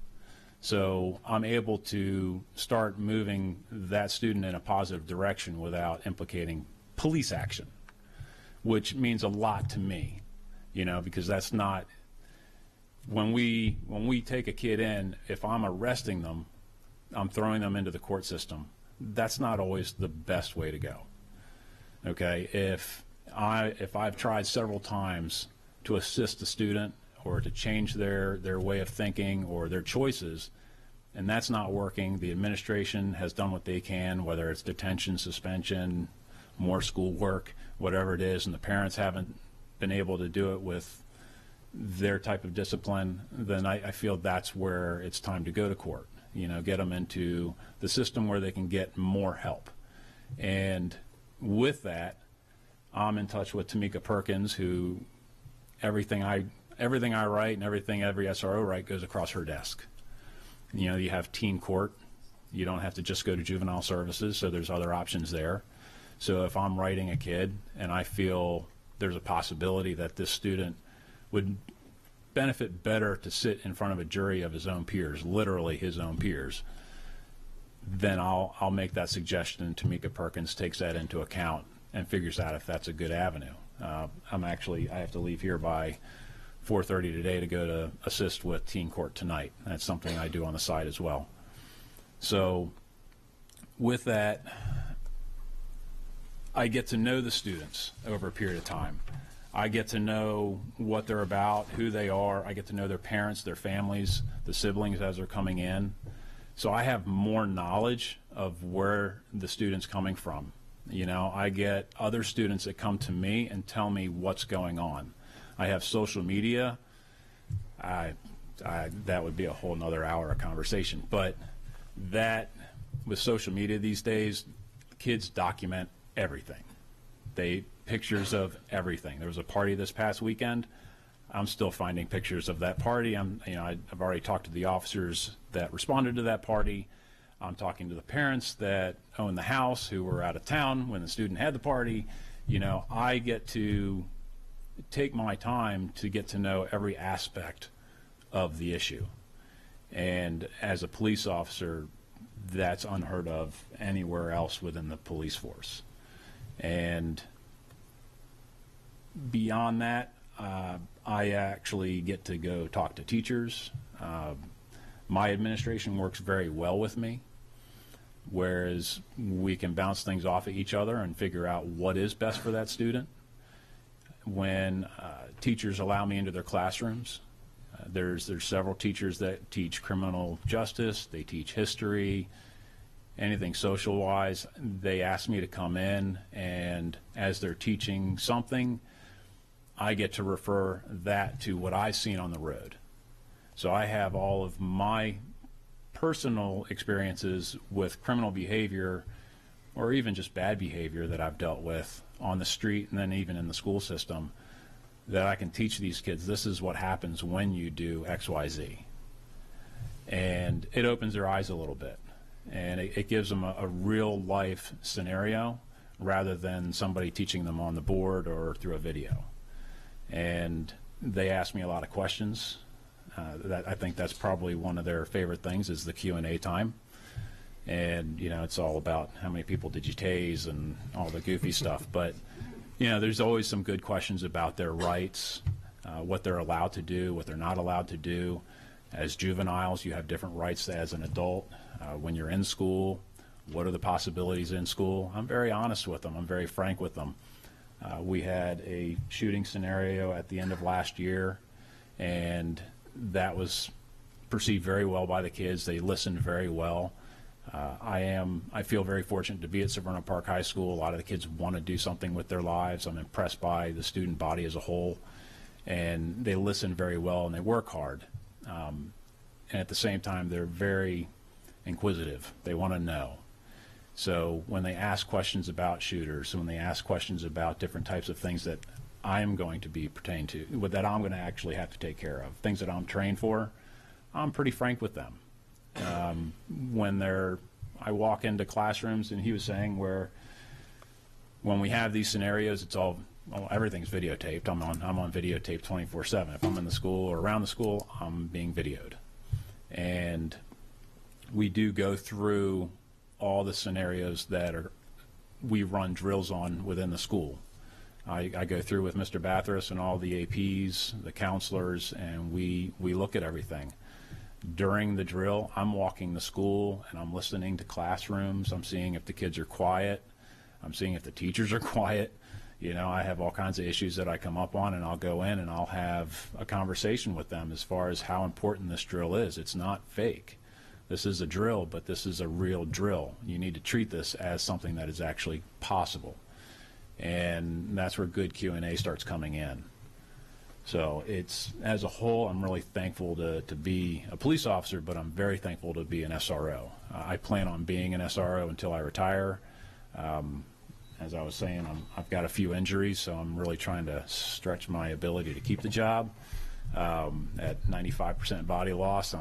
Speaker 17: So I'm able to start moving that student in a positive direction without implicating police action, which means a lot to me, you know, because that's not, when we take a kid in, if I'm arresting them, I'm throwing them into the court system. That's not always the best way to go. Okay, if I've tried several times to assist a student or to change their way of thinking or their choices, and that's not working, the administration has done what they can, whether it's detention, suspension, more school work, whatever it is, and the parents haven't been able to do it with their type of discipline, then I feel that's where it's time to go to court. You know, get them into the system where they can get more help. And with that, I'm in touch with Tamika Perkins, who everything I write and every SRO write goes across her desk. You know, you have teen court. You don't have to just go to juvenile services, so there's other options there. So if I'm writing a kid and I feel there's a possibility that this student would benefit better to sit in front of a jury of his own peers, literally his own peers, then I'll make that suggestion, and Tamika Perkins takes that into account and figures out if that's a good avenue. I have to leave here by 4:30 today to go to assist with teen court tonight. That's something I do on the side as well. So with that, I get to know the students over a period of time. I get to know what they're about, who they are. I get to know their parents, their families, the siblings as they're coming in. So I have more knowledge of where the student's coming from. You know, I get other students that come to me and tell me what's going on. I have social media. That would be a whole nother hour of conversation. But that, with social media these days, kids document everything. Pictures of everything. There was a party this past weekend. I'm still finding pictures of that party. I've already talked to the officers that responded to that party. I'm talking to the parents that own the house who were out of town when the student had the party. You know, I get to take my time to get to know every aspect of the issue. And as a police officer, that's unheard of anywhere else within the police force. And beyond that, I actually get to go talk to teachers. My administration works very well with me, whereas we can bounce things off of each other and figure out what is best for that student. When teachers allow me into their classrooms, there's several teachers that teach criminal justice, they teach history, anything social-wise. They ask me to come in, and as they're teaching something, I get to refer that to what I've seen on the road. So I have all of my personal experiences with criminal behavior, or even just bad behavior that I've dealt with on the street and then even in the school system, that I can teach these kids, this is what happens when you do X, Y, Z. And it opens their eyes a little bit. And it gives them a real life scenario rather than somebody teaching them on the board or through a video. And they ask me a lot of questions. I think that's probably one of their favorite things is the Q&A time. And, you know, it's all about how many people did you tase and all the goofy stuff. But, you know, there's always some good questions about their rights, what they're allowed to do, what they're not allowed to do. As juveniles, you have different rights as an adult. When you're in school, what are the possibilities in school? I'm very honest with them. I'm very frank with them. We had a shooting scenario at the end of last year, and that was perceived very well by the kids. They listened very well. I feel very fortunate to be at Severna Park High School. A lot of the kids want to do something with their lives. I'm impressed by the student body as a whole, and they listen very well and they work hard. And at the same time, they're very inquisitive. They want to know. So when they ask questions about shooters, when they ask questions about different types of things that I'm going to be pertained to, that I'm going to actually have to take care of, things that I'm trained for, I'm pretty frank with them. I walk into classrooms, and he was saying when we have these scenarios, everything's videotaped. I'm on videotape 24/7. If I'm in the school or around the school, I'm being videoed. And we do go through all the scenarios we run drills on within the school. I go through with Mr. Bathurst and all the APs, the counselors, and we look at everything. During the drill, I'm walking the school and I'm listening to classrooms. I'm seeing if the kids are quiet. I'm seeing if the teachers are quiet. You know, I have all kinds of issues that I come up on, and I'll go in and I'll have a conversation with them as far as how important this drill is. It's not fake. This is a drill, but this is a real drill. You need to treat this as something that is actually possible. And that's where good Q&A starts coming in. So as a whole, I'm really thankful to be a police officer, but I'm very thankful to be an SRO. I plan on being an SRO until I retire. As I was saying, I've got a few injuries, so I'm really trying to stretch my ability to keep the job. At 95% body loss,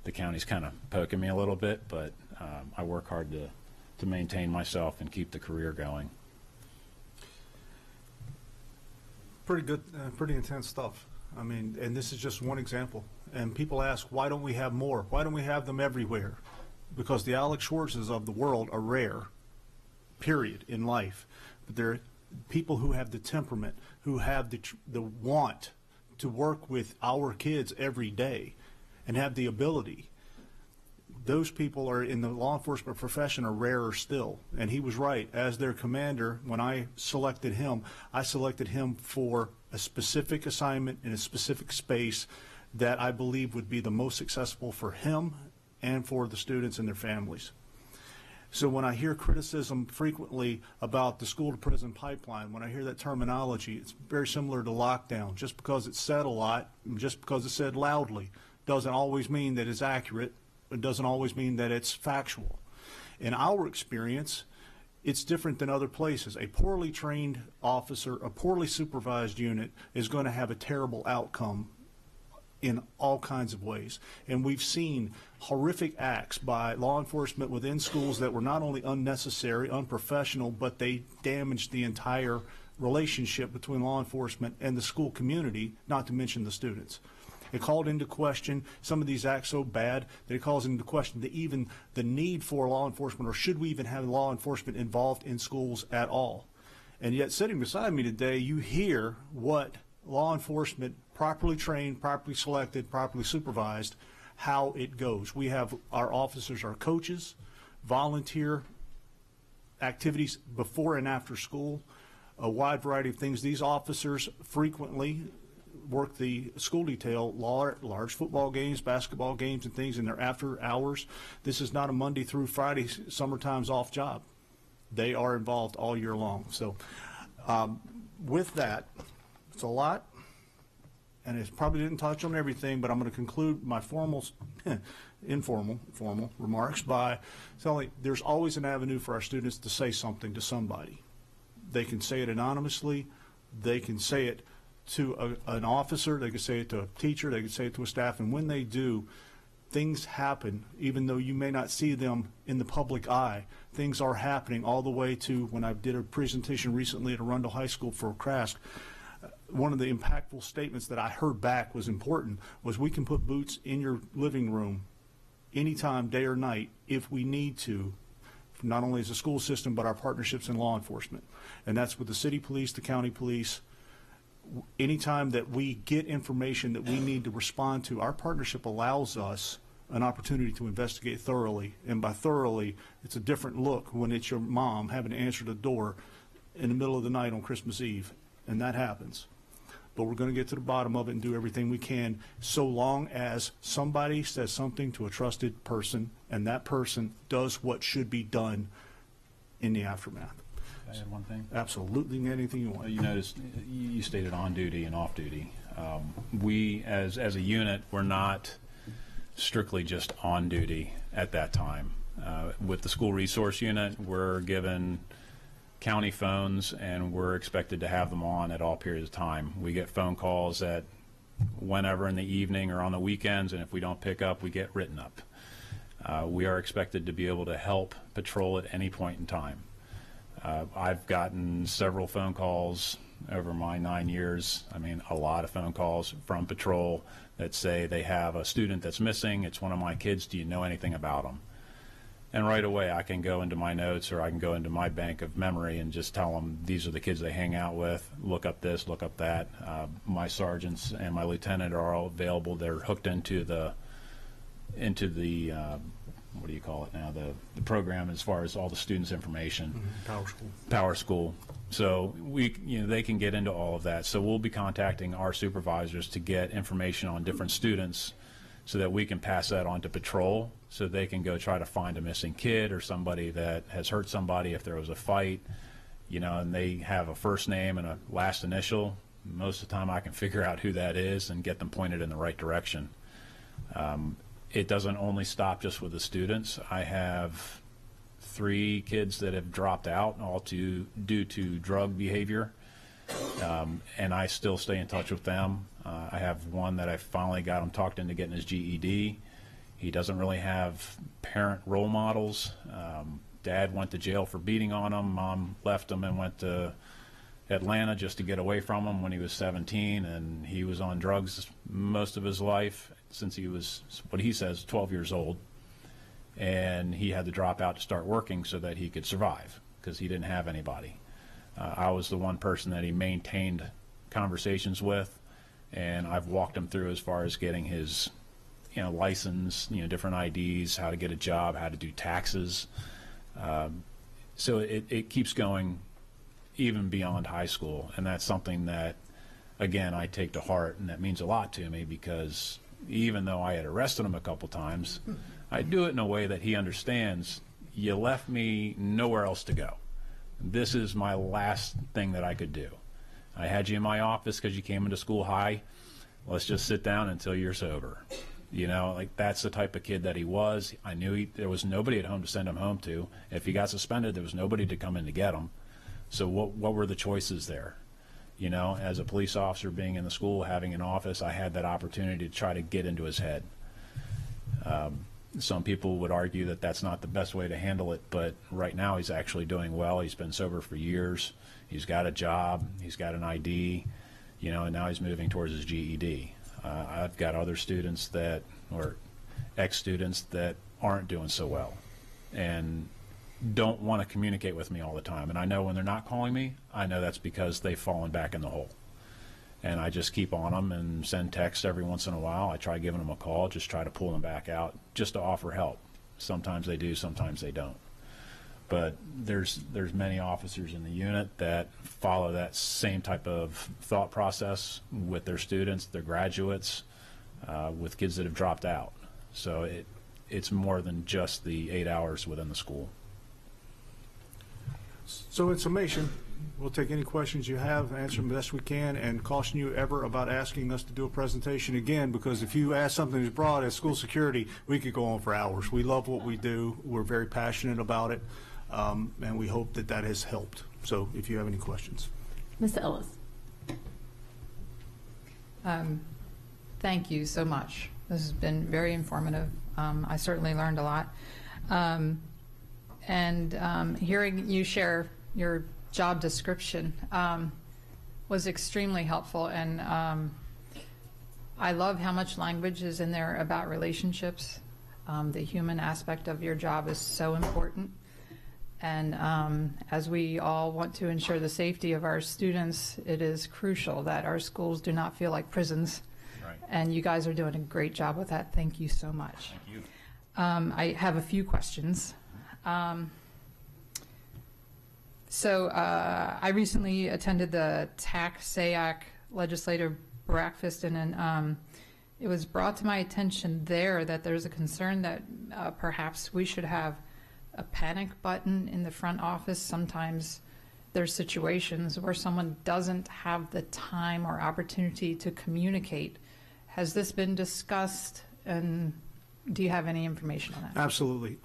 Speaker 17: the county's kind of poking me a little bit, but I work hard to maintain myself and keep the career going.
Speaker 18: Pretty good, pretty intense stuff. I mean, and this is just one example. And people ask, why don't we have more? Why don't we have them everywhere? Because the Alex Schwartzes of the world are rare, period, in life. But they're people who have the temperament, who have the want to work with our kids every day and have the ability. Those people are in the law enforcement profession are rarer still. And he was right. As their commander, when I selected him for a specific assignment in a specific space that I believe would be the most successful for him and for the students and their families. So when I hear criticism frequently about the school-to-prison pipeline, when I hear that terminology, it's very similar to lockdown. Just because it's said a lot, just because it's said loudly, doesn't always mean that it's accurate. It doesn't always mean that it's factual. In our experience, it's different than other places. A poorly trained officer, a poorly supervised unit is going to have a terrible outcome in all kinds of ways. And we've seen horrific acts by law enforcement within schools that were not only unnecessary, unprofessional, but they damaged the entire relationship between law enforcement and the school community, not to mention the students. It called into question some of these acts so bad that it calls into question the need for law enforcement, or should we even have law enforcement involved in schools at all. And yet sitting beside me today, you hear what law enforcement, properly trained, properly selected, properly supervised, how it goes. We have our officers, our coaches, volunteer activities before and after school, a wide variety of things. These officers frequently work the school detail, large football games, basketball games, and things in their after hours. This is not a Monday through Friday, summertime's off job. They are involved all year long. So with that, it's a lot, and it probably didn't touch on everything, but I'm going to conclude my formal remarks by telling there's always an avenue for our students to say something to somebody. They can say it anonymously. They can say it to an officer. They can say it to a teacher. They can say it to a staff. And when they do, things happen, even though you may not see them in the public eye. Things are happening all the way to when I did a presentation recently at Arundel High School for CRASC. One of the impactful statements that I heard back was important was we can put boots in your living room anytime, day or night, if we need to, not only as a school system, but our partnerships in law enforcement. And that's with the city police, the county police. Anytime that we get information that we need to respond to, our partnership allows us an opportunity to investigate thoroughly. And by thoroughly, it's a different look when it's your mom having to answer the door in the middle of the night on Christmas Eve. And that happens. But we're going to get to the bottom of it and do everything we can, so long as somebody says something to a trusted person and that person does what should be done in the aftermath.
Speaker 17: Can I add one thing?
Speaker 18: Absolutely, anything you want.
Speaker 17: You noticed you stated on duty and off duty. We, as a unit, were not strictly just on duty at that time. With the school resource unit, we're given county phones and we're expected to have them on at all periods of time. We get phone calls at whenever in the evening or on the weekends, and if we don't pick up, we get written up. We are expected to be able to help patrol at any point in time. I've gotten several phone calls over my 9 years. I mean, a lot of phone calls from patrol that say they have a student that's missing. It's one of my kids. Do you know anything about them? And right away, I can go into my notes or I can go into my bank of memory and just tell them these are the kids they hang out with. Look up this, look up that. My sergeants and my lieutenant are all available. They're hooked into the what do you call it now? The program as far as all the students' information. Power School. So they can get into all of that. So we'll be contacting our supervisors to get information on different students, so that we can pass that on to patrol, so they can go try to find a missing kid or somebody that has hurt somebody if there was a fight, and they have a first name and a last initial. Most of the time I can figure out who that is and get them pointed in the right direction. It doesn't only stop just with the students. I have 3 kids that have dropped out, all due to drug behavior, and I still stay in touch with them. I have one that I finally got him talked into getting his GED. He doesn't really have parent role models. Dad went to jail for beating on him. Mom left him and went to Atlanta just to get away from him when he was 17, and he was on drugs most of his life since he was, what he says, 12 years old. And he had to drop out to start working so that he could survive because he didn't have anybody. I was the one person that he maintained conversations with, and I've walked him through as far as getting his license, different IDs, how to get a job, how to do taxes. So it keeps going even beyond high school, and that's something that, again, I take to heart, and that means a lot to me because even though I had arrested him a couple times, I do it in a way that he understands. You left me nowhere else to go. This is my last thing that I could do. I had you in my office because you came into school high. Let's just sit down until you're sober. That's the type of kid that he was. I knew there was nobody at home to send him home to. If he got suspended, there was nobody to come in to get him. So what were the choices there? As a police officer being in the school, having an office, I had that opportunity to try to get into his head. Some people would argue that that's not the best way to handle it, but right now he's actually doing well. He's been sober for years. He's got a job. He's got an ID, and now he's moving towards his GED. I've got other students or ex-students that aren't doing so well and don't want to communicate with me all the time. And I know when they're not calling me, I know that's because they've fallen back in the hole. And I just keep on them and send texts every once in a while. I try giving them a call, just try to pull them back out, just to offer help. Sometimes they do, sometimes they don't. But there's many officers in the unit that follow that same type of thought process with their students, their graduates, with kids that have dropped out. So it's more than just the 8 hours within the school.
Speaker 18: So in summation, we'll take any questions you have, answer them best we can, and caution you ever about asking us to do a presentation again, because if you ask something as broad as school security, we could go on for hours. We love what we do. We're very passionate about it, and we hope that that has helped. So if you have any questions.
Speaker 6: Ms. Ellis. Thank you so much. This has been very informative. I certainly learned a lot. Hearing you share your job description was extremely helpful, and I love how much language is in there about relationships. The human aspect of your job is so important, and as we all want to ensure the safety of our students, it is crucial that our schools do not feel like prisons. Right. And you guys are doing a great job with that. Thank you so much.
Speaker 17: Thank you.
Speaker 6: I have a few questions. I recently attended the TAC-SAAC legislative breakfast, and it was brought to my attention there that there's a concern that perhaps we should have a panic button in the front office. Sometimes there's situations where someone doesn't have the time or opportunity to communicate. Has this been discussed, and do you have any information on that?
Speaker 18: Absolutely.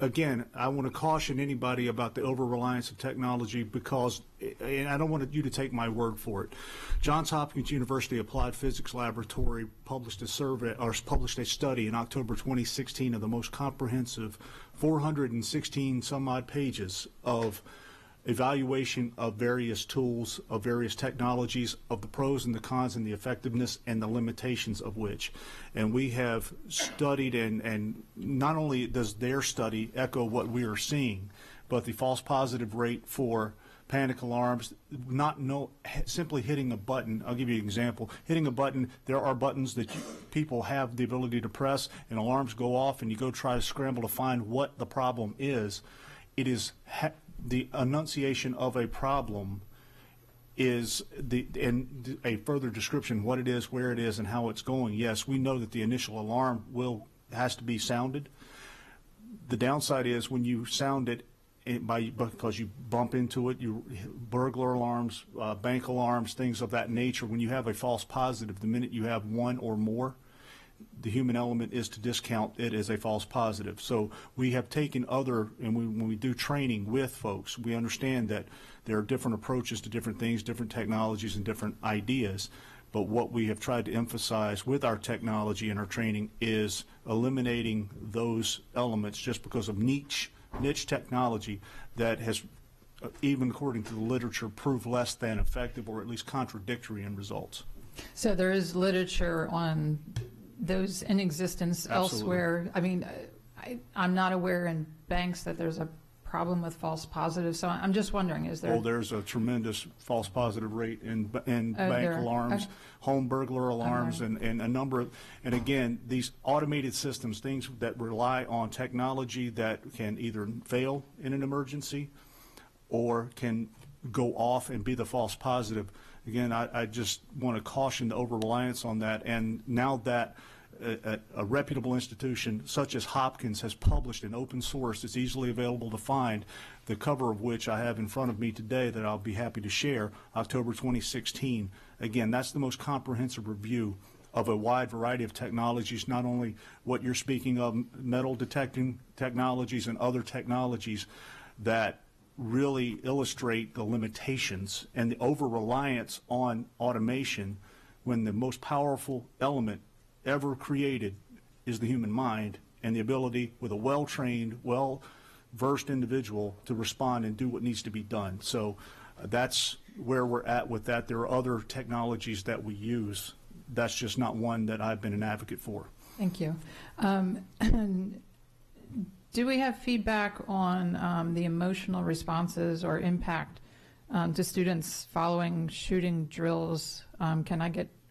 Speaker 18: Again, I want to caution anybody about the over-reliance of technology because, and I don't want you to take my word for it. Johns Hopkins University Applied Physics Laboratory published a study in October 2016 of the most comprehensive 416 some odd pages of evaluation of various tools, of various technologies, of the pros and the cons and the effectiveness and the limitations of which. And we have studied, and not only does their study echo what we are seeing, but the false positive rate for panic alarms, simply hitting a button. I'll give you an example. Hitting a button, there are buttons that people have the ability to press, and alarms go off, and you go try to scramble to find what the problem is. It is the enunciation of a problem is and a further description, what it is, where it is, and how it's going. Yes, we know that the initial alarm has to be sounded. The downside is when you sound it because you bump into it, burglar alarms, bank alarms, things of that nature. When you have a false positive, the minute you have one or more, the human element is to discount it as a false positive. So we have taken when we do training with folks, we understand that there are different approaches to different things, different technologies, and different ideas. But what we have tried to emphasize with our technology and our training is eliminating those elements just because of niche technology that has, even according to the literature, proved less than effective or at least contradictory in results.
Speaker 6: So there is literature on those in existence elsewhere. I mean, I'm not aware in banks that there's a problem with false positives. So I'm just wondering, is there?
Speaker 18: Well, there's a tremendous false positive rate in bank
Speaker 6: there.
Speaker 18: alarms,
Speaker 6: Okay.
Speaker 18: home burglar alarms, and a number of, and again, these automated systems, things that rely on technology that can either fail in an emergency or can go off and be the false positive. Again, I just want to caution the over-reliance on that. And now that a reputable institution such as Hopkins has published an open source that's easily available to find, the cover of which I have in front of me today that I'll be happy to share, October 2016. Again, that's the most comprehensive review of a wide variety of technologies, not only what you're speaking of, metal detecting technologies and other technologies that really illustrate the limitations and the over-reliance on automation when the most powerful element ever created is the human mind and the ability with a well-trained, well-versed individual to respond and do what needs to be done. So that's where we're at with that. There are other technologies that we use. That's just not one that I've been an advocate for.
Speaker 6: Thank you. Do we have feedback on the emotional responses or impact to students following shooting drills?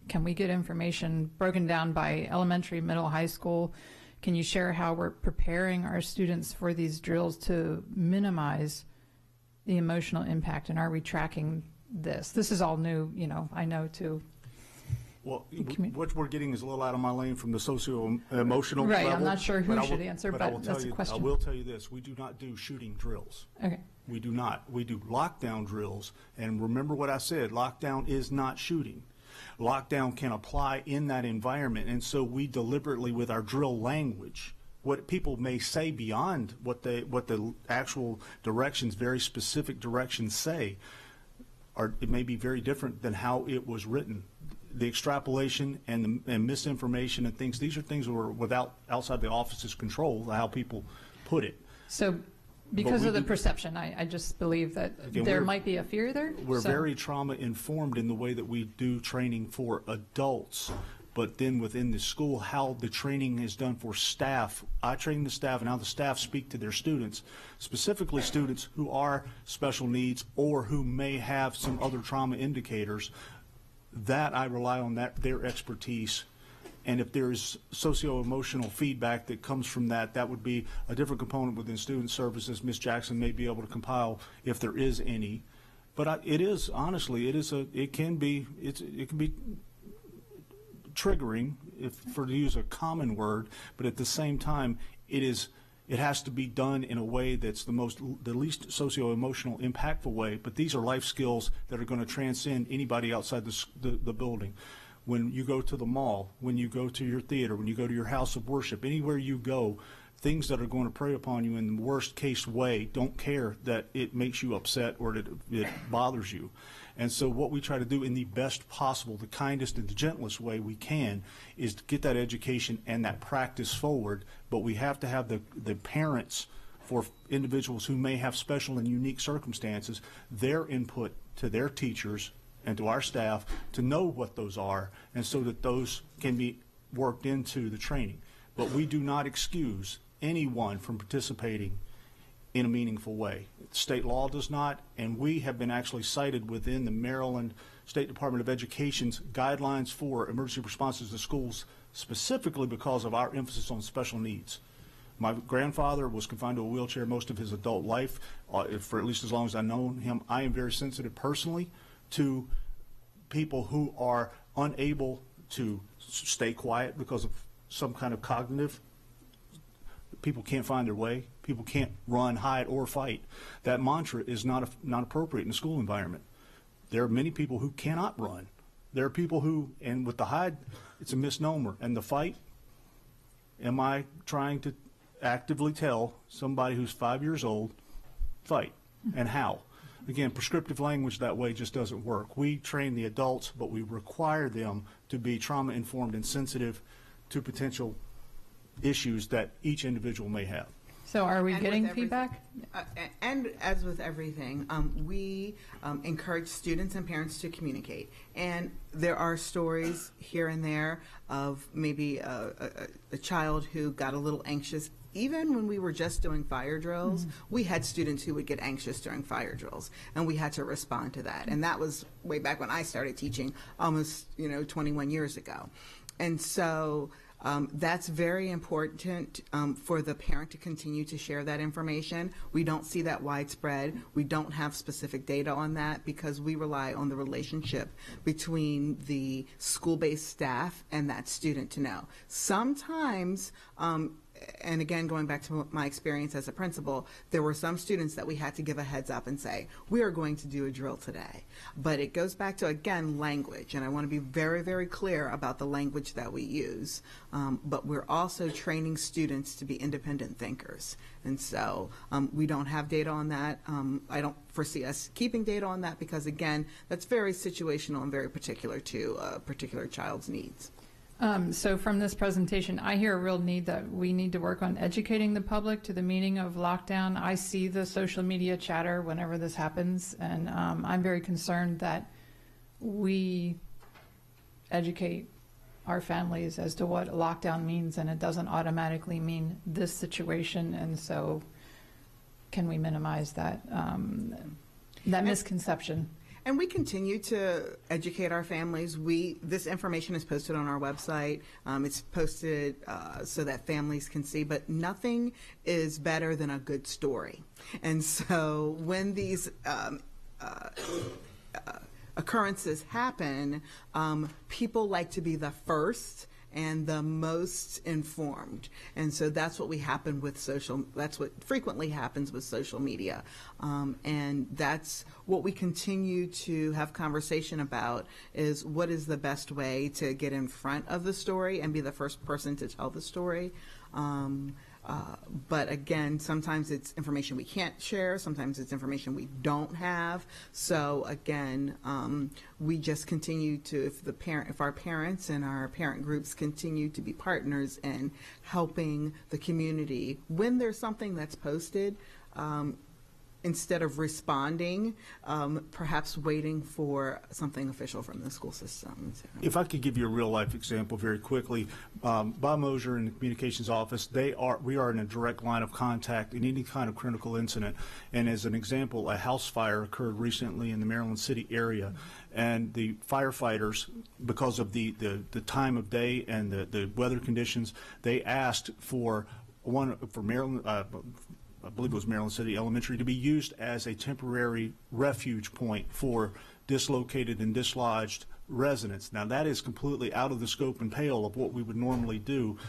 Speaker 6: Can we get information broken down by elementary, middle, high school? Can you share how we're preparing our students for these drills to minimize the emotional impact, and are we tracking this? This is all new, I know too.
Speaker 18: Well, what we're getting is a little out of my lane from the socio-emotional level.
Speaker 6: Right, I'm not sure who should answer, but that's a question.
Speaker 18: I will tell you this, we do not do shooting drills.
Speaker 6: Okay.
Speaker 18: We do not. We do lockdown drills, and remember what I said, lockdown is not shooting. Lockdown can apply in that environment, and so we deliberately, with our drill language, what people may say beyond what the actual directions, very specific directions say, it may be very different than how it was written. The extrapolation and misinformation and things, these are things that were outside the office's control, how people put it.
Speaker 6: So because of the perception, I just believe that there might be a fear there.
Speaker 18: We're very trauma informed in the way that we do training for adults, but then within the school, how the training is done for staff. I train the staff and how the staff speak to their students, specifically students who are special needs or who may have some other trauma indicators. That I rely on their expertise, and if there's socio-emotional feedback that comes from that, that would be a different component within student services. Ms. Jackson may be able to compile if there is any, but it is honestly it can be triggering, to use a common word, but at the same time it has to be done in a way that's the least socio-emotional impactful way. But these are life skills that are going to transcend anybody outside the building. When you go to the mall, when you go to your theater, when you go to your house of worship, anywhere you go, things that are going to prey upon you in the worst case way, don't care that it makes you upset or that it bothers you. And so what we try to do in the best possible, the kindest and the gentlest way we can, is to get that education and that practice forward. But we have to have the parents, for individuals who may have special and unique circumstances, their input to their teachers and to our staff to know what those are, and so that those can be worked into the training. But we do not excuse anyone from participating in a meaningful way. State law does not, and we have been actually cited within the Maryland State Department of Education's guidelines for emergency responses to schools, specifically because of our emphasis on special needs. My grandfather was confined to a wheelchair most of his adult life, for at least as long as I've known him. I am very sensitive personally to people who are unable to stay quiet because of some kind of cognitive. People can't find their way. People can't run, hide, or fight. That mantra is not appropriate in a school environment. There are many people who cannot run. There are people who, and with the hide, it's a misnomer. And the fight, am I trying to actively tell somebody who's 5 years old, fight, and how? again, prescriptive language that way just doesn't work. We train the adults, but we require them to be trauma-informed and sensitive to potential issues that each individual may have.
Speaker 6: So are we
Speaker 12: And
Speaker 6: getting
Speaker 12: with everything-
Speaker 6: feedback?
Speaker 12: And as with everything, we encourage students and parents to communicate. And there are stories here and there of maybe a child who got a little anxious. Even when we were just doing fire drills, we had students who would get anxious during fire drills, and we had to respond to that. And that was way back when I started teaching, almost 21 years ago. And so that's very important for the parent to continue to share that information. We don't see that widespread. We don't have specific data on that because we rely on the relationship between the school-based staff and that student to know. Sometimes, and again, going back to my experience as a principal, there were some students that we had to give a heads up and say, we are going to do a drill today. But it goes back to, again, language. And I want to be very, very clear about the language that we use. But we're also training students to be independent thinkers. And so we don't have data on that. I don't foresee us keeping data on that because, again, that's very situational and very particular to a particular child's needs.
Speaker 6: So from this presentation, I hear a real need that we need to work on educating the public to the meaning of lockdown. I see the social media chatter whenever this happens, and I'm very concerned that we educate our families as to what lockdown means, and it doesn't automatically mean this situation. And so can we minimize that, that misconception?
Speaker 12: And we continue to educate our families. This information is posted on our website. It's posted so that families can see, but nothing is better than a good story. And so when these occurrences happen, people like to be the first and the most informed. And so that's what that's what frequently happens with social media. And that's what we continue to have conversation about is what is the best way to get in front of the story and be the first person to tell the story. But again, sometimes it's information we can't share. Sometimes it's information we don't have. So again, we just continue to, if our parents and our parent groups continue to be partners in helping the community when there's something that's posted, instead of responding, perhaps waiting for something official from the school system. So.
Speaker 18: If I could give you a real-life example very quickly, Bob Mosier in the communications office, we are in a direct line of contact in any kind of critical incident. And as an example, a house fire occurred recently in the Maryland City area, and the firefighters, because of the time of day and the weather conditions, they asked for Maryland. I believe it was Maryland City Elementary, to be used as a temporary refuge point for dislocated and dislodged residents. Now, that is completely out of the scope and pale of what we would normally do,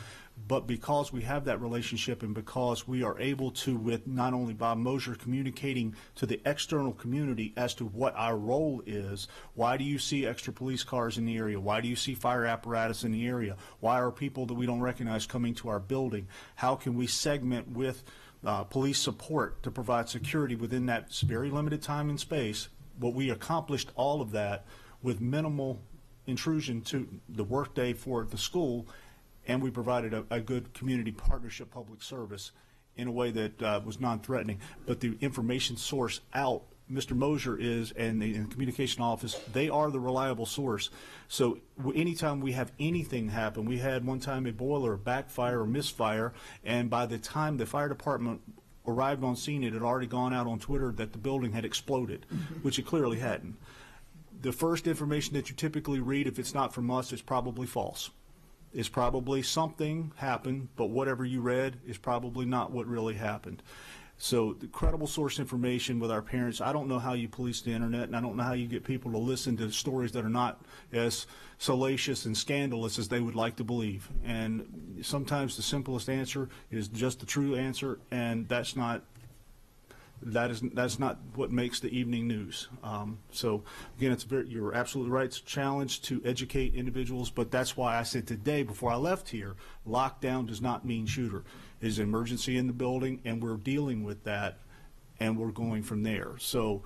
Speaker 18: but because we have that relationship and because we are able to, with not only Bob Mosier communicating to the external community as to what our role is, why do you see extra police cars in the area? Why do you see fire apparatus in the area? Why are people that we don't recognize coming to our building? How can we segment with police support to provide security within that very limited time and space? But we accomplished all of that with minimal intrusion to the workday for the school, and we provided a good community partnership public service in a way that was non-threatening. But the information source out, Mr. Mosier is, and the communication office, they are the reliable source. So anytime we have anything happen, we had one time a boiler backfire or misfire, and by the time the fire department arrived on scene, it had already gone out on Twitter that the building had exploded, which it clearly hadn't. The first information that you typically read, if it's not from us, is probably false. It's probably something happened, but whatever you read is probably not what really happened. So the credible source information with our parents, I don't know how you police the internet, and I don't know how you get people to listen to stories that are not as salacious and scandalous as they would like to believe. And sometimes the simplest answer is just the true answer, and that's not what makes the evening news. So again, you're absolutely right. It's a challenge to educate individuals, but that's why I said today before I left here, lockdown does not mean shooter. It is an emergency in the building, and we're dealing with that, and we're going from there. So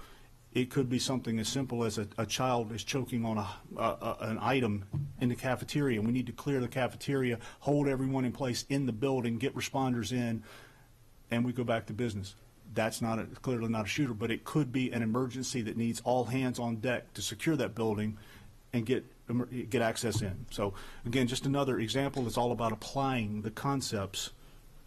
Speaker 18: It could be something as simple as a child is choking on an item in the cafeteria, and we need to clear the cafeteria, hold everyone in place in the building, get responders in, and we go back to business. That's clearly not a shooter, but it could be an emergency that needs all hands on deck to secure that building and get access in. So again, just another example. It's all about applying the concepts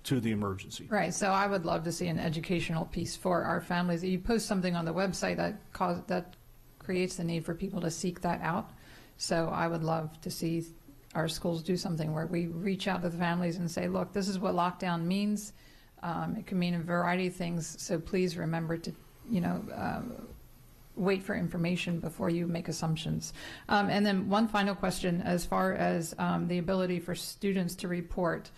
Speaker 18: to the emergency.
Speaker 6: Right. So I would love to see an educational piece for our families. You post something on the website that creates the need for people to seek that out. So I would love to see our schools do something where we reach out to the families and say, look, this is what lockdown means. It can mean a variety of things. So please remember to, wait for information before you make assumptions. And then one final question, as far as the ability for students to report.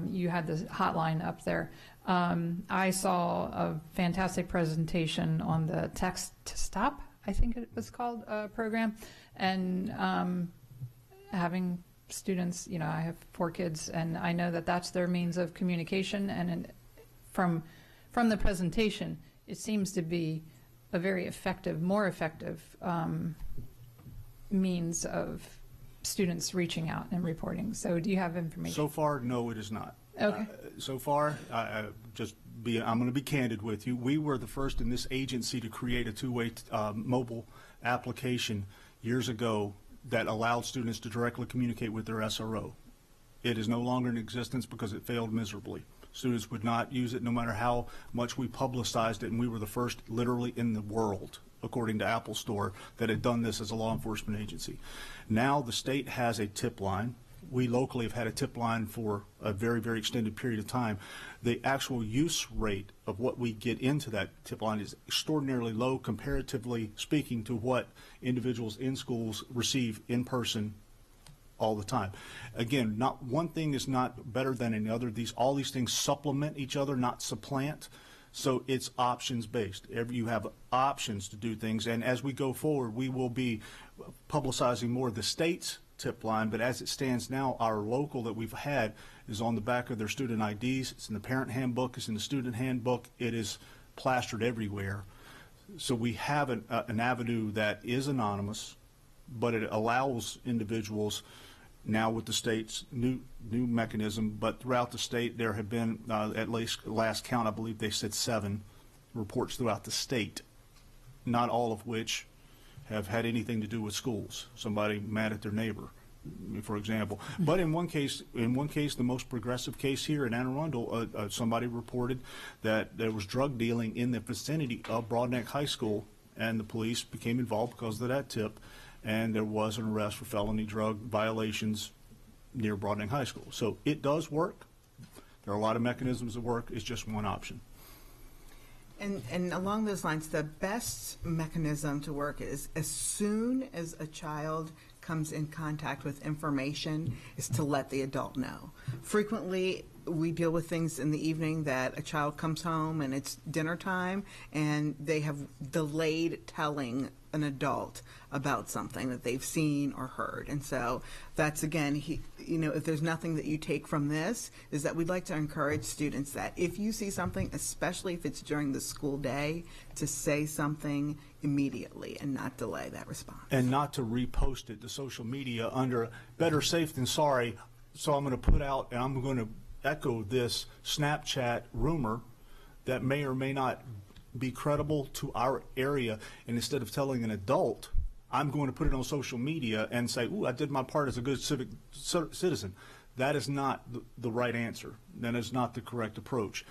Speaker 6: You had the hotline up there. I saw a fantastic presentation on the Text to Stop, I think it was called, program. And having students, I have 4 kids, and I know that that's their means of communication. And from the presentation, it seems to be a very effective, more effective means of students reaching out and reporting. So do you have information?
Speaker 18: So far, no, it is not.
Speaker 6: Okay.
Speaker 18: So far, I'm going to be candid with you. We were the first in this agency to create a two-way mobile application years ago that allowed students to directly communicate with their SRO. It is no longer in existence because it failed miserably. Students would not use it no matter how much we publicized it, and we were the first literally in the world, according to Apple Store, that had done this as a law enforcement agency. Now the state has a tip line. We locally have had a tip line for a very, very extended period of time. The actual use rate of what we get into that tip line is extraordinarily low, comparatively speaking, to what individuals in schools receive in person all the time. Again, not one thing is not better than any other. All these things supplement each other, not supplant. So it's options based. You have options to do things, and as we go forward, we will be publicizing more of the state's tip line, but as it stands now, our local that we've had is on the back of their student IDs. It's in the parent handbook, it's in the student handbook, it is plastered everywhere. So we have an avenue that is anonymous, but it allows individuals, now with the state's new mechanism, but throughout the state there have been, at least last count, I believe they said 7 reports throughout the state, not all of which have had anything to do with schools. Somebody mad at their neighbor, for example. But in one case, the most progressive case here in Anne Arundel, somebody reported that there was drug dealing in the vicinity of Broadneck High School, and the police became involved because of that tip, and there was an arrest for felony drug violations near Broadneck High School. So it does work. There are a lot of mechanisms that work. It's just one option.
Speaker 12: And along those lines, the best mechanism to work is as soon as a child comes in contact with information is to let the adult know. Frequently, we deal with things in the evening that a child comes home and it's dinner time and they have delayed telling an adult about something that they've seen or heard. And so that's, again, if there's nothing that you take from this, is that we'd like to encourage students that if you see something, especially if it's during the school day, to say something immediately and not delay that response.
Speaker 18: And not to repost it to social media under better safe than sorry. So I'm going to put out, and I'm going to echo this Snapchat rumor that may or may not be credible to our area, and instead of telling an adult, I'm going to put it on social media and say, ooh, I did my part as a good civic citizen. That is not the right answer. That is not the correct approach.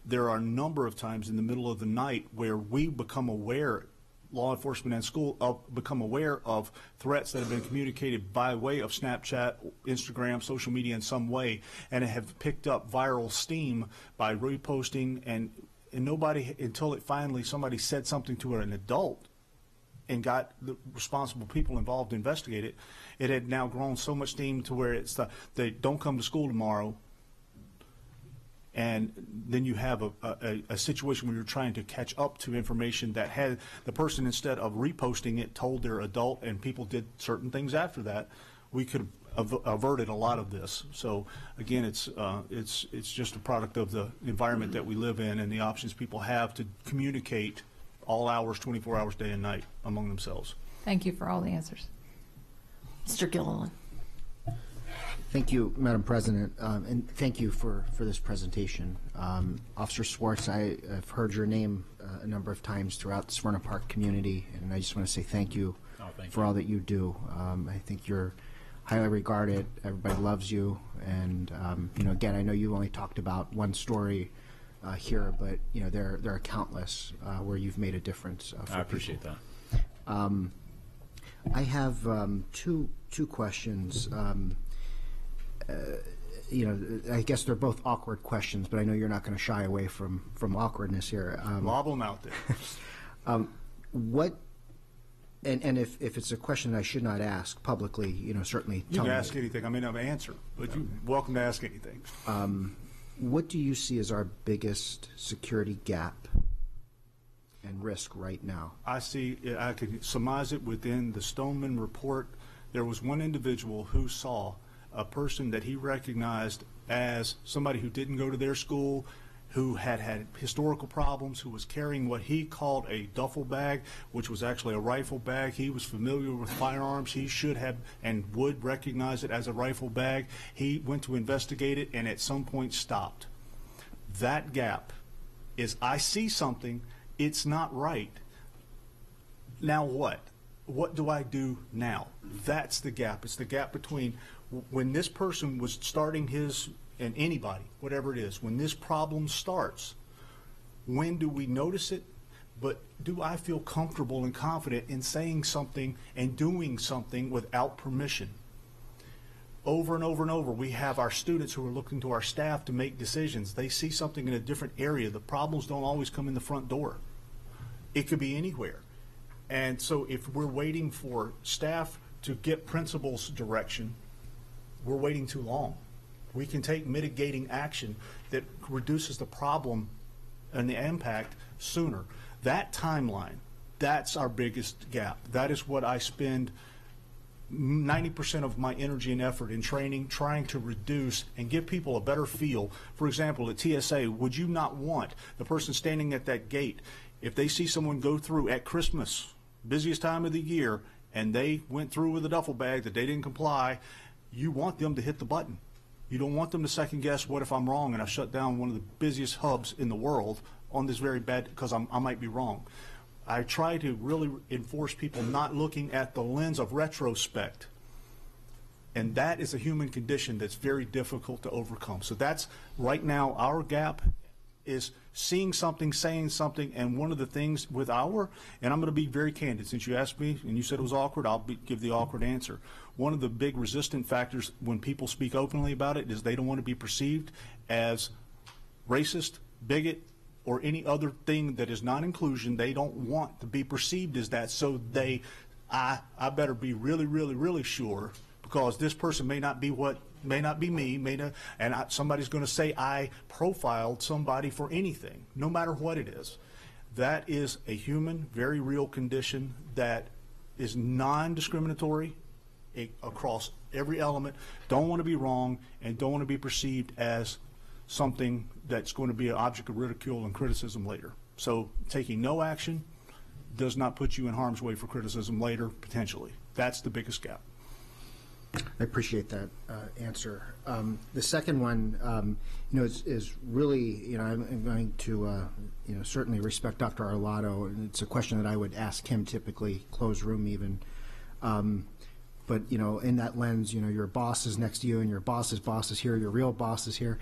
Speaker 18: There are a number of times in the middle of the night where we become aware, law enforcement and school become aware of threats that have been communicated by way of Snapchat, Instagram, social media in some way, and have picked up viral steam by reposting, and nobody, until it finally somebody said something to an adult and got the responsible people involved to investigate it, it had now grown so much steam to where it's they don't come to school tomorrow. And then you have a situation where you're trying to catch up to information that had the person, instead of reposting it, told their adult, and people did certain things after that. We could have averted a lot of this. So again, it's just a product of the environment that we live in and the options people have to communicate all hours, 24 hours, day and night among themselves.
Speaker 6: Thank you for all the answers.
Speaker 1: Mr. Gilliland.
Speaker 16: Thank you, Madam President, and thank you for this presentation. Officer Swartz, I've heard your name a number of times throughout the Smyrna Park community, and I just want to say thank you for all that you do. I think you're highly regarded. Everybody loves you, and again, I know you only talked about one story here, but there are countless where you've made a difference. For
Speaker 17: I appreciate
Speaker 16: people.
Speaker 17: that.
Speaker 16: I have two questions. I guess they're both awkward questions, but I know you're not going to shy away from awkwardness here.
Speaker 18: Lob them out there.
Speaker 16: What? And if it's a question that I should not ask publicly, certainly
Speaker 18: You
Speaker 16: tell
Speaker 18: can
Speaker 16: me.
Speaker 18: ask anything. I may not answer, but you're welcome to ask anything.
Speaker 16: What do you see as our biggest security gap and risk right now?
Speaker 18: I could surmise it within the Stoneman report. There was one individual who saw a person that he recognized as somebody who didn't go to their school, who had historical problems, who was carrying what he called a duffel bag, which was actually a rifle bag. He was familiar with firearms. He should have and would recognize it as a rifle bag. He went to investigate it and at some point stopped. That gap is, I see something, it's not right. Now what? What do I do now? That's the gap. It's the gap between when this person was starting his, and anybody, whatever it is, when this problem starts, when do we notice it? But do I feel comfortable and confident in saying something and doing something without permission? Over and over and over, we have our students who are looking to our staff to make decisions. They see something in a different area. The problems don't always come in the front door. It could be anywhere. And so if we're waiting for staff to get principals' direction, we're waiting too long. We can take mitigating action that reduces the problem and the impact sooner. That timeline, that's our biggest gap. That is what I spend 90% of my energy and effort in training, trying to reduce and give people a better feel. For example, at TSA, would you not want the person standing at that gate, if they see someone go through at Christmas, busiest time of the year, and they went through with a duffel bag that they didn't comply, you want them to hit the button. You don't want them to second guess, what if I'm wrong and I shut down one of the busiest hubs in the world on this very bad, because I might be wrong. I try to really enforce people not looking at the lens of retrospect. And that is a human condition that's very difficult to overcome. So that's right now our gap is seeing something, saying something, and one of the things with and I'm going to be very candid, since you asked me and you said it was awkward, I'll give the awkward answer. One of the big resistant factors when people speak openly about it is they don't want to be perceived as racist, bigot, or any other thing that is non-inclusion. They don't want to be perceived as that, so I better be really, really, really sure, because this person may not be me, somebody's going to say I profiled somebody for anything, no matter what it is. That is a human, very real condition that is non-discriminatory across every element. Don't want to be wrong and don't want to be perceived as something that's going to be an object of ridicule and criticism later. So taking no action does not put you in harm's way for criticism later, potentially. That's the biggest gap.
Speaker 16: I appreciate that answer. The second one, is really, I'm going to, certainly respect Dr. Arlotto, and it's a question that I would ask him typically, closed room even. But, in that lens, your boss is next to you and your boss's boss is here, your real boss is here.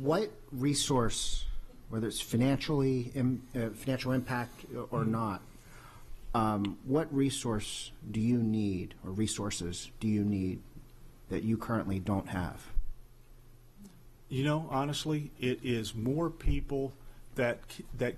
Speaker 16: What resource, whether it's financial impact or not, what resource do you need, or resources do you need that you currently don't have?
Speaker 18: Honestly, it is more people that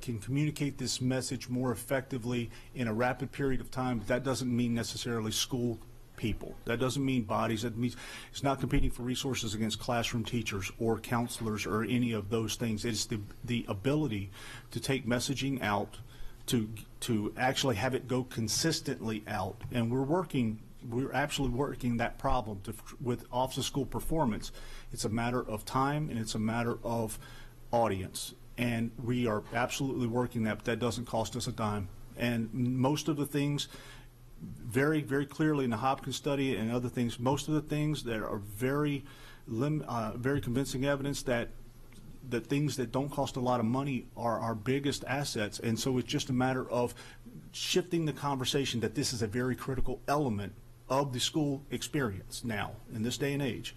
Speaker 18: can communicate this message more effectively in a rapid period of time. But that doesn't mean necessarily school people. That doesn't mean bodies. That means it's not competing for resources against classroom teachers or counselors or any of those things. It's the ability to take messaging out, to actually have it go consistently out. And we're working we're absolutely working that problem with Office of School Performance. It's a matter of time and it's a matter of audience. And we are absolutely working that, but that doesn't cost us a dime. And most of the things, very, very clearly in the Hopkins study and other things, most of the things that are very convincing evidence that the things that don't cost a lot of money are our biggest assets. And so it's just a matter of shifting the conversation that this is a very critical element of the school experience now in this day and age.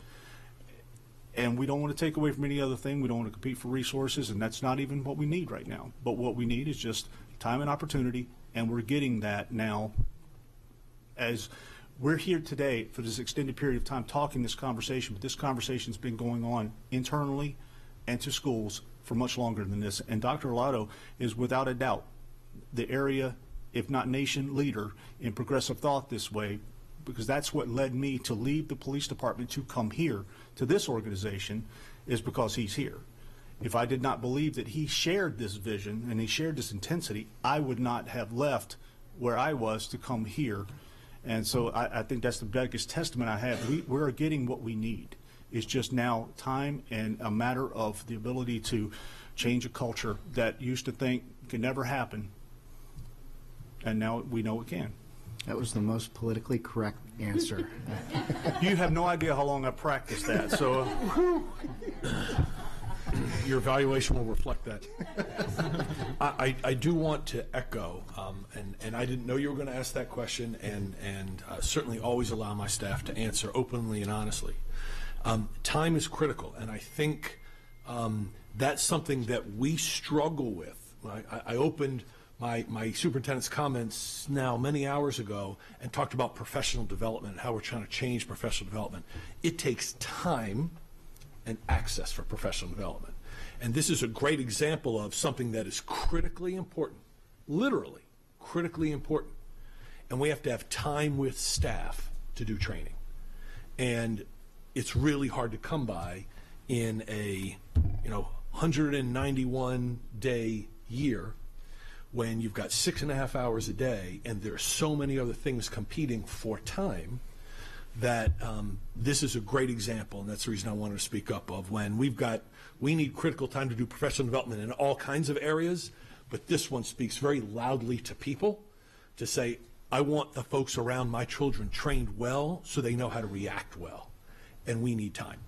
Speaker 18: And we don't want to take away from any other thing. We don't want to compete for resources, and that's not even what we need right now. But what we need is just time and opportunity, and we're getting that now as we're here today for this extended period of time talking this conversation, but this conversation's been going on internally and to schools for much longer than this. And Dr. Arlotto is without a doubt the area, if not nation, leader in progressive thought this way, because that's what led me to leave the police department to come here to this organization, is because he's here. If I did not believe that he shared this vision and he shared this intensity, I would not have left where I was to come here. And so I think that's the biggest testament I have. We're getting what we need. It's just now time and a matter of the ability to change a culture that used to think could never happen, and now we know it can.
Speaker 16: That was the most politically correct answer.
Speaker 18: You have no idea how long I've practiced that, so
Speaker 14: your evaluation will reflect that. I do want to echo, and I didn't know you were going to ask that question, and certainly always allow my staff to answer openly and honestly. Time is critical, and I think that's something that we struggle with. I opened my superintendent's comments now many hours ago and talked about professional development and how we're trying to change professional development. It takes time and access for professional development. And this is a great example of something that is critically important, literally critically important. And we have to have time with staff to do training. And it's really hard to come by in a 191-day year when you've got 6.5 hours a day and there are so many other things competing for time that this is a great example, and that's the reason I wanted to speak up of when we need critical time to do professional development in all kinds of areas, but this one speaks very loudly to people to say, I want the folks around my children trained well so they know how to react well, and we need time.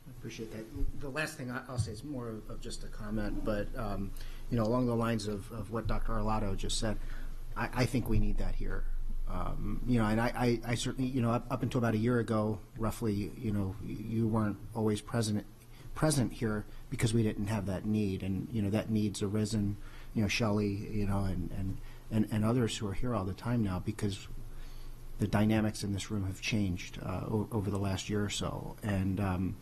Speaker 16: I appreciate that. The last thing I'll say is more of just a comment, but along the lines of what Dr. Arlotto just said, I think we need that here. And I certainly, up until about a year ago, roughly, you weren't always present here because we didn't have that need, and that need's arisen. Shelley, and others who are here all the time now because the dynamics in this room have changed over the last year or so. And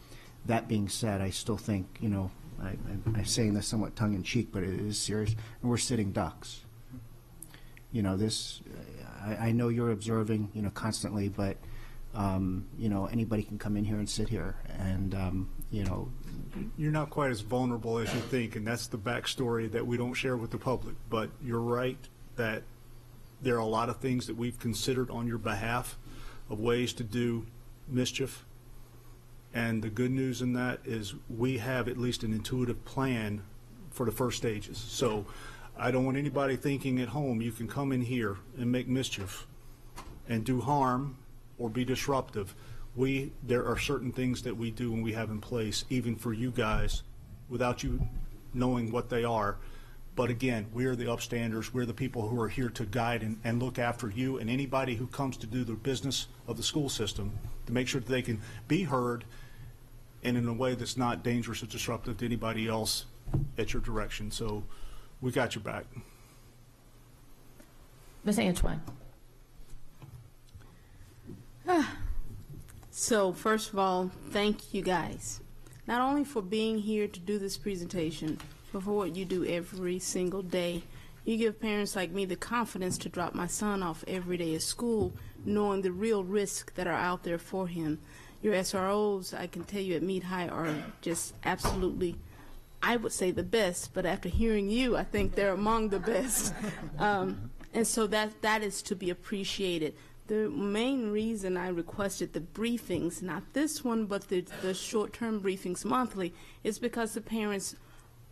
Speaker 16: that being said, I still think, I'm saying this somewhat tongue-in-cheek, but it is serious, and we're sitting ducks. I know you're observing, constantly, but, anybody can come in here and sit here, and,
Speaker 18: You're not quite as vulnerable as you think, and that's the backstory that we don't share with the public. But you're right that there are a lot of things that we've considered on your behalf of ways to do mischief. And the good news in that is we have at least an intuitive plan for the first stages. So I don't want anybody thinking at home you can come in here and make mischief and do harm or be disruptive. There are certain things that we do and we have in place, even for you guys, without you knowing what they are. But again, we're the upstanders. We're the people who are here to guide and look after you and anybody who comes to do the business of the school system to make sure that they can be heard and in a way that's not dangerous or disruptive to anybody else at your direction. So we got your back.
Speaker 1: Ms. Antwine.
Speaker 15: So first of all, thank you guys, not only for being here to do this presentation, but for what you do every single day. You give parents like me the confidence to drop my son off every day at school, knowing the real risks that are out there for him. Your SROs, I can tell you at Meade High, are just absolutely, I would say the best, but after hearing you, I think they're among the best. And so that is to be appreciated. The main reason I requested the briefings, not this one, but the short-term briefings monthly, is because the parents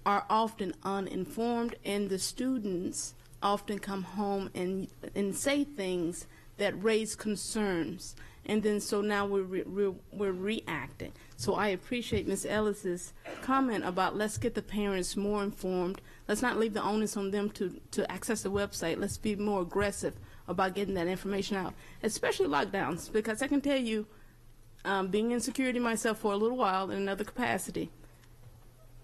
Speaker 15: are often uninformed, and the students often come home and say things that raise concerns. And then so now we're reacting. So I appreciate Ms. Ellis's comment about let's get the parents more informed. Let's not leave the onus on them to access the website. Let's be more aggressive about getting that information out, especially lockdowns, because I can tell you, being in security myself for a little while in another capacity,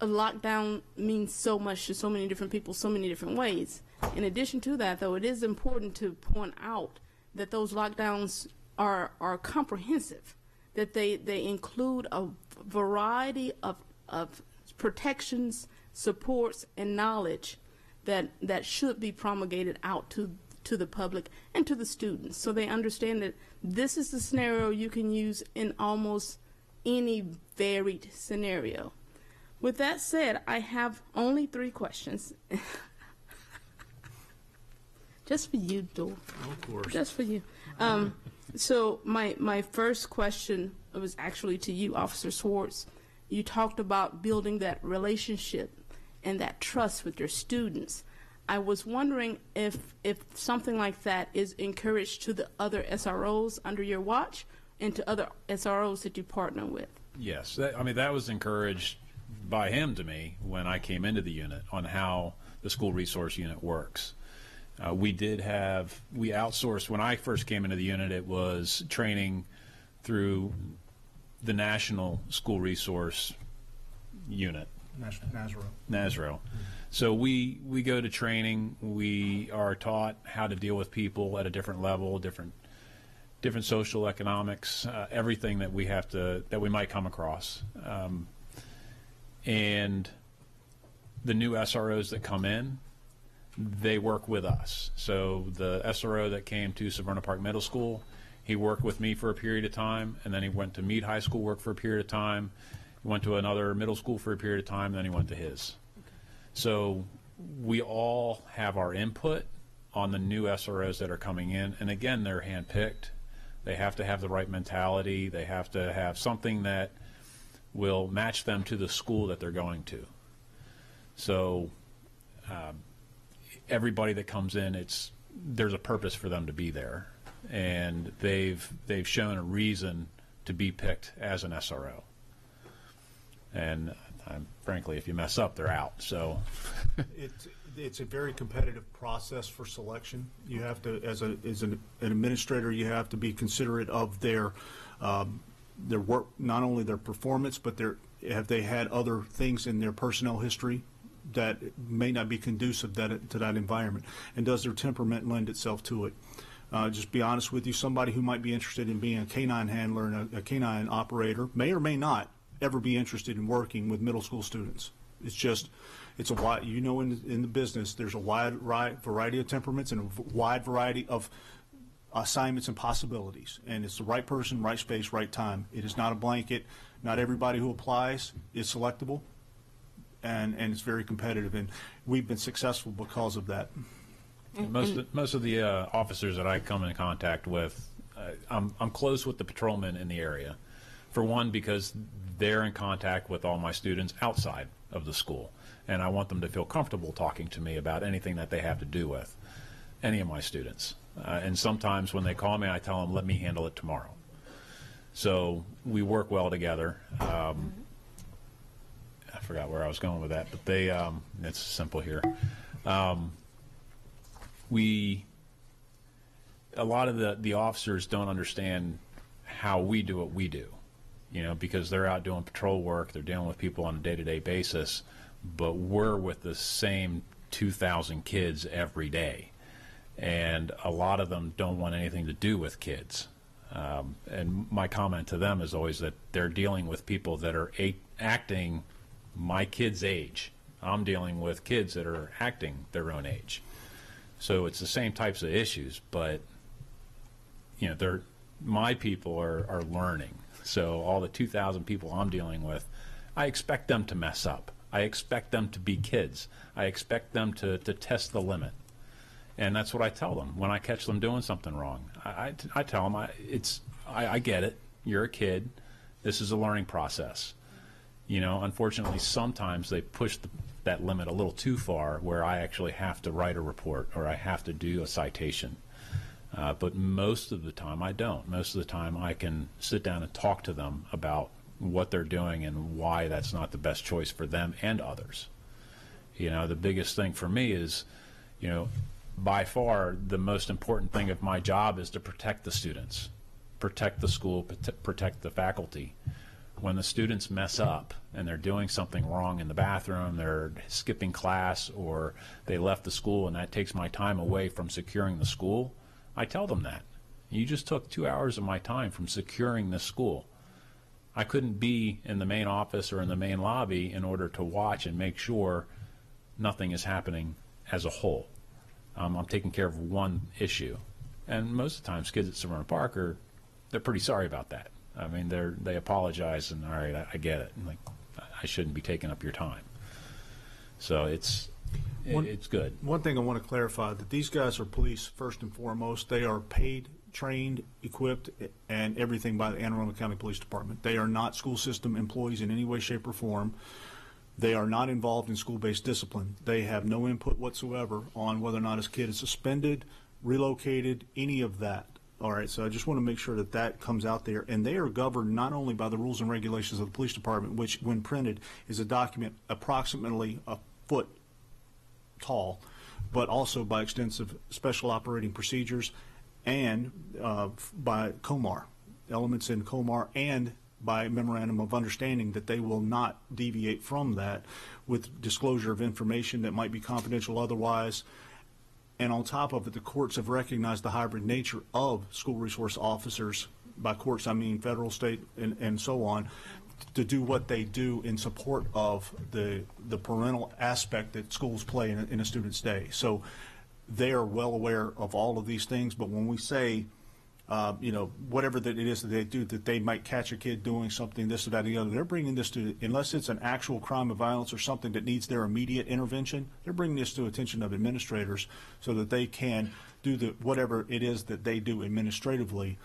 Speaker 15: a lockdown means so much to so many different people, so many different ways. In addition to that, though, it is important to point out that those lockdowns are comprehensive, that they include a variety of protections, supports, and knowledge that should be promulgated out to the public and to the students, so they understand that this is the scenario you can use in almost any varied scenario. With that said, I have only 3 questions. Just for you, Dor.
Speaker 18: Of course.
Speaker 15: Just for you. So my first question was actually to you, Officer Swartz. You talked about building that relationship and that trust with your students. I was wondering if something like that is encouraged to the other SROs under your watch and to other SROs that you partner with.
Speaker 17: Yes, that was encouraged by him to me when I came into the unit on how the school resource unit works. We outsourced, when I first came into the unit, it was training through the National School Resource Unit. NASRO. So we go to training. We are taught how to deal with people at a different level, different social economics, everything that we might come across. And the new SROs that come in, they work with us. So the SRO that came to Severna Park Middle School, he worked with me for a period of time, and then he went to Meade High School, worked for a period of time, went to another middle school for a period of time, then he went to his. So we all have our input on the new SROs that are coming in, and again, they're handpicked. They have to have the right mentality. They have to have something that will match them to the school that they're going to. So everybody that comes in, there's a purpose for them to be there, and they've shown a reason to be picked as an SRO. And frankly, if you mess up, they're out. So
Speaker 18: it's a very competitive process for selection. You have to, as an administrator, you have to be considerate of their work, not only their performance, but have they had other things in their personnel history that may not be conducive to that environment, and does their temperament lend itself to it? Just be honest with you, somebody who might be interested in being a canine handler and a canine operator may or may not ever be interested in working with middle school students. It's a wide, in the business, there's a wide variety of temperaments and a wide variety of assignments and possibilities, and it's the right person, right space, right time. It is not a blanket. Not everybody who applies is selectable, and it's very competitive, and we've been successful because of that.
Speaker 17: Most of the officers that I come in contact with, I'm close with the patrolmen in the area. For one, because they're in contact with all my students outside of the school, and I want them to feel comfortable talking to me about anything that they have to do with any of my students. And sometimes when they call me, I tell them, let me handle it tomorrow. So we work well together. I forgot where I was going with that, but it's simple here. A lot of the officers don't understand how we do what we do, because they're out doing patrol work, they're dealing with people on a day-to-day basis, but we're with the same 2,000 kids every day, and a lot of them don't want anything to do with kids. And my comment to them is always that they're dealing with people that are acting my kid's age. I'm dealing with kids that are acting their own age. So it's the same types of issues, but my people are learning. So all the 2,000 people I'm dealing with, I expect them to mess up. I expect them to be kids. I expect them to test the limit. And that's what I tell them when I catch them doing something wrong. I tell them, I get it. You're a kid. This is a learning process. You know, unfortunately, sometimes they push that limit a little too far where I actually have to write a report or I have to do a citation. But most of the time I don't. Most of the time I can sit down and talk to them about what they're doing and why that's not the best choice for them and others. You know, the biggest thing for me is, you know, by far the most important thing of my job is to protect the students, protect the school, protect the faculty. When the students mess up and they're doing something wrong in the bathroom, they're skipping class, or they left the school and that takes my time away from securing the school, I tell them that. You just took 2 hours of my time from securing this school. I couldn't be in the main office or in the main lobby in order to watch and make sure nothing is happening as a whole. I'm taking care of one issue. And most of the times kids at Severna Park they're pretty sorry about that. I mean, they apologize and, all right, I get it. And like, I shouldn't be taking up your time. So it's good.
Speaker 18: One thing I want to clarify, that these guys are police first and foremost. They are paid, trained, equipped, and everything by the Anne Arundel County Police Department. They are not school system employees in any way, shape, or form. They are not involved in school-based discipline. They have no input whatsoever on whether or not his kid is suspended, relocated, any of that. All right, so I just want to make sure that that comes out there. And they are governed not only by the rules and regulations of the police department, which, when printed, is a document approximately a foot tall, but also by extensive special operating procedures and by COMAR, elements in COMAR, and by memorandum of understanding that they will not deviate from that with disclosure of information that might be confidential otherwise. And on top of it, the courts have recognized the hybrid nature of school resource officers. By courts, I mean federal, state, and so on, to do what they do in support of the parental aspect that schools play in a student's day. So they are well aware of all of these things, but when we say you know, whatever that it is that they do, that they might catch a kid doing something, this or that or the other, they're bringing this to, unless it's an actual crime of violence or something that needs their immediate intervention, they're bringing this to attention of administrators so that they can do whatever it is that they do administratively.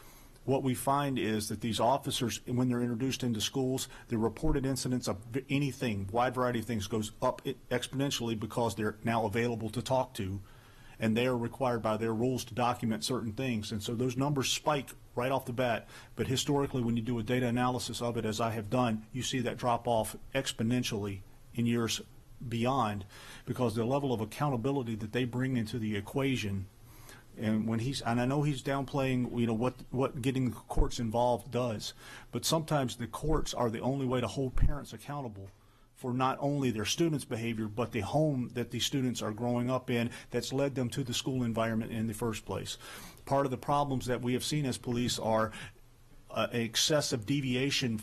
Speaker 18: What we find is that these officers, when they're introduced into schools, the reported incidents of anything, wide variety of things, goes up exponentially because they're now available to talk to, and they are required by their rules to document certain things. And so those numbers spike right off the bat. But historically, when you do a data analysis of it, as I have done, you see that drop off exponentially in years beyond, because the level of accountability that they bring into the equation, and when and I know he's downplaying, you know, what getting the courts involved does, but sometimes the courts are the only way to hold parents accountable for not only their students' behavior, but the home that these students are growing up in that's led them to the school environment in the first place. Part of the problems that we have seen as police are excessive deviating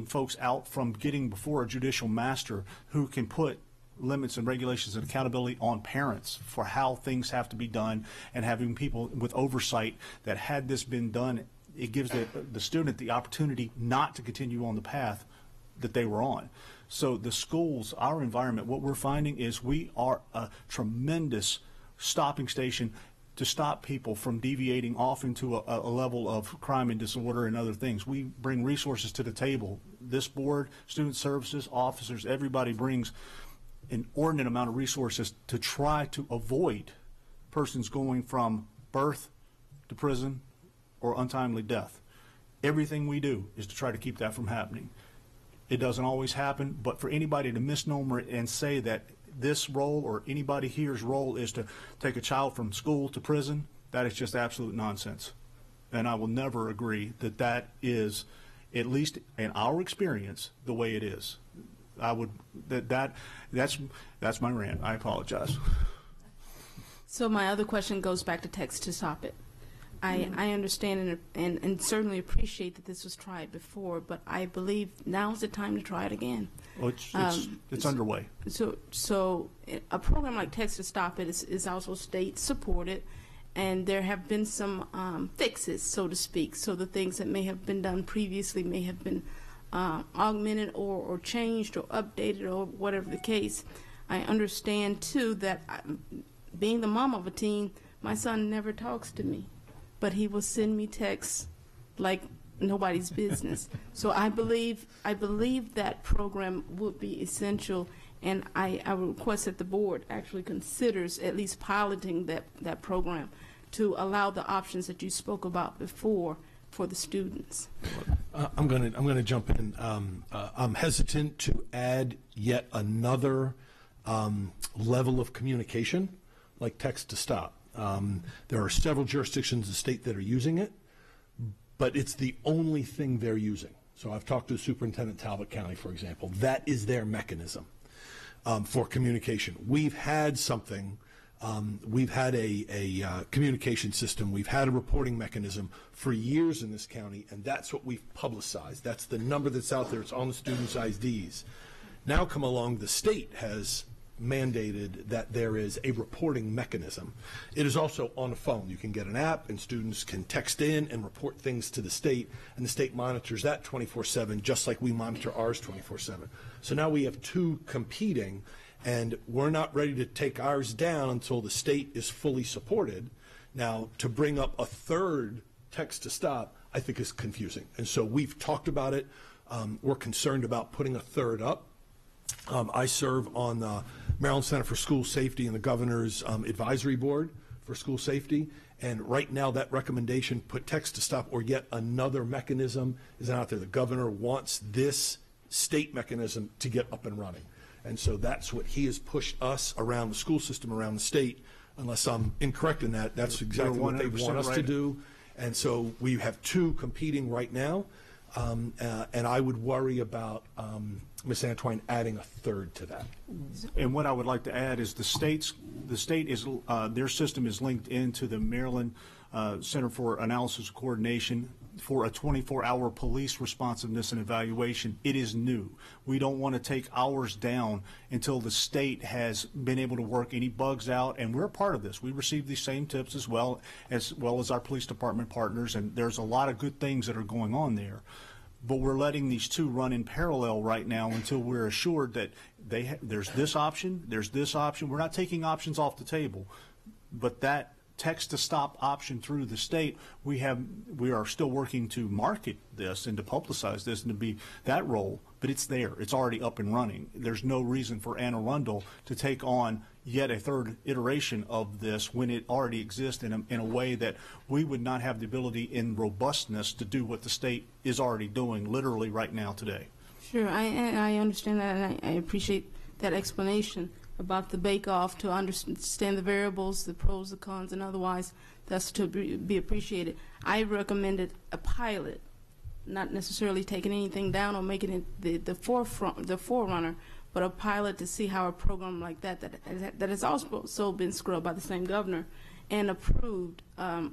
Speaker 18: folks out from getting before a judicial master who can put limits and regulations and accountability on parents for how things have to be done, and having people with oversight that, had this been done, it gives the student the opportunity not to continue on the path that they were on. So the schools, our environment, what we're finding is we are a tremendous stopping station to stop people from deviating off into a level of crime and disorder and other things. We bring resources to the table. This board, student services, officers, everybody brings an inordinate amount of resources to try to avoid persons going from birth to prison or untimely death. Everything we do is to try to keep that from happening. It doesn't always happen, but for anybody to misnomer it and say that this role or anybody here's role is to take a child from school to prison, that is just absolute nonsense. And I will never agree that that is, at least in our experience, the way it is. That's my rant. I apologize.
Speaker 15: So my other question goes back to text to stop it. I understand and certainly appreciate that this was tried before, but I believe now is the time to try it again.
Speaker 18: Well, it's underway.
Speaker 15: So a program like Text to Stop It is also state supported, and there have been some fixes, so to speak. So the things that may have been done previously may have been augmented or changed or updated or whatever the case. I understand too that being the mom of a teen, my son never talks to me, but he will send me texts like nobody's business. So I believe that program would be essential, and I request that the board actually considers at least piloting that program to allow the options that you spoke about before for the students.
Speaker 14: I'm going to jump in. I'm hesitant to add yet another level of communication, like text to stop. There are several jurisdictions in the state that are using it, but it's the only thing they're using. So I've talked to the superintendent of Talbot County, for example. That is their mechanism for communication. We've had something. We've had a communication system. We've had a reporting mechanism for years in this county, and that's what we've publicized. That's the number that's out there. It's on the students' IDs. Now come along, the state has mandated that there is a reporting mechanism. It is also on the phone. You can get an app, and students can text in and report things to the state, and the state monitors that 24/7, just like we monitor ours 24/7. So now we have two competing, and we're not ready to take ours down until the state is fully supported. Now, to bring up a third text to stop, I think is confusing. And so we've talked about it. We're concerned about putting a third up. I serve on the Maryland Center for School Safety and the Governor's Advisory Board for School Safety. And right now that recommendation, put text to stop or yet another mechanism, is out there. The governor wants this state mechanism to get up and running. And so that's what he has pushed us around the school system, around the state. Unless I'm incorrect in that, that's exactly what they want us to do. And so we have two competing right now. And I would worry about Ms. Antwine adding a third to that.
Speaker 18: And what I would like to add is the state is their system is linked into the Maryland Center for Analysis and Coordination for a 24-hour police responsiveness and evaluation. It is new. We don't want to take ours down until the state has been able to work any bugs out, and we're a part of this. We receive these same tips as well as our police department partners, and there's a lot of good things that are going on there. But we're letting these two run in parallel right now until we're assured that there's this option, there's this option. We're not taking options off the table, but that text to stop option through the state, we are still working to market this and to publicize this and to be that role, but it's there. It's already up and running. There's no reason for Arundel to take on yet a third iteration of this when it already exists in a way that we would not have the ability in robustness to do what the state is already doing literally right now today.
Speaker 15: Sure, I understand that, and I appreciate that explanation about the bake-off to understand the variables, the pros, the cons, and otherwise. That's to be appreciated. I recommended a pilot, not necessarily taking anything down or making it the forerunner, but a pilot to see how a program like that has also been scrubbed by the same governor and approved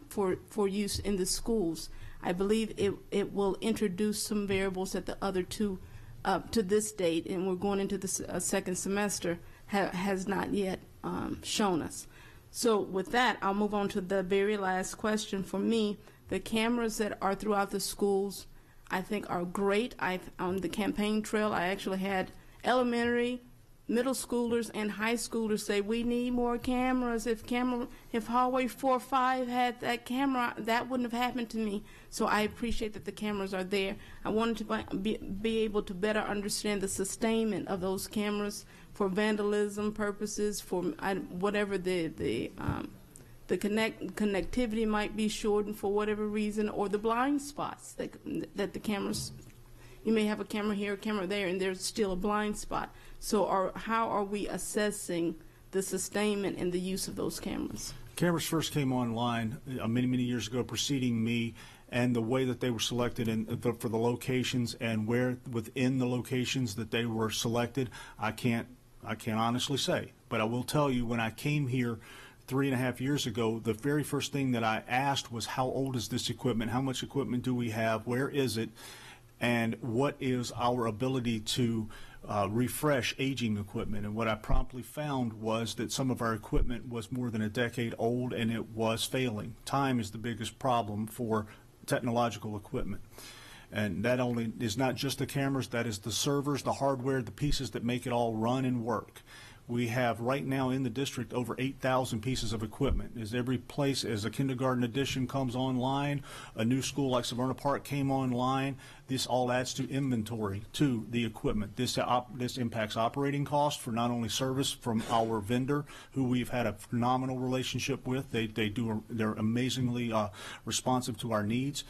Speaker 15: for use in the schools. I believe it will introduce some variables that the other two to this date, and we're going into the second semester, has not yet shown us. So with that, I'll move on to the very last question for me. The cameras that are throughout the schools, I think, are great. On the campaign trail, I actually had elementary, middle schoolers, and high schoolers say we need more cameras. If hallway 4 or 5 had that camera, that wouldn't have happened to me. So I appreciate that the cameras are there. I wanted to be able to better understand the sustainment of those cameras for vandalism purposes, for whatever the connectivity might be shortened for whatever reason, or the blind spots that the cameras. You may have a camera here, a camera there, and there's still a blind spot. So how are we assessing the sustainment and the use of those cameras?
Speaker 18: Cameras first came online many, many years ago, preceding me, and the way that they were selected for the locations and where within the locations that they were selected, I can't honestly say. But I will tell you, when I came here 3.5 years ago, the very first thing that I asked was, how old is this equipment? How much equipment do we have? Where is it? And what is our ability to refresh aging equipment? And what I promptly found was that some of our equipment was more than a decade old and it was failing. Time is the biggest problem for technological equipment. And that is not just the cameras, that is the servers, the hardware, the pieces that make it all run and work. We have right now in the district over 8,000 pieces of equipment. As every place, as a kindergarten addition comes online, a new school like Severna Park came online, this all adds to inventory to the equipment. This impacts operating costs for not only service from our vendor, who we've had a phenomenal relationship with. They're amazingly responsive to our needs.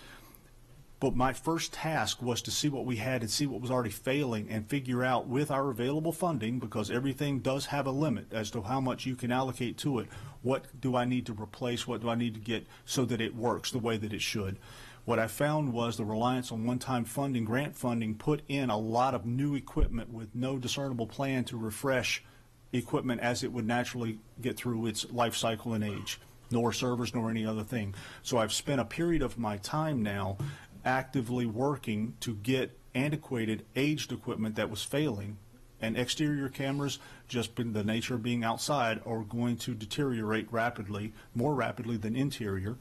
Speaker 18: But my first task was to see what we had and see what was already failing and figure out with our available funding, because everything does have a limit as to how much you can allocate to it, what do I need to replace, what do I need to get so that it works the way that it should. What I found was the reliance on one-time funding, grant funding, put in a lot of new equipment with no discernible plan to refresh equipment as it would naturally get through its life cycle and age, nor servers nor any other thing. So I've spent a period of my time now actively working to get antiquated, aged equipment that was failing, and exterior cameras, just in the nature of being outside, are going to deteriorate rapidly, more rapidly than interior,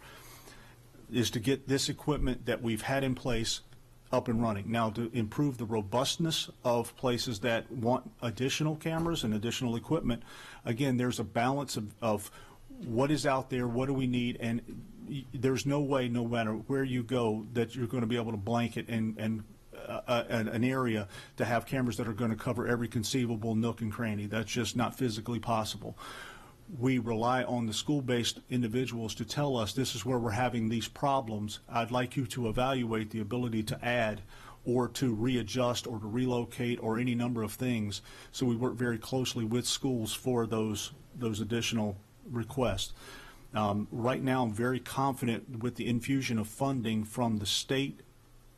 Speaker 18: is to get this equipment that we've had in place up and running. Now, to improve the robustness of places that want additional cameras and additional equipment, again, there's a balance of what is out there, what do we need, and there's no way, no matter where you go, that you're going to be able to blanket an area to have cameras that are going to cover every conceivable nook and cranny. That's just not physically possible. We rely on the school-based individuals to tell us, this is where we're having these problems. I'd like you to evaluate the ability to add or to readjust or to relocate or any number of things. So we work very closely with schools for those additional requests. Right now, I'm very confident with the infusion of funding from the state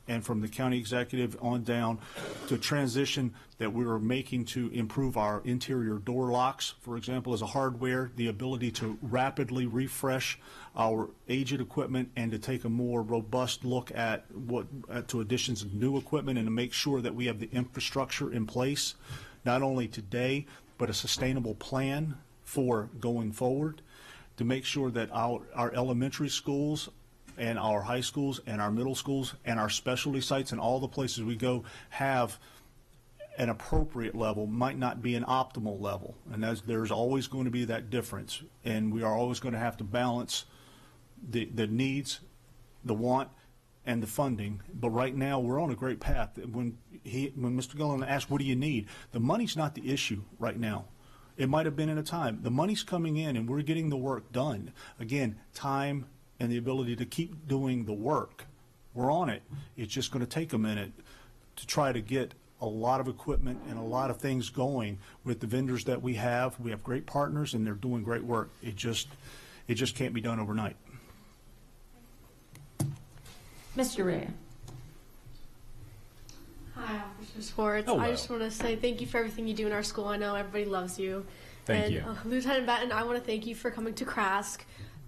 Speaker 18: and from the county executive on down to transition that we are making to improve our interior door locks, for example, as a hardware, the ability to rapidly refresh our aged equipment and to take a more robust look at to additions of new equipment and to make sure that we have the infrastructure in place, not only today, but a sustainable plan for going forward, to make sure that our elementary schools and our high schools and our middle schools and our specialty sites and all the places we go have an appropriate level, might not be an optimal level. And there's always going to be that difference. And we are always going to have to balance the needs, the want, and the funding. But right now, we're on a great path. When Mr. Gillen asked, what do you need? The money's not the issue right now. It might have been in a time. The money's coming in and we're getting the work done. Again, time and the ability to keep doing the work. We're on it. It's just going to take a minute to try to get a lot of equipment and a lot of things going with the vendors that we have. We have great partners and they're doing great work. It just can't be done overnight.
Speaker 1: Mr. Ray.
Speaker 7: Hi, Officer Schwartz.
Speaker 5: Hello.
Speaker 7: I just want to say thank you for everything you do in our school. I know everybody loves you.
Speaker 5: Thank you.
Speaker 7: Lieutenant Batten, I want to thank you for coming to Crask.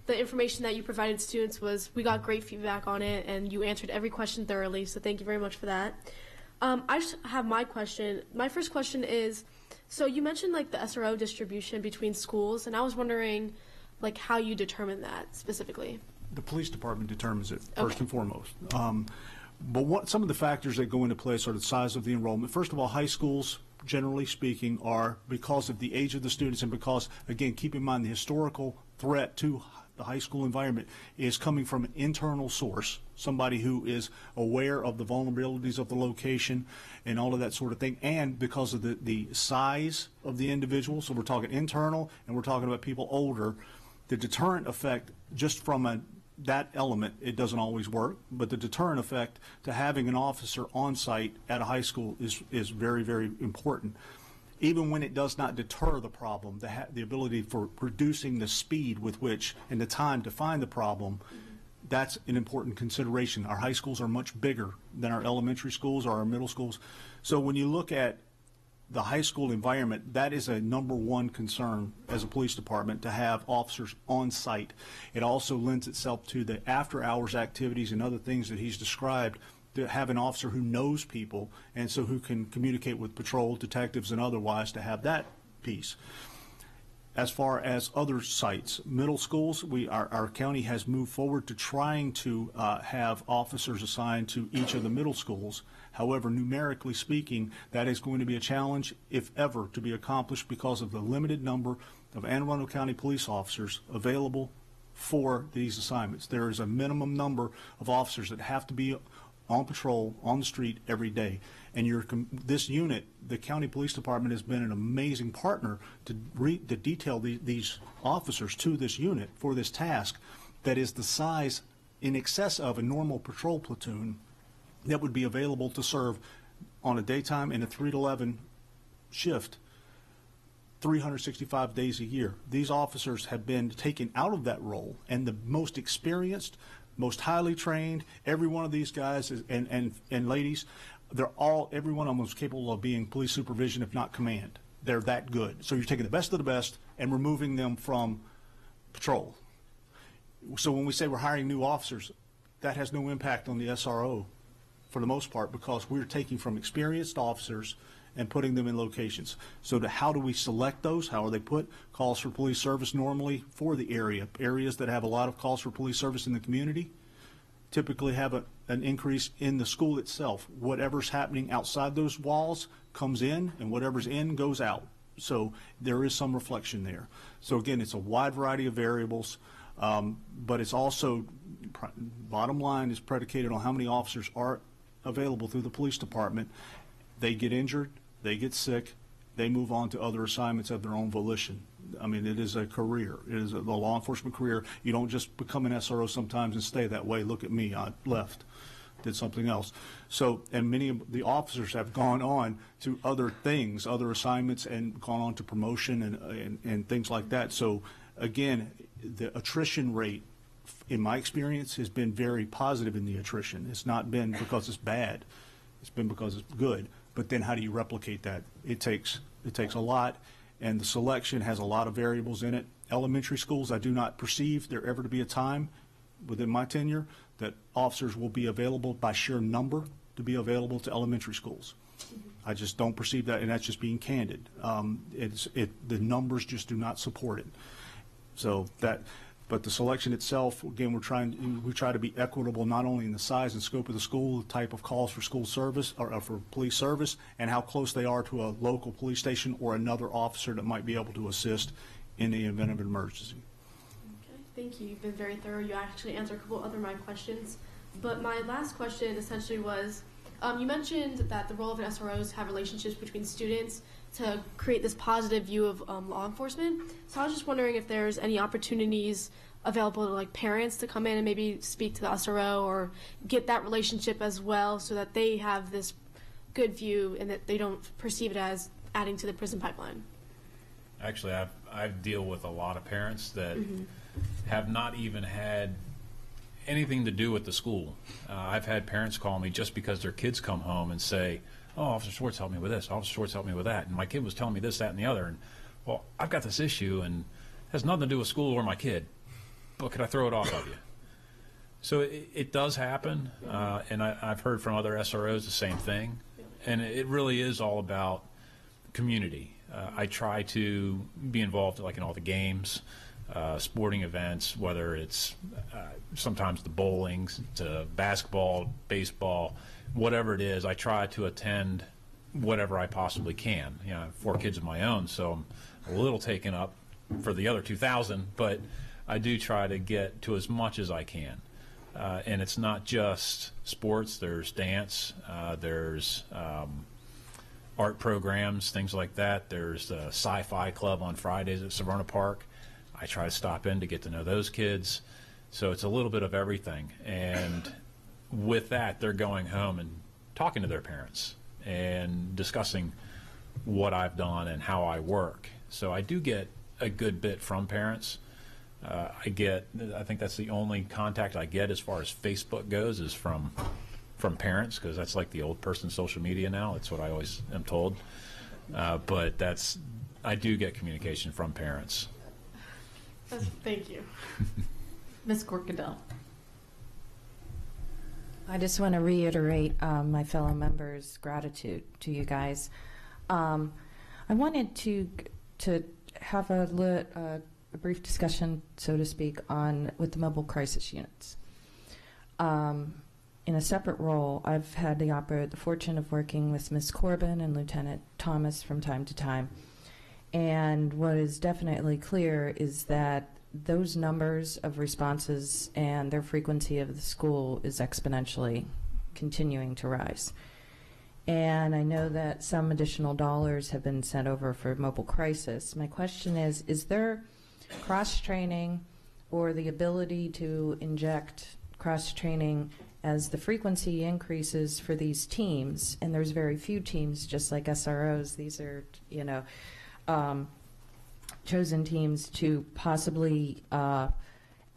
Speaker 7: The information that you provided students we got great feedback on it, and you answered every question thoroughly, so thank you very much for that. I just have my question. My first question is, so you mentioned like the SRO distribution between schools, and I was wondering like how you determine that specifically.
Speaker 18: The police department determines it first and foremost. But some of the factors that go into place are the size of the enrollment. First of all, high schools, generally speaking, are, because of the age of the students and because, again, keep in mind the historical threat to the high school environment is coming from an internal source, somebody who is aware of the vulnerabilities of the location and all of that sort of thing, and because of the size of the individual. So we're talking internal and we're talking about people older. The deterrent effect just from that element, it doesn't always work, but the deterrent effect to having an officer on site at a high school is very, very important. Even when it does not deter the problem, the ability for reducing the speed with which and the time to find the problem, that's an important consideration. Our high schools are much bigger than our elementary schools or our middle schools. So when you look at the high school environment, that is a #1 concern as a police department, to have officers on site. It also lends itself to the after-hours activities and other things that he's described, to have an officer who knows people and so who can communicate with patrol, detectives, and otherwise, to have that piece. As far as other sites, middle schools, our county has moved forward to trying to have officers assigned to each of the middle schools. However, numerically speaking, that is going to be a challenge, if ever, to be accomplished because of the limited number of Anne Arundel County police officers available for these assignments. There is a minimum number of officers that have to be on patrol on the street every day. And this unit, the county police department, has been an amazing partner to detail these officers to this unit for this task that is the size in excess of a normal patrol platoon that would be available to serve on a daytime and a 3 to 11 shift 365 days a year. These officers have been taken out of that role, and the most experienced, most highly trained, every one of these guys and ladies, every one of them is capable of being police supervision, if not command. They're that good. So you're taking the best of the best and removing them from patrol. So when we say we're hiring new officers, that has no impact on the SRO for the most part, because we're taking from experienced officers and putting them in locations. So how do we select those? How are they put? Calls for police service normally for the areas that have a lot of calls for police service in the community typically have an increase in the school itself. Whatever's happening outside those walls comes in, and whatever's in goes out. So there is some reflection there. So again, it's a wide variety of variables, but it's also, bottom line, is predicated on how many officers are available through the police department. They get injured, they get sick, they move on to other assignments of their own volition. I mean, it is a career. It is a law enforcement career. You don't just become an SRO sometimes and stay that way. Look at me, I left, did something else. So, and many of the officers have gone on to other things, other assignments, and gone on to promotion and things like that. So again, the attrition rate, in my experience, has been very positive in the attrition. It's not been because it's bad. It's been because it's good. But then how do you replicate that? It takes a lot, and the selection has a lot of variables in it. Elementary schools, I do not perceive there ever to be a time within my tenure that officers will be available by sheer number to be available to elementary schools. I just don't perceive that, and that's just being candid. The numbers just do not support it. So that. But the selection itself, again, we try to be equitable not only in the size and scope of the school, the type of calls for school service or for police service, and how close they are to a local police station or another officer that might be able to assist in the event of an emergency.
Speaker 7: Okay, thank you. You've been very thorough. You actually answered a couple other of my questions. But my last question essentially was, you mentioned that the role of an SRO is to have relationships between students to create this positive view of law enforcement. So I was just wondering if there's any opportunities available to parents to come in and maybe speak to the SRO or get that relationship as well, so that they have this good view and that they don't perceive it as adding to the prison pipeline.
Speaker 17: Actually, I deal with a lot of parents that have not even had anything to do with the school. I've had parents call me just because their kids come home and say, "Oh, Officer Schwartz helped me with this, Officer Schwartz helped me with that, and my kid was telling me this, that, and the other, and well, I've got this issue and it has nothing to do with school or my kid, but could I throw it off of you?" So it does happen, and I've heard from other SROs the same thing, and it really is all about community. I try to be involved in all the games, sporting events, whether it's sometimes the bowling, to basketball, baseball, whatever it is. I try to attend whatever I possibly can. I have 4 kids of my own, so I'm a little taken up for the other 2,000, but I do try to get to as much as I can. And it's not just sports. There's dance, there's art programs, things like that. There's the sci-fi club on Fridays at Severna Park. I try to stop in to get to know those kids. So it's a little bit of everything. And with that, they're going home and talking to their parents and discussing what I've done and how I work. So I do get a good bit from parents. I think that's the only contact I get as far as Facebook goes is from parents, because that's like the old person social media now. That's what I always am told. But I do get communication from parents.
Speaker 7: Thank you.
Speaker 6: Ms. Corkadell.
Speaker 9: I just want to reiterate my fellow members' gratitude to you guys. I wanted to
Speaker 8: have a brief discussion, so to speak, with the mobile crisis units. In a separate role, I've had the fortune of working with Ms. Corbin and Lieutenant Thomas from time to time. And what is definitely clear is that those numbers of responses and their frequency of the school is exponentially continuing to rise. And I know that some additional dollars have been sent over for mobile crisis. My question is there cross-training or the ability to inject cross-training as the frequency increases for these teams? And there's very few teams, just like SROs. These are, chosen teams to possibly add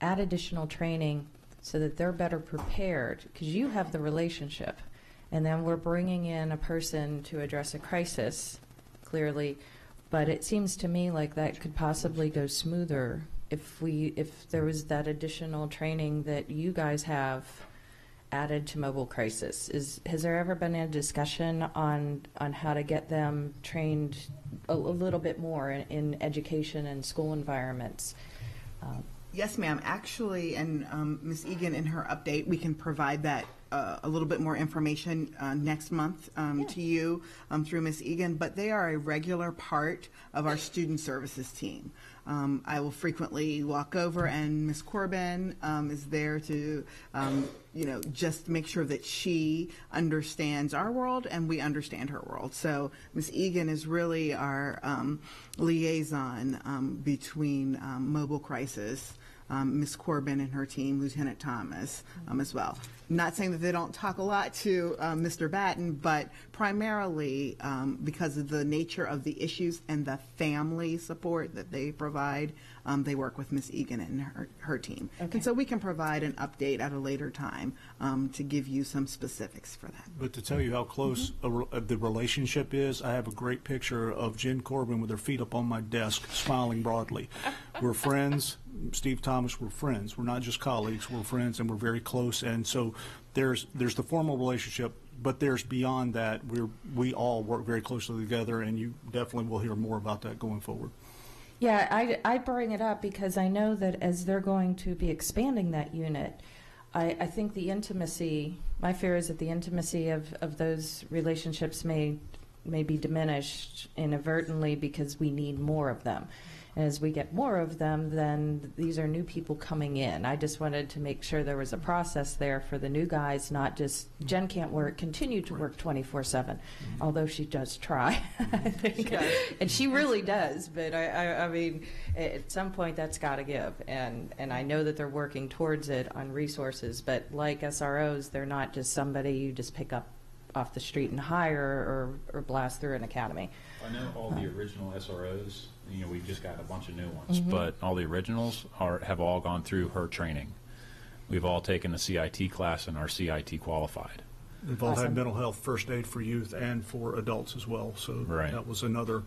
Speaker 8: additional training so that they're better prepared, because you have the relationship. And then we're bringing in a person to address a crisis, clearly. But it seems to me like that could possibly go smoother if there was that additional training that you guys have added to mobile crisis. Has there ever been a discussion on how to get them trained a little bit more in education and school environments?
Speaker 12: Yes, ma'am. Actually, and Ms. Egan, in her update, we can provide that a little bit more information next month to you through Ms. Egan, but they are a regular part of our student services team. I will frequently walk over, and Ms. Corbin is there to, just make sure that she understands our world and we understand her world. So Ms. Egan is really our liaison between mobile crisis, Ms. Corbin and her team, Lieutenant Thomas as well. Not saying that they don't talk a lot to Mr. Batten, but primarily because of the nature of the issues and the family support that they provide, they work with Ms. Egan and her team. Okay. And so we can provide an update at a later time to give you some specifics for that.
Speaker 18: But to tell you how close the relationship is, I have a great picture of Jen Corbin with her feet up on my desk, smiling broadly. We're friends. Steve Thomas, we're friends. We're not just colleagues. We're friends, and we're very close. And so there's the formal relationship, but there's beyond that. We all work very closely together, and you definitely will hear more about that going forward.
Speaker 8: Yeah, I bring it up because I know that as they're going to be expanding that unit, I think the intimacy, my fear is that the intimacy of those relationships may be diminished inadvertently because we need more of them. As we get more of them, then these are new people coming in. I just wanted to make sure there was a process there for the new guys, not just Jen can't continue to work 24/7, although she does try, I think, and she really does. But I mean, at some point that's got to give, and I know that they're working towards it on resources. But like SROs, they're not just somebody you just pick up off the street and hire or blast through an academy.
Speaker 17: I know all the original SROs. We've just got a bunch of new ones, but all the originals have all gone through her training. We've all taken the CIT class and are CIT qualified.
Speaker 18: They've all had mental health first aid for youth and for adults as well. So that was another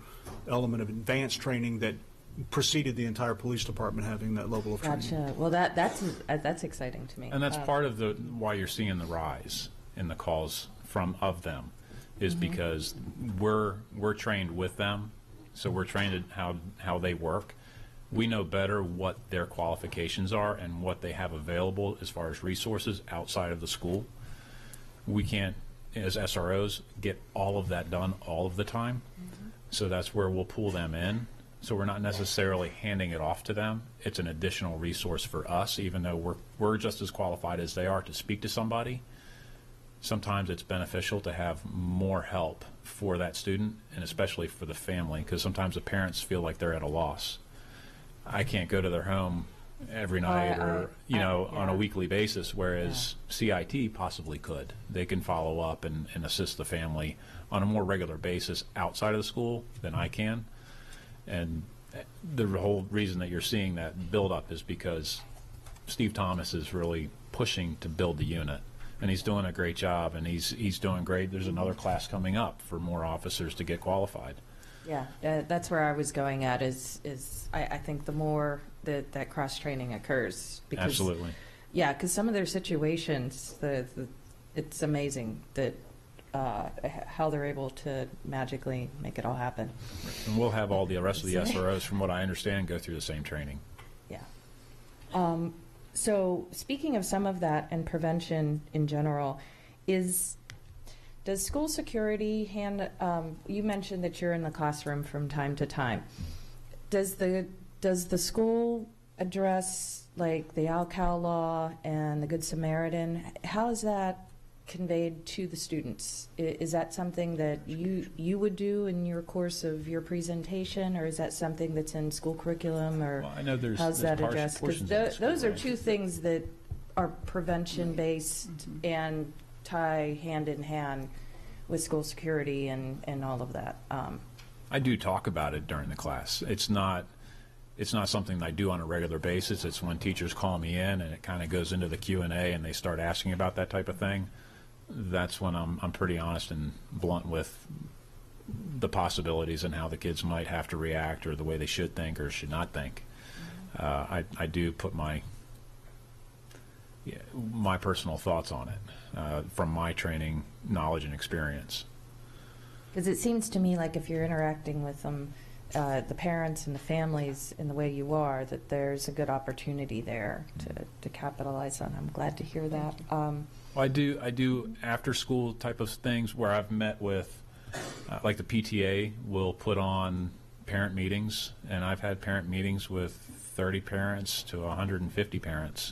Speaker 18: element of advanced training that preceded the entire police department having that level of training.
Speaker 8: Gotcha. Well, that's exciting to me.
Speaker 17: And that's part of why you're seeing the rise in the calls of them, is because we're trained with them. So we're trained in how they work. We know better what their qualifications are and what they have available as far as resources outside of the school. We can't, as SROs, get all of that done all of the time. So that's where we'll pull them in. So we're not necessarily handing it off to them. It's an additional resource for us, even though we're just as qualified as they are to speak to somebody. Sometimes it's beneficial to have more help for that student, and especially for the family, because sometimes the parents feel like they're at a loss. I can't go to their home every night or on a weekly basis, whereas CIT possibly could. They can follow up and assist the family on a more regular basis outside of the school than I can. And the whole reason that you're seeing that build up is because Steve Thomas is really pushing to build the unit. And he's doing a great job, and he's doing great. There's another class coming up for more officers to get qualified.
Speaker 8: Yeah, that's where I was going at. Is I think the more that cross training occurs, because
Speaker 17: absolutely,
Speaker 8: yeah, because some of their situations, it's amazing that how they're able to magically make it all happen.
Speaker 17: And we'll have all the rest of the SROs, from what I understand, go through the same training.
Speaker 8: Yeah. So speaking of some of that and prevention in general, does school security you mentioned that you're in the classroom from time to time. Does the school address like the Al-Cal law and the Good Samaritan? How is that conveyed to the students? Is that something that you would do in your course of your presentation, or is that something that's in school curriculum, or
Speaker 17: I know
Speaker 8: how's that addressed? Because those are two things that are prevention-based and tie hand in hand with school security and all of that.
Speaker 17: I do talk about it during the class. It's not something that I do on a regular basis. It's when teachers call me in and it kind of goes into the Q&A and they start asking about that type of thing. That's when I'm pretty honest and blunt with the possibilities and how the kids might have to react, or the way they should think or should not think. I do put my personal thoughts on it from my training, knowledge, and experience.
Speaker 8: Because it seems to me like if you're interacting with them, the parents and the families in the way you are, that there's a good opportunity there to capitalize on. I'm glad to hear that.
Speaker 17: Well, I do after school type of things where I've met with, like the PTA will put on parent meetings, and I've had parent meetings with 30 parents to 150 parents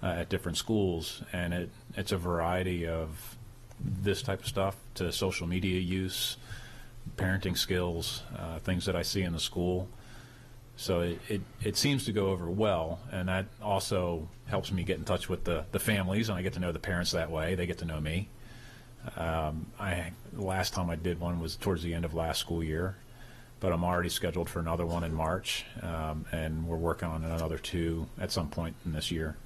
Speaker 17: at different schools, and it's a variety of this type of stuff to social media use, parenting skills, things that I see in the school. So it seems to go over well, and that also helps me get in touch with the families, and I get to know the parents that way. They get to know me. The last time I did one was towards the end of last school year, but I'm already scheduled for another one in March, and we're working on another 2 at some point in this year.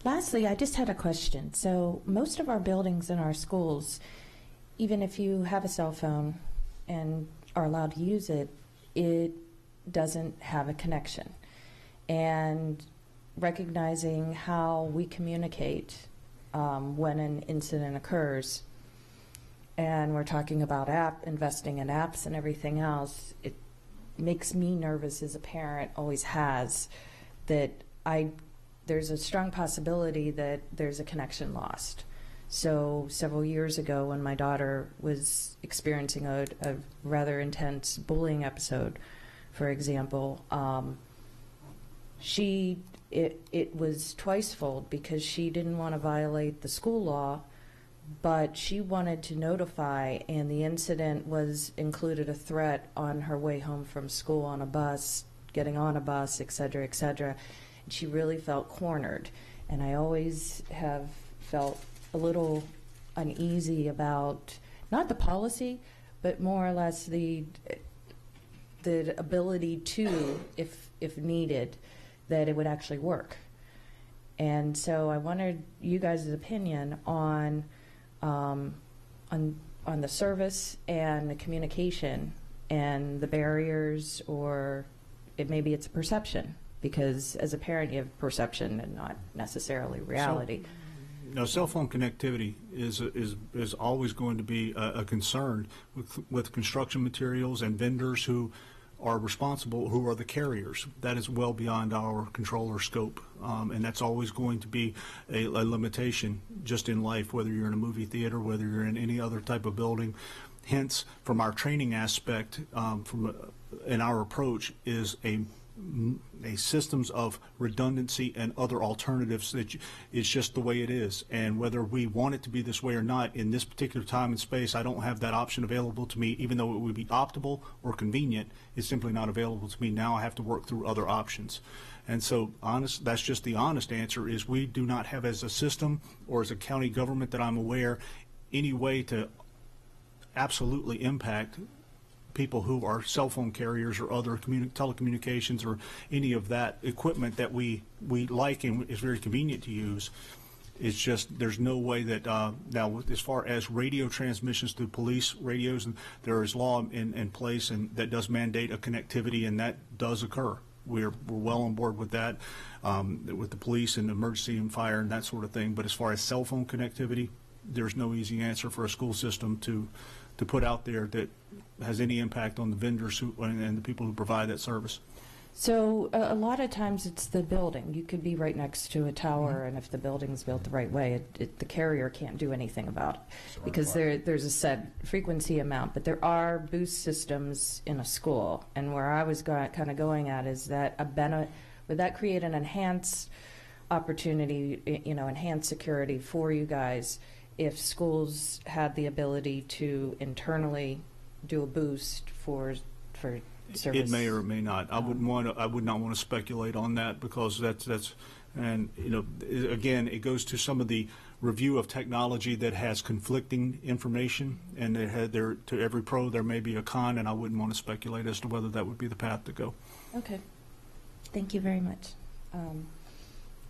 Speaker 8: Lastly, I just had a question. So most of our buildings in our schools, even if you have a cell phone and are allowed to use it, it doesn't have a connection. And recognizing how we communicate when an incident occurs, and we're talking about investing in apps and everything else, it makes me nervous as a parent, always has, that there's a strong possibility that there's a connection lost. So several years ago, when my daughter was experiencing a rather intense bullying episode, for example, it was twicefold, because she didn't want to violate the school law, but she wanted to notify, and the incident included a threat on her way home from school on a bus, getting on a bus, et cetera, et cetera. And she really felt cornered, and I always have felt a little uneasy about not the policy, but more or less the ability to, if needed, that it would actually work. And so I wanted you guys' opinion on the service and the communication and the barriers, or maybe it's a perception, because as a parent you have perception and not necessarily reality.
Speaker 18: Now, cell phone connectivity is always going to be a concern with construction materials and vendors who are responsible, who are the carriers. That is well beyond our control or scope, and that's always going to be a limitation just in life, whether you're in a movie theater, whether you're in any other type of building. Hence, from our training aspect, in our approach is a systems of redundancy and other alternatives that it's just the way it is. And whether we want it to be this way or not, in this particular time and space, I don't have that option available to me. Even though it would be optimal or convenient, it's simply not available to me. Now I have to work through other options. And so that's just the honest answer, is we do not have, as a system or as a county government that I'm aware, any way to absolutely impact people who are cell phone carriers or other telecommunications or any of that equipment that we like and is very convenient to use. It's just there's no way that now, as far as radio transmissions through police radios, and there is law in place and that does mandate a connectivity, and that does occur. We're well on board with that, with the police and emergency and fire and that sort of thing. But as far as cell phone connectivity, there's no easy answer for a school system to put out there that has any impact on the vendors and the people who provide that service.
Speaker 8: So a lot of times it's the building. You could be right next to a tower, and if the building's built the right way, the carrier can't do anything about it because there's a set frequency amount. But there are boost systems in a school, and where I was kind of going at is that would that create an enhanced opportunity, enhanced security for you guys if schools had the ability to internally do a boost for service?
Speaker 18: It may or may not. I would not want to speculate on that because that's and again, it goes to some of the review of technology that has conflicting information, and to every pro there may be a con, and I wouldn't want to speculate as to whether that would be the path to go.
Speaker 8: Okay. Thank you very much.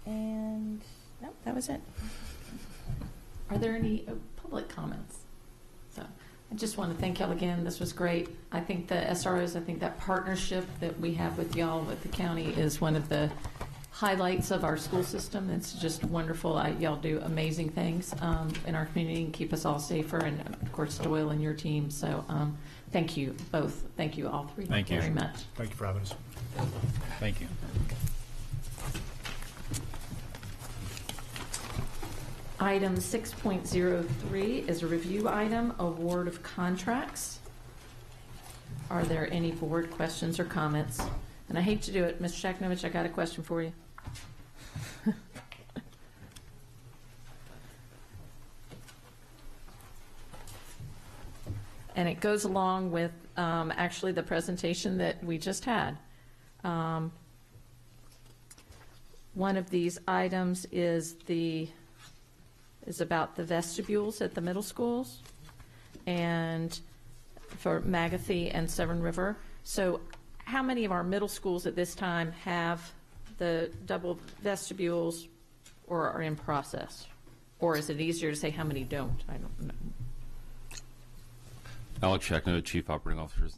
Speaker 8: And no, that was it.
Speaker 1: Are there any public comments? So I just want to thank y'all again. This was great. I think the SROs, I think that partnership that we have with y'all, with the county, is one of the highlights of our school system. It's just wonderful. Y'all do amazing things in our community and keep us all safer, and of course Doyle and your team. So thank you both. Thank you all three.
Speaker 17: Thank you
Speaker 1: very much.
Speaker 18: Thank you for having us.
Speaker 17: Thank you.
Speaker 1: Item 6.03 is a review item, award of contracts. Are there any board questions or comments? And I hate to do it, Mr. Shaknovich, I got a question for you. And it goes along with actually the presentation that we just had. One of these items is about the vestibules at the middle schools and for Magathie and Severn River. So how many of our middle schools at this time have the double vestibules or are in process? Or is it easier to say how many don't? I don't know.
Speaker 2: Alex Shackno, Chief Operating Officer.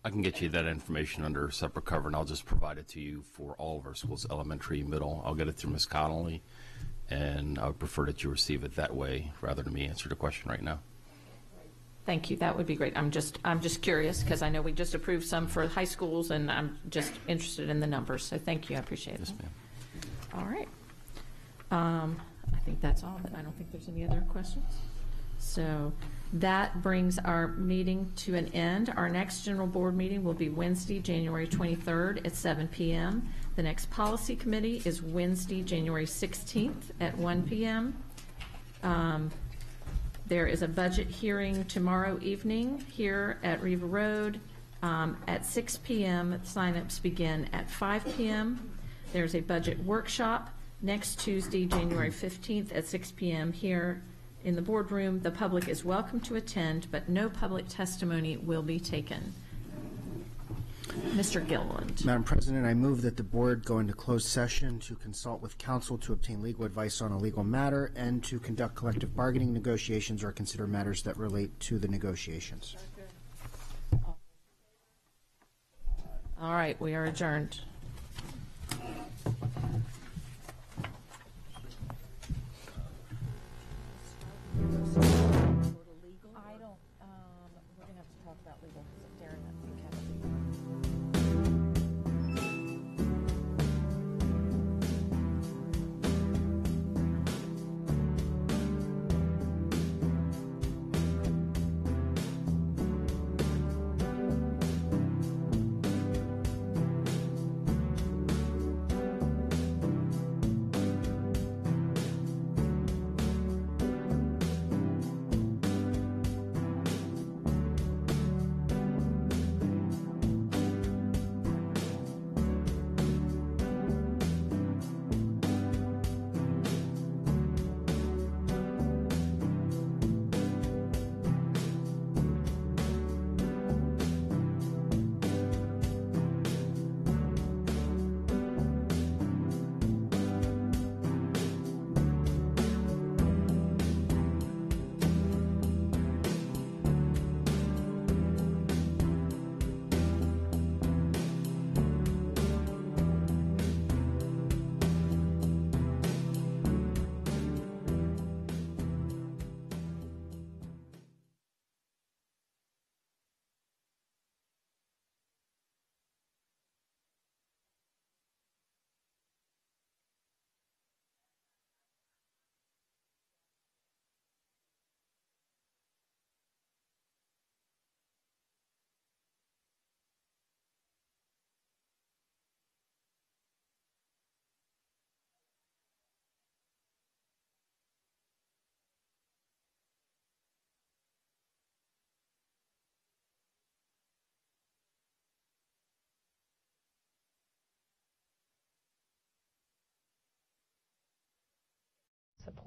Speaker 2: I can get you that information under a separate cover, and I'll just provide it to you for all of our schools, elementary, middle. I'll get it through Ms. Connolly, and I would prefer that you receive it that way rather than me answer the question right now.
Speaker 1: Thank you. That would be great. I'm just curious because I know we just approved some for high schools, and I'm just interested in the numbers. So thank you. I appreciate it.
Speaker 2: Yes, ma'am.
Speaker 1: All right. I think that's all. I don't think there's any other questions. So that brings our meeting to an end. Our next general board meeting will be Wednesday, January 23rd at 7 p.m. The next policy committee is Wednesday, January 16th at 1 p.m. There is a budget hearing tomorrow evening here at Riva Road at 6 p.m. Sign-ups begin at 5 p.m. There's a budget workshop next Tuesday, January 15th at 6 p.m. here in the boardroom. The public is welcome to attend, but no public testimony will be taken. Mr. Gilliland.
Speaker 16: Madam President, I move that the board go into closed session to consult with counsel to obtain legal advice on a legal matter and to conduct collective bargaining negotiations or consider matters that relate to the negotiations.
Speaker 1: All right, we are adjourned.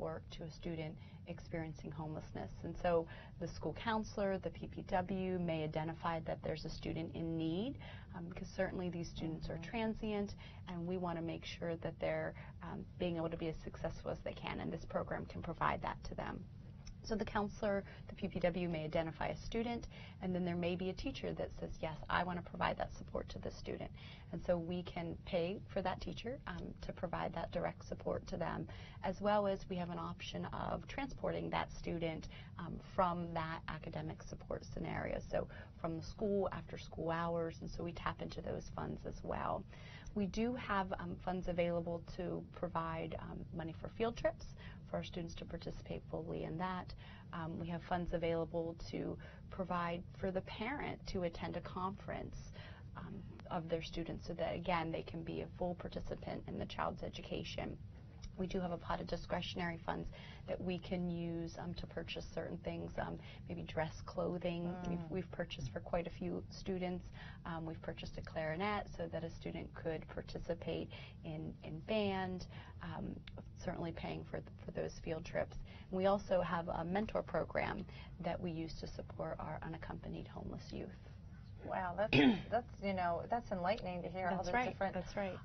Speaker 20: support to a student experiencing homelessness. And so the school counselor, the PPW may identify that there's a student in need, because certainly these students are transient, and we want to make sure that they're being able to be as successful as they can, and this program can provide that to them. So the counselor, the PPW may identify a student, and then there may be a teacher that says, yes, I want to provide that support to this student. And so we can pay for that teacher to provide that direct support to them, as well as we have an option of transporting that student from that academic support scenario. So from the school, after school hours, and so we tap into those funds as well. We do have funds available to provide money for field trips for our students to participate fully in that. We have funds available to provide for the parent to attend a conference of their students so that, again, they can be a full participant in the child's education. We do have a pot of discretionary funds that we can use to purchase certain things, maybe dress clothing. We've purchased for quite a few students. We've purchased a clarinet so that a student could participate in band, certainly paying for those field trips. And we also have a mentor program that we use to support our unaccompanied homeless youth.
Speaker 21: Wow, that's that's enlightening to hear all the different.
Speaker 20: That's right.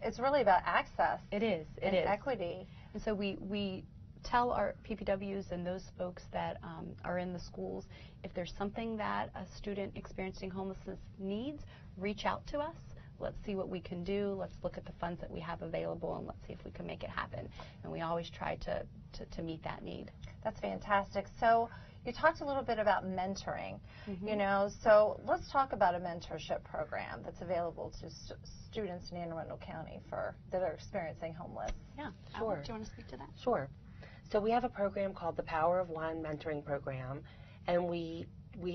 Speaker 21: It's really about access.
Speaker 20: It is.
Speaker 21: And equity.
Speaker 20: And so we tell our PPWs and those folks that are in the schools, if there's something that a student experiencing homelessness needs, reach out to us. Let's see what we can do. Let's look at the funds that we have available, and let's see if we can make it happen. And we always try to meet that need.
Speaker 21: That's fantastic. So you talked a little bit about mentoring, so let's talk about a mentorship program that's available to students in Anne Arundel County that are experiencing homeless.
Speaker 20: Yeah,
Speaker 22: sure.
Speaker 20: Do you want to speak to that?
Speaker 22: Sure. So we have a program called the Power of One Mentoring Program, and we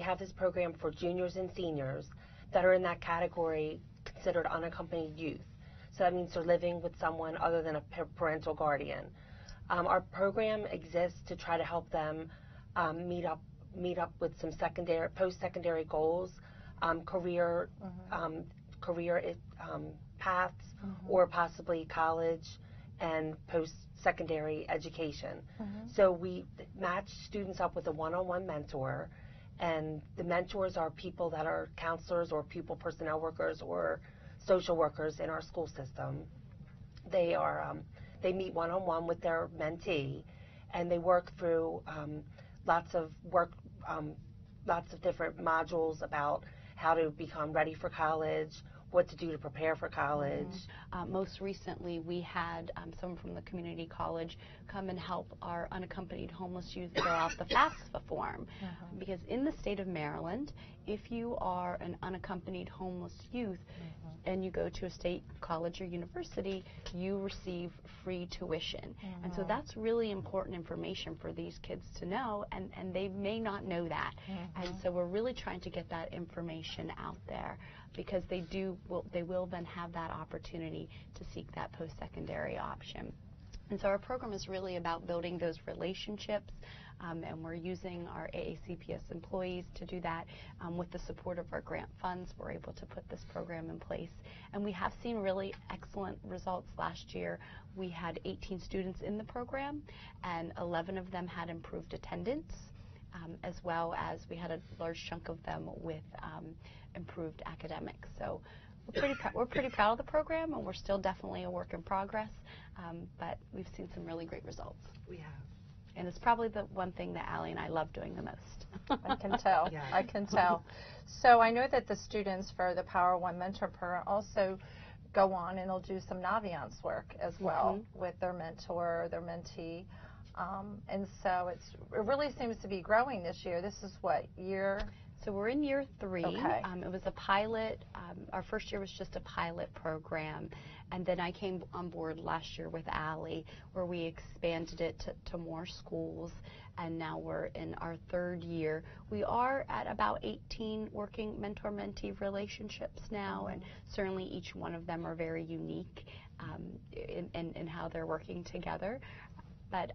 Speaker 22: have this program for juniors and seniors that are in that category considered unaccompanied youth. So that means they're living with someone other than a parental guardian. Our program exists to try to help them meet up with some post-secondary goals, career paths, or possibly college and post-secondary education. So we match students up with a one-on-one mentor, and the mentors are people that are counselors or pupil personnel workers or social workers in our school system. They meet one-on-one with their mentee, and they work through lots of different modules about how to become ready for college, what to do to prepare for college.
Speaker 20: Most recently, we had someone from the community college come and help our unaccompanied homeless youth fill out the FAFSA form. Because in the state of Maryland, if you are an unaccompanied homeless youth and you go to a state college or university, you receive free tuition. And so that's really important information for these kids to know, and they may not know that. And so we're really trying to get that information out there, because they will then have that opportunity to seek that post-secondary option. And so our program is really about building those relationships, and we're using our AACPS employees to do that. With the support of our grant funds, we're able to put this program in place. And we have seen really excellent results. Last year, we had 18 students in the program, and 11 of them had improved attendance, as well as we had a large chunk of them with improved academics. So we're pretty proud of the program, and we're still definitely a work in progress, but we've seen some really great results.
Speaker 21: We have.
Speaker 20: And it's probably the one thing that Allie and I love doing the most.
Speaker 21: I can tell. Yeah. I can tell. So I know that the students for the Power One Mentor Program also go on and they'll do some Naviance work as well with their mentor, their mentee. And so it really seems to be growing this year. This is what, year?
Speaker 20: So we're in year 3.
Speaker 21: Okay.
Speaker 20: It was a pilot. Our first year was just a pilot program. And then I came on board last year with Allie, where we expanded it to more schools. And now we're in our 3rd year. We are at about 18 working mentor-mentee relationships now. And certainly each one of them are very unique in how they're working together. But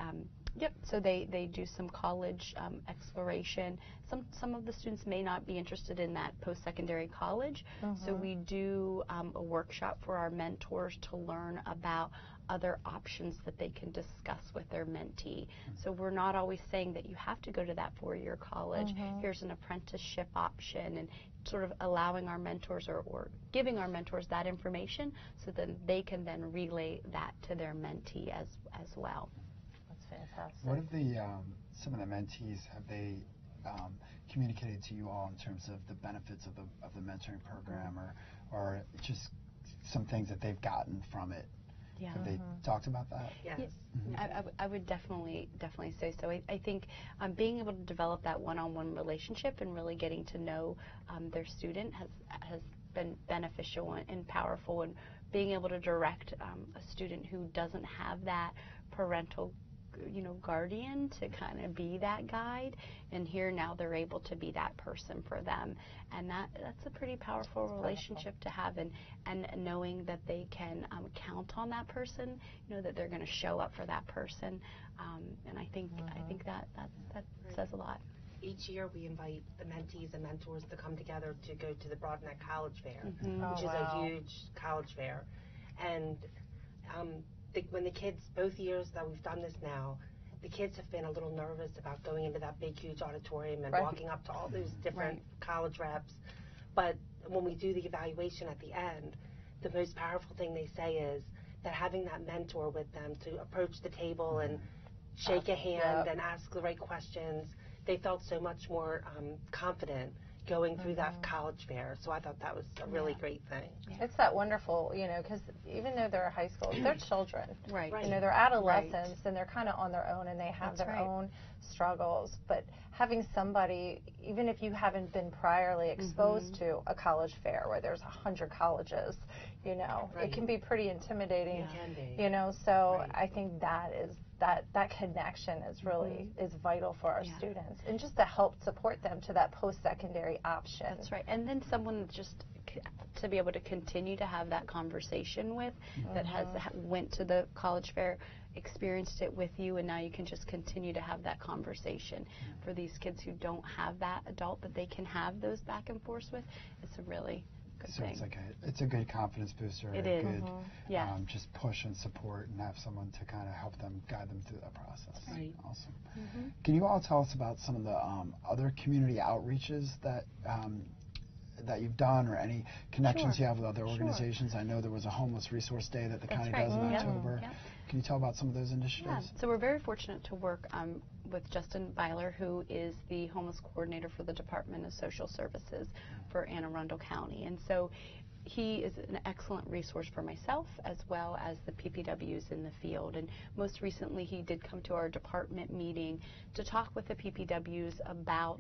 Speaker 20: yep, so they do some college exploration. Some of the students may not be interested in that post-secondary college, so we do a workshop for our mentors to learn about other options that they can discuss with their mentee. So we're not always saying that you have to go to that 4-year college. Here's an apprenticeship option, and sort of allowing our mentors or giving our mentors that information so that they can then relay that to their mentee as well.
Speaker 21: That's fantastic.
Speaker 11: What have the some of the mentees, have they communicated to you all in terms of the benefits of the mentoring program, or just some things that they've gotten from it?
Speaker 20: Yeah.
Speaker 11: Have they talked about that?
Speaker 20: Yes. I would definitely say so. I think being able to develop that one-on-one relationship and really getting to know their student has been beneficial and powerful, and being able to direct a student who doesn't have that parental guardian to kind of be that guide, and here now they're able to be that person for them, and that's a pretty powerful relationship to have, and knowing that they can count on that person, that they're going to show up for that person, and I think that says a lot.
Speaker 22: Each year we invite the mentees and mentors to come together to go to the Broadneck College Fair, which is a huge college fair, and when the kids, both years that we've done this now, the kids have been a little nervous about going into that big, huge auditorium and walking up to all those different college reps. But when we do the evaluation at the end, the most powerful thing they say is that having that mentor with them to approach the table and shake a hand and ask the right questions, they felt so much more confident going through that college fair. So I thought that was a really great thing.
Speaker 21: It's that wonderful, because even though they're high school, they're children.
Speaker 20: Right.
Speaker 21: They're adolescents and they're kind of on their own and they have their own struggles. But having somebody, even if you haven't been priorly exposed to a college fair where there's 100 colleges, it can be pretty intimidating.
Speaker 22: It can be.
Speaker 21: So I think that is that connection is really is vital for our students, and just to help support them to that post-secondary option.
Speaker 20: That's right. And then someone just to be able to continue to have that conversation with that has went to the college fair, experienced it with you, and now you can just continue to have that conversation. For these kids who don't have that adult that they can have those back and forth with, it's a really good thing.
Speaker 11: It's a good confidence booster.
Speaker 20: It
Speaker 11: a
Speaker 20: is.
Speaker 11: good
Speaker 20: Yes.
Speaker 11: just push and support, and have someone to kind of help them, guide them through that process.
Speaker 20: Right.
Speaker 11: Awesome. Can you all tell us about some of the other community outreaches that you've done, or any connections you have with other organizations? I know there was a homeless resource day that the county does in October. Can you tell about some of those initiatives?
Speaker 20: So we're very fortunate to work with Justin Byler, who is the homeless coordinator for the Department of Social Services for Anne Arundel County. And so he is an excellent resource for myself as well as the PPWs in the field. And most recently he did come to our department meeting to talk with the PPWs about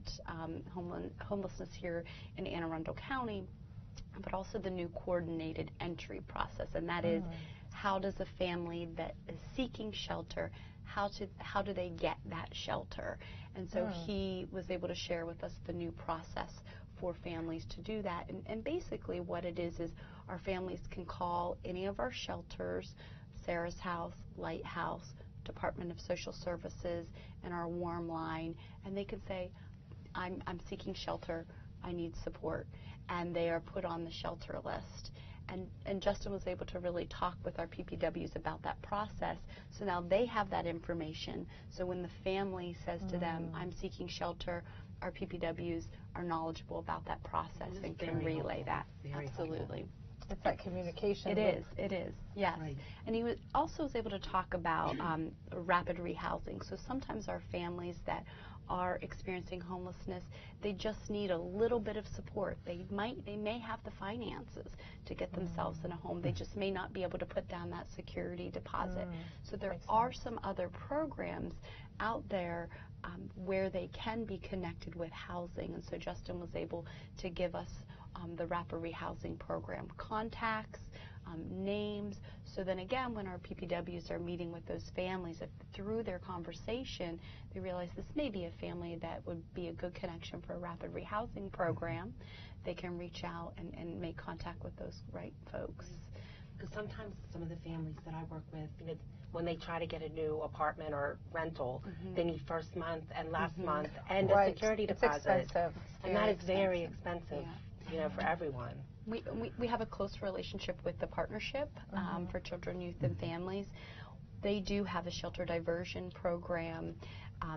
Speaker 20: homelessness here in Anne Arundel County, but also the new coordinated entry process. And that is, how does a family that is seeking shelter, how do they get that shelter? And so he was able to share with us the new process for families to do that. And basically what it is our families can call any of our shelters, Sarah's House, Lighthouse, Department of Social Services, and our Warm Line, and they can say, I'm seeking shelter, I need support, and they are put on the shelter list. And Justin was able to really talk with our PPWs about that process, so now they have that information. So when the family says to them, I'm seeking shelter, our PPWs are knowledgeable about that process and can relay that. Absolutely.
Speaker 21: It's that communication.
Speaker 20: It is, yes. Right. And he also was able to talk about rapid rehousing. So sometimes our families that are experiencing homelessness, they just need a little bit of support. They may have the finances to get themselves in a home. They just may not be able to put down that security deposit. So there are some other programs out there where they can be connected with housing. And so Justin was able to give us the rapid rehousing program contacts, names, so then again when our PPWs are meeting with those families, if through their conversation they realize this may be a family that would be a good connection for a rapid rehousing program, they can reach out and make contact with those right folks.
Speaker 22: Because sometimes some of the families that I work with, when they try to get a new apartment or rental, they need first month and last month and a security deposit.
Speaker 21: It's expensive.
Speaker 22: And that is very expensive, for everyone.
Speaker 20: We have a close relationship with the Partnership for Children, Youth, and Families. They do have a shelter diversion program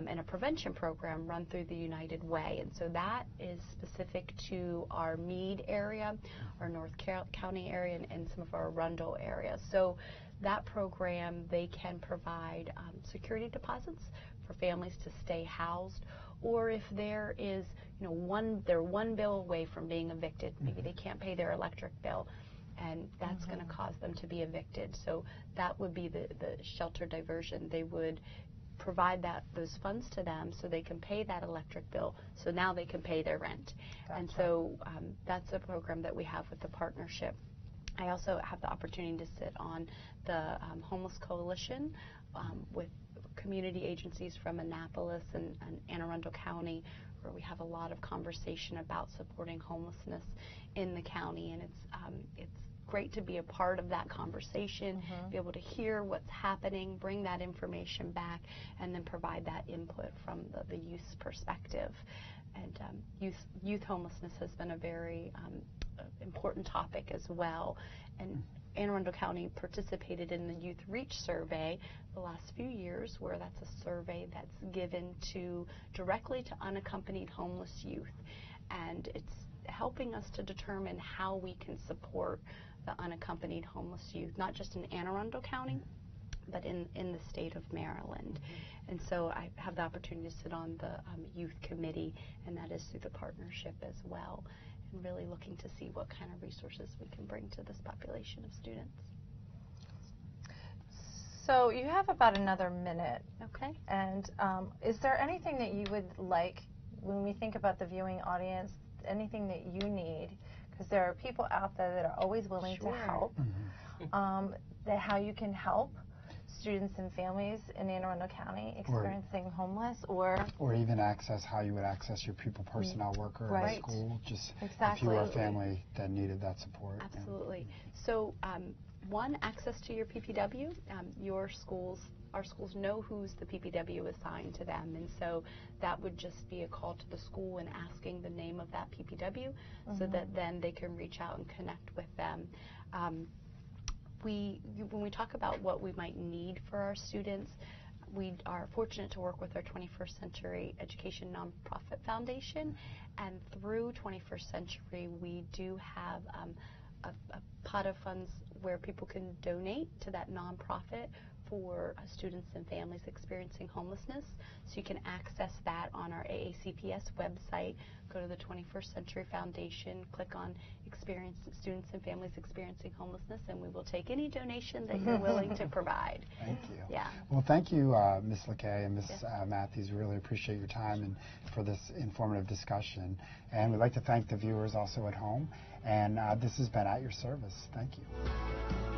Speaker 20: and a prevention program run through the United Way. And so that is specific to our Meade area, our North County area, and some of our Arundel area. So that program, they can provide security deposits for families to stay housed, or if there is, they're one bill away from being evicted. Maybe they can't pay their electric bill, and that's going to cause them to be evicted. So that would be the shelter diversion. They would provide those funds to them so they can pay that electric bill, so now they can pay their rent. And so that's a program that we have with the Partnership. I also have the opportunity to sit on the Homeless Coalition with community agencies from Annapolis and Anne Arundel County, where we have a lot of conversation about supporting homelessness in the county, and it's great to be a part of that conversation, be able to hear what's happening, bring that information back, and then provide that input from the youth perspective. And youth homelessness has been a very important topic as well. And Anne Arundel County participated in the Youth Reach survey the last few years, where that's a survey that's given directly to unaccompanied homeless youth. And it's helping us to determine how we can support the unaccompanied homeless youth, not just in Anne Arundel County, but in the state of Maryland. And so I have the opportunity to sit on the youth committee, and that is through the Partnership as well, and really looking to see what kind of resources we can bring to this population of students.
Speaker 21: So you have about another minute.
Speaker 20: Okay.
Speaker 21: And is there anything that you would like, when we think about the viewing audience, anything that you need? Because there are people out there that are always willing to help. That how you can help students and families in Anne Arundel County experiencing homeless, or
Speaker 11: even how you would access your pupil personnel worker at school, just if you were a family that needed that support.
Speaker 20: Absolutely. So one, access to your PPW. Our schools know who's the PPW assigned to them, and so that would just be a call to the school and asking the name of that PPW so that then they can reach out and connect with them. When we talk about what we might need for our students, we are fortunate to work with our 21st Century Education Nonprofit Foundation, and through 21st Century we do have a pot of funds where people can donate to that nonprofit for students and families experiencing homelessness. So you can access that on our AACPS website. Go to the 21st Century Foundation, click on Students and Families Experiencing Homelessness, and we will take any donation that you're willing to provide.
Speaker 11: Thank you.
Speaker 20: Yeah.
Speaker 11: Well, thank you, Ms. LeKay and Ms. Matthews. We really appreciate your time and for this informative discussion. And we'd like to thank the viewers also at home. And this has been At Your Service. Thank you.